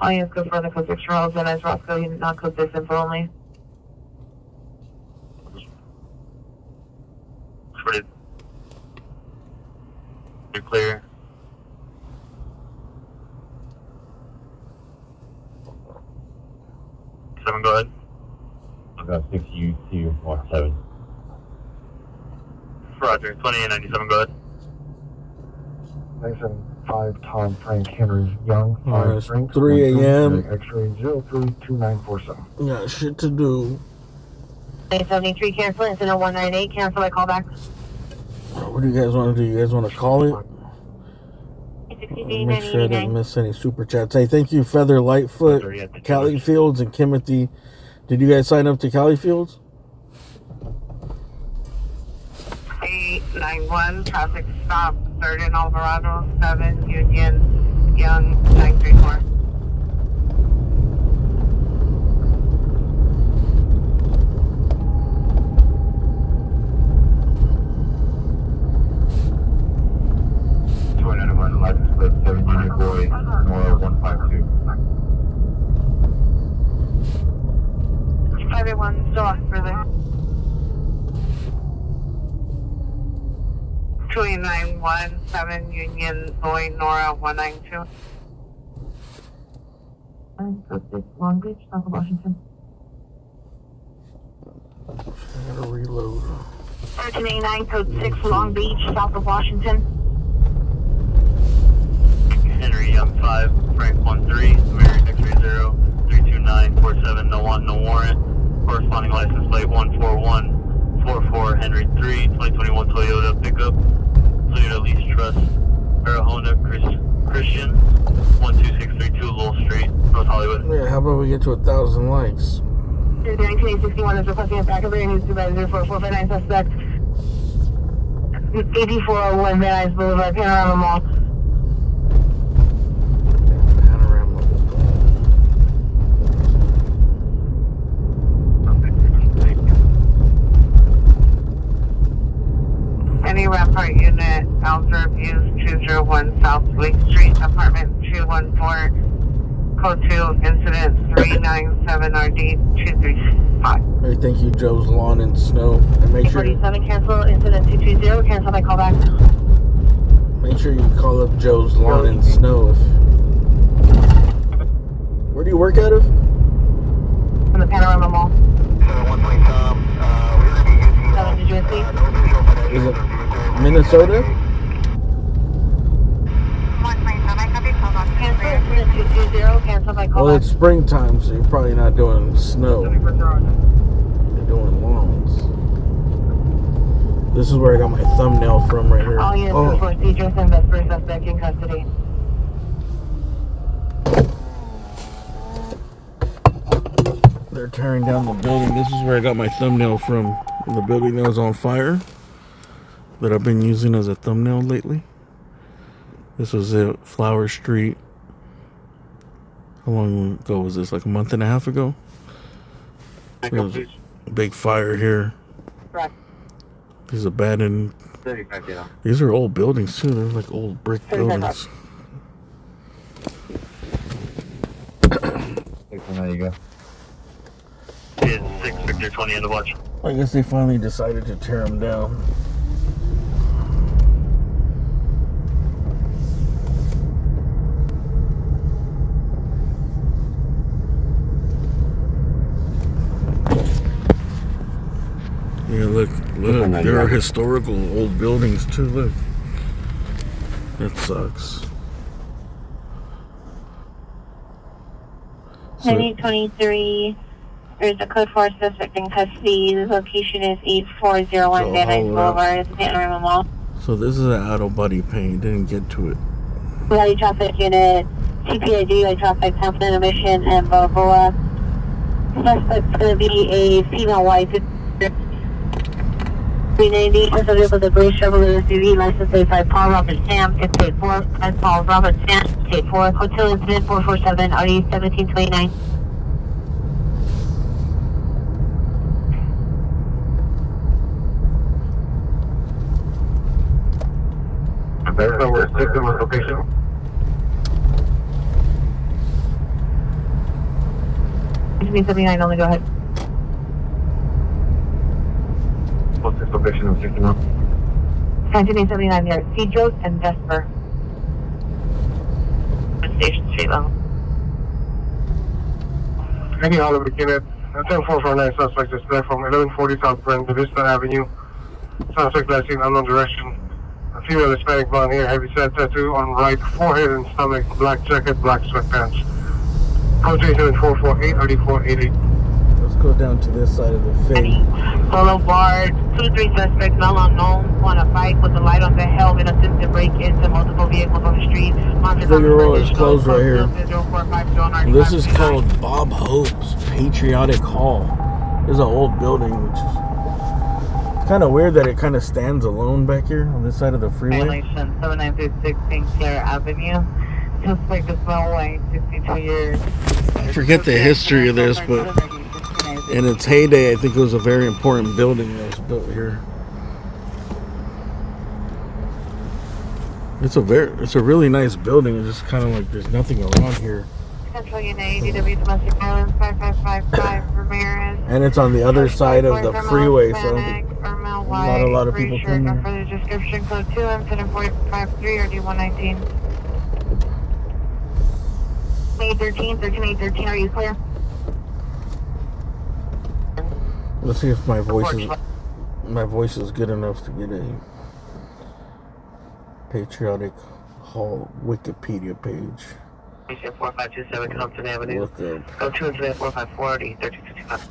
All units go for the code 6 Charles, Van Nuys, Roscoe, unit not code 6 info only. Pretty. You're clear. Seven, go ahead. I've got 6U2, Mark 7. Roger, 2897, go ahead. 975 Tom Frank Henry Young. It's 3 a.m. X-ray 032947. Got shit to do. 873 cancel, incident 198, cancel my callback. What do you guys want to do? You guys want to call it? Make sure I didn't miss any super chats. Hey, thank you, Feather Lightfoot, Cali Fields, and Timothy. Did you guys sign up to Cali Fields? 891, traffic stop, 3rd and Alvarado, 7, Union, Young, 934. License plate 7 Unit Boy, Nora 152. 581, still off further. 2917, 7 Union, Boy, Nora 192. Long Beach, South of Washington. I gotta reload. 1389, code 6, Long Beach, South of Washington. Henry Young 5, Frank 13, Mary X-ray 0, 32947, no one, no warrant. Corresponding license plate 14144, Henry 3, 2021 Toyota pickup, Toyota Lease Trust, Arahona Christian, 12632 Lowell Street, North Hollywood. Yeah, how about we get to 1,000 likes? 1961 is requesting a backup area news supervisor for 459 suspect. 8401 Van Nuys Boulevard, Panorama Mall. Any Rampart unit, Alzer Views, 201 South Lake Street, apartment 214, code 2, incident 397RD 235. Hey, thank you, Joe's Lawn and Snow. And make sure 47 cancel, incident 220, cancel my callback. Make sure you call up Joe's Lawn and Snow. Where do you work out of? From the Panorama Mall. 120 Tom, we're going to be using... Is it Minnesota? Cancel, incident 220, cancel my callback. Well, it's springtime, so you're probably not doing snow. You're doing lawns. This is where I got my thumbnail from right here. All units for procedures and best first suspect in custody. They're tearing down the building. This is where I got my thumbnail from. The building that was on fire that I've been using as a thumbnail lately. This was at Flower Street. How long ago was this? Like a month and a half ago? There was a big fire here. Correct. These abandoned. 35, yeah. These are old buildings too. They're like old brick buildings. There you go. 6 Victor 20 end of watch. I guess they finally decided to tear them down. Yeah, look, there are historical old buildings too, look. That sucks. 9023, there's a code 4 suspect in custody. The location is 8401 Van Nuys Boulevard, Panorama Mall. So this is an auto body paint, didn't get to it. Body traffic unit, CPID, light traffic, confident emission, and Balboa. Suspect's going to be a female white. 390, subject with a gray Chevrolet SUV, license plate by Paul Robert Sam, 684, and Paul Robert Sam, 684, hotel incident 447, RE 1729. There's no restricted location. Excuse me, 79, only go ahead. What's this location of 69? 1979 near Cedros and Vesper. Station Street level. Any Hollywood unit, 10449 suspect is there from 1140 South Brent, Vista Avenue. Suspect last seen unknown direction. A female Hispanic blonde hair, heavy set tattoo on right forehead and stomach, black jacket, black sweatpants. Quotation 448, RD488. Let's go down to this side of the face. Boulevard, 2-3 suspects, now unknown, want to fight with the light on the helmet, attempt to break into multiple vehicles on the street. Figueroa is closed right here. This is called Bob Hope's Patriotic Hall. This is an old building, which is kind of weird that it kind of stands alone back here on this side of the freeway. Violation 7936 St. Clair Avenue. Suspect is well white, 62 years. I forget the history of this, but in its heyday, I think it was a very important building that was built here. It's a really nice building. It's just kind of like there's nothing around here. Central Unit, ADW Domestic Violence 5555 Ramirez. And it's on the other side of the freeway, so not a lot of people come here. For the description, code 2, M74553 or D119. 813, 13813, are you clear? Let's see if my voice is good enough to get a Patriotic Hall Wikipedia page. 4527 Compton Avenue. Look up. Go 2 incident 454 1355.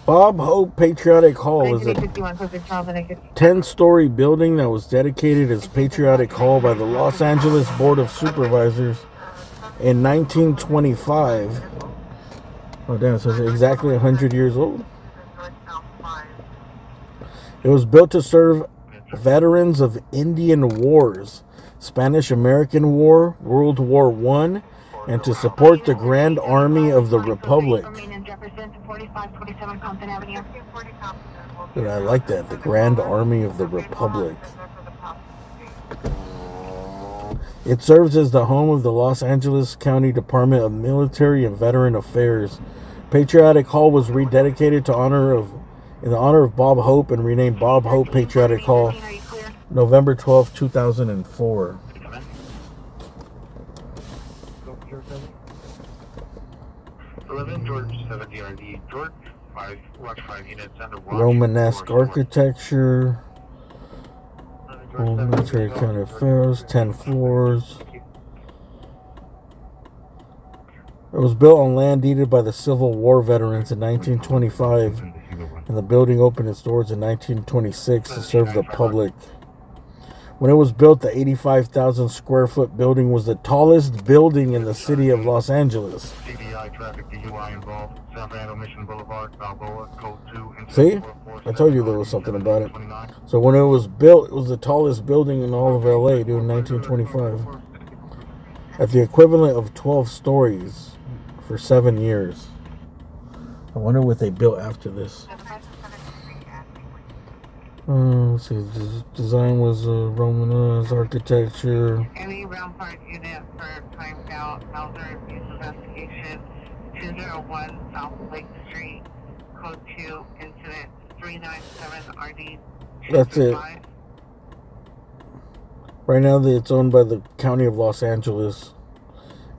Bob Hope Patriotic Hall is a 10-story building that was dedicated as Patriotic Hall by the Los Angeles Board of Supervisors in 1925. Oh damn, so it's exactly 100 years old. It was built to serve veterans of Indian Wars, Spanish-American War, World War I, and to support the Grand Army of the Republic. Dude, I like that, the Grand Army of the Republic. It serves as the home of the Los Angeles County Department of Military and Veteran Affairs. Patriotic Hall was rededicated in honor of Bob Hope and renamed Bob Hope Patriotic Hall November 12, 2004. Romanesque architecture. Old military county affairs, 10 floors. It was built on land deeded by the Civil War veterans in 1925, and the building opened its doors in 1926 to serve the public. When it was built, the 85,000 square foot building was the tallest building in the city of Los Angeles. See? I told you there was something about it. So when it was built, it was the tallest building in all of LA, during 1925. At the equivalent of 12 stories for 7 years. I wonder what they built after this. Let's see, design was Romanesque architecture. Any round part unit for timed out Elder Abuse Investigation 201 South Lake Street, code 2, incident 397 RD. That's it. Right now it's owned by the County of Los Angeles.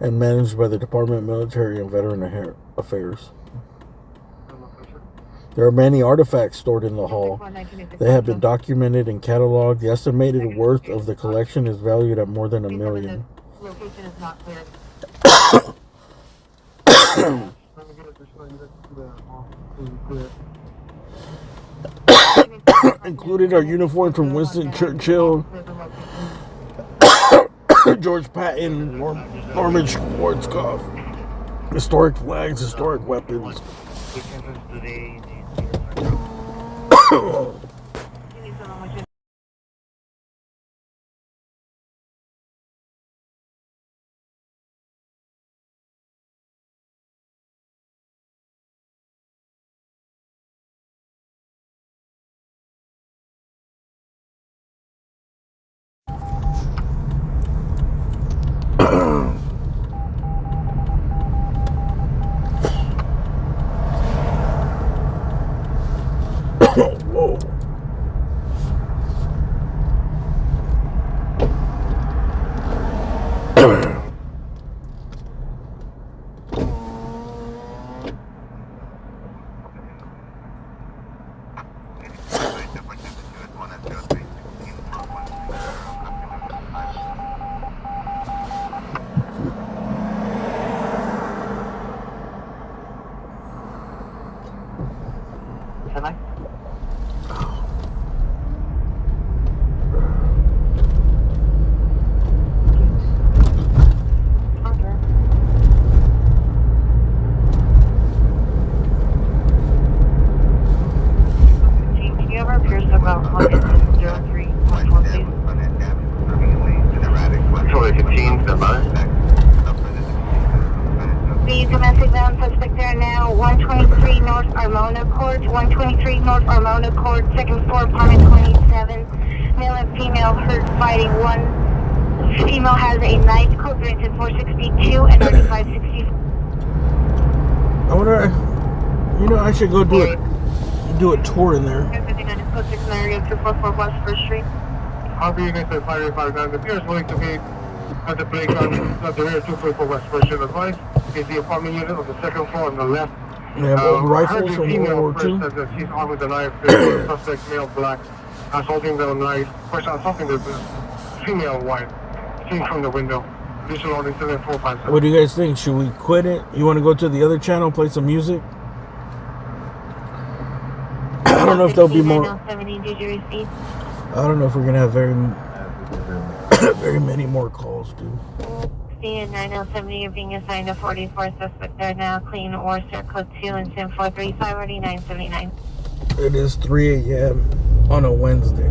and managed by the Department of Military and Veteran Affairs. There are many artifacts stored in the hall. They have been documented and cataloged. The estimated worth of the collection is valued at more than $1 million. Location is not clear. Included are uniforms from Winston Churchill, George Patton, Norman Schwarzkopf, historic flags, historic weapons. Whoa. The domestic violence suspect there now, 123 North Armona Court, 123 North Armona Court, second floor, apartment 27. Male and female hurt fighting. One female has a knife, code granted 462 and 9560. I wonder, I should go do a tour in there. Code 6 area 244 West 1st Street. I'll be against the fire department. The peer is willing to be at the playground at the rear 244 West 1st Street. Advice is the apartment unit on the second floor on the left. They have old rifles from World War II. That she's armed with a knife. The suspect, male black, assaulting the knife. First assaulting the female white, seen from the window. Visual on incident 457. What do you guys think? Should we quit it? You want to go to the other channel, play some music? I don't know if there'll be more. I don't know if we're gonna have very many more calls, dude. CN 9070, you're being assigned a 44 suspect there now. Clean or code 2 and SIM 435 already 979. It is 3 a.m. on a Wednesday.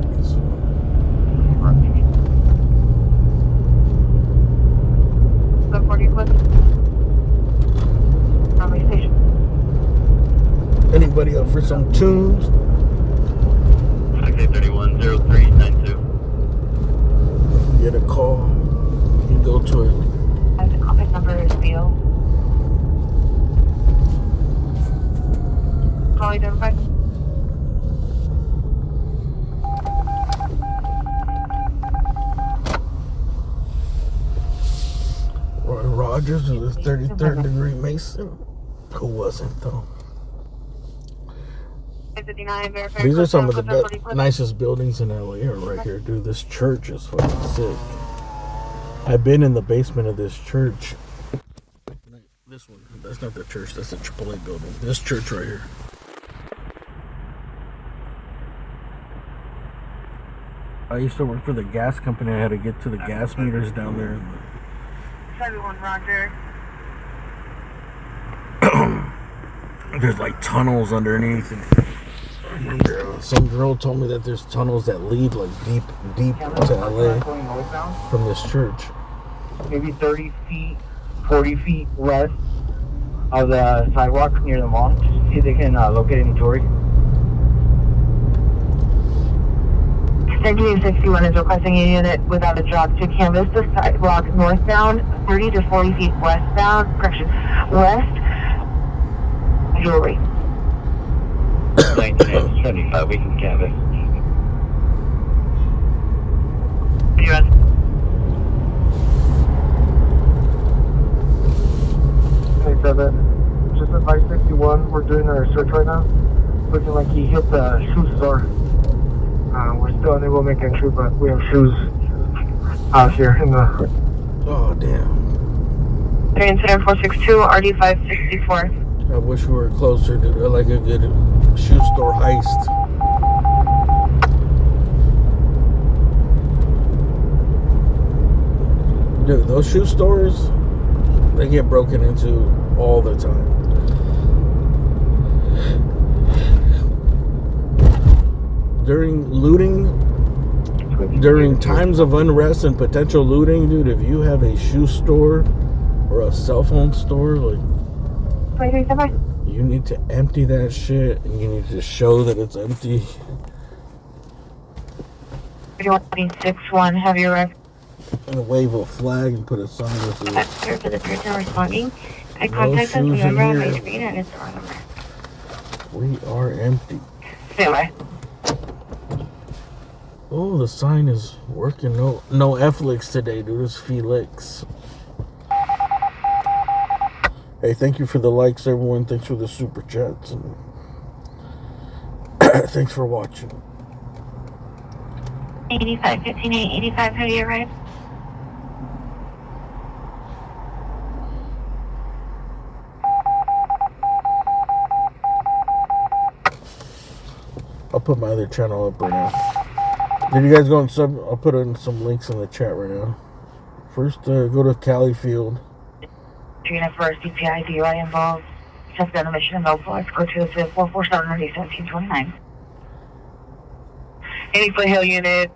The 44. Robbery station. Anybody up for some tunes? 6310392. Get a call. You go to it. The contact number is Bill. Call identified. Roy Rogers of the 33rd degree Mason. Who wasn't though? These are some of the nicest buildings in LA are right here, dude. This church is fucking sick. I've been in the basement of this church. This one. That's not the church. That's the AAA building. This church right here. I used to work for the gas company. I had to get to the gas meters down there. 71 Roger. There's like tunnels underneath. Some girl told me that there's tunnels that lead like deep to LA from this church. Maybe 30 feet, 40 feet west of the sidewalk near the mall. Just see if they can locate any jewelry. Extension 61 is requesting a unit without a drop to canvas the sidewalk northbound, 30 to 40 feet westbound, west, jewelry. 1975, we can canvas. 37. Just advice 61. We're doing our search right now. Looking like he hit the shoe store. We're still unable to make entry, but we have shoes out here in the... Oh, damn. Incident 462, RD 564. I wish we were closer to like a good shoe store heist. Dude, those shoe stores, they get broken into all the time. During looting, during times of unrest and potential looting, dude, if you have a shoe store or a cell phone store, like, you need to empty that shit and you need to show that it's empty. 3161, have you arrived? And wave a flag and put a sign that says, Sir, for the person responding, I no contact us shoes the number in on my here. screen and it's the wrong number. We are empty. Stand by. Oh, the sign is working. No F-Lix today, dude. It's Felix. Hey, thank you for the likes, everyone. Thanks for the super chats. And thanks for watching. 85, 15, 85, have you arrived? I'll put my other channel up right now. Did you guys go and sub? I'll put in some links in the chat right now. First, go to Cali Field. Trina for CPI, DUI involved. Test down the mission in Belleville. Let's go to the 447 1729. 80 Foothill unit.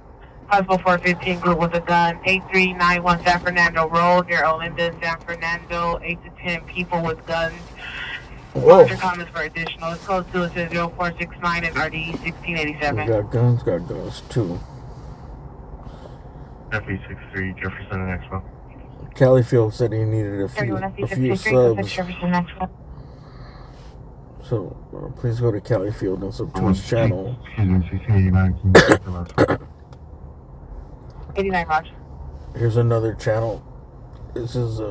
Possible 415 group with a gun. 8391 San Fernando Road. Near Olinda, San Fernando. 8 to 10 people with guns. Whoa. Comments for additional. It's code 20469 and RDE 1687. We got guns too. FE63 Jefferson and Expo. Cali Field said he needed a few subs. So please go to Cali Field and sub to his channel. Excuse me, 1689. 89 Roger. Here's another channel. This is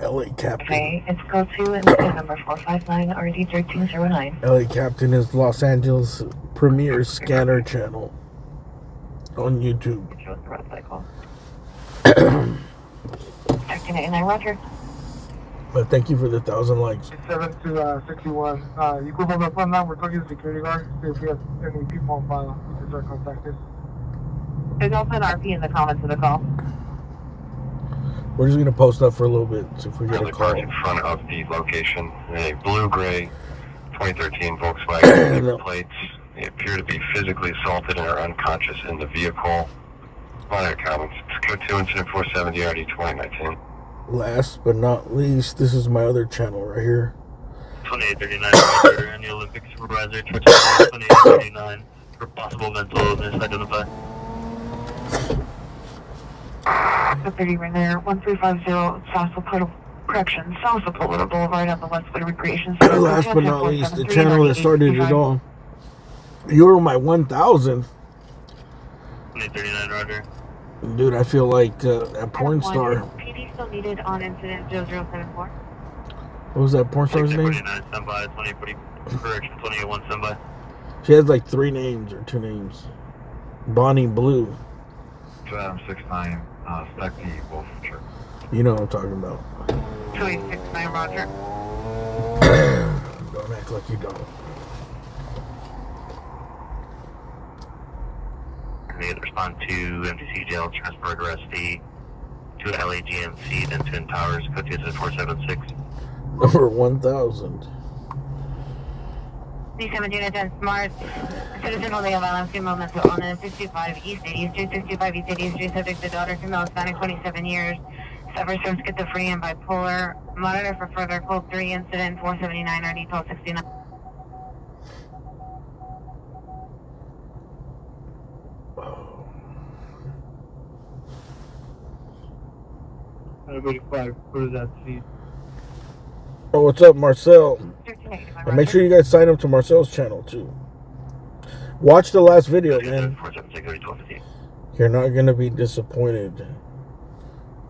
LA Captain. Okay, it's code 2 and number 459 RD 1309. LA Captain is Los Angeles premier scanner channel on YouTube. Checking it in, Roger. But thank you for the 1,000 likes. 7 to 61. You go over the front now. We're talking to the security guard. See if we have any people on file. You can start contacted. There's also an RP in the comments of the call. We're just gonna post up for a little bit, see if we get a call. In front of the location, a blue-gray 2013 Volkswagen plates. They appear to be physically assaulted and are unconscious in the vehicle. Minor comments. It's code 2 incident 470 RD 2019. Last but not least, this is my other channel right here. 2839 and the Olympic supervisor 2839 for possible mental illness identified. 30 right there, 1350 South Dakota Correction, South Dakota Boulevard on the Westwood Recreation Center. Last but not least, the channel that started it all. You were my 1,000th. 2839 Roger. Dude, I feel like a porn star. PD still needed on incident 0074. What was that porn star's name? 49 standby, 2040 correction, 281 standby. She has like 3 names or 2 names. Bonnie Blue. 269, Stack D, Wolf Church. You know what I'm talking about. 2869 Roger. Don't act like you don't. They respond to MTC jail, transport arrestee to LAGMC, then Twin Towers, code 476. Number 1,000. D17 10 Smart. Citizen holding a violent female mental illness. 65 East 80th Street, 65 East 80th Street. Subject to daughter, female, Hispanic, 27 years. Suffers from schizophrenia and bipolar. Monitor for further code 3 incident 479 RD 1269. Everybody quiet. What does that see? Oh, what's up, Marcel? And make sure you guys sign up to Marcel's channel, too. Watch the last video, man. You're not going to be disappointed.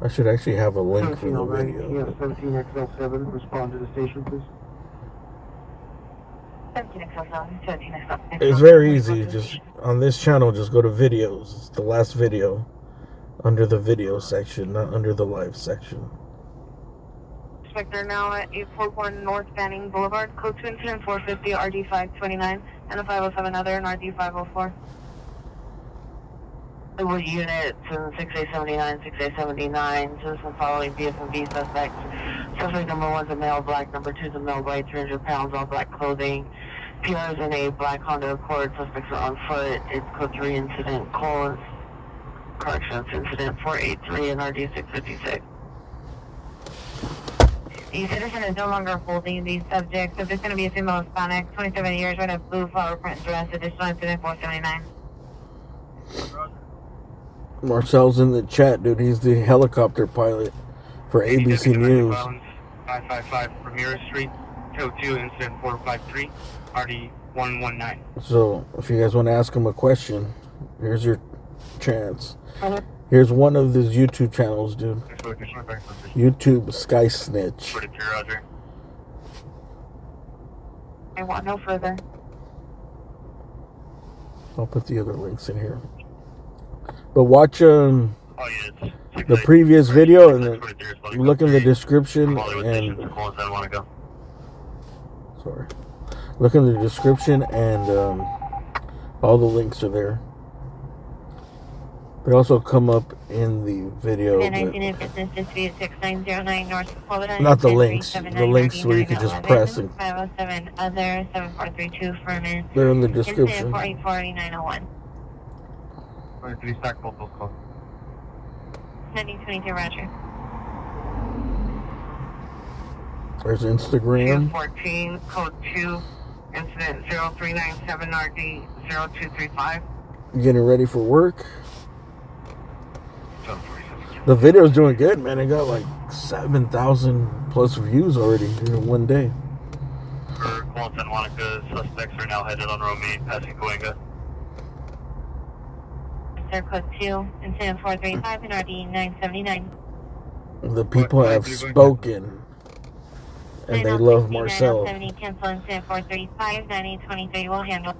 I should actually have a link for the video. Yeah, 17XL7, respond to the station, please. 17XL7, 17XL7. It's very easy. Just on this channel, just go to videos. It's the last video under the video section, not under the live section. Suspect now at 841 North Banning Boulevard. Code 2 incident 450 RD 529 and a 507 other and RD 504. With units in 6879, 6879, citizen following BFB suspects. Suspect number 1's a male, black. Number 2's a male, white, 300 pounds, all black clothing. PR's in a black Honda Accord. Suspects are on foot. It's code 3 incident, corrections incident 483 and RD 656. The citizen is no longer holding these subjects, so there's going to be a female Hispanic, 27 years, right of blue flower print dress, additional incident 479. Marcel's in the chat, dude. He's the helicopter pilot for ABC News. 555 Ramirez Street, code 2, incident 453, RD 119. So, if you guys want to ask him a question, here's your chance. Here's one of his YouTube channels, dude. YouTube Sky Snitch. I want no further. I'll put the other links in here. But watch the previous video and then look in the description and sorry, look in the description and all the links are there. They also come up in the video. Not the links. The links where you can just press and 507 other 7432 Furman. they're in the description. 4840901. 23 stack both those calls. 1922 Roger. There's Instagram. 14, code 2, incident 0397 RD 0235. Getting ready for work. The video's doing good, man. It got like 7,000 plus views already in one day. For Cole Santa Monica, suspects are now headed on Romaine, passing Cahuenga. Sir, code 2, incident 435 and RD 979. The people have spoken, and they love Marcel. 970, cancel incident 435, 9823 will handle.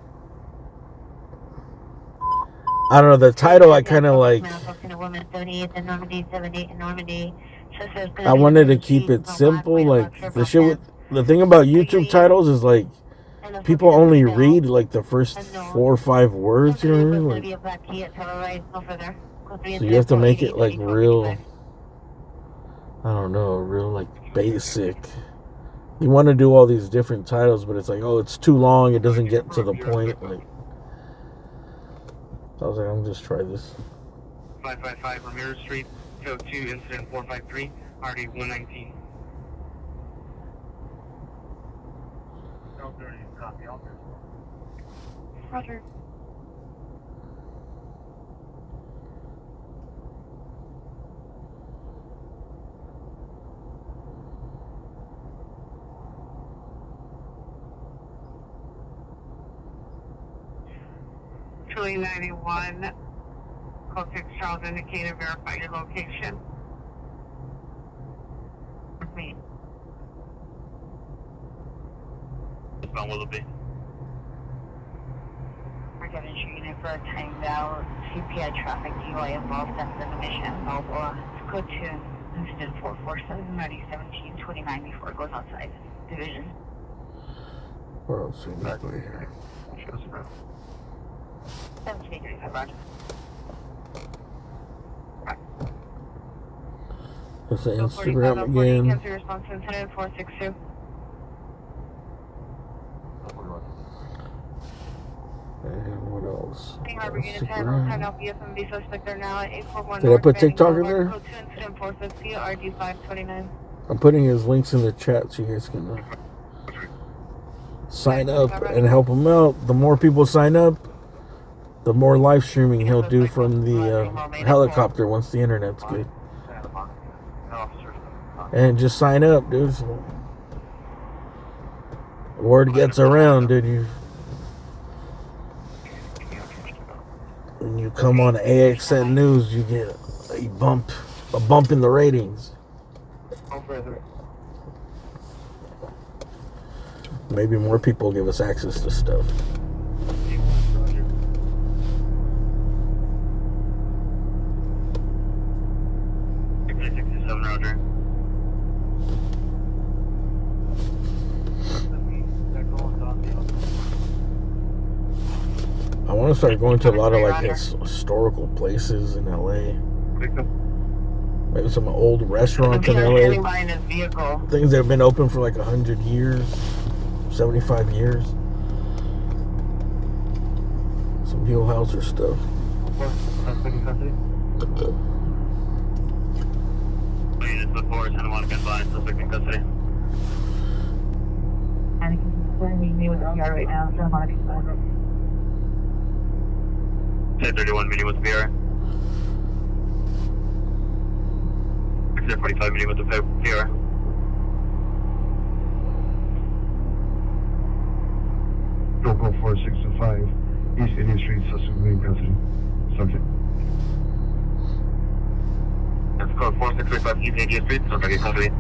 I don't know, the title I kind of like. I wanted to keep it simple, like the shit with the thing about YouTube titles is like people only read like the first 4 or 5 words, you know what I mean? Like, so you have to make it like real, I don't know, real like basic. You want to do all these different titles, but it's like, oh, it's too long, it doesn't get to the point, like. So I was like, I'm just try this. 555 Ramirez Street, code 2, incident 453, RD 119. Roger. Truly 91, code 6 Charles indicated, verify your location. With me. From Willoughby. We're getting unit for a timed out CPI traffic DUI involved in the mission. Code 2, incident 447, ready 1729 before it goes outside. Division. Where else is that way here? 1735, Roger. That's the Instagram again. Cancel response incident 462. And what else? Instagram. Did I put TikTok in there? I'm putting his links in the chat so you guys can sign up and help him out. The more people sign up, the more live streaming he'll do from the helicopter once the internet's good. And just sign up, dude. So word gets around, dude. When you come on AXN News, you get a bump a bump in the ratings. Maybe more people give us access to stuff. I want to start going to a lot of like historical places in LA. Maybe some old restaurants in LA. Things that have been open for like 100 years, 75 years. Some Hill Houser stuff. Units before 10-1 confined, suspect in custody. And we're meeting with PR right now, so I'm on 1031 meeting with the PR. 645 meeting with the PR. Local 4625, East Indian Street, suspect in custody. Subject. That's code 4635 East Indian Street, subject in custody.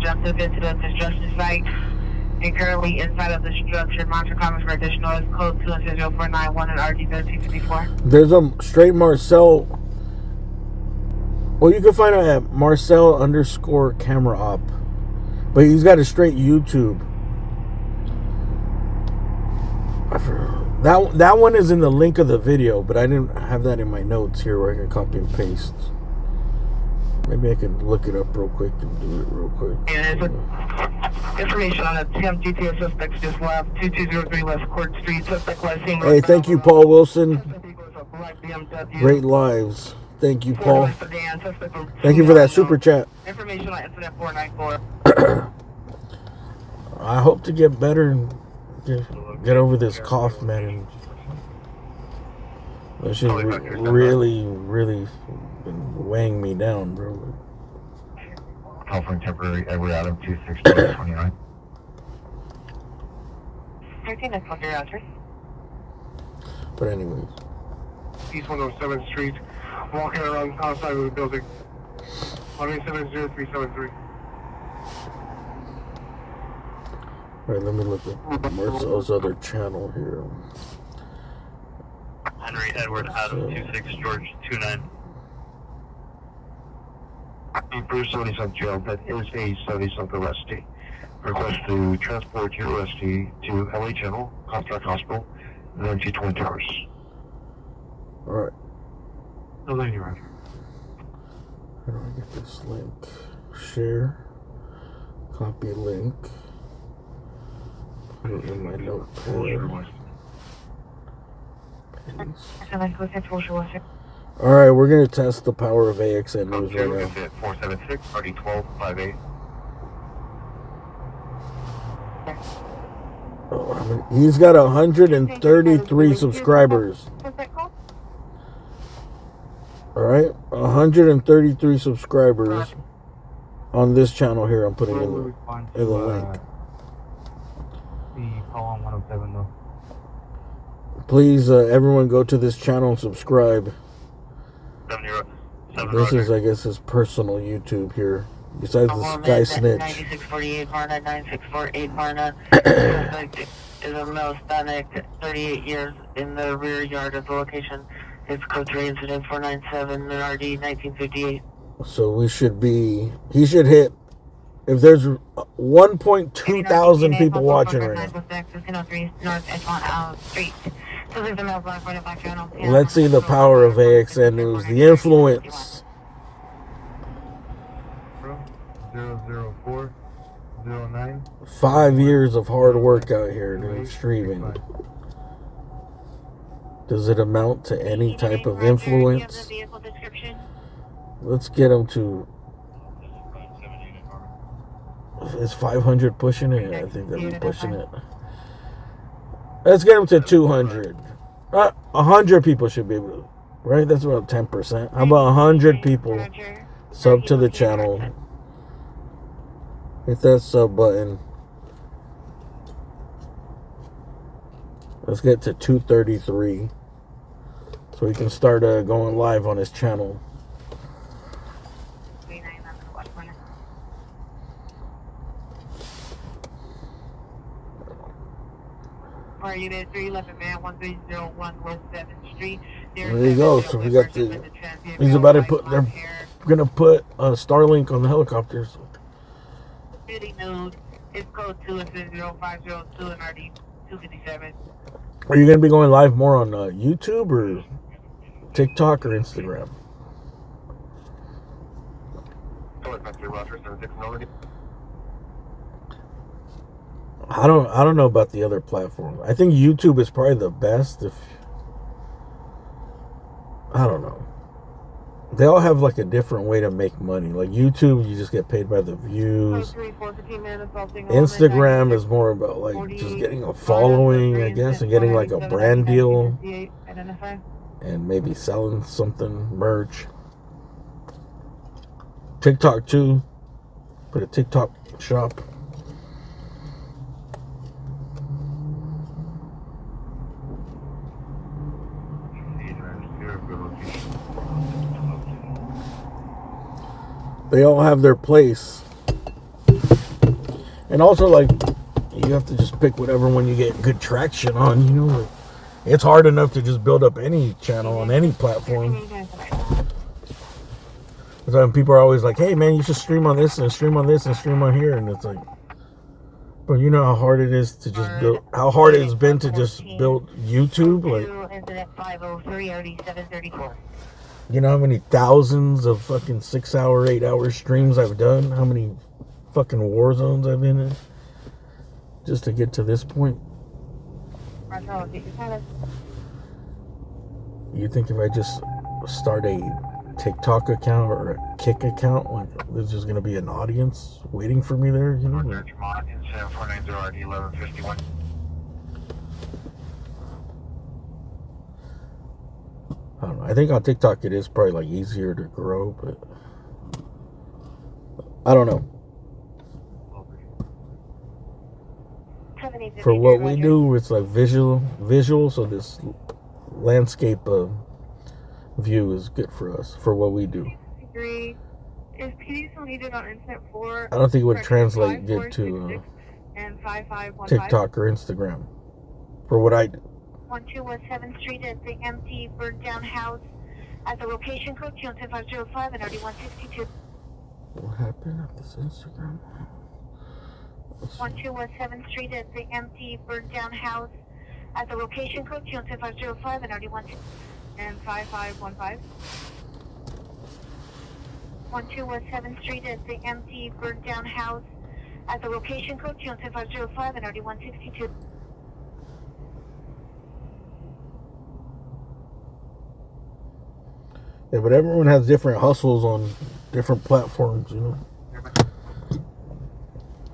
Jumped up into the construction site and currently inside of the structure. Monitor comments for additional is code 20491 and RD 1354. There's a straight Marcel. Well, you can find it at Marcel_camera op. But he's got a straight YouTube. That one is in the link of the video, but I didn't have that in my notes here where I can copy and paste. Maybe I can look it up real quick and do it real quick. Information on attempt GTA suspects just left 2203 West Court Street. Suspect last seen. Hey, thank you, Paul Wilson. Great lives. Thank you, Paul. Thank you for that super chat. Information on incident 494. I hope to get better and get over this cough, man. And this shit really been weighing me down, bro. Offering temporary Edward Adam 26229. 13, that's what you're after. But anyways. East 107th Street, walking around outside of the building. 1870373. Alright, let me look at Marcel's other channel here. Henry Edward Adam 26 George 29. Bruce 70-something jail, that is a 70-something arrestee. Request to transport your arrestee to LA General, Contract Hospital, and then to Twin Towers. Alright. No, thank you, Roger. How do I get this link? Share. Copy link. Put it in my notepad. Alright, we're going to test the power of AXN News right now. 476, RD 1258. Oh, he's got 133 subscribers. Alright, 133 subscribers on this channel here. I'm putting in the link. Call on 107 though. Please, everyone go to this channel and subscribe. This is, I guess, his personal YouTube here. Besides this guy snitch. 9648 Varna, 9648 Varna. Is a male Hispanic, 38 years, in the rear yard of the location. It's code 3 incident 497 and RD 1958. So we should be, he should hit, if there's 1.2 thousand people watching right now. Let's see the power of AXN News, the influence. 00409. 5 years of hard work out here, dude, streaming. Does it amount to any type of influence? Let's get him to... Is 500 pushing it? Yeah, I think that'd be pushing it. Let's get him to 200. 100 people should be able to... Right? That's about 10%. How about 100 people sub to the channel? Hit that sub button. Let's get to 233. So we can start going live on his channel. Fire Unit 311 Man 1301 West 7th Street. There you go. So we got the. He's about to put. They're gonna put a Starlink on the helicopters. City News is code 2 and 0502 and RD 257. Are you gonna be going live more on YouTube or TikTok or Instagram? I don't know about the other platforms. I think YouTube is probably the best. If I don't know, they all have like a different way to make money. Like YouTube, you just get paid by the views. Instagram is more about like just getting a following, I guess, and getting like a brand deal, and maybe selling something, merch. TikTok too. Put a TikTok shop. They all have their place. And also, like, you have to just pick whatever one you get good traction on, you know. Like, it's hard enough to just build up any channel on any platform. So people are always like, hey, man, you should stream on this and stream on this and stream on here. And it's like, but you know how hard it is to just build, how hard it's been to just build YouTube? Like, you know how many thousands of fucking 6-hour, 8-hour streams I've done? How many fucking war zones I've been in? Just to get to this point? You think if I just start a TikTok account or a Kick account, like there's just gonna be an audience waiting for me there, you know? Like, I don't know. I think on TikTok it is probably like easier to grow, but I don't know. For what we do, it's like visual. So this landscape view is good for us for what we do. I don't think it would translate good to TikTok or Instagram for what I do. 12 West 7th Street at the empty burned down house at the location code 27505 and RD162. What happened at this Instagram? 12 West 7th Street at the empty burned down house at the location code 27505 and RD162 and 5515. 12 West 7th Street at the empty burned down house at the location code 27505 and RD162. Yeah, but everyone has different hustles on different platforms, you know.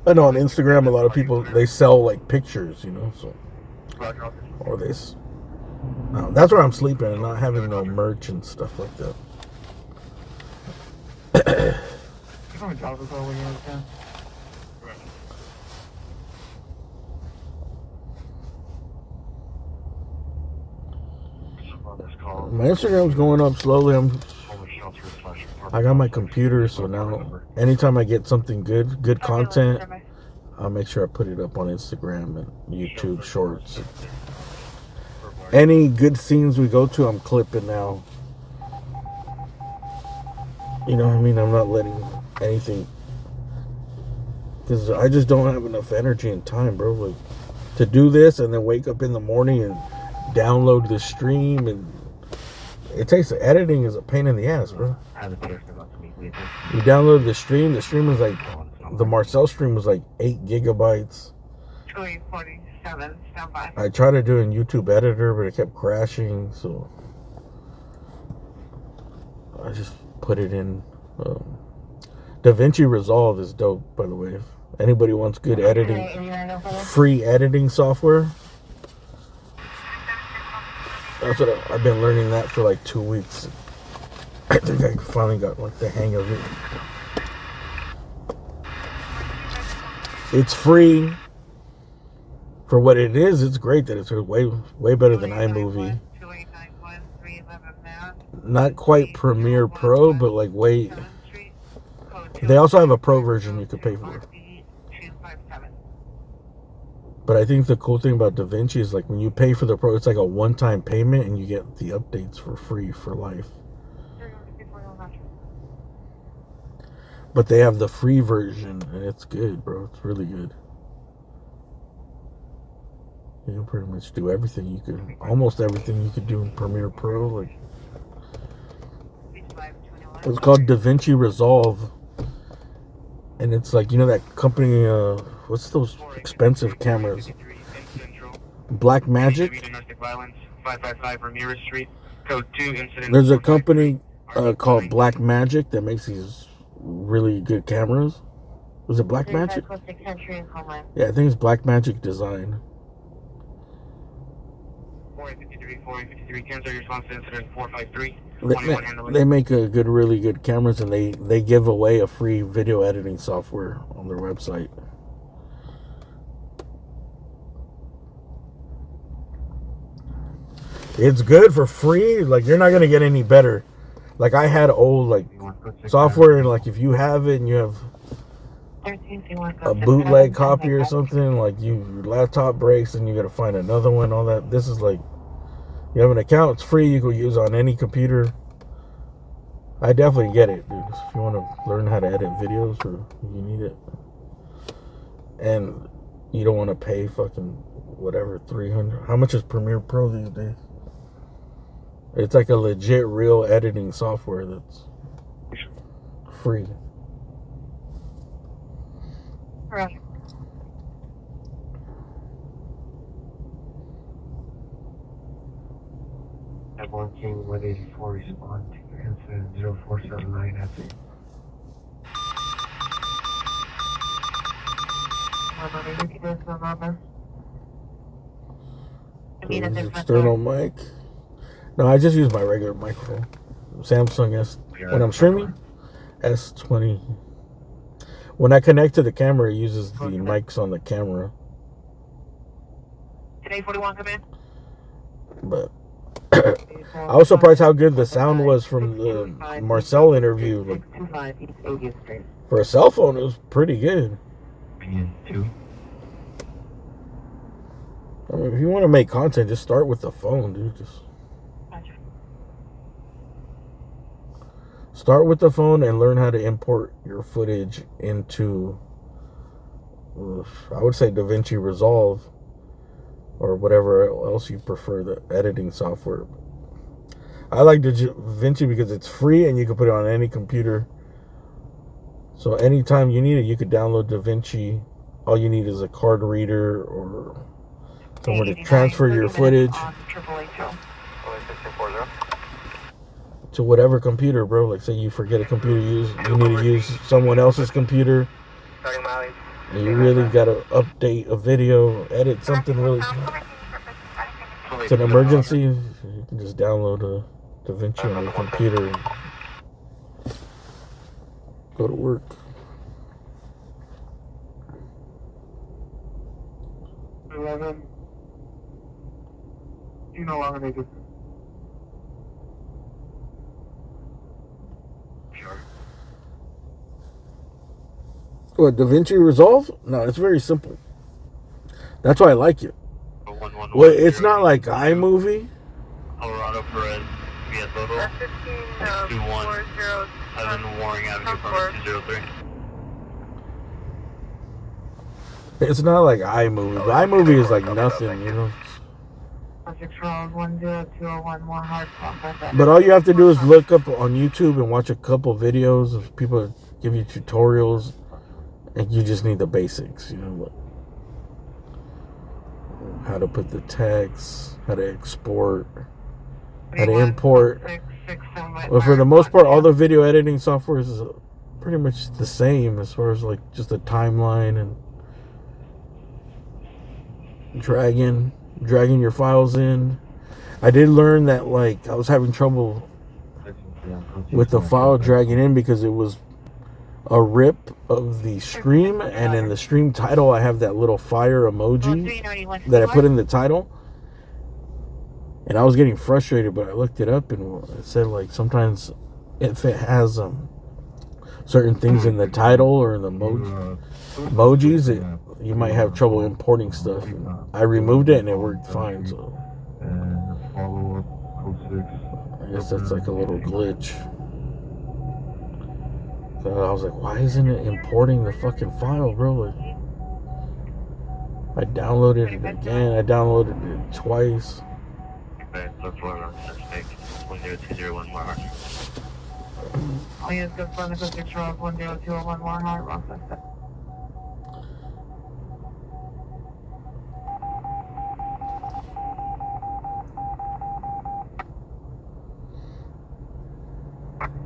I know on Instagram a lot of people, they sell like pictures, you know, so or they that's where I'm sleeping and not having no merch and stuff like that. My Instagram's going up slowly. I got my computer, so now anytime I get something good content, I'll make sure I put it up on Instagram and YouTube Shorts. Any good scenes we go to, I'm clipping now. You know what I mean? I'm not letting anything, because I just don't have enough energy and time, bro. Like, to do this and then wake up in the morning and download the stream, and it takes, editing is a pain in the ass, bro. You download the stream is like, the Marcel stream was like 8 gigabytes. 247, stand by. I tried to do it in YouTube editor, but it kept crashing, so I just put it in. DaVinci Resolve is dope, by the way. If anybody wants good editing, free editing software, that's what I've been learning that for like 2 weeks. I think I finally got like the hang of it. It's free for what it is. It's great that it's way better than iMovie. Not quite Premiere Pro, but like way. They also have a pro version you could pay for. But I think the cool thing about DaVinci is like when you pay for the pro, it's like a one-time payment and you get the updates for free for life. But they have the free version and it's good, bro. It's really good. You can pretty much do everything. You could almost everything you could do in Premiere Pro. Like it's called DaVinci Resolve, and it's like, you know that company. What's those expensive cameras? Black Magic. There's a company called Black Magic that makes these really good cameras. Was it Black Magic? Yeah, I think it's Black Magic Design. 453, cancel your response to incident 453. They make a really good cameras, and they give away a free video editing software on their website. It's good for free. Like, you're not gonna get any better. Like, I had old like software, and like if you have it and you have a bootleg copy or something, like your laptop breaks and you gotta find another one, all that. This is like, you have an account, it's free, you can use on any computer. I definitely get it, dude. If you want to learn how to edit videos, or you need it, and you don't want to pay fucking whatever, $300. How much is Premiere Pro these days? It's like a legit real editing software that's free. Roger. At 1 King 184, respond to incident 0479 at the external mic. No, I just use my regular microphone. Samsung S. When I'm streaming, S20. When I connect to the camera, it uses the mics on the camera. Today 41, come in. But I was surprised how good the sound was from the Marcel interview. Like, for a cell phone, it was pretty good. I mean, if you want to make content, just start with the phone, dude. Just start with the phone and learn how to import your footage into, I would say, DaVinci Resolve or whatever else you prefer, the editing software. I like DaVinci because it's free and you can put it on any computer. So anytime you need it, you could download DaVinci. All you need is a card reader or somewhere to transfer your footage to whatever computer, bro. Like, say you forget a computer, you need to use someone else's computer, and you really got to update a video, edit something really. It's an emergency. You can just download a DaVinci on your computer and go to work. You no longer need to. What, DaVinci Resolve? No, it's very simple. That's why I like it. Well, it's not like iMovie. Colorado Perez, via Total. 21, 7 Warring Avenue, apartment 203. It's not like iMovie. But iMovie is like nothing, you know. But all you have to do is look up on YouTube and watch a couple videos of people that give you tutorials, and you just need the basics, you know, like how to put the text, how to export, how to import. Well, for the most part, all the video editing software is pretty much the same as far as like just a timeline and dragging your files in. I did learn that, like, I was having trouble with the file dragging in because it was a rip of the stream, and in the stream title I have that little fire emoji that I put in the title, and I was getting frustrated. But I looked it up and it said, like, sometimes if it has certain things in the title or in the emojis, you might have trouble importing stuff. I removed it and it worked fine, so I guess that's like a little glitch. So I was like, why isn't it importing the fucking file, bro? Like, I downloaded it again. I downloaded it twice. Oh, yes, good fun. Good picture of 10201 more high, wrong suspect.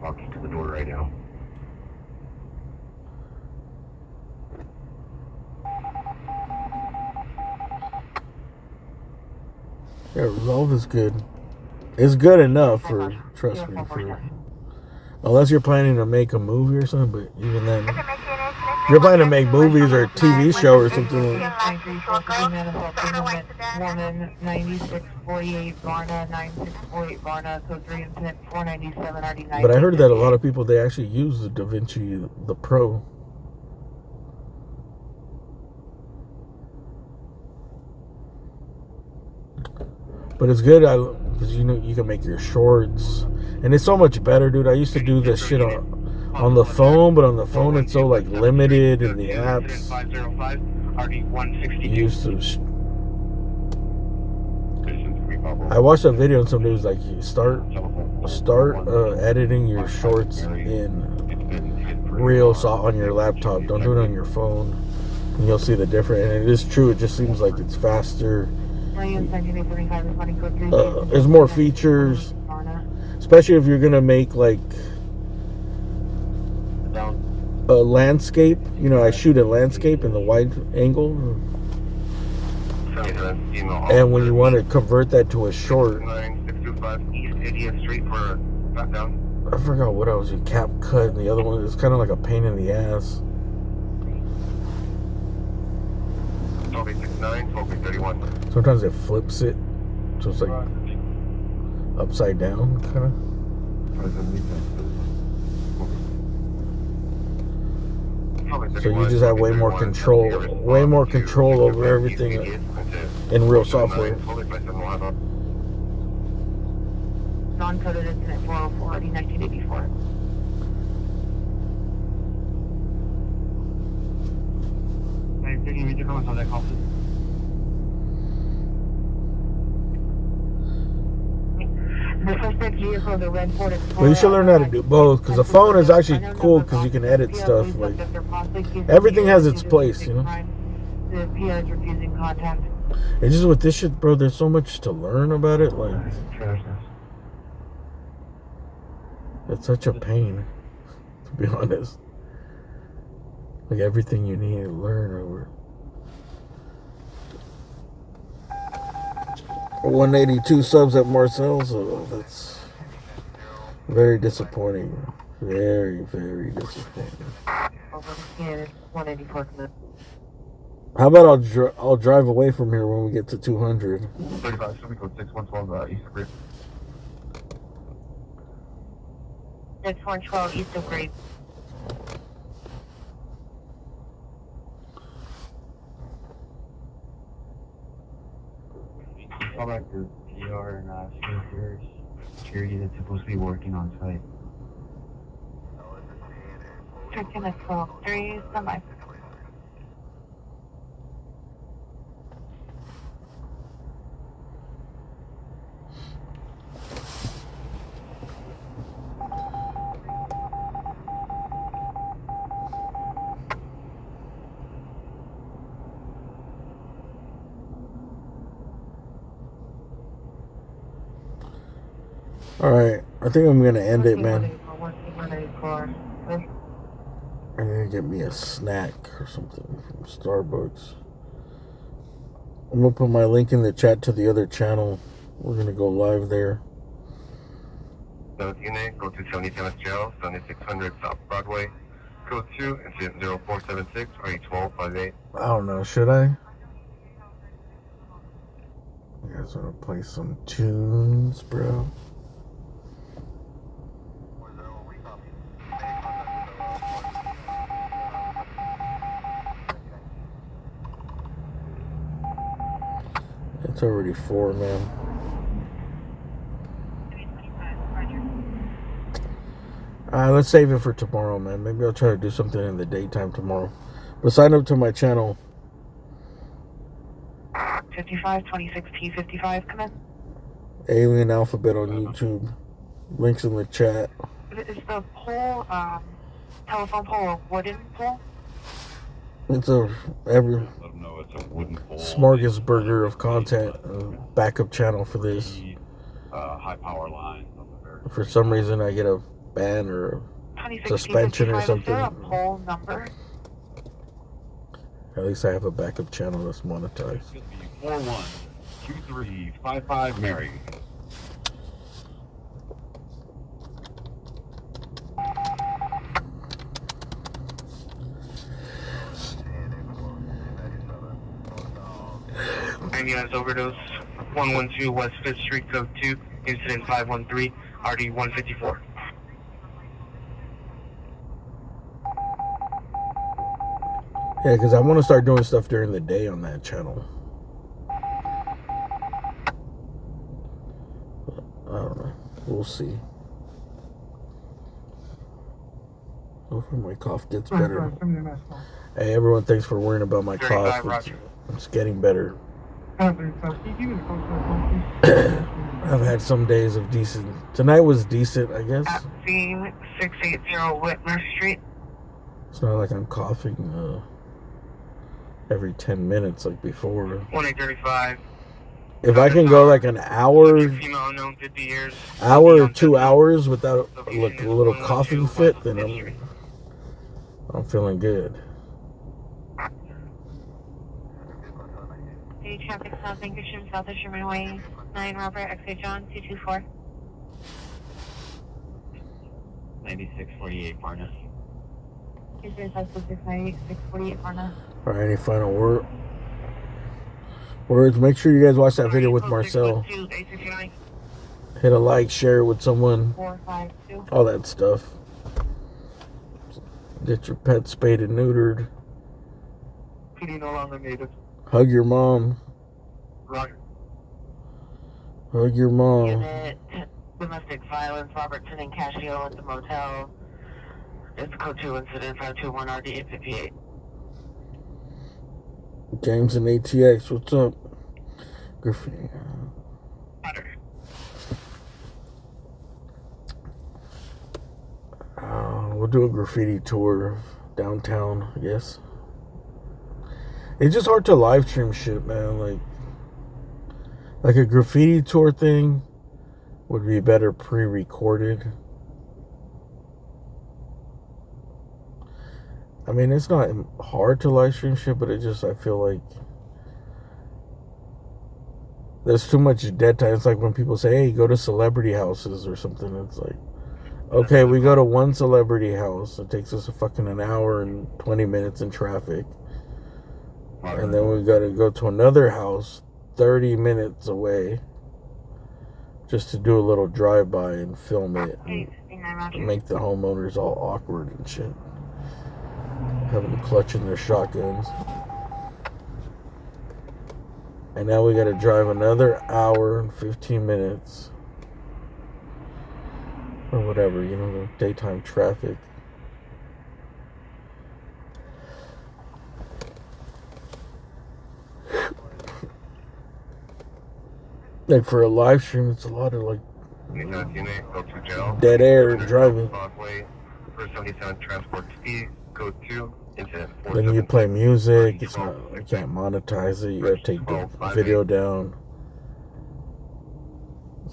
Walking to the door right now. Yeah, Resolve is good. It's good enough for, trust me, for, unless you're planning to make a movie or something, but even then, if you're planning to make movies or a TV show or something. Woman 9648 Varna, 9648 Varna, code 3 incident 497 RD9. But I heard that a lot of people, they actually use the DaVinci, the Pro. But it's good because you know you can make your shorts, and it's so much better, dude. I used to do this shit on the phone, but on the phone it's so like limited in the apps. You used to. I watched a video and somebody was like, start editing your shorts in Real on your laptop. Don't do it on your phone, and you'll see the difference. And it is true. It just seems like it's faster. There's more features, especially if you're gonna make like a landscape. You know, I shoot a landscape in the wide angle, and when you want to convert that to a short, I forgot what I was. You cap cut, and the other one is kind of like a pain in the ass. 1269, Sometimes it flips it, so it's like upside down, kind of. So you just have way more control over everything in real software. Non-coded incident 404 RD 1984. The suspect vehicle, the red Ford Explorer. Well, you should learn how to do both, because the phone is actually cool because you can edit stuff. Like, everything has its place, you know. The PI is refusing contact. It's just with this shit, bro. There's so much to learn about it. Like, it's such a pain, to be honest. Like, everything you need to learn over. 182 subs at Marcel, so that's very disappointing. Very, very disappointing. How about I'll drive away from here when we get to 200. 35, so we go 6112 East of Grape. 6112 East of Grape. Call back to PR and security that's supposed to be working on site. Checking at 123, semi. Alright, I think I'm gonna end it, man. I'm gonna get me a snack or something from Starbucks. I'm gonna put my link in the chat to the other channel. We're gonna go live there. Unit, go to 77th Jail, 7600 South Broadway. Code 2, incident 0476 or 1258. I don't know, should I? You guys wanna play some tunes, bro? It's already 4, man. Let's save it for tomorrow, man. Maybe I'll try to do something in the daytime tomorrow. But sign up to my channel. 5526T55, come in. Alien Alphabet on YouTube. Links in the chat. Is the pole, telephone pole a wooden pole? It's a smorgasburger of content, backup channel for this. High power line. For some reason, I get a ban or a suspension or something. Is there a pole number? At least I have a backup channel that's monetized. 412355 Mary. Units Overdose, 112 West 5th Street, Code 2, Incident 513, RD 154. Yeah, because I want to start doing stuff during the day on that channel. I don't know. We'll see. Hopefully my cough gets better. Hey, everyone, thanks for worrying about my cough. It's getting better. I've had some days of decent. Tonight was decent, I guess. At scene 680 Whitmer Street. It's not like I'm coughing every 10 minutes like before. 1835. If I can go like an hour, Female unknown, 50 years. hour or 2 hours without like a little coughing fit, then I'm feeling good. Traffic South Anchorage, South of Sherman Way, 9 Robert, exit John, 224. 9648 Varna. 648 Varna. All right, any final words? Make sure you guys watch that video with Marcel. Hit a like, share it with someone. 452. All that stuff. Get your pet spayed and neutered. PD no longer needed. Hug your mom. Roger. Hug your mom. Unit, domestic violence, Robertson and Casio at the motel. It's code 2 incident 521 RD 858. James and ATX, what's up? Graffiti. We'll do a graffiti tour of downtown, I guess. It's just hard to live stream shit, man. Like a graffiti tour thing would be better pre-recorded. I mean, it's not hard to live stream shit, but I feel like there's too much dead time. It's like when people say, hey, go to celebrity houses or something. It's like, okay, we go to one celebrity house. It takes us an hour and 20 minutes in traffic. And then we got to go to another house 30 minutes away just to do a little drive-by and film it and make the homeowners all awkward and shit. Have them clutching their shotguns. And now we got to drive another hour and 15 minutes. Or whatever, the daytime traffic. Like for a live stream, it's a lot of dead air and driving. Then you play music. It's not. You can't monetize it. You gotta take the video down.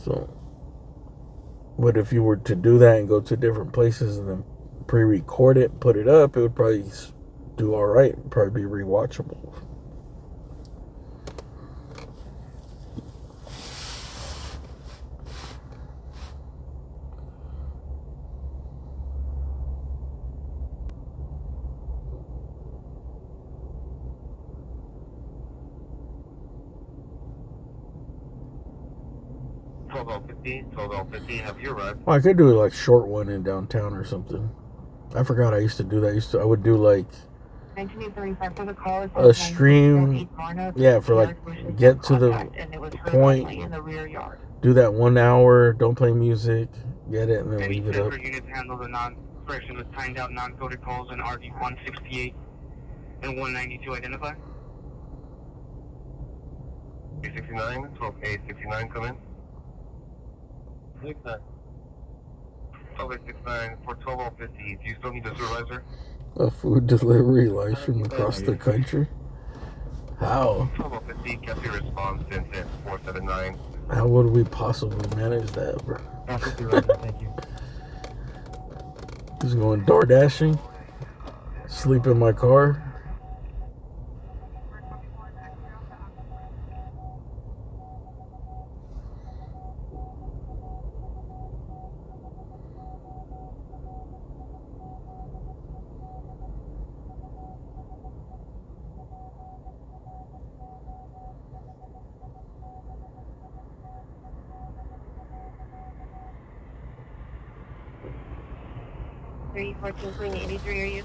So, but if you were to do that and go to different places and then pre-record it, and put it up, it would probably do all right. It'd probably be rewatchable. Have you arrived? Well, I could do a short one in downtown or something. I forgot I used to do that. I would do 1935 for the call. A stream, yeah, for like get to the point, in the rear yard. do that 1 hour, don't play music, get it, and then leave it up. Units handle the non-correction with timed out non-coded calls in RD 168 and 192 identify. 869, 12869, come in. 12869 for 12050. Do you still need a supervisor? A food delivery life from across the country? How? 12050, kept your response since 479. How would we possibly manage that, bro? Thank you. Just going door dashing, sleep in my car.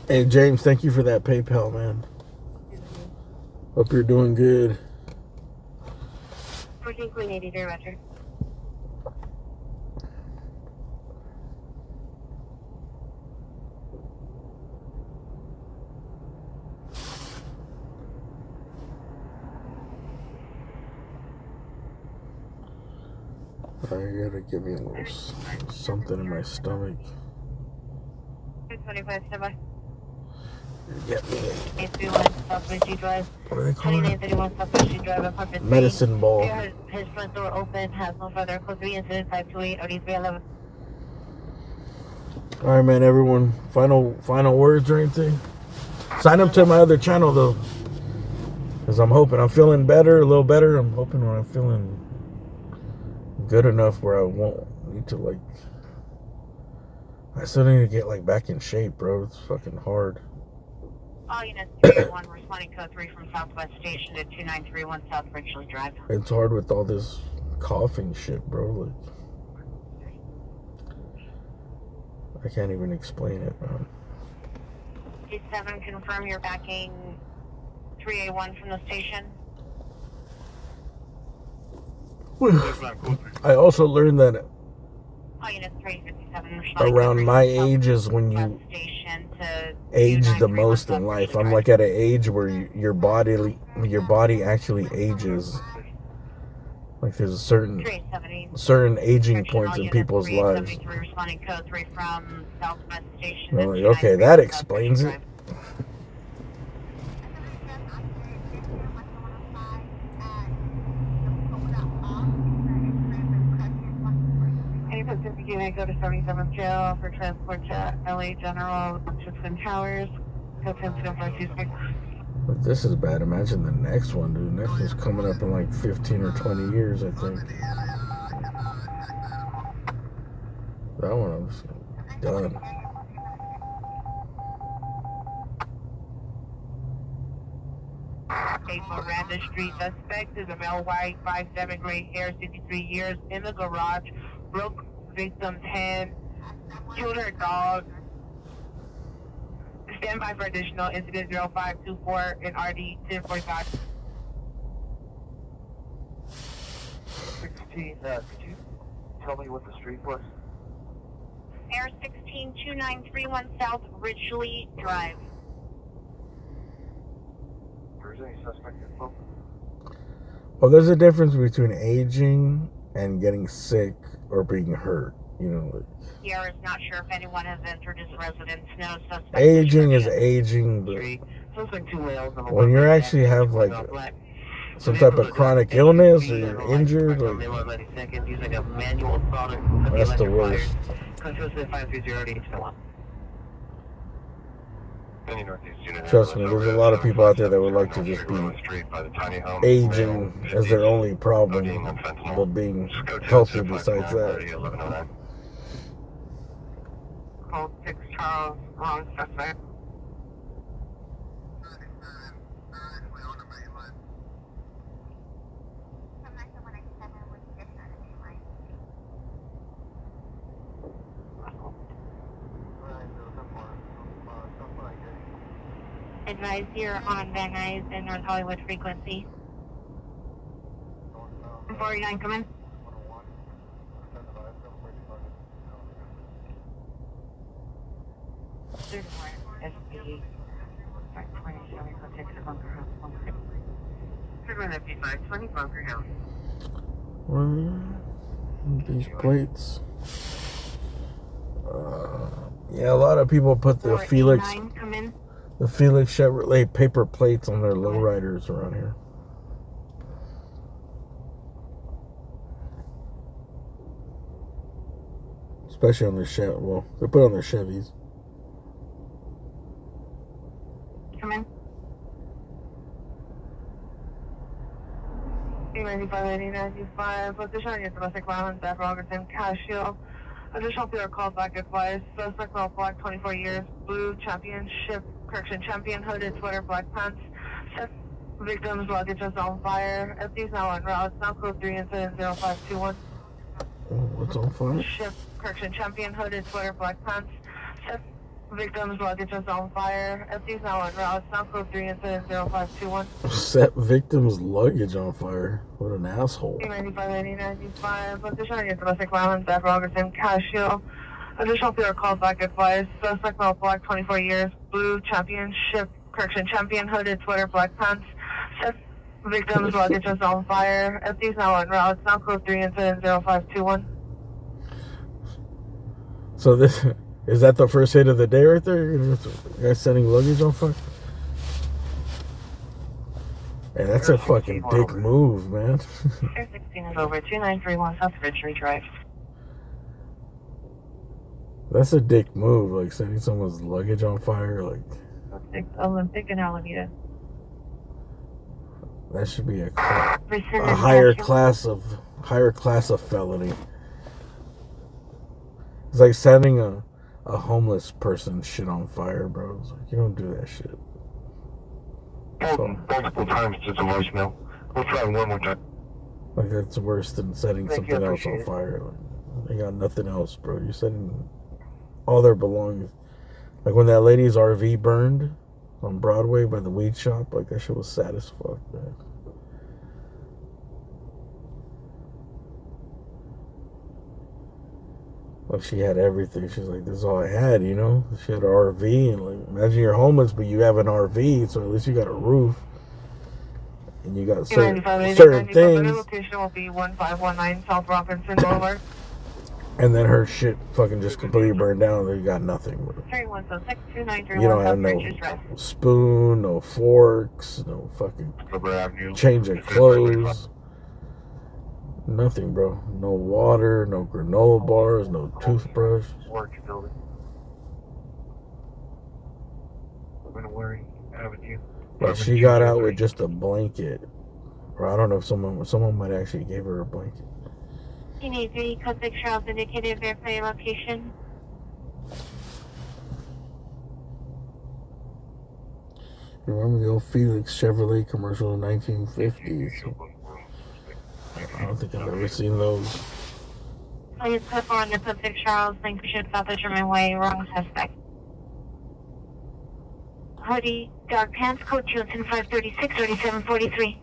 Hey James, thank you for that PayPal, man. Hope you're doing good. 14 Queen 83, Roger. I gotta give me a little something in my stomach. 25, stand by. Get me 831 Southwest G Drive. What do they call it? 2931 Southwest G Drive, apartment Medicine ball. His front door open, has no further code 3 incident 528 OD 311. All right, man. Everyone, final words or anything? Sign up to my other channel though, because I'm hoping I'm feeling better, a little better. I'm hoping when I'm feeling good enough where I won't need to like. I still need to get like back in shape, bro. It's fucking hard. All units 301 responding code 3 from Southwest Station to 2931 South Ridgely Drive. It's hard with all this coughing shit, bro. Like, I can't even explain it, man. G7, confirm you're backing 3A1 from the station. I also learned that All units 357 around my age is when you age the most in life. I'm like at an age where your body actually ages. Like there's a certain aging points in people's lives. I'm like, okay, that explains it. Pacific unit, go to 77th jail for transport to LA General to Twin Towers. Code 10-526. But this is bad. Imagine the next one, dude. Next one's coming up in like 15 or 20 years, I think. That one I'm just done. Miranda Street. Suspect is a male, white, 5'7", gray hair, 63 years, in the garage. Broke victim's hand, killed her dog. Stand by for additional incident 0524 in RD 1045. 16, could you tell me what the street was? Air 162931 South Ridgely Drive. There's any suspect info? Well, there's a difference between aging and getting sick or being hurt. You know, like, Sierra is not sure if anyone has entered his residence. No suspect. Aging is aging, but when you actually have like some type of chronic illness or you're injured, like, that's the worst. Trust me, there's a lot of people out there that would like to just be aging as their only problem, but being healthy besides that. Code 6 Charles, wrong suspect. Advise you're on Van Nuys and North Hollywood frequency. 49, come in. SB 520, contact the Bunker House. 520 Bunker House. Where these plates? Yeah, a lot of people put the Felix Chevrolet paper plates on their lowriders around here. Especially on their Chevy. Well, they put on their Chevys. Come in. 95, position on your domestic violence at Robertson, Casio. Additional PR call back advised. Suspect well black, 24 years, blue championship, correction champion, hooded sweater, black pants. Victim's luggage is on fire. FD is now en route. Now code 3 incident 0521. Oh, what's on fire? Ship, correction champion, hooded sweater, black pants. Victim's luggage is on fire. FD is now en route. Now code 3 incident 0521. Set victim's luggage on fire. What an asshole. 95, position on your domestic violence at Robertson, Casio. Additional PR call back advised. Suspect well black, 24 years, blue championship, correction champion, hooded sweater, black pants. Victim's luggage is on fire. FD is now en route. Now code 3 incident 0521. So this is that the first hit of the day right there? Guys setting luggage on fire? Hey, that's a fucking dick move, man. 16 is over. 2931 South Ridgeway Drive. That's a dick move, like setting someone's luggage on fire, like. Olympic and Alameda. That should be a higher class of felony. It's like setting a homeless person shit on fire, bro. It's like, you don't do that shit. Multiple times to the voicemail. We'll try one more time. Like, that's worse than setting something else on fire. Like, they got nothing else, bro. You're setting all their belongings. Like when that lady's RV burned on Broadway by the weed shop, like that shit was sad as fuck, man. Like she had everything. She's like, this is all I had, you know? She had an RV, and like, imagine you're homeless, but you have an RV, so at least you got a roof. And you got certain things. The location will be 1519 South Robinson Boulevard. And then her shit fucking just completely burned down, and you got nothing, bro. 31062931 You don't have no spoon, no forks, no fucking change of clothes. Nothing, bro. No water, no granola bars, no toothbrush. building. I'm gonna worry, haven't you? But she got out with just a blanket. Or I don't know if someone might actually gave her a blanket. You need 3 code 6 trials indicated, verify your location. Remember the old Felix Chevrolet commercial in the 1950s? I don't think I've ever seen those. Please put on the code 6 trials, Lancashire, South of German Way, wrong suspect. Hoodie, dark pants, code Johnson 536, 3743.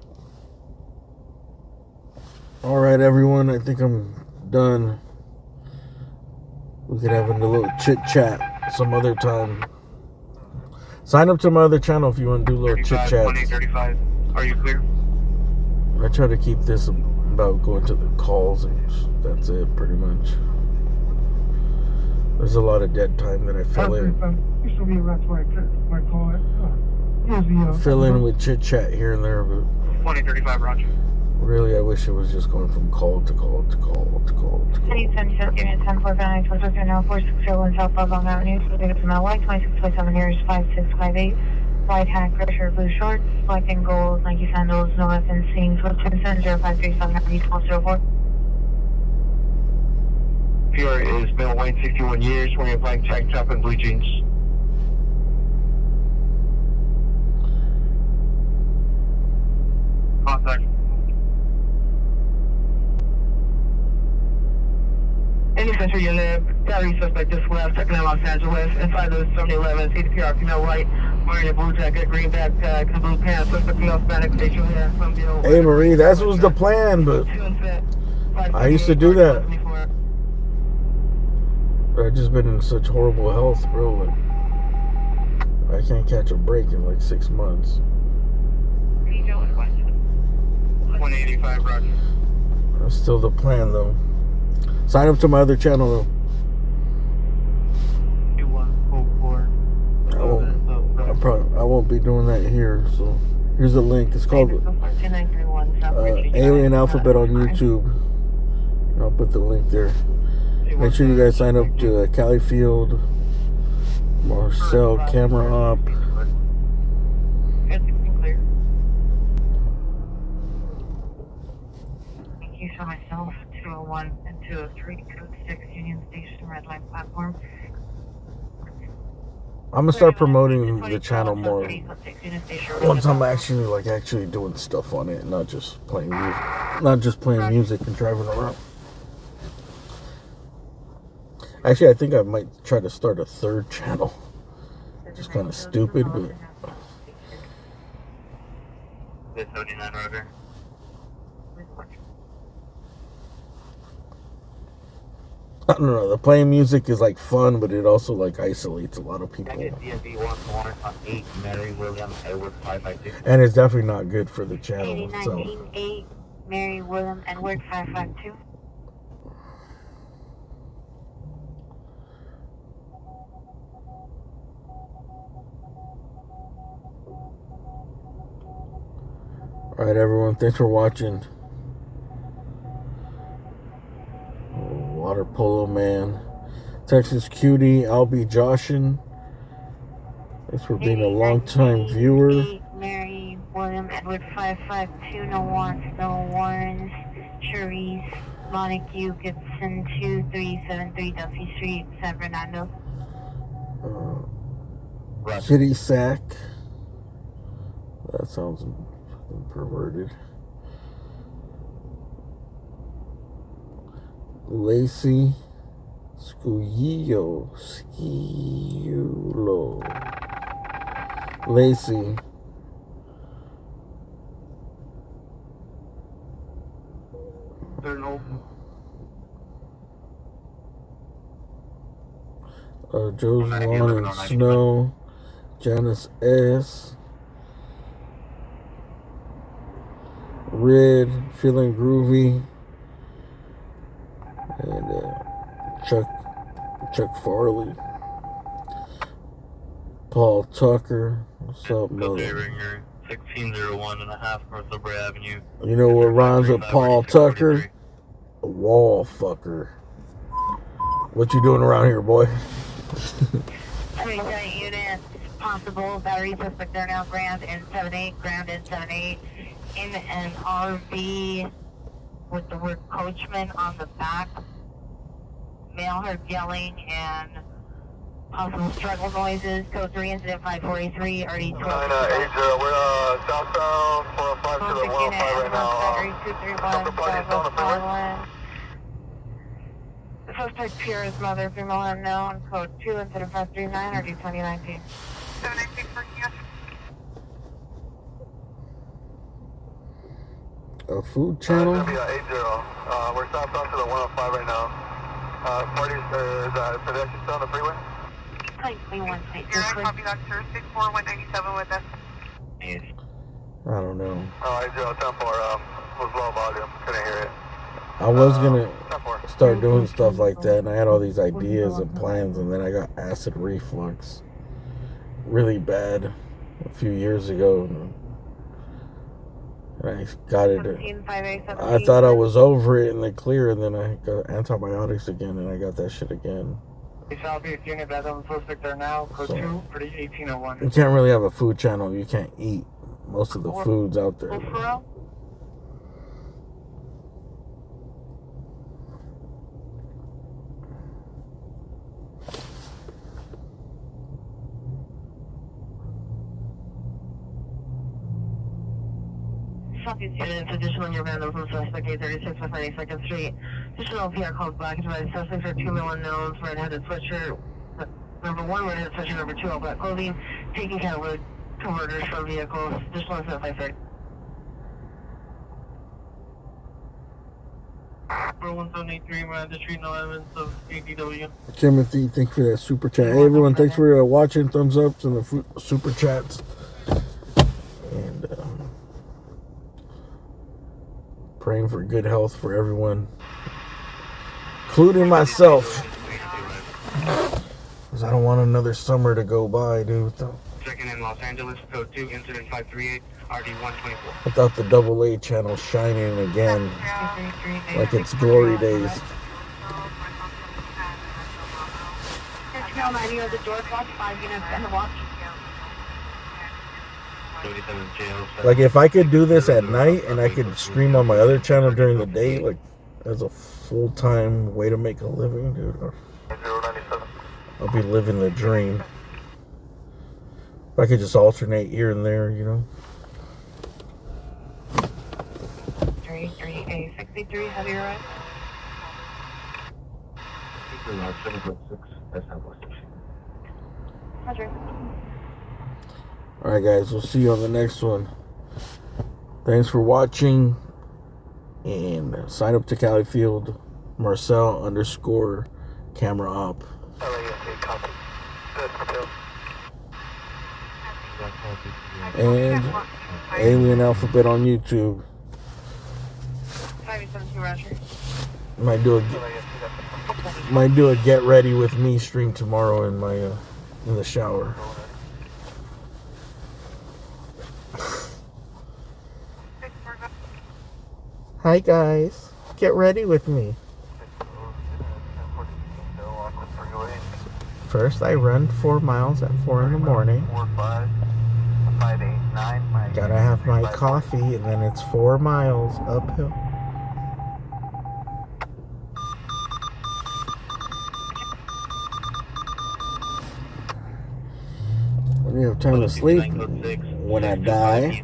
Alright, everyone, I think I'm done. We could have a little chit chat some other time. Sign up to my other channel if you want to do a little chit chat. Are you clear? I try to keep this about going to the calls, and that's it, pretty much. There's a lot of dead time that I fill in. Fill in with chit chat here and there, but 2035, Roger. really, I wish it was just going from call to call to call to call to call. 1077 unit 1049, towards now 4601 South Long Avenue, moving from LY 2627 years 5658. White hat, pressure, blue shorts, black and gold, Nike sandals, no weapons, seeing 1210-0537-90-4. PR is male white, 61 years, wearing a black tank top and blue jeans. Contact. Any center unit, Gary suspect just left, second in Los Angeles, inside the 7-Eleven, CDPR, female white, Hey Marie, that was the plan, but I used to do that. But I've just been in such horrible health, bro. Like, I can't catch a break in like 6 months. 185, Roger. That's still the plan, though. Sign up to my other channel, though. 2104. I won't be doing that here. So here's the link. It's called Alien Alphabet on YouTube. I'll put the link there. Make sure you guys sign up to Cali Field, Marcel Camera Op. Thank you for myself, 201 and 203, code 6, Union Station, Red Line Platform. I'm gonna start promoting the channel more once I'm actually doing stuff on it, not just playing music and driving around. Actually, I think I might try to start a third channel. Just kind of stupid, but. 79, Roger. I don't know. The playing music is like fun, but it also like isolates a lot of people. And it's definitely not good for the channel itself. 8 Mary William Edward 552. All right, everyone. Thanks for watching. Water Polo Man, Texas Cutie, I'll be Joshin. Thanks for being a long-time viewer. Mary William Edward 552, no wants, no warrants. Cherise, Montague Gibson 2373 Duffy Street, San Fernando. Kitty Sack. That sounds perverted. Lacey Scuillo. Lacey. Joe's Lawn and Snow. Janice S. Red, Feeling Groovy. And Chuck Farley, Paul Tucker. What's up, brother? 1601 and a half North Robbery Avenue. You know what rhymes with Paul Tucker? A wall fucker. What you doing around here, boy? Units possible. Battery suspect there now. Ground in 78. Ground in 78. In an RV with the word coachman on the back. Male heard yelling and possible struggle noises. Code 3 incident 5483 RD 12. 980, we're southbound 405 to the 105 right now. The suspect here is mother, female unknown. Code 2 incident 539 RD 2019. 796 for you. A food channel? 80. We're southbound to the 105 right now. Parties, is pedestrian still on the freeway? Copy that, sir. 64197 with us. I don't know. 80, 10-4, was low volume, couldn't hear it. I was gonna start doing stuff like that, and I had all these ideas and plans, and then I got acid reflux really bad a few years ago. And I got it. I thought I was over it and clear, and then I got antibiotics again, and I got that shit again. Southeast unit, Baton, suspect there now. Code 2, pretty 1801. You can't really have a food channel. You can't eat most of the foods out there. Southeast units, additional in your vandalism suspect 836 West 92nd Street. Additional PR called black and red suspects are 2 male unknowns, red-headed sweatshirt. Number 1, red-headed sweatshirt. Number 2, all black clothing. taking care of converters for vehicles. This one's at 530. 173, Miranda Street, no evidence of ADW. Timothy, thanks for that super chat. Hey, everyone, thanks for watching. Thumbs ups and the super chats. And praying for good health for everyone, including myself. Because I don't want another summer to go by, dude. Second in Los Angeles, code 2, incident 538, RD124. Without the AA channel shining again, like it's glory days. The door clock, 5 units and the watch. Like if I could do this at night and I could stream on my other channel during the day, like as a full-time way to make a living, dude, I'll be living the dream. If I could just alternate here and there, you know. 33A63, heavy right. Alright guys, we'll see you on the next one. Thanks for watching. And sign up to Califield, Marcel _ camera op. And Alien Alphabet on YouTube. 572, Roger. Might do a get ready with me stream tomorrow in my in the shower. Hi guys, get ready with me. First I run 4 miles at 4 in the morning. Gotta have my coffee and then it's 4 miles uphill. When you have time to sleep, when I die.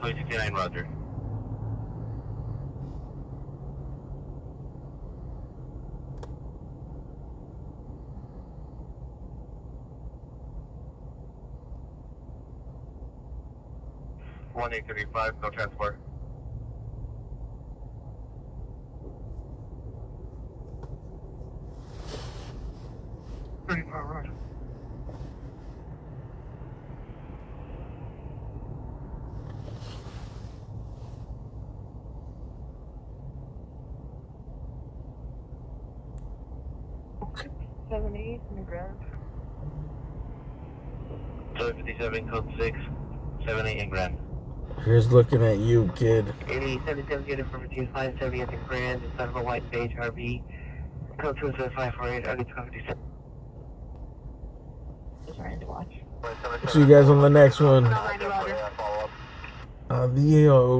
269, Roger. One 835, no transport. Roger. Okay. 78 in the ground. 757, code 6, 78 in Grand. Here's looking at you, kid. 77 unit from 570 at the Grand, inside of a white beige RV. Code 27548, RD257. Just trying to watch. See you guys on the next one. Adios.